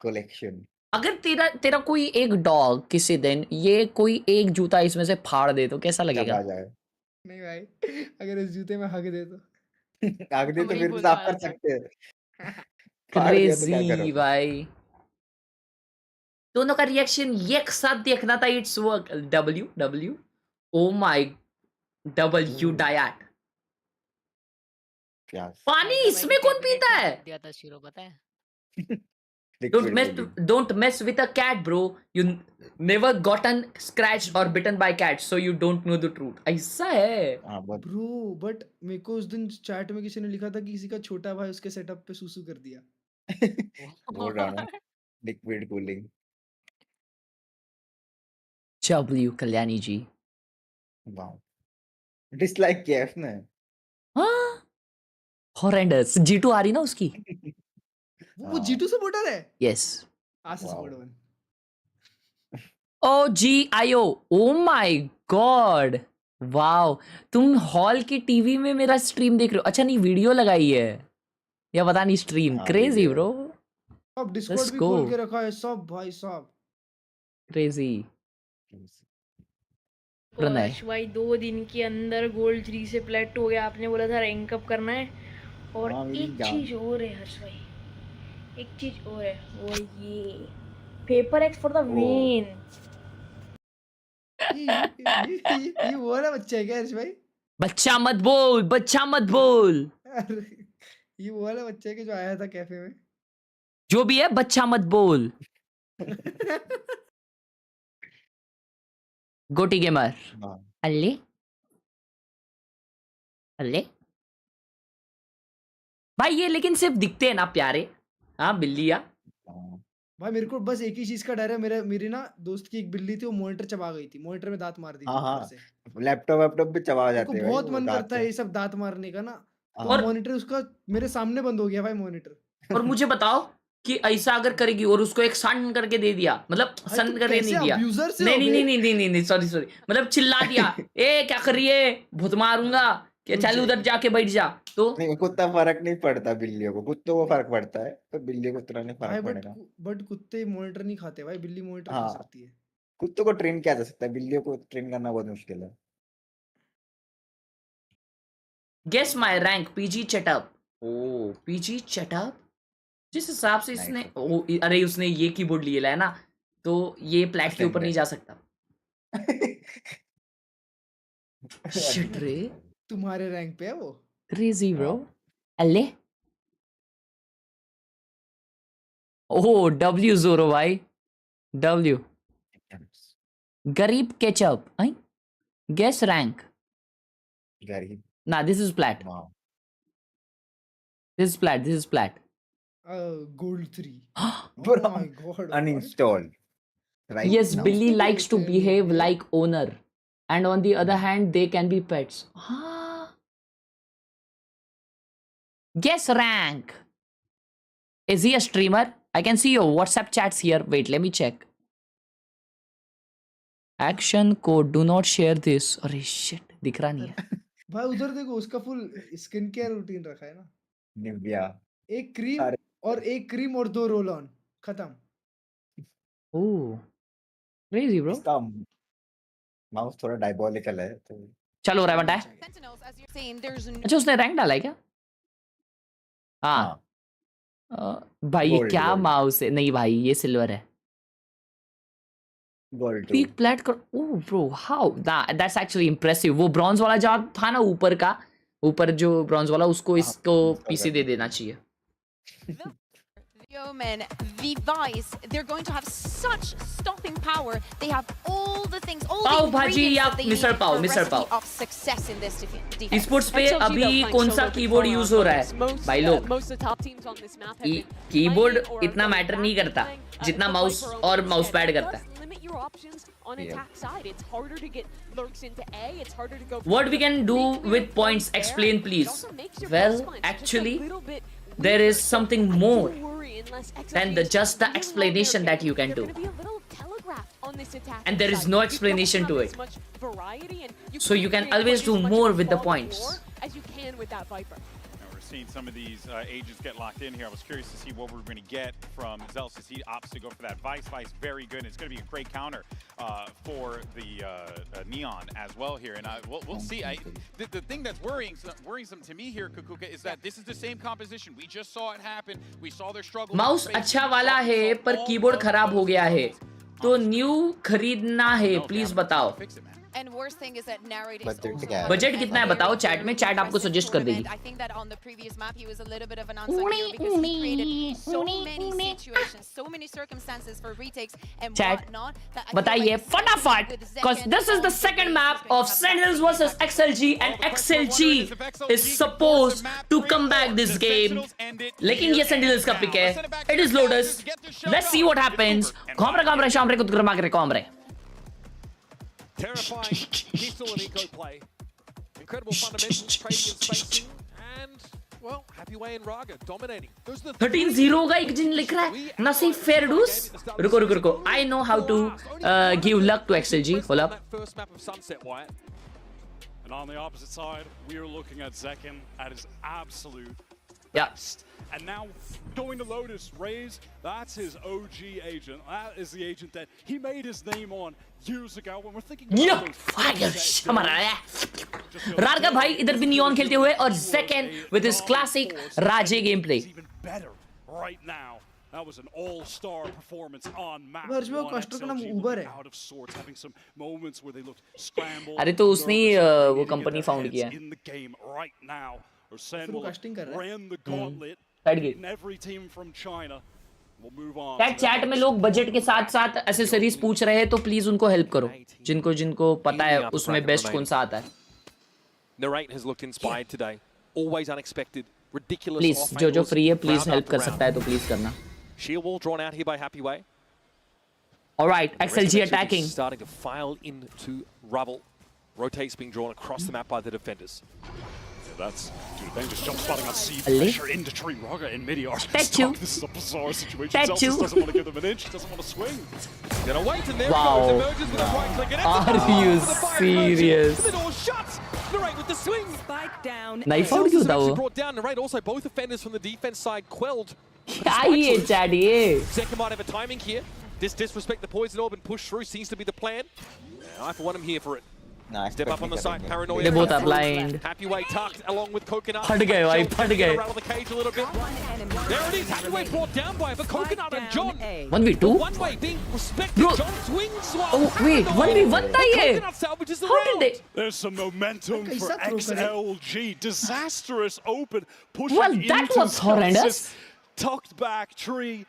collection. अगर तेरा कोई एक डॉग किसी दिन ये कोई एक जूता इसमें से फाड़ दे तो कैसा लगेगा? चबा जाए। नहीं भाई, अगर इस जूते में हक दे तो। आग दे तो वही फिर भी बोलने साफ वाला कर था। सकते हैं। फाड़ दिया तो क्या क्रेजी करोगे? भाई, दोनों का रिएक्शन एक साथ देखना था। It's work. W W oh my W diet. क्या पानी हैदराबादी इसमें कौन कैबिनेट पीता में है? रख दिया था शिरो, पता है? Liquid Don't mess with a cat, bro. You never gotten scratched or bitten by cats, so you don't know the truth. ऐसा है। हाँ बहुत ब्रो बट मेरे को उस दिन चैट में किसी ने लिखा था कि किसी का छोटा भाई उसके सेटअप पे सुसु कर दिया। बोल रहा ना liquid cooling. W Kalyani ji. Wow dislike किया है उसने। हाँ हॉरेंडस G2 आ रही ना उसकी। वो G2 सपोर्टर है? यस। आसिस wow supporter one. Oh GIO। Oh my god wow, तुम हॉल की टीवी में मेरा स्ट्रीम देख रहे हो? अच्छा नहीं वीडियो लगाई है या पता नहीं स्ट्रीम। हाँ क्रेजी वीडियो। ब्रो, अब डिस्कॉर्ड लेट्स भी गो। खोल के रखा है सब भाई साहब। क्रेजी तो हर्ष भाई 2 दिन के अंदर गोल्ड 3 से प्लेट हो गया। आपने बोला था रैंक अप करना है, और हाँ, मेरी एक जान। चीज और है हर्ष भाई, एक चीज और है, वो ये paper x for the win. ये वो वाला बच्चा है क्या हर्ष भाई? बच्चा मत बोल, बच्चा मत बोल। अरे ये वो वाला बच्चा है कि जो आया था कैफे में? जो भी है बच्चा मत बोल। गोटी गेमर। अल्ले अल्ले भाई ये लेकिन सिर्फ दिखते हैं ना प्यारे। हाँ बिल्लिया। भाई मेरे को बस एक ही चीज का डर है, मेरी ना दोस्त की एक बिल्ली थी, वो मॉनिटर चबा गई थी, मॉनिटर में दांत मार दी थी हाँ ऊपर हाँ से। लैपटॉप पे चबा मेरे जाते को हैं भाई बहुत वो मन दांत करता है से। ये सब दांत मारने का ना, तो हाँ। मॉनिटर उसका मेरे सामने बंद हो गया भाई मॉनिटर। और मुझे बताओ कि ऐसा अगर करेगी और उसको एक सन करके दे दिया, मतलब भाई सन तुम करके कैसे नहीं दिया, abuser से नहीं हो नहीं बे? नहीं नहीं नहीं नहीं सॉरी सॉरी, मतलब चिल्ला दिया ए क्या कर रही है, भूत मारूंगा, क्या रुक चल उधर जाएगी। जाके बैठ जा, तो नहीं कुत्ता फर्क नहीं पड़ता बिल्लियों को, कुत्तों को फर्क पड़ता है तो बिल्लियों को इतना नहीं भाई फर्क पड़ेगा। बट कुत्ते मॉनिटर नहीं खाते भाई, बिल्ली मॉनिटर खा हाँ सकती है। कुत्तों को ट्रेन किया जा सकता है, बिल्लियों को ट्रेन करना बहुत मुश्किल है। Guess my rank PG chat up. Oh PG chat up, जिस हिसाब से इसने अरे उसने ये कीबोर्ड लिए है ना, तो ये प्लेट के ऊपर नहीं जा सकता। शिट रे, तुम्हारे रैंक पे है वो? Crazy bro. अल्ले ओह W जोरो भाई, W गरीब केचप। Guess rank. गरीब ना this is flat, this is flat, this is flat. Gold 3। Bro, Oh my god, uninstalled right Yes, now. Billy likes to behave like owner, and on the other hand, they can be pets. Guess rank. Is he a streamer? I can see your WhatsApp chats here. Wait, let me check. Action code. Do not share this. अरे shit, दिख रहा नहीं है. भाई उधर देखो, उसका full skin care routine रखा है ना. निव्या. एक क्रीम और 2 रोल ऑन. खत्म. Oh, crazy bro. इसका माउस थोड़ा डायबोलिकल है तो. चलो रहा है. अच्छा उसने रैंक डाला है क्या? हाँ. भाई ये क्या माउस है? नहीं भाई ये सिल्वर है. पीक प्लेट कर. Oh bro, how that's actually impressive. वो ब्रॉन्ज वाला जो था ना ऊपर का, ऊपर जो ब्रॉन्ज वाला, उसको इसको पीसी दे देना चाहिए. Yeoman, V-Vice, they're going to have such stopping power. They have all the things, all the ingredients that they need for a recipe of success in this defense. Esports पे अभी कौन सा keyboard use हो रहा है भाई लोग? Keyboard इतना मैटर नहीं करता जितना माउस और माउस पैड करता है. What we can do with points? Explain please. Well, actually, there is something more than just the explanation that you can do. And there is no explanation to it. So you can always do more with the points. We're seeing some of these agents get locked in here. I was curious to see what we're going to get from Zealous as he opts to go for that Vice. Vice, very good. And it's going to be a great counter for the Neon as well here. And we'll see. The thing that's worrisome to me here, Kukuka, is that this is the same composition. We just saw it happen. We saw their struggle. Mouse अच्छा वाला है पर keyboard खराब हो गया है, तो new खरीदना है. प्लीज बताओ. And worst thing is that narrating budget कितना है बताओ चैट में. चैट आपको सजेस्ट कर देगी. I think that on the previous map he was a little bit of an unsung hero because he created so many situations, so many circumstances for retakes and whatnot. बताइए फटाफट, because this is the second map of Sentinels versus XLG and XLG is supposed to come back this game. लेकिन ये Sentinels का pick है. It is Lotus. Let's see what happens. घोमरे शामरे कुछ गरमा करे घोमरे. Terrifying pistol and eco play. Incredible fundamentals, trading and spacing, and, well, Happy Way and Raga dominating. 13-0 का एक जिन लिख रहा है. नसीब फेरडूस. रुको. I know how to give luck to XLG. Hold up. First map of Sunset White. And on the opposite side, we are looking at Zekken at his absolute best. And now going to Lotus, Raze, that's his OG agent. That is the agent that he made his name on years ago. When we're thinking रारगा भाई इधर भी neon खेलते हुए और Zekken with his classic Raje game play. Even better right now. That was an all-star performance on map. Castor का नाम उबर है. Out of sorts, having some moments where they looked scrambled. अरे तो उसने वो कंपनी फाउंड किया है. In the game right now. Or SEN ran the gauntlet in every team from China. We'll move on. Chat में लोग budget के साथ-साथ एक्सेसरीज पूछ रहे हैं तो प्लीज उनको हेल्प करो. जिनको पता है उसमें बेस्ट कौन सा आता है. Narrate has looked inspired today. Always unexpected, ridiculous. Please जो फ्री है प्लीज हेल्प कर सकता है तो प्लीज करना. Shield wall drawn out here by Happy Way. All right, XLG attacking. Starting to file into rubble. Rotates being drawn across the map by the defenders. That's Bang just jump spotting on C pressure into Tree Raga in mid-air. This is a bizarre situation. Celsius doesn't want to give them an inch, doesn't want to swing. Gonna wait and there he goes. Emerges with a right click and Are you serious? The door shuts. Narrate with the swing. Spike down. Knife out क्यों था वो? Brought down. Narrate also both offenders from the defense side quelled. क्या ये chat ये? Zekken might have a timing here. Disrespect the poison orb and push through seems to be the plan. Yeah, I for one am here for it. Nice. Step up on the side, paranoia. They both are blind. Happy Way tucked along with Coconut. फट गए भाई, फट गए. Rattle the cage a little bit. There it is. Happy Way brought down by it, but Coconut and John. 1v2. One way being respected. Bro. John swings well. Oh wait, 1v1 था ये. How did they? There's some momentum for XLG. Disastrous open. Pushing Well, that was horrendous. Tucked back Tree.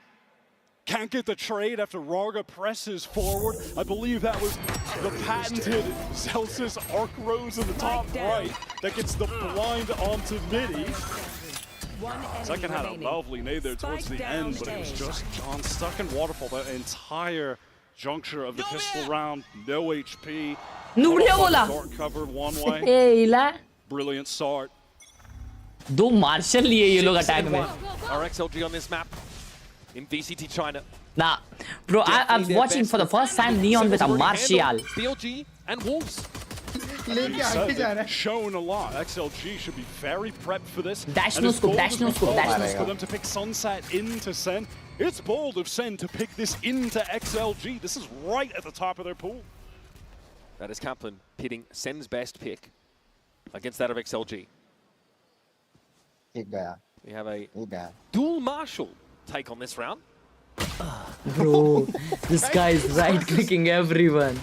Can't get the trade after Raga presses forward. I believe that was the patented Celsius arc rose in the top right that gets the blind onto Midi. Zekken had a lovely nade there towards the end, but it was just John stuck in waterfall the entire juncture of the pistol round. No HP. Dark covered one way. Brilliant start. दो martial लिए ये लोग attack में. RXLG on this map. in VCT China. Nah, bro, I'm watching for the first time Neon with a Martial. BLG and Wolves. Shown a lot. XLG should be very prepped for this. Dash no scope, dash no scope, dash no For scope. them to pick Sunset into SEN. It's bold of SEN to pick this into XLG. This is right at the top of their pool. That is Kaplan pitting SEN's best pick against that of XLG. We have a dual Marshall take on this round. Bro, this guy is right-clicking everyone.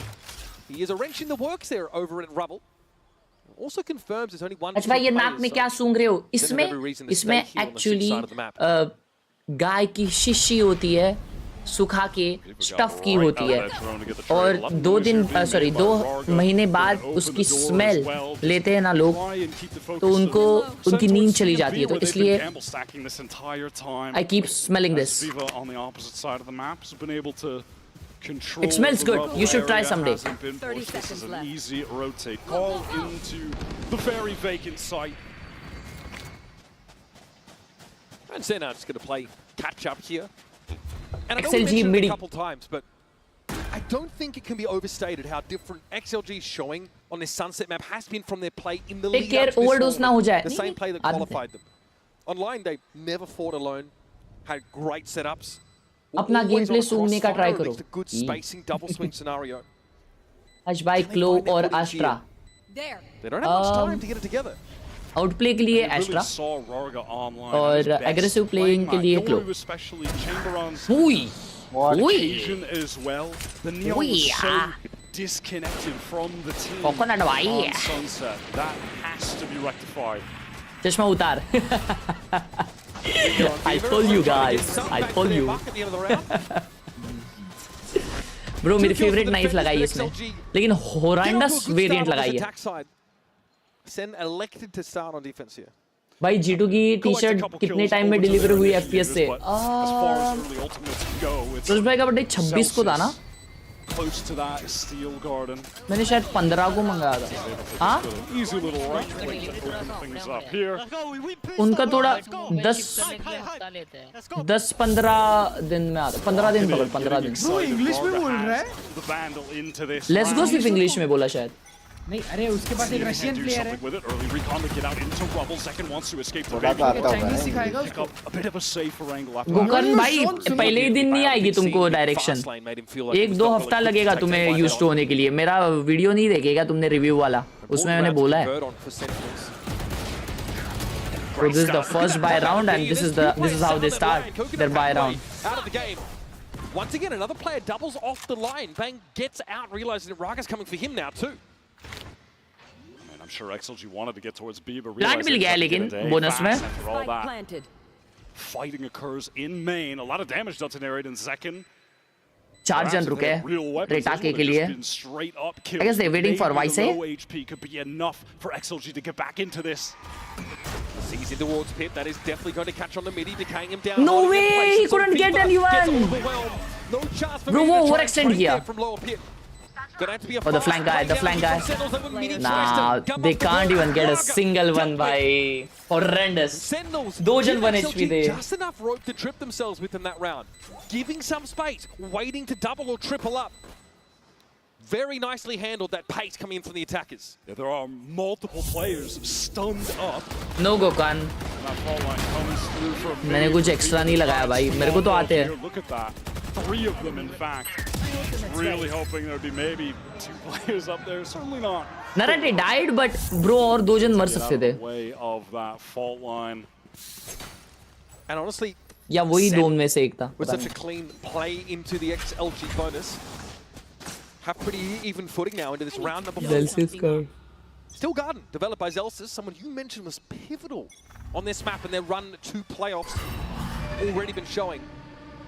He is a wrench in the works there over at Rubble. Also confirms there's only one. अच्छा भाई ये map में क्या सूंघ रहे हो? इसमें actually गाय की शीशी होती है, सुखा के स्टफ की होती है, और 2 महीने बाद उसकी स्मेल लेते हैं ना लोग, तो उनको उनकी नींद चली जाती है, तो इसलिए I keep smelling this. It smells good. You should try someday. 30 seconds is an easy rotate call into the very vacant site. And SEN are just going to play catch up here. And I know we XLG mentioned it midi. a couple times, but I don't think it can be overstated how different XLG is showing on this Sunset map has been from their play in the Take lead up care, to this overdose na ho tournament. jaye. The same play that qualified them. Online, they never fought alone, had great setups. अपना gameplay सूंघने का try करो. Good spacing, double swing scenario. आज भाई क्लो और आस्ट्रा. They don't have much time to get it together. Outplay के लिए extra और एग्रेसिव प्लेइंग के लिए क्लो. उई Occasion as well. The Neon was so disconnected from the team Coconut on Sunset. That has to be rectified. चश्मा उतार. I told you guys. I told you. Bro, मेरी favourite knife लगाई इसमें, लेकिन horrendous variant लगाई है. SEN elected to start on defense here. भाई G2 की टी-शर्ट कितने टाइम में डिलीवर हुई FPS से? रोज भाई का बर्थडे 26 को था ना? मैंने शायद 15 को मंगाया था. हाँ? उनका थोड़ा 10-15 दिन में आता. 15 दिन पकड़, 15 दिन. इंग्लिश में बोल रहा है. लेट्स गो सिर्फ इंग्लिश में बोला शायद. नहीं, अरे उसके पास एक रशियन प्लेयर है. चाइनीज सिखाएगा उसको. गोकर्न भाई पहले ही दिन नहीं आएगी तुमको डायरेक्शन. 1-2 हफ्ता लगेगा तुम्हें यूज्ड होने के लिए. मेरा वीडियो नहीं देखेगा तुमने रिव्यू वाला, उसमें मैंने बोला है. So this is the first buy round and this is how they start their buy round. Once again, another player doubles off the line. Bang gets out, realizing that Raga's coming for him now too. I'm sure XLG wanted to get towards B, but Plant मिल गया लेकिन bonus में. Fighting occurs in main. A lot of damage done to Narrate in second. 4 जन रुके रेटाके के लिए. I guess they're waiting for Vice. Low HP could be enough for XLG to get back into this. Sees in towards Pip. That is definitely going to catch on the midi, decaying him down. No way! He couldn't get anyone. No chance for Bro, वो overextend किया. From lower Pip. Oh, the flank guy, the flank guy. Nah, they can't even get a single one by horrendous. 2 जन 1 HP they. Just enough rope to trip themselves with in that round. Giving some space, waiting to double or triple up. Very nicely handled that pace coming in from the attackers. Yeah, there are multiple players stunned up. No Gokan. मैंने कुछ extra नहीं लगाया भाई, मेरे को तो आते हैं. Look at that. 3 of them, in fact. Really hoping there'd be maybe 2 players up there. Certainly not. Narate died, but bro और 2 जन मर सकते थे. Way of that fault line. And honestly, या वही 2 में से एक था. With such a clean play into the XLG bonus, have pretty even footing now into this round number 4. Still Garden, developed by Zelsys, someone you mentioned was pivotal on this map and their run to playoffs. Already been showing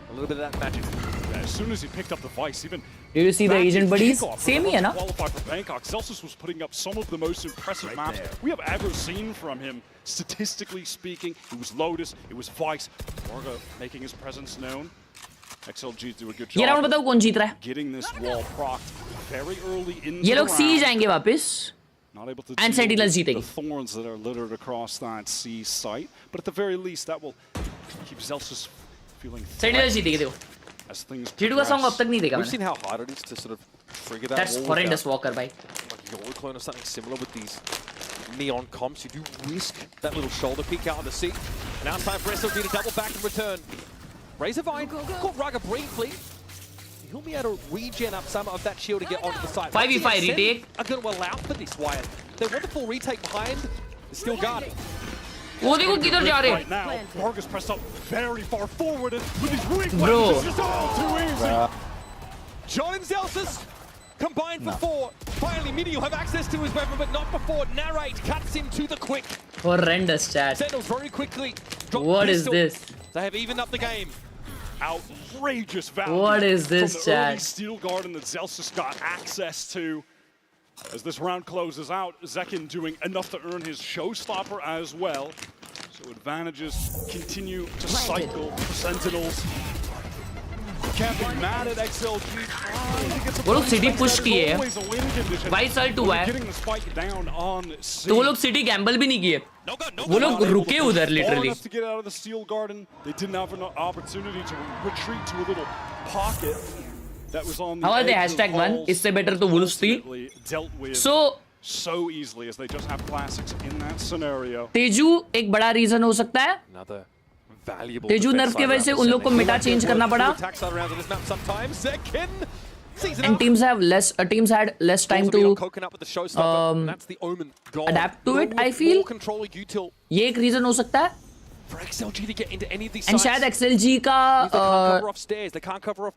a little bit of that magic. Yeah, as soon as he picked up the Vice, even did you see the Asian buddies? Same ही है ना? Qualified for Bangkok. Zelsys was putting up some of the most impressive maps we have ever seen from him. Statistically speaking, it was Lotus, it was Vice. Morga making his presence known. XLG do a good job. ये round बताओ कौन जीत रहा है? Getting this wall procced very early into ये the लोग सी round. जाएंगे वापस. Not able to And deal Sentinels with जीतेगी. the thorns that are littered across that C site, but at the very least that will keep Zelsys sentinel जीतेगी देखो. G2 का song अब तक नहीं देखा We've मैंने. seen how hard it is to sort of trigger that. That's horrendous, Walker, bhai. Like your clone or something similar with these neon comps. You do risk that little shoulder peek out of the seat. Now it's time for SLG to double back and return. Razorvine caught Raga briefly. He'll be able to regen up some of that shield to get onto the side. 5v5 retake. Are going to allow for this, Wyatt. They want the full retake behind. They're still guarding. वो देखो किधर जा रहे Right now, Vargas pressed up very far forward and with his weak Bro. weapons, it's just all too easy. John and Zelsis combined for 4. Finally, Midi will have access to his weapon, but not before Narrate cuts him to the quick. Horrendous, chat. Sentinels very quickly. Drop What is pistol. this? They have evened up the game. Outrageous value. What is this, from the early chat? steel garden that Zelsis got access to. As this round closes out, Zekin doing enough to earn his showstopper as well. So advantages continue to cycle for Sentinels. Can't be mad at XLG. वो लोग city push किए हैं. Vice side to है. तो वो लोग city Gamble भी नहीं किए. वो लोग रुके उधर literally. To get out of the steel garden, they didn't have an opportunity to retreat to a little pocket that was on the How are they edge of hashtag one? walls. इससे better तो Wolves थी. Dealt with so easily as they just have classics in that scenario. Teju एक बड़ा reason हो सकता है. Another valuable. Tezu नर्फ के वजह से उन लोग को मेटा चेंज करना पड़ा. And teams had less time to adapt to it. I feel ये एक रीजन हो सकता है. And शायद XLG का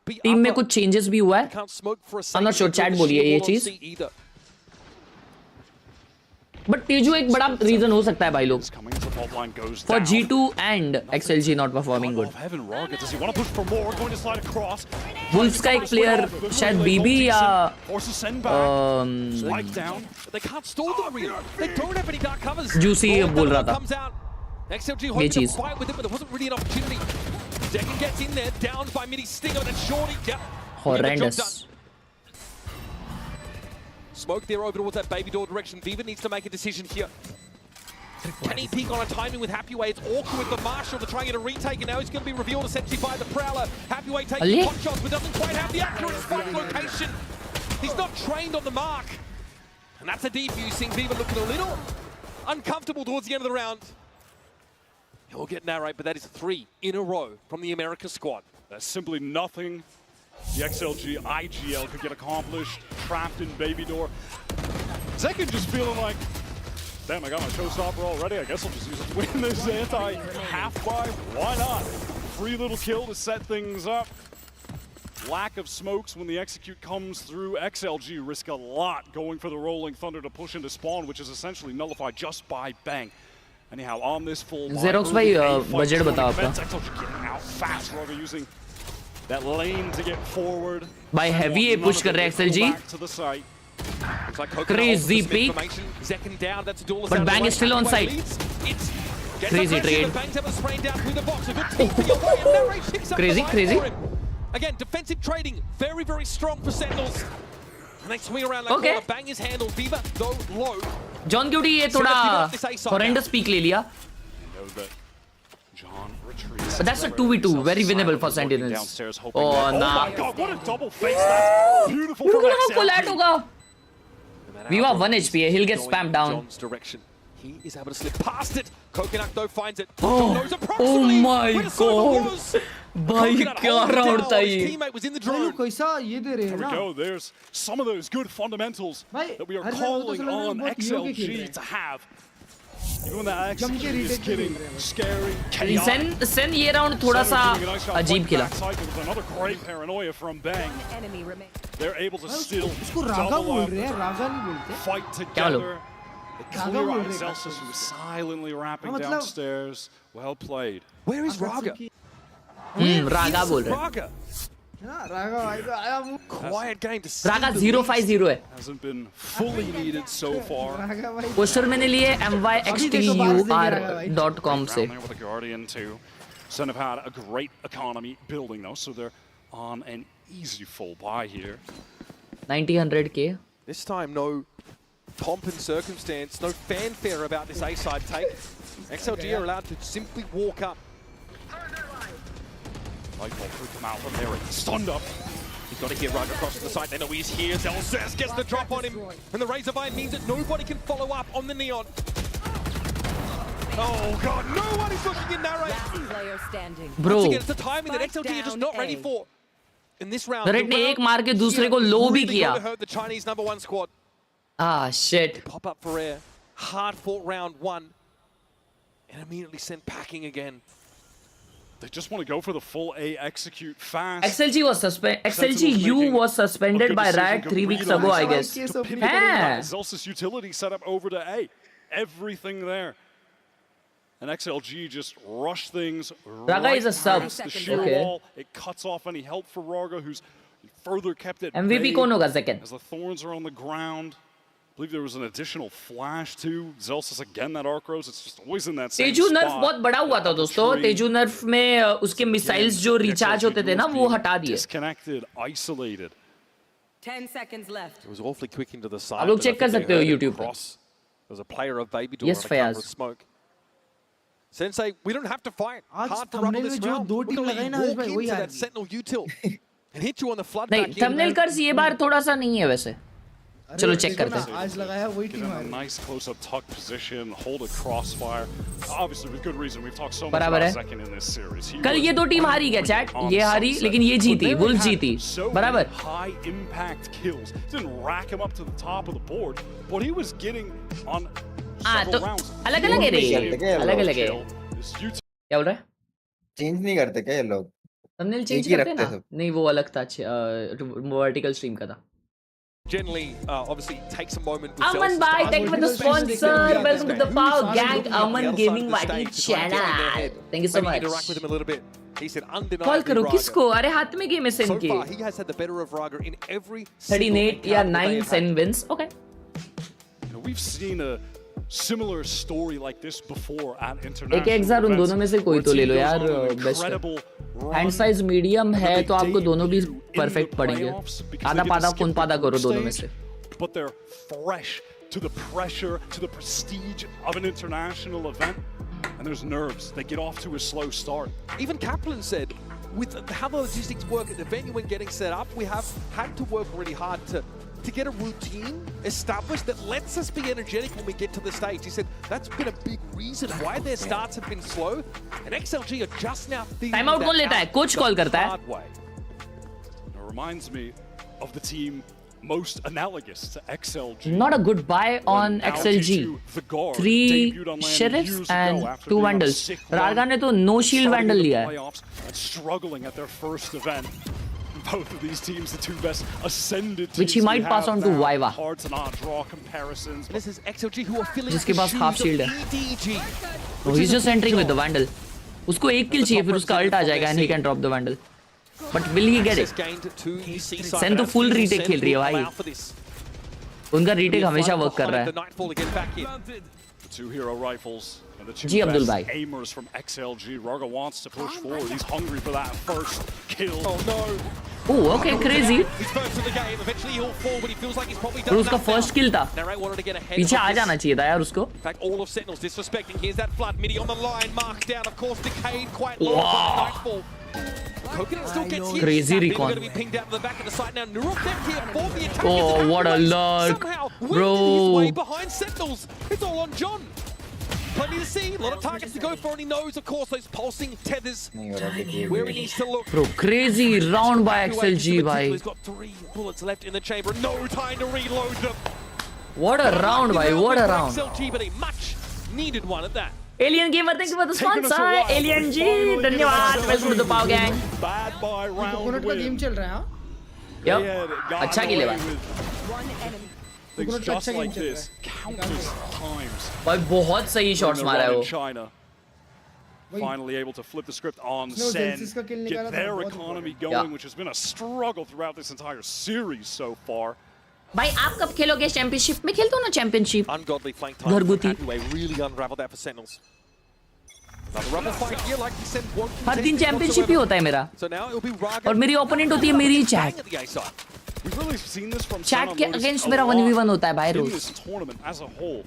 टीम में कुछ चेंजेस भी हुआ है. I'm not sure. चैट बोलिए ये चीज. बट तेजू एक बड़ा रीजन हो सकता है भाई लोग. For G2 and XLG not performing good. Wolves का एक प्लेयर शायद BB या जूसी बोल रहा था ये चीज. Horrendous. Smoke there over towards that baby door direction. Viva needs to make a decision here. Can he peek on a timing with Happyway? It's awkward with the Marshall to try and get a retake, and now he's going to be revealed essentially by the Prowler. Happyway taking pot shots, but doesn't quite have the accurate spike location. He's not trained on the mark. And that's a defusing. Viva looking a little uncomfortable towards the end of the round. He'll get Narrate, but that is 3 in a row from the America squad. That's simply nothing the XLG IGL could get accomplished, trapped in Baby Door. Zekin just feeling like, damn, I got my showstopper already. I guess I'll just use it to win this anti-half-buy. Why not? Free little kill to set things up. Lack of smokes when the execute comes through. XLG risk a lot going for the Rolling Thunder to push into spawn, which is essentially nullified just by Bang. Anyhow, on this full Xerox भाई budget बताओ आपका. XLG getting out fast rather using that lane to get forward. By heavy ये push कर रहे हैं XLG. Crazy peak. But Bang is still on site. Crazy trade. Crazy. Again, defensive trading, very, very strong for Sentinels. And they swing around like corner. Bang is handled. Viva, though, low. John Cutie ये थोड़ा horrendous peak ले लिया. But that's a 2v2, very winnable for Sentinels. Oh, nah. Oh my god, what a double face. That's beautiful from XLG. Viva 1 HP, he'll get spammed down. John's direction. He is able to slip past it. Coconut though finds it. Oh my god. भाई क्या round था ये. कैसा ये दे रहे हैं ना. There we go. There's some of those good fundamentals that we are calling on XLG to have. Even that XLG is getting scary. Sen ये round थोड़ा सा अजीब खेला. Another great paranoia from Bang. They're able to still double up, fight together. The clear out Zelsis, who was silently rapping downstairs. Well played. Where is Raga? Raga बोल रहे. Quiet game to see. Raga 050 है. Hasn't been fully needed so far. Poster मैंने लिए myxtur.com से. With a Guardian too. Sen have had a great economy building though, so they're on an easy full buy here. 90-100k. This time no pomp and circumstance, no fanfare about this A-side take. XLG are allowed to simply walk up. Nightfall could come out from there. Stunned up. He's got to hit Raga across to the side. They know he's here. Zelzes gets the drop on him. And the Razorvine means that nobody can follow up on the Neon. Oh god, no one is looking in narrate. Bro, once again, it's the timing that XLG are just not ready for. In this round, Direct ने एक मार के दूसरे को low भी किया. hurt the Chinese #1 squad. Ah shit. Pop up for air. Hard fought round 1. And immediately sent packing again. They just want to go for the full A, execute fast. XLG was suspended by Riot 3 weeks ago, I guess. Zelsis utility set up over to A. Everything there. And XLG just rush things. Raga is a sub. The sheer wall. It cuts off any help for Raga, who's further kept it. MVP कौन होगा second? As the thorns are on the ground. I believe there was an additional flash too. Zelsis again, that arc rose. It's just always in that same Tezu spot. नर्फ बहुत बड़ा हुआ था दोस्तों. तेजू नर्फ में उसके missiles जो रिचार्ज होते थे ना वो हटा दिए. Disconnected, isolated. 10 seconds left. It was awfully quick into the side. आप लोग चेक कर सकते हो YouTube पे. There was a player of Baby Door Yes, on a cover of Fayaz. smoke. Sensei, we don't have to fight. आज Hard to run on this round. दो We're team gonna लगाई let ना you Harsh walk भाई वही into हार that Sentinel util and hit you on the flood नहीं, back. Thumbnail कर्स ये बार थोड़ा सा नहीं है वैसे. चलो चेक करते हैं. आज लगाया वही Get टीम in हार a nice close-up tuck position, hold a crossfire. Obviously, with good reason. We've talked so much बराबर about है. Second in this series. He कल was ये दो टीम हारी क्या चैट? ये हारी लेकिन ये जीती. They वुल्फ had जीती. so बराबर. many high-impact kills. Didn't rack him up to the top of the board, but he was getting on several तो rounds. अलग-अलग है रे. अलग-अलग है. क्या बोल रहा है? चेंज नहीं करते क्या ये लोग? थंबनेल चेंज करते हैं ना? नहीं वो अलग था. वर्टिकल स्ट्रीम का था. Generally, obviously, takes a moment. Aman bhai, thank you for the sponsor. Welcome to the Power Gang Aman Gaming YT channel. Thank you so much. Interact with him a little bit. He said undeniably Call करो Raga. किसको? अरे हाथ में game है Sen So के. far, he has had the better of Raga in every 38 या 9 Sen wins. Okay. We've seen a similar story like this before at international. एक एग्जार उन दोनों में से कोई तो ले लो यार. बेस्ट. हैंड साइज मीडियम है तो आपको दोनों भी परफेक्ट पड़ेंगे. आधा पादा कौन पादा करो दोनों में से. But they're fresh to the pressure, to the prestige of an international event. And there's nerves. They get off to a slow start. Even Kaplan said, with how the logistics work at the venue when getting set up, we have had to work really hard to get a routine established that lets us be energetic when we get to the stage. He said that's been a big reason why their starts have been slow, and XLG are just now feeling time out कौन लेता है? Coach call करता है. It reminds me of the team most analogous to XLG. Not a good buy on XLG. 3 sheriffs and 2 vandals. Raga ने तो no shield vandal लिया है. Struggling at their first event. Both of these teams, the two best ascended teams, Which he might pass on to Viva. Hard to not draw comparisons. This is XLG who are filling जिसके the pass shoes half shield of है. EDG. Oh, he's just entering with the vandal. उसको एक kill चाहिए फिर उसका ult आ जाएगा and he can drop the vandal. But will he get it? Sen तो full retake खेल रही है भाई. उनका retake हमेशा work कर रहा है. Two hero rifles. And the two जी अब्दुल भाई. best aimers from XLG. Raga wants to push forward. He's hungry for that first kill. Oh no. Oh, okay, crazy. He's first in the game. Eventually he'll fall, but he feels like he's probably फिर done उसका enough first now. kill था. Narrate wanted to get ahead पीछे of uh this. जाना चाहिए था यार उसको. In fact, all of Sentinels disrespecting. Here's that flood. Midi on the line. Marked down. Of course, Decayed quite low. Wow. Nightfall. Coconut still gets hit. Crazy People recon. are going to be pinged out to the back of the site now. Nuruk left here for the attack. Oh, what a luck. Somehow, Bro. his way behind Sentinels. It's all on John. Plenty to see, a lot of targets to go for, and he knows, of course, those pulsing tethers where he needs to look. Bro, crazy round by XLG भाई. He's got 3 bullets left in the chamber, no time to reload them. What a round भाई, what a round. XLG, but a much needed one at that. Alien Gamer, thank you for the sponsor. Alien G, धन्यवाद. Welcome to the Power Gang. Bad by round coconut का game चल रहा है. Yup. अच्छा खेले भाई. Things just like this, countless times. भाई बहुत सही shots मारा है वो. China finally able to flip the script on SEN, get their economy going, which has been a struggle throughout this entire series so far. भाई आप कब खेलोगे चैंपियनशिप में? खेल दो ना चैंपियनशिप. Ungodly flank time. घरगुती. Really unraveled that for Sentinels. Another rubble fight here, like he said, won't हर दिन चैंपियनशिप ही होता है मेरा. So now it'll be Raga. और मेरी ओपोनेंट होती है मेरी chat. We've really seen this from chat के अगेंस्ट मेरा 1v1 होता है भाई in rose. this tournament as a whole.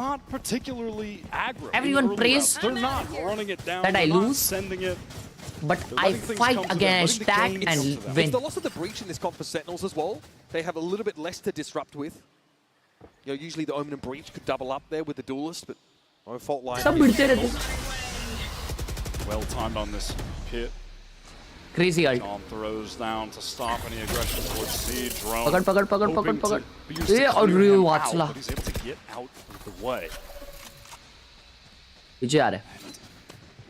Not particularly aggro. Everyone in the early prays rounds. They're not running it down. that I They're not lose. sending it. but I fight against that and win. It's the loss of the breach in this comp for Sentinels as well. They have a little bit less to disrupt with. You know, usually the Omen and Breach could double up there with the Duelist, but no fault line. Well timed on this pit. Crazy ult. Tom throws down to stop any aggression towards C. Drone. पकड़. ये और रियो वाचला. But he's able to get out of the way. पीछे आ रहा है.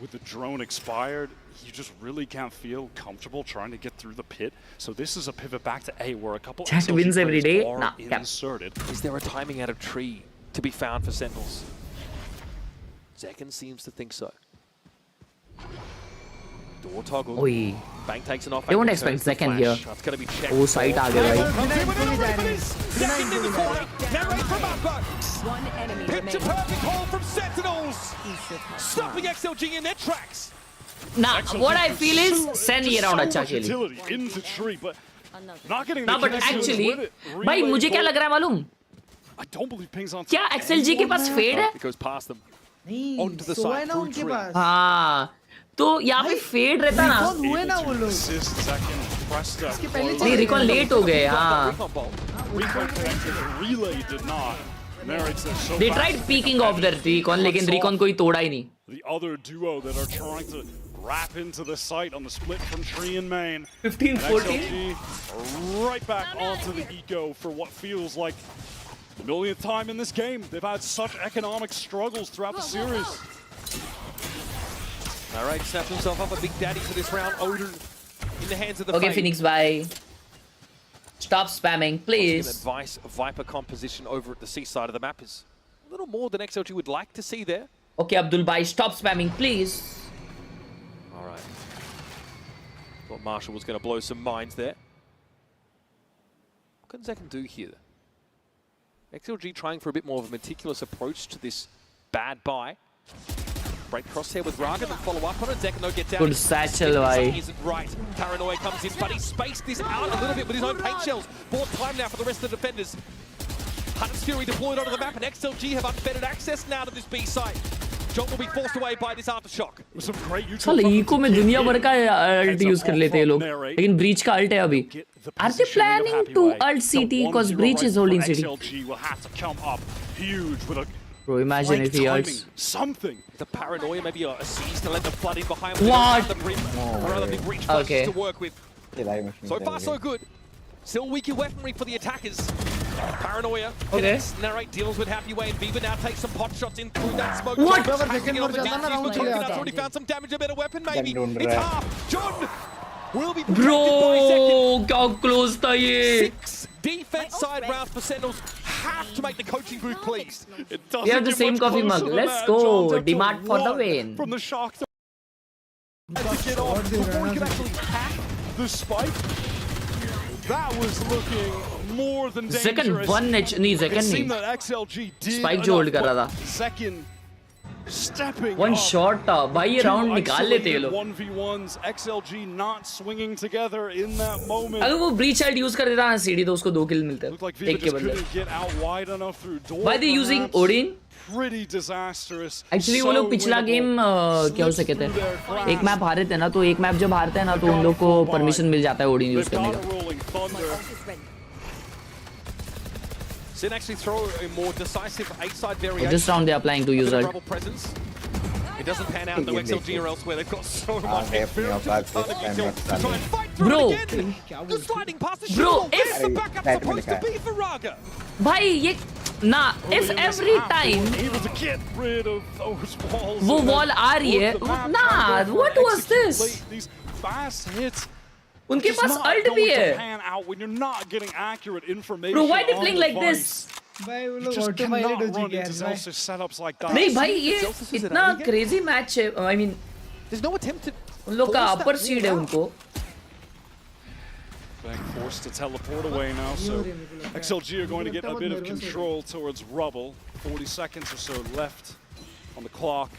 With the drone expired, you just really can't feel comfortable trying to get through the pit. So this is a pivot back to A where a couple Chat wins every day. Nah, inserted. Is there a timing out of tree to be found for Sentinels? Zekken seems to think so. Door toggle. Oi. Bank takes an off. They won't expect second here. That's going to be checked. Oh, side आ गया भाई. One enemy Picture perfect haul from Sentinels. Stopping XLG in their tracks. Nah, what I feel is SEN ये round अच्छा खेली. Into tree, but not getting Nah, but actually, भाई मुझे क्या लग रहा है मालूम? I don't believe pings on. क्या XLG के पास fade है? It goes past them. नहीं, Onto the सोया side ना through उनके tree. पास. हाँ, तो यहाँ पे fade रहता ना. Recall हुए ना वो लोग. इसके पहले नहीं, recall late हो गए, हाँ. Relay did not. They tried peeking off the recon, लेकिन recon कोई तोड़ा ही नहीं. The other duo that are trying to wrap into the site on the split from tree and main. 15-14. Right back onto the eco for what feels like the millionth time in this game. They've had such economic struggles throughout the series. All right, snaps himself up a big daddy for this round. Odin in the hands of the Okay, Fade. Phoenix, bye. Stop spamming, please. Advice, Viper composition over at the C side of the map is a little more than XLG would like to see there. Okay, Abdul, bye. Stop spamming, please. All right. Thought Marshall was going to blow some minds there. What can Zekken do here? XLG trying for a bit more of a meticulous approach to this bad buy. Break crosshair with Raga, then follow up on it. Zekken though gets out. Good satchel, bhai. Isn't right. Paranoia comes in, but he spaced this out a little bit with his own paint shells. Bought time now for the rest of the defenders. Hunter's Fury deployed onto the map, and XLG have unfettered access now to this B site. John will be forced away by this aftershock. Some great साले eco में दुनिया भर का alt use कर लेते हैं लोग, लेकिन ब्रीच का अल्ट है अभी. Are they planning to ult CT because breach is holding CT? XLG will have to come up huge with a Bro, imagine if he ults. something. The Paranoia, maybe a seize to let them flood in behind. What? Rather big breach Okay. to work with. So far, so good. Still weaker weaponry for the attackers. Paranoia. Okay. Narrate deals with Happy Way, and Viva now takes some pot shots in through that smoke. What? Hacking it on the defuse, but Coconut's already found some damage, a better weapon maybe. It's half. John will be protected by Zekken. Bro, how close था ये? 6 defense side rounds for Sentinels. Have to make the coaching booth pleased. We have the same coffee mug. Let's go. Demand for the win. From the shock to get off before he could actually hack the spike. That was looking more than dangerous. Second one नहीं second It seemed नहीं. that XLG did Spike जो hold कर रहा था. Second stepping One up. shot था. भाई ये Two round निकाल लेते ये लोग. 1v1s, XLG not swinging together in that moment. अगर वो breach ult use कर देता ना CD तो उसको 2 kill मिलते हैं. Like Viva एक के just बदले. couldn't get out wide enough through door. Why they using perhaps. Odin? Pretty disastrous. Actually वो लोग पिछला गेम क्या हो सके थे? एक मैप हारे थे ना, तो एक मैप जब हारते हैं ना तो उन लोग को परमिशन मिल जाता है ओडिन यूज करने का. Sin actually throw a more decisive A-side variation. This round they are planning to use ult. Rebel presence. It doesn't pan out though XLG or elsewhere. They've got so much experience to try and fight through Bro. it again. The sliding past the Bro, shuttle. if- Where's the backup supposed to be for Raga? भाई ये ना if every time able to get rid of those walls. वो wall आ रही है ना, what was this? These fast hits. उनके just pass not ult going भी to है. pan out when you're not getting accurate information. Bro, why they on playing the like device. this? भाई वो You लोग just auto cannot pilot हो run चुके हैं into भाई. Zelsis setups like that. नहीं भाई ये इतना crazy match है. I mean There's no attempt to उन लोग का upper seed है उनको. Being forced to teleport away now, so XLG are going to get a bit of control towards Rubble. 40 seconds or so left on the clock.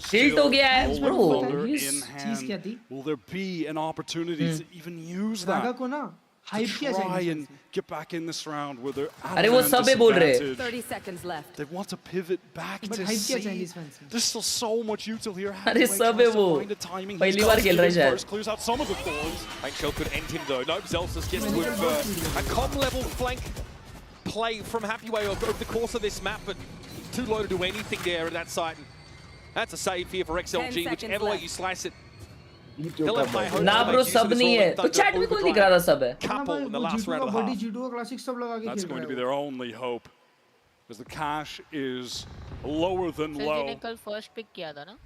Tilt हो गया है bro. Thunder Yes. in चीज क्या hand. थी? Will there be an opportunity to even use Raga that? को ना Hype किया try Chinese and get back in this round where they're at अरे an वो सबे बोल रहे हैं। 30 seconds left. They want to pivot back But to hype किया C. Chinese fans ने। There's still so much util here. अरे सबे वो पहली बार खेल रहा है शायद। Clears out some of the thorns. Shell could end him though. Nope, Zelsus gets to invert. A com level flank play from Happyway over the course of this map, but too low to do anything there at that site. And that's a save here for XLG, whichever way you slice it. ना bro सब नहीं है तो chat में कौन दिख रहा था सब है Couple in the last round of the half. G2 का classic सब लगा के That's खेल going रहा to be है their only hope, because the cash is lower than XLG low. ने कल फर्स्ट पिक किया था ना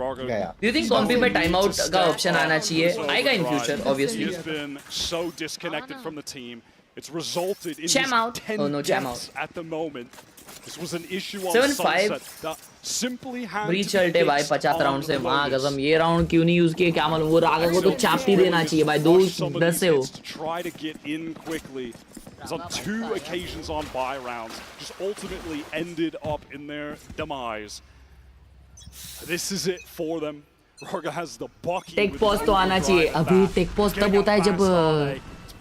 Raga. Do you think कॉम्पी में टाइम आउट का ऑप्शन आना चाहिए आएगा in future He obviously has been so disconnected from the team. It's resulted in Jam his out. 10 Oh, no, jam deaths at the moment. This was an issue on 7-5. Sunset that simply had breach to be चलते भाई fixed 50 on round से मां Lotus. कसम ये round क्यों नहीं use किए क्या मालूम वो रागा को तो चापती देना चाहिए भाई 2-10 से हो To try to get in quickly. It's on 2 occasions on buy rounds. Just ultimately ended up in their demise. This is it for them. Raga has the Bucky. Take with pause the तो आना overdrive चाहिए back. अभी take pause तब होता है जब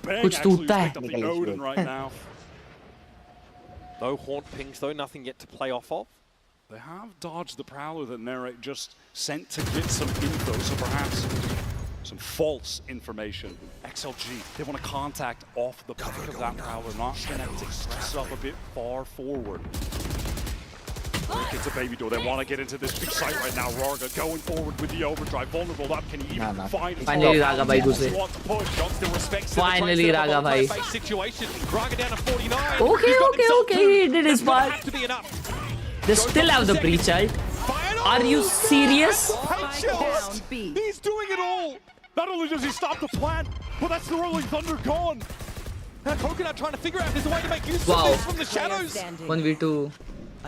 Bang कुछ actually टूटता picked up है the Odin right now. No haunt pings though, nothing yet to play off of. They have dodged the Prowler that Nerek just sent to get some info, so perhaps some false information. XLG, they want to contact off the back of that Prowler, not connect itself a bit far forward. It's a baby door. They want to get into this big site right now. Raga going forward with the overdrive. Vulnerable up. Can he even find it? Finally Raga भाई घुसे Finally Raga भाई situation. Raga down to 49. Okay, he did his part. They still have the breach ult. Are you serious? He's doing it all. Not only does he stop the plant, but that's the rolling thunder gone. Now Coconut trying to figure out if there's a way to make use of this from the shadows. 1v2.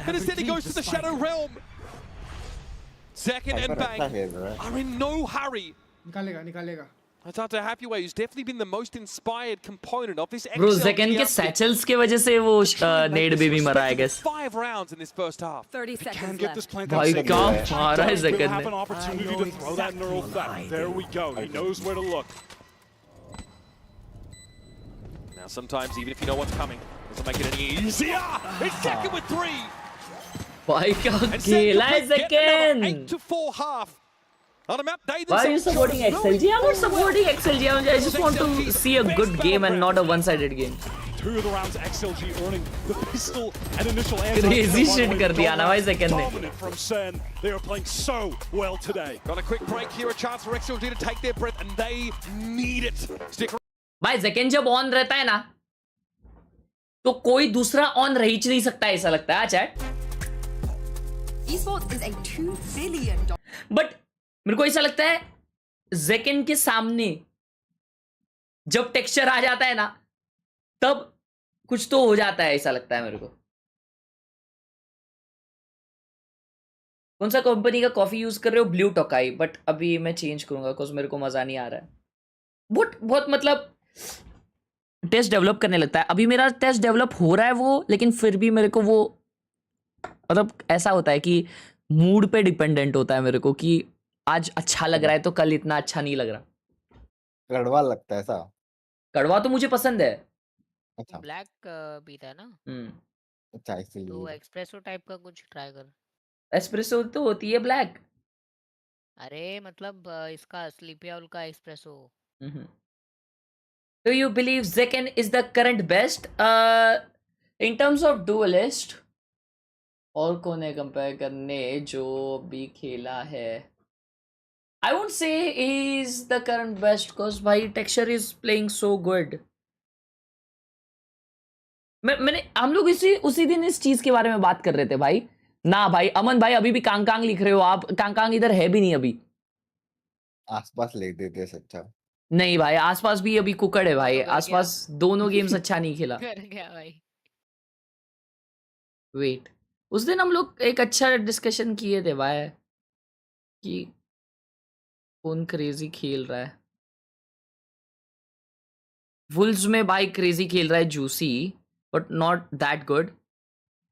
But instead he goes to the Shadow Realm. Second and Bang are in no hurry. निकालेगा That's after Happyway, who's definitely been the most inspired component of this Bro XLG Zekken के outfit. satchels के वजह से वो नेड पे भी मरा I guess 5 rounds in this first half. 30 seconds Get this left. plant भाई out क्या second. मारा है Will Zekken have an ने opportunity to throw that neural theft. There we go. He knows where to look. Now sometimes even if you know what's coming, it doesn't make it any easier. It's Zekken with 3. भाई क्या And खेला है Zekken get another Zekken 8-4 half. On a map they Why are you themselves supporting chose XLG? I'm not supporting XLG. I just want to see a good game and not a one-sided game. 2 of the rounds, XLG earning the pistol and initial Crazy shit कर दिया ना भाई Zekken ने. Dominant from SEN. They are playing so well today. Got a quick break here, a chance for XLG to take their breath, and they need it. Stick around. भाई Zekken जब on रहता है ना तो कोई दूसरा on रह ही नहीं सकता ऐसा लगता है chat Esports is a $2 billion. But मेरे को ऐसा लगता है Zekken के सामने जब टेक्सचर आ जाता है ना तब कुछ तो हो जाता है ऐसा लगता है मेरे को कौन सा कंपनी का कॉफी यूज कर रहे हो ब्लू टोकाई बट अभी मैं चेंज करूंगा बिकॉज मेरे को मजा नहीं आ रहा है बहुत मतलब टेस्ट डेवलप करने लगता है अभी मेरा टेस्ट डेवलप हो रहा है वो लेकिन फिर भी मेरे को वो मतलब ऐसा होता है कि मूड पे डिपेंडेंट होता है मेरे को कि आज अच्छा लग रहा है तो कल इतना अच्छा नहीं लग रहा कड़वा लगता है ऐसा कड़वा तो मुझे पसंद है अच्छा ब्लैक पीता है ना अच्छा इसीलिए तो एक्सप्रेसो टाइप का कुछ ट्राई कर एस्प्रेसो तो होती है ब्लैक अरे मतलब इसका स्लीपी आउल का espresso Do you believe Zekken is the current best? In terms of duelist, और कौन है कंपेयर करने जो भी खेला है? I won't say he is the current best because भाई Texture is playing so good. मैंने हम लोग उसी दिन इस चीज के बारे में बात कर रहे थे भाई ना भाई अमन भाई अभी भी कांग कांग लिख रहे हो आप कांग कांग इधर है भी नहीं अभी आसपास लिख देते सच्चा नहीं भाई आसपास भी अभी कुकड़ है भाई आसपास दोनों गेम्स अच्छा नहीं खेला कर गया भाई वेट उस दिन हम लोग एक अच्छा डिस्कशन किए थे भाई कि कौन क्रेजी खेल रहा है वुल्स में भाई क्रेजी खेल रहा है juicy but not that good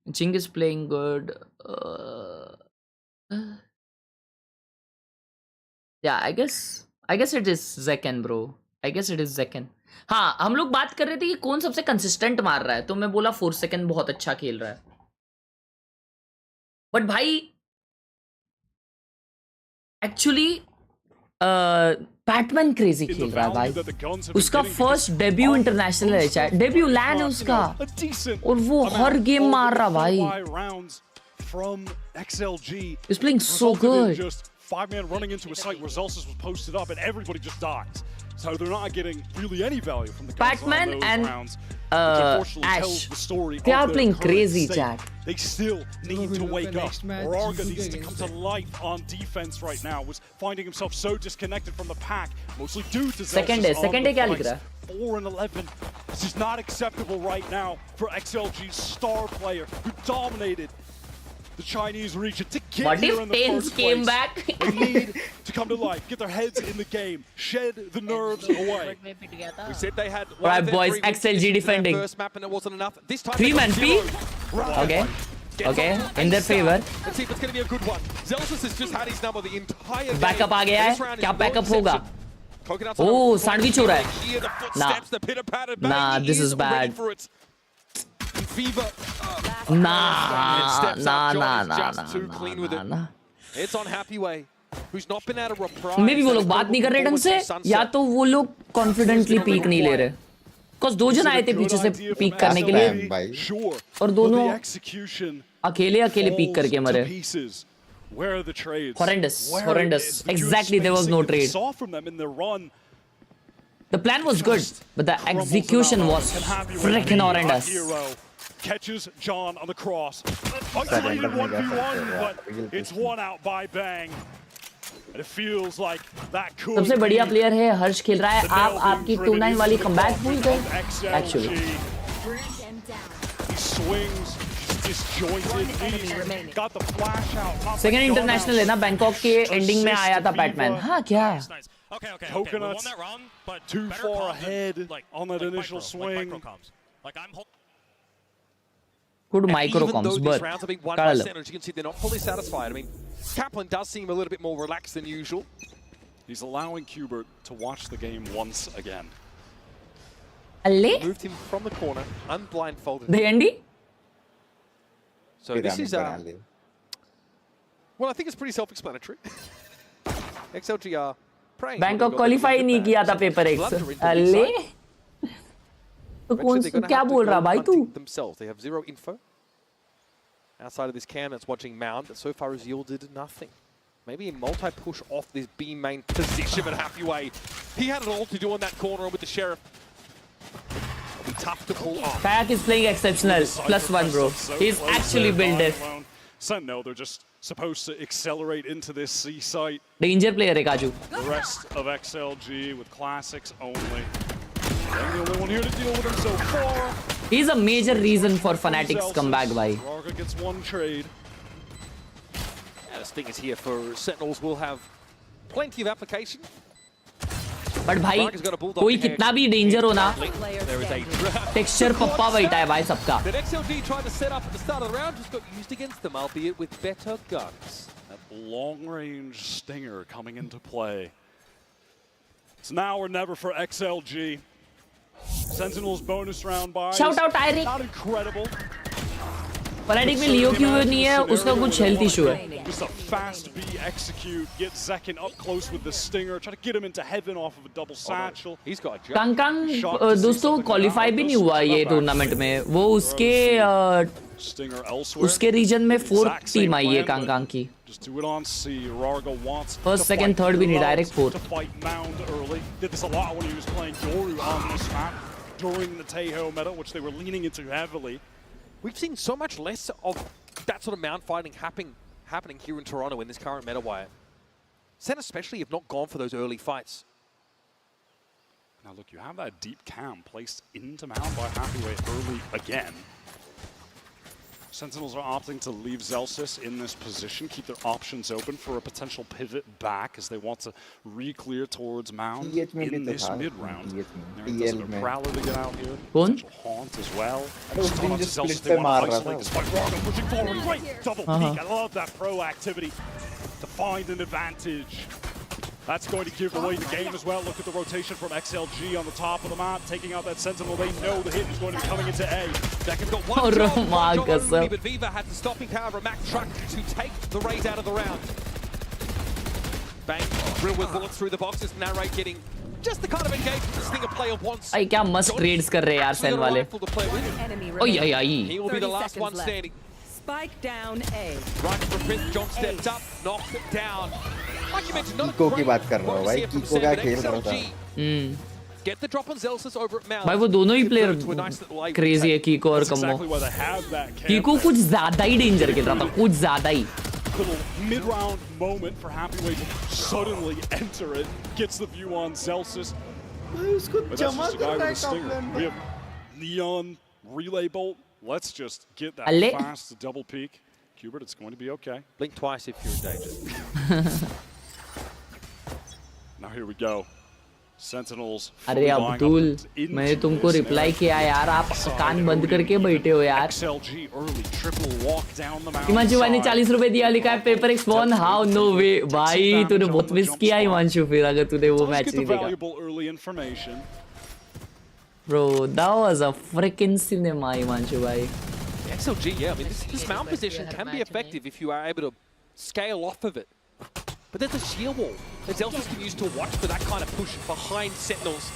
Jing is playing good yeah I guess it is Zekken bro I guess it is Zekken हाँ, हम लोग बात कर रहे थे कि कौन सबसे कंसिस्टेंट मार रहा है, तो मैं बोला 4 सेकंड बहुत अच्छा खेल रहा है। बट भाई एक्चुअली बैटमैन क्रेजी खेल रहा है भाई। उसका फर्स्ट डेब्यू इंटरनेशनल है, शायद डेब्यू लैन है उसका, और वो हर गेम मार रहा भाई। He's playing so good. 5-man running into a site where Zelsis was posted up and everybody just died. So they're not getting really any value from the Batman and rounds. Ash, they are playing crazy, Jack. They still need to wake up. Rarga needs to come to life on defense right now. Was finding himself so disconnected from the pack, mostly due to Zelsis. Second day क्या लिख रहा है? 4-11. This is not acceptable right now for XLG's star player who dominated the Chinese region to get What here if in the Tens first came place. back? They need to come to life, get their heads in the game, shed the nerves away. We said they had Right, boys, XLG defending. first map and it wasn't enough. This time 3-man P. Okay, okay, in their favor. Let's see if it's going to be a good one. Zelsis has just had his number the entire game. Backup आ गया है, क्या backup होगा? Oh, sandwich हो रहा है. Nah, this is bad. Nah. It's on Happy Way, who's not been able to reprise. मे भी वो लोग बात नहीं कर रहे ढंग से, या तो वो लोग कॉन्फिडेंटली पीक नहीं ले रहे। बिकॉज दो जन आए थे पीछे से पीक करने के लिए, और दोनों अकेले पीक करके मरे। Horrendous. Exactly, there was no trade. The plan was good, but the execution was freaking horrendous. Catches John on the cross. Isolated 1v1, but it's one out by Bang. And it feels like that could सबसे बढ़िया player है हर्ष खेल रहा है। आप आपकी 2-9 वाली comeback भूल गए actually. He swings, disjointed, got the flash out. Second international है ना, बैंकॉक के एंडिंग में आया था बैटमैन। हाँ क्या है? Coconuts too far ahead on that initial swing. Good micro comms, but rounds are being won by SEN, as you can see, they're not fully satisfied. I mean, Kaplan does seem a little bit more relaxed than usual. He's allowing Qbert to watch the game once again. Moved him from the corner, unblindfolded. The Andy? So this is well, I think it's pretty self-explanatory. XLG are praying. Bangkok qualify नहीं किया था paper x. अल्ले तो कौन क्या बोल रहा भाई तू? Themselves, they have zero info. Outside of this cam that's watching Mound, that so far has yielded nothing. Maybe a multi-push off this B main position, but Happy Way. He had it all to do on that corner with the Sheriff. It'll be tough to pull off. Pack is playing exceptional. +1, bro. He's actually built it. SEN, no, they're just supposed to accelerate into this C site. Danger player है काजू. The rest of XLG with classics only. The only one here to deal with him so far. He's a major reason for Fnatic's comeback, bhai. Rarga gets one trade. Yeah, the sting is here for Sentinels. Will have plenty of application. But भाई कोई कितना भी danger हो ना, texture पप्पा बैठा है भाई सबका। That XLG tried to set up at the start of the round, just got used against them, albeit with better guns. That long-range stinger coming into play. It's now or never for XLG. Sentinels bonus round by. Shout out Tyrick. Not incredible. Fnatic में लियो क्यों नहीं है? उसका कुछ health issue है। Just a fast B execute, get Zekin up close with the stinger, try to get him into heaven off of a double satchel. He's got a jump. कांगकांग दोस्तों qualify भी नहीं हुआ ये टूर्नामेंट में। वो उसके reason में 4th टीम आई है कांगकांग की। Just do it on C. Rarga wants First, second, third भी नहीं, direct 4th. to fight Mound early. Did this a lot when he was playing Yoru on this map during the Taeho meta, which they were leaning into heavily. We've seen so much less of that sort of Mound fighting happening here in Toronto in this current meta wire. SEN especially have not gone for those early fights. Now look, you have that deep cam placed into Mound by Hathaway early again. Sentinels are opting to leave Zelsis in this position, keep their options open for a potential pivot back as they want to re-clear towards Mound in this mid-round. There's a Prowler to get out here. Potential Haunt as well. Zelsis, they want to isolate despite Rarga pushing forward. Great double peek. I love that proactivity to find an advantage. That's going to give away the game as well. Look at the rotation from XLG on the top of the map, taking out that Sentinel. They know the hit is going to be coming into A. Beckham got one job only, but Viva had the stopping power of a Mack truck to take the Rays out of the round. Bang, drill with bullets through the boxes. Narrate getting just the kind of engagement this Stinger player wants. भाई क्या मस्त trades कर रहे हैं यार सेन वाले. He will be the last one standing. Spike down A. Right for fifth, John stepped up, knocked it down. Like you mentioned, not Kiko की बात कर रहा हूँ भाई. Kiko का खेल रहा था. Get the drop on Zelsis over at Mount. भाई वो दोनों ही प्लेयर क्रेजी है कीको और कम्मो. कीको कुछ ज़्यादा ही डेंजर खेल रहा था, कुछ ज़्यादा ही. Little mid-round moment for Happyway to suddenly enter it. Gets the view on Zelsis. But that's just a guy with a stinger. We have Neon, Relay Bolt. Let's just get that fast double peek. Qbert, it's going to be okay. Blink twice if you're in danger. Now here we go. Sentinels. अरे अब्दुल, मैंने तुमको reply किया यार, आप कान बंद करके बैठे हो यार. हिमांशु भाई ने 40 रुपए दिया, लिखा है paper X one. How no way भाई, तूने बहुत मिस किया हिमांशु फिर अगर तूने वो मैच नहीं देखा. Bro, that was a freaking cinema, Himanshu bhai. XLG, yeah, I mean, this mount position can be effective if you are able to scale off of it. But there's a sheer wall that Zelsis can use to watch for that kind of push behind Sentinels.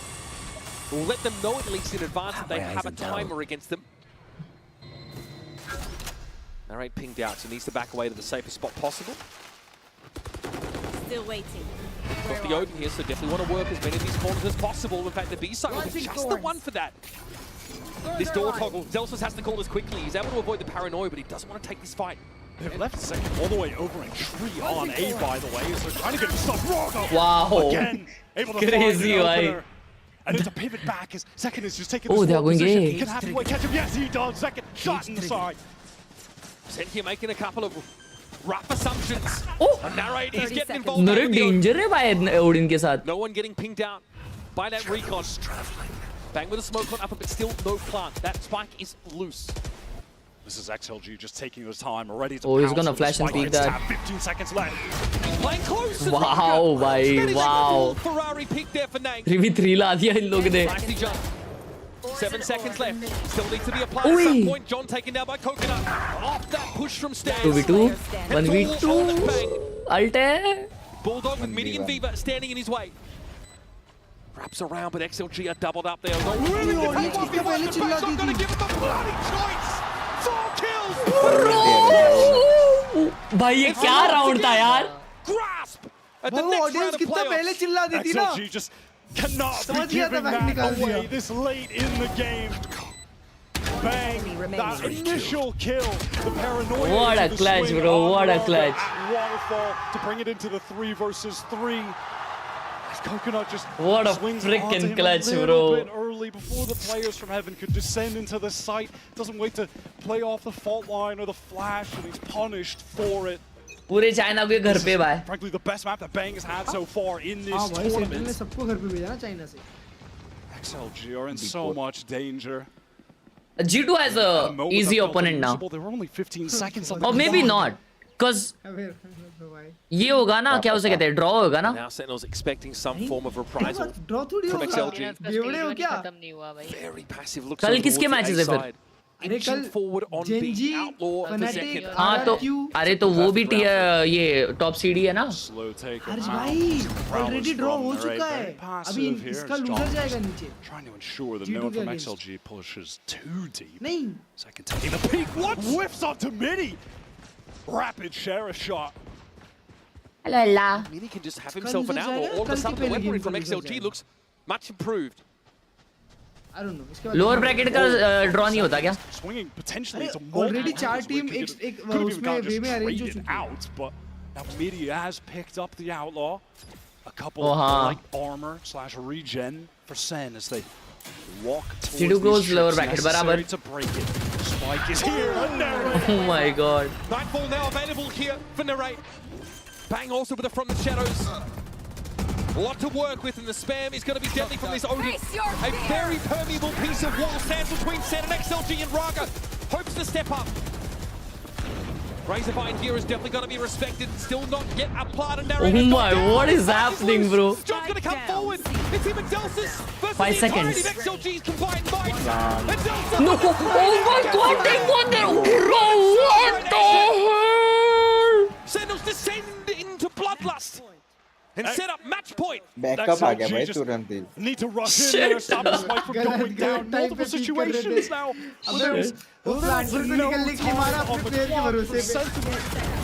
We'll let them know at least in advance that they have a timer against them. Narrate pinged out, so needs to back away to the safest spot possible. Still waiting. Got the open here, so definitely want to work as many of these corners as possible. In fact, the B side will be just the one for that. This door toggle, Zelsis has to call this quickly. He's able to avoid the paranoia, but he doesn't want to take this fight. They've left second all the way over and tree on A, by the way, as they're trying to get stuff wrong. Wow. Again, able to crazy, find the opener. And it's a pivot back as second is just taking the they're going position. He can halfway catch him. Yes, he does. Second shot inside. Sen here making a couple of rough assumptions. Oh, Narrate is getting involved. Narrate danger है भाई Odin के साथ. No one getting pinged out by that recon. Bang with a smoke on upper, but still no plant. That spike is loose. This is XLG just taking his time, ready to. Oh, he's gonna flash and peek that. 15 seconds left. Playing close. Wow, भाई, wow. Ferrari peek there for Nang. 3v3 ला दिया इन लोगों ने. 7 seconds left. Still needs to be applied at some point. John taken down by Coconut. Off that push from stairs. 2v2, 1v2. Alte. Bulldog with Mini and Viva standing in his way. Wraps around, but XLG are doubled up there. Not going to give it the bloody choice. 4 kills. भाई ये क्या round था यार? Grasp at the next round of playoffs. XLG just cannot be giving that away this late in the game. Bang! That initial kill. The paranoia. What a clutch, bro! What a clutch. Waterfall to bring it into the 3 versus 3. Coconut just what a freaking clutch, bro! Bit early before the players from Heaven could descend into the site. Doesn't wait to play off the fault line or the flash, and he's punished for it. पूरे China के घर पे भाई. Frankly, the best map that Bang has had so far in this tournament. सबको घर पे भेजा ना चाइना से. XLG are in so much danger. G2 has a easy opponent now. There were only 15 seconds on or maybe not, because ये होगा ना क्या उसे कहते हैं draw होगा ना. Now Sentinel's expecting some form of reprisal from XLG. बेवड़े हो क्या? Very passive looks. कल किसके मैचेस है फिर? अरे कल जेंजी फनाटिक हाँ तो अरे तो वो भी ये टॉप सीडी है ना. हर्ष भाई ऑलरेडी ड्रॉ हो चुका है. अभी इसका लूजर जाएगा नीचे. Trying to ensure that no one from XLG pushes too deep. नहीं. Second taking the peek. What whiffs onto Mini? Rapid sheriff shot. Hello. Mini can just have himself an outlaw. All of a sudden the weaponry from XLG looks much improved. I don't know. Lower bracket का draw नहीं होता क्या? Swinging potentially to already 4 team एक उसमें वे में arrange हो चुकी है. But now Midi has picked up the outlaw. A couple of light armor / regen for Sen as they walk towards G2 goes lower bracket बराबर. To break it. Spike is here. Oh my god. Nightfall now available here for Narrate. Bang also with the from the shadows. A lot to work with, and the spam is going to be deadly from this Odin. A very permeable piece of wall stands between Sen and XLG, and Raga hopes to step up. Razorvine here is definitely going to be respected. Still not yet a plat. And Oh my, what is happening, bro? John's going to come forward. It's him and Delsis versus 5 the entirety seconds. of XLG's combined might. And Delsis. No! Oh my god, they won there! Bro, what the hell? Sentinels descend into Bloodlust and set up match point. Backup आ गया भाई तुरंत ही. Need to rush in there, stop this fight from going down. Multiple situations now.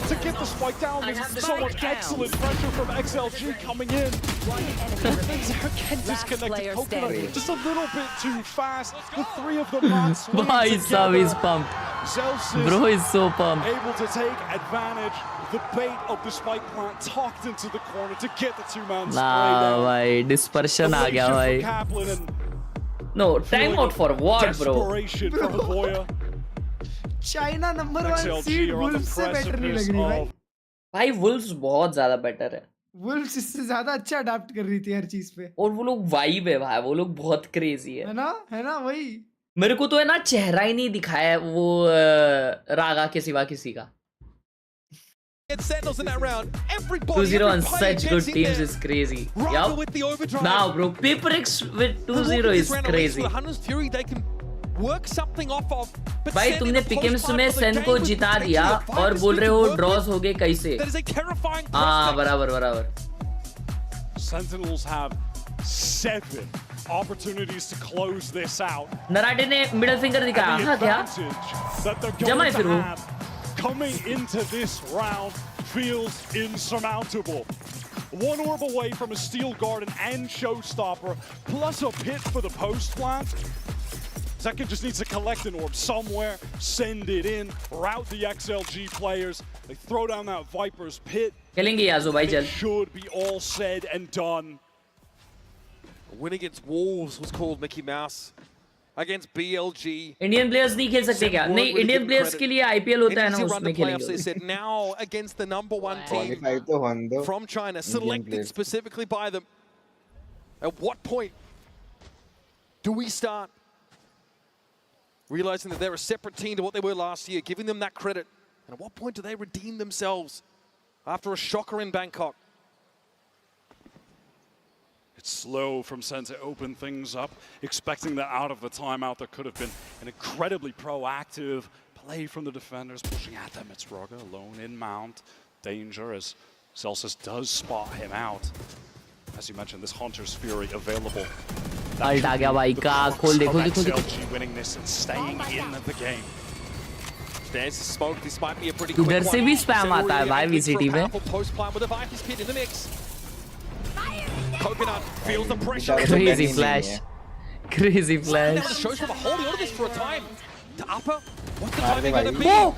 To get the spike down, there's so much excellent pressure from XLG coming in. Again, disconnected. Coconut just a little bit too fast. The three of them not swinging Bhai Saab is together. pumped. Zelsis Bro is so pumped. able to take advantage. The bait of the spike plant tucked into the corner to get the two-man spray Nah, down. bhai, dispersion aa gaya, bhai. Kaplan and No, time out for what, bro? desperation from Voya. China number 1 XLG seed are on the Wolves से better नहीं लग precipice रही भाई. of भाई Wolves बहुत ज्यादा better है Wolves इससे ज्यादा अच्छा अडाप्ट कर रही थी हर चीज पे. और वो लोग वाइब है भाई, वो लोग बहुत क्रेजी है. है ना वही. मेरे को तो है ना चेहरा ही नहीं दिखाया है वो रागा के सिवा किसी का. 2-0 on such good teams is crazy. Yup. Now, bro, PRX with 2-0 is crazy. भाई तुमने पिकेम्स में सेन को जिता दिया और बोल रहे हो ड्रॉज हो गए कैसे? हाँ बराबर. Sentinels have 7 opportunities to close this out. Narate ने मिडिल फिंगर दिखाया. हाँ क्या? जमा है फिर वो. Coming into this round feels insurmountable. One orb away from a Steel Garden and Showstopper, plus a pit for the post plant. Second just needs to collect an orb somewhere, send it in, route the XLG players. They throw down that Viper's pit. खेलेंगे याजो भाई It चल. should be all said and done. A win against Wolves was called Mickey Mouse. Against BLG. Indian players नहीं खेल सकते क्या? नहीं, Indian players के लिए आईपीएल होता है ना, उसमें खेलेंगे. They said now against the number 1 team from China, selected specifically by them. At what point do we start realizing that they're a separate team to what they were last year, giving them that credit? And at what point do they redeem themselves after a shocker in Bangkok? It's slow from Sen to open things up, expecting that out of the timeout there could have been an incredibly proactive play from the defenders, pushing at them. It's Roga alone in mount. Danger as Celsius does spot him out. As you mentioned, this Hunter's Fury available. Alt आ गया भाई का. खोल दे. XLG winning this and staying in the game. There's smoke. This might be a pretty उधर से भी spam आता है भाई VCT में. Post plant with a Viper's pit in the mix. Coconut feels the pressure. Crazy flash. Crazy flash. Now the show's from holding on to this for a time. To upper. What's the timing going to be? Whoa!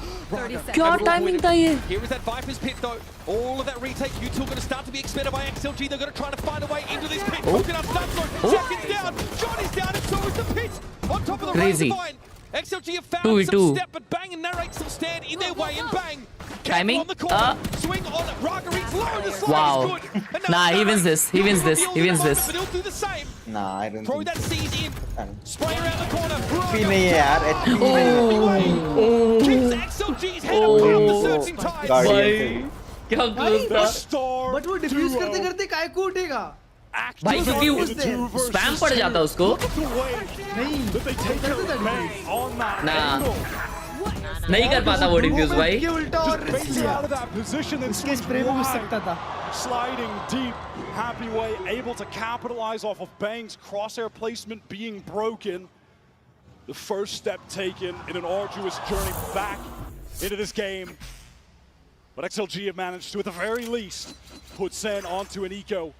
क्या timing था ये? Here is that Viper's pit though. All of that retake. You two are going to start to be expended by XLG. They're going to try to find a way into this pit. Coconut stuns. Jacket's down. Johnny's down. And so is the pit. On top of the Crazy. Razorvine. XLG have found 2v2. some step, but Bang and Narrate still stand in their way, and Bang. Timing. On the corner. Swing on Ragarit's low. The slide Wow. is good. And now Nah, he wins this. He wins this. He wins this. But he'll do the same. Nah, I don't Throw think that seed in. Spray around the corner. HP नहीं है यार. Keeps XLG's head above the surging tide. भाई क्या close था. But वो diffuse करते करते काय को उठेगा. भाई क्योंकि स्पैम पड़ जाता उसको. नहीं कर पाता वो डिफ्यूज भाई. उसके स्प्रे में घुस सकता था. Sliding deep, Happy Way able to capitalize off of Bang's crosshair placement being broken. The first step taken in an arduous journey back into this game. But XLG have managed to, at the very least, put Sen onto an eco.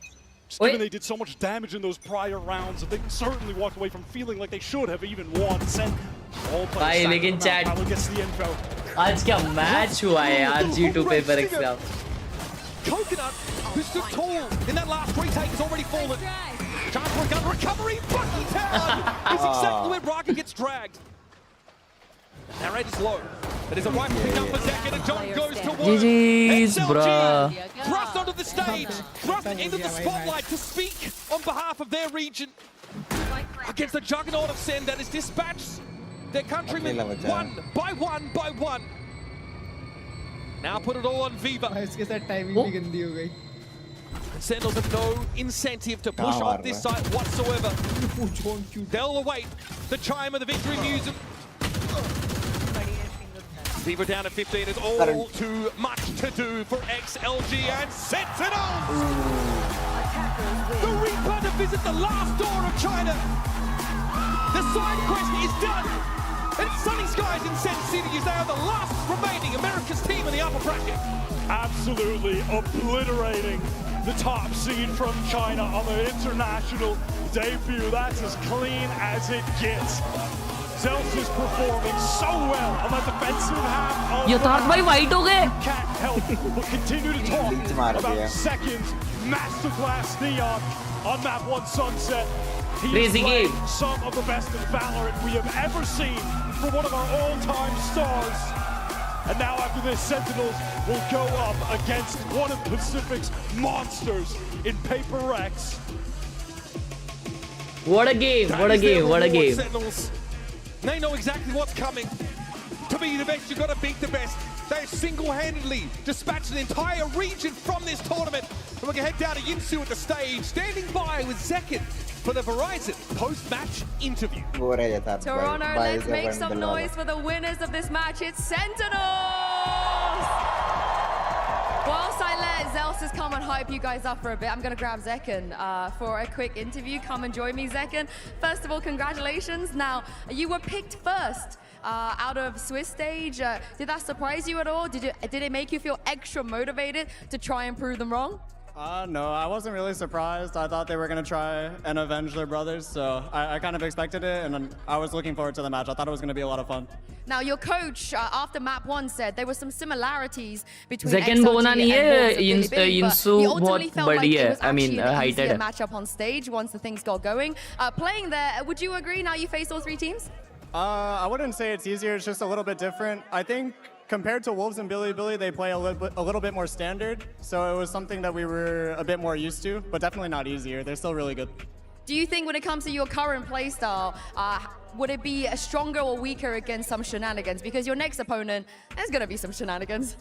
Just given they did so much damage in those prior rounds that they certainly walked away from feeling like they should have even won. Sen all भाई लेकिन chat आज क्या match हुआ है यार G2 PRX का. Coconut, who stood tall in that last retake, has already fallen. Chance for a gun recovery. Bucky Town is exactly where Braga gets dragged. Narrate is low. It is a right pick up for Zek and John goes to work. GG's, bruh. Thrust onto the stage, thrust into the spotlight to speak on behalf of their region against the juggernaut of Sen that is dispatched their countrymen one by one by one. Now put it all on Viva. इसके साथ timing भी गंदी हो गई. Sentinels have no incentive to push off this site whatsoever. They'll await the chime of the victory music. Viva down to 15 is all too much to do for XLG and Sentinels! The Reaper to visit the last door of China. The side quest is done. And Sunny Skies in Sen City, they are the last remaining America's team in the upper bracket. Absolutely obliterating the top seed from China on their international debut. That's as clean as it gets. Zels is performing so well on the defensive half of यथार्थ भाई white हो गए. Can't help but continue to talk about Second's masterclass Neon on map 1 Sunset. He Crazy is playing game. some of the best in Valorant we have ever seen from one of our all-time stars. And now after this, Sentinels will go up against one of Pacific's monsters in PRX. What a game, what a game, what a game. Sentinels. They know exactly what's coming. To be the best, you've got to beat the best. They single-handedly dispatched an entire region from this tournament. And we're going to head down to Yinsu at the stage, standing by with Zekin for the Verizon post-match interview. Toronto, let's make some noise for the winners of this match. It's Sentinels! Whilst I let Zelsis come and hype you guys up for a bit, I'm going to grab Zekin for a quick interview. Come and join me, Zekin. First of all, congratulations. Now, you were picked first out of Swiss stage. Did that surprise you at all? Did it make you feel extra motivated to try and prove them wrong? No, I wasn't really surprised. I thought they were going to try and avenge their brothers, so I kind of expected it, and I was looking forward to the match. I thought it was going to be a lot of fun. Now, your coach, after map 1, said there were some similarities between Second XLG बोना and नहीं है, Wolves of Bilibili, but Yinsu he ultimately बहुत felt like बड़ी it है. was I mean, actually an heighted easier है. matchup on stage once the things got going. Playing there, would you agree now you face all 3 teams? I wouldn't say it's easier. It's just a little bit different. I think compared to Wolves and Bilibili, they play a little bit more standard. So it was something that we were a bit more used to, but definitely not easier. They're still really good. Do you think when it comes to your current playstyle, would it be stronger or weaker against some shenanigans? Because your next opponent, there's going to be some shenanigans.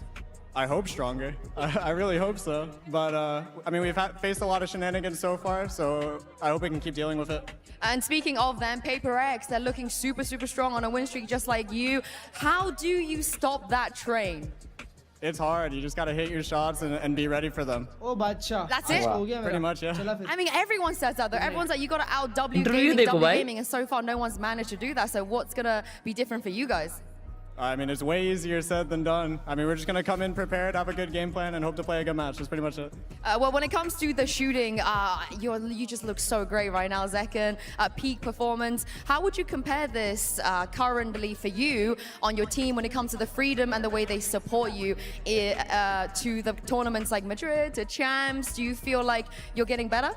I hope stronger. I really hope so. But I mean, we've faced a lot of shenanigans so far, so I hope we can keep dealing with it. And speaking of them, PRX, they're looking super, super strong on a win streak just like you. How do you stop that train? It's hard. You just got to hit your shots and be ready for them. Oh, Bacha. That's it? Pretty much, yeah. I mean, everyone says that though. Everyone's like, you got to out W Interview gaming, देखो W भाई. gaming, and so far no one's managed to do that. So what's going to be different for you guys? I mean, it's way easier said than done. I mean, we're just going to come in prepared, have a good game plan, and hope to play a good match. That's pretty much it. Well, when it comes to the shooting, you just look so great right now, Zekin. Peak performance. How would you compare this currently for you on your team when it comes to the freedom and the way they support you to the tournaments like Madrid, to Champs? Do you feel like you're getting better?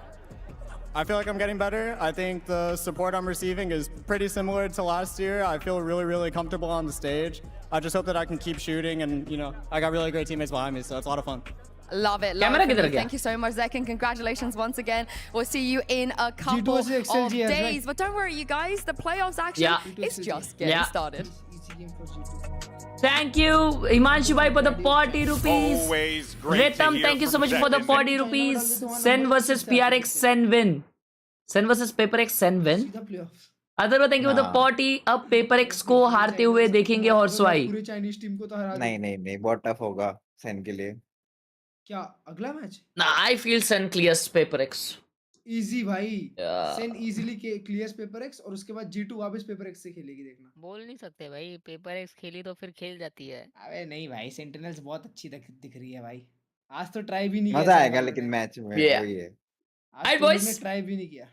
I feel like I'm getting better. I think the support I'm receiving is pretty similar to last year. I feel really, really comfortable on the stage. I just hope that I can keep shooting, and you know, I got really great teammates behind me, so it's a lot of fun. Love it. Love it. Thank you so much, Zekin. Congratulations once again. We'll see you in a couple of days. But don't worry, you guys. The playoffs actually, it's just getting started. Thank you, Himanshu bhai, for the 40 rupees. Always great to Ritam, hear thank you so from much for the Zekin. 40 rupees. Sen versus PRX, Sen win. Sen versus PRX, Sen win. अदरवा thank you for the 40. अब PRX को हारते हुए देखेंगे हॉर्सवाई. पूरी Chinese team को तो हरा नहीं नहीं नहीं बहुत टफ होगा सेन के लिए. क्या अगला match? Nah, I feel Sen clears PRX. Easy भाई. सेन इजीली क्लियर्स PRX और उसके बाद G2 वापस PRX से खेलेगी, देखना. बोल नहीं सकते भाई, PRX खेली तो फिर खेल जाती है. अबे नहीं भाई, सेंटिनल्स बहुत अच्छी दिख रही है भाई. आज तो ट्राई भी नहीं किया. मजा आएगा लेकिन मैच में वही है. आज तो हमने ट्राई भी नहीं किया.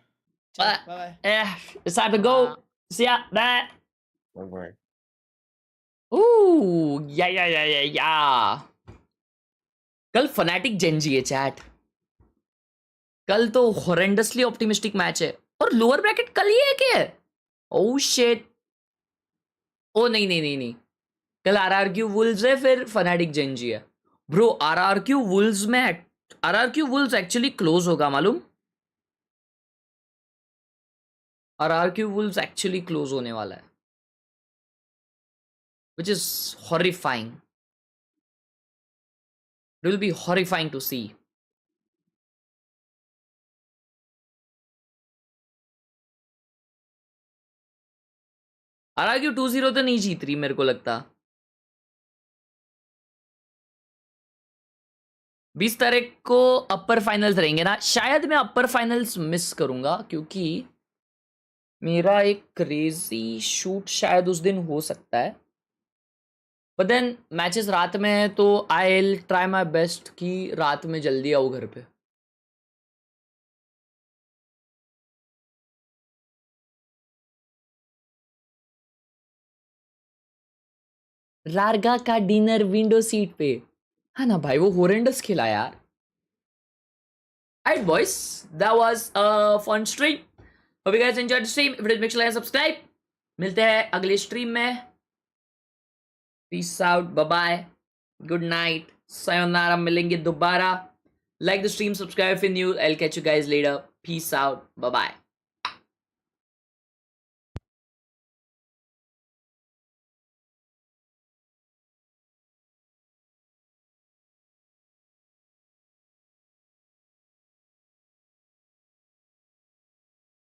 Yeah, it's time to go. See ya. Bye. Bye. Ooh, yeah. कल फनाटिक जेंजी है चैट. कल तो हॉरेंडसली ऑप्टिमिस्टिक मैच है और लोअर ब्रैकेट कल ही है क्या? Oh shit. ओ नहीं. कल आरआरक्यू वुल्व्स है, फिर फनाटिक जेंजी है. ब्रो आरआरक्यू वुल्व्स में आरआरक्यू वुल्व्स एक्चुअली क्लोज होगा मालूम. आरआरक्यू वुल्व्स एक्चुअली क्लोज होने वाला है, which is horrifying. It will be horrifying to see. हालांकि 2-0 तो नहीं जीत रही मेरे को लगता। 20 तारीख को अपर फाइनल्स रहेंगे ना, शायद मैं अपर फाइनल्स मिस करूंगा क्योंकि मेरा एक क्रेजी शूट शायद उस दिन हो सकता है, बट देन मैचेस रात में है तो I will try my best कि रात में जल्दी आओ घर पे। रारगा का डिनर विंडो सीट पे है ना भाई, वो होरेंडस खेला यार। Alright boys, that was a fun stream. Hope you guys enjoyed the stream. If you did, make sure to like and subscribe. मिलते हैं अगले स्ट्रीम में। Peace out, bye bye, good night, sayonara, मिलेंगे दोबारा। Like the stream, subscribe if you're new. I'll catch you guys later. Peace out, bye bye.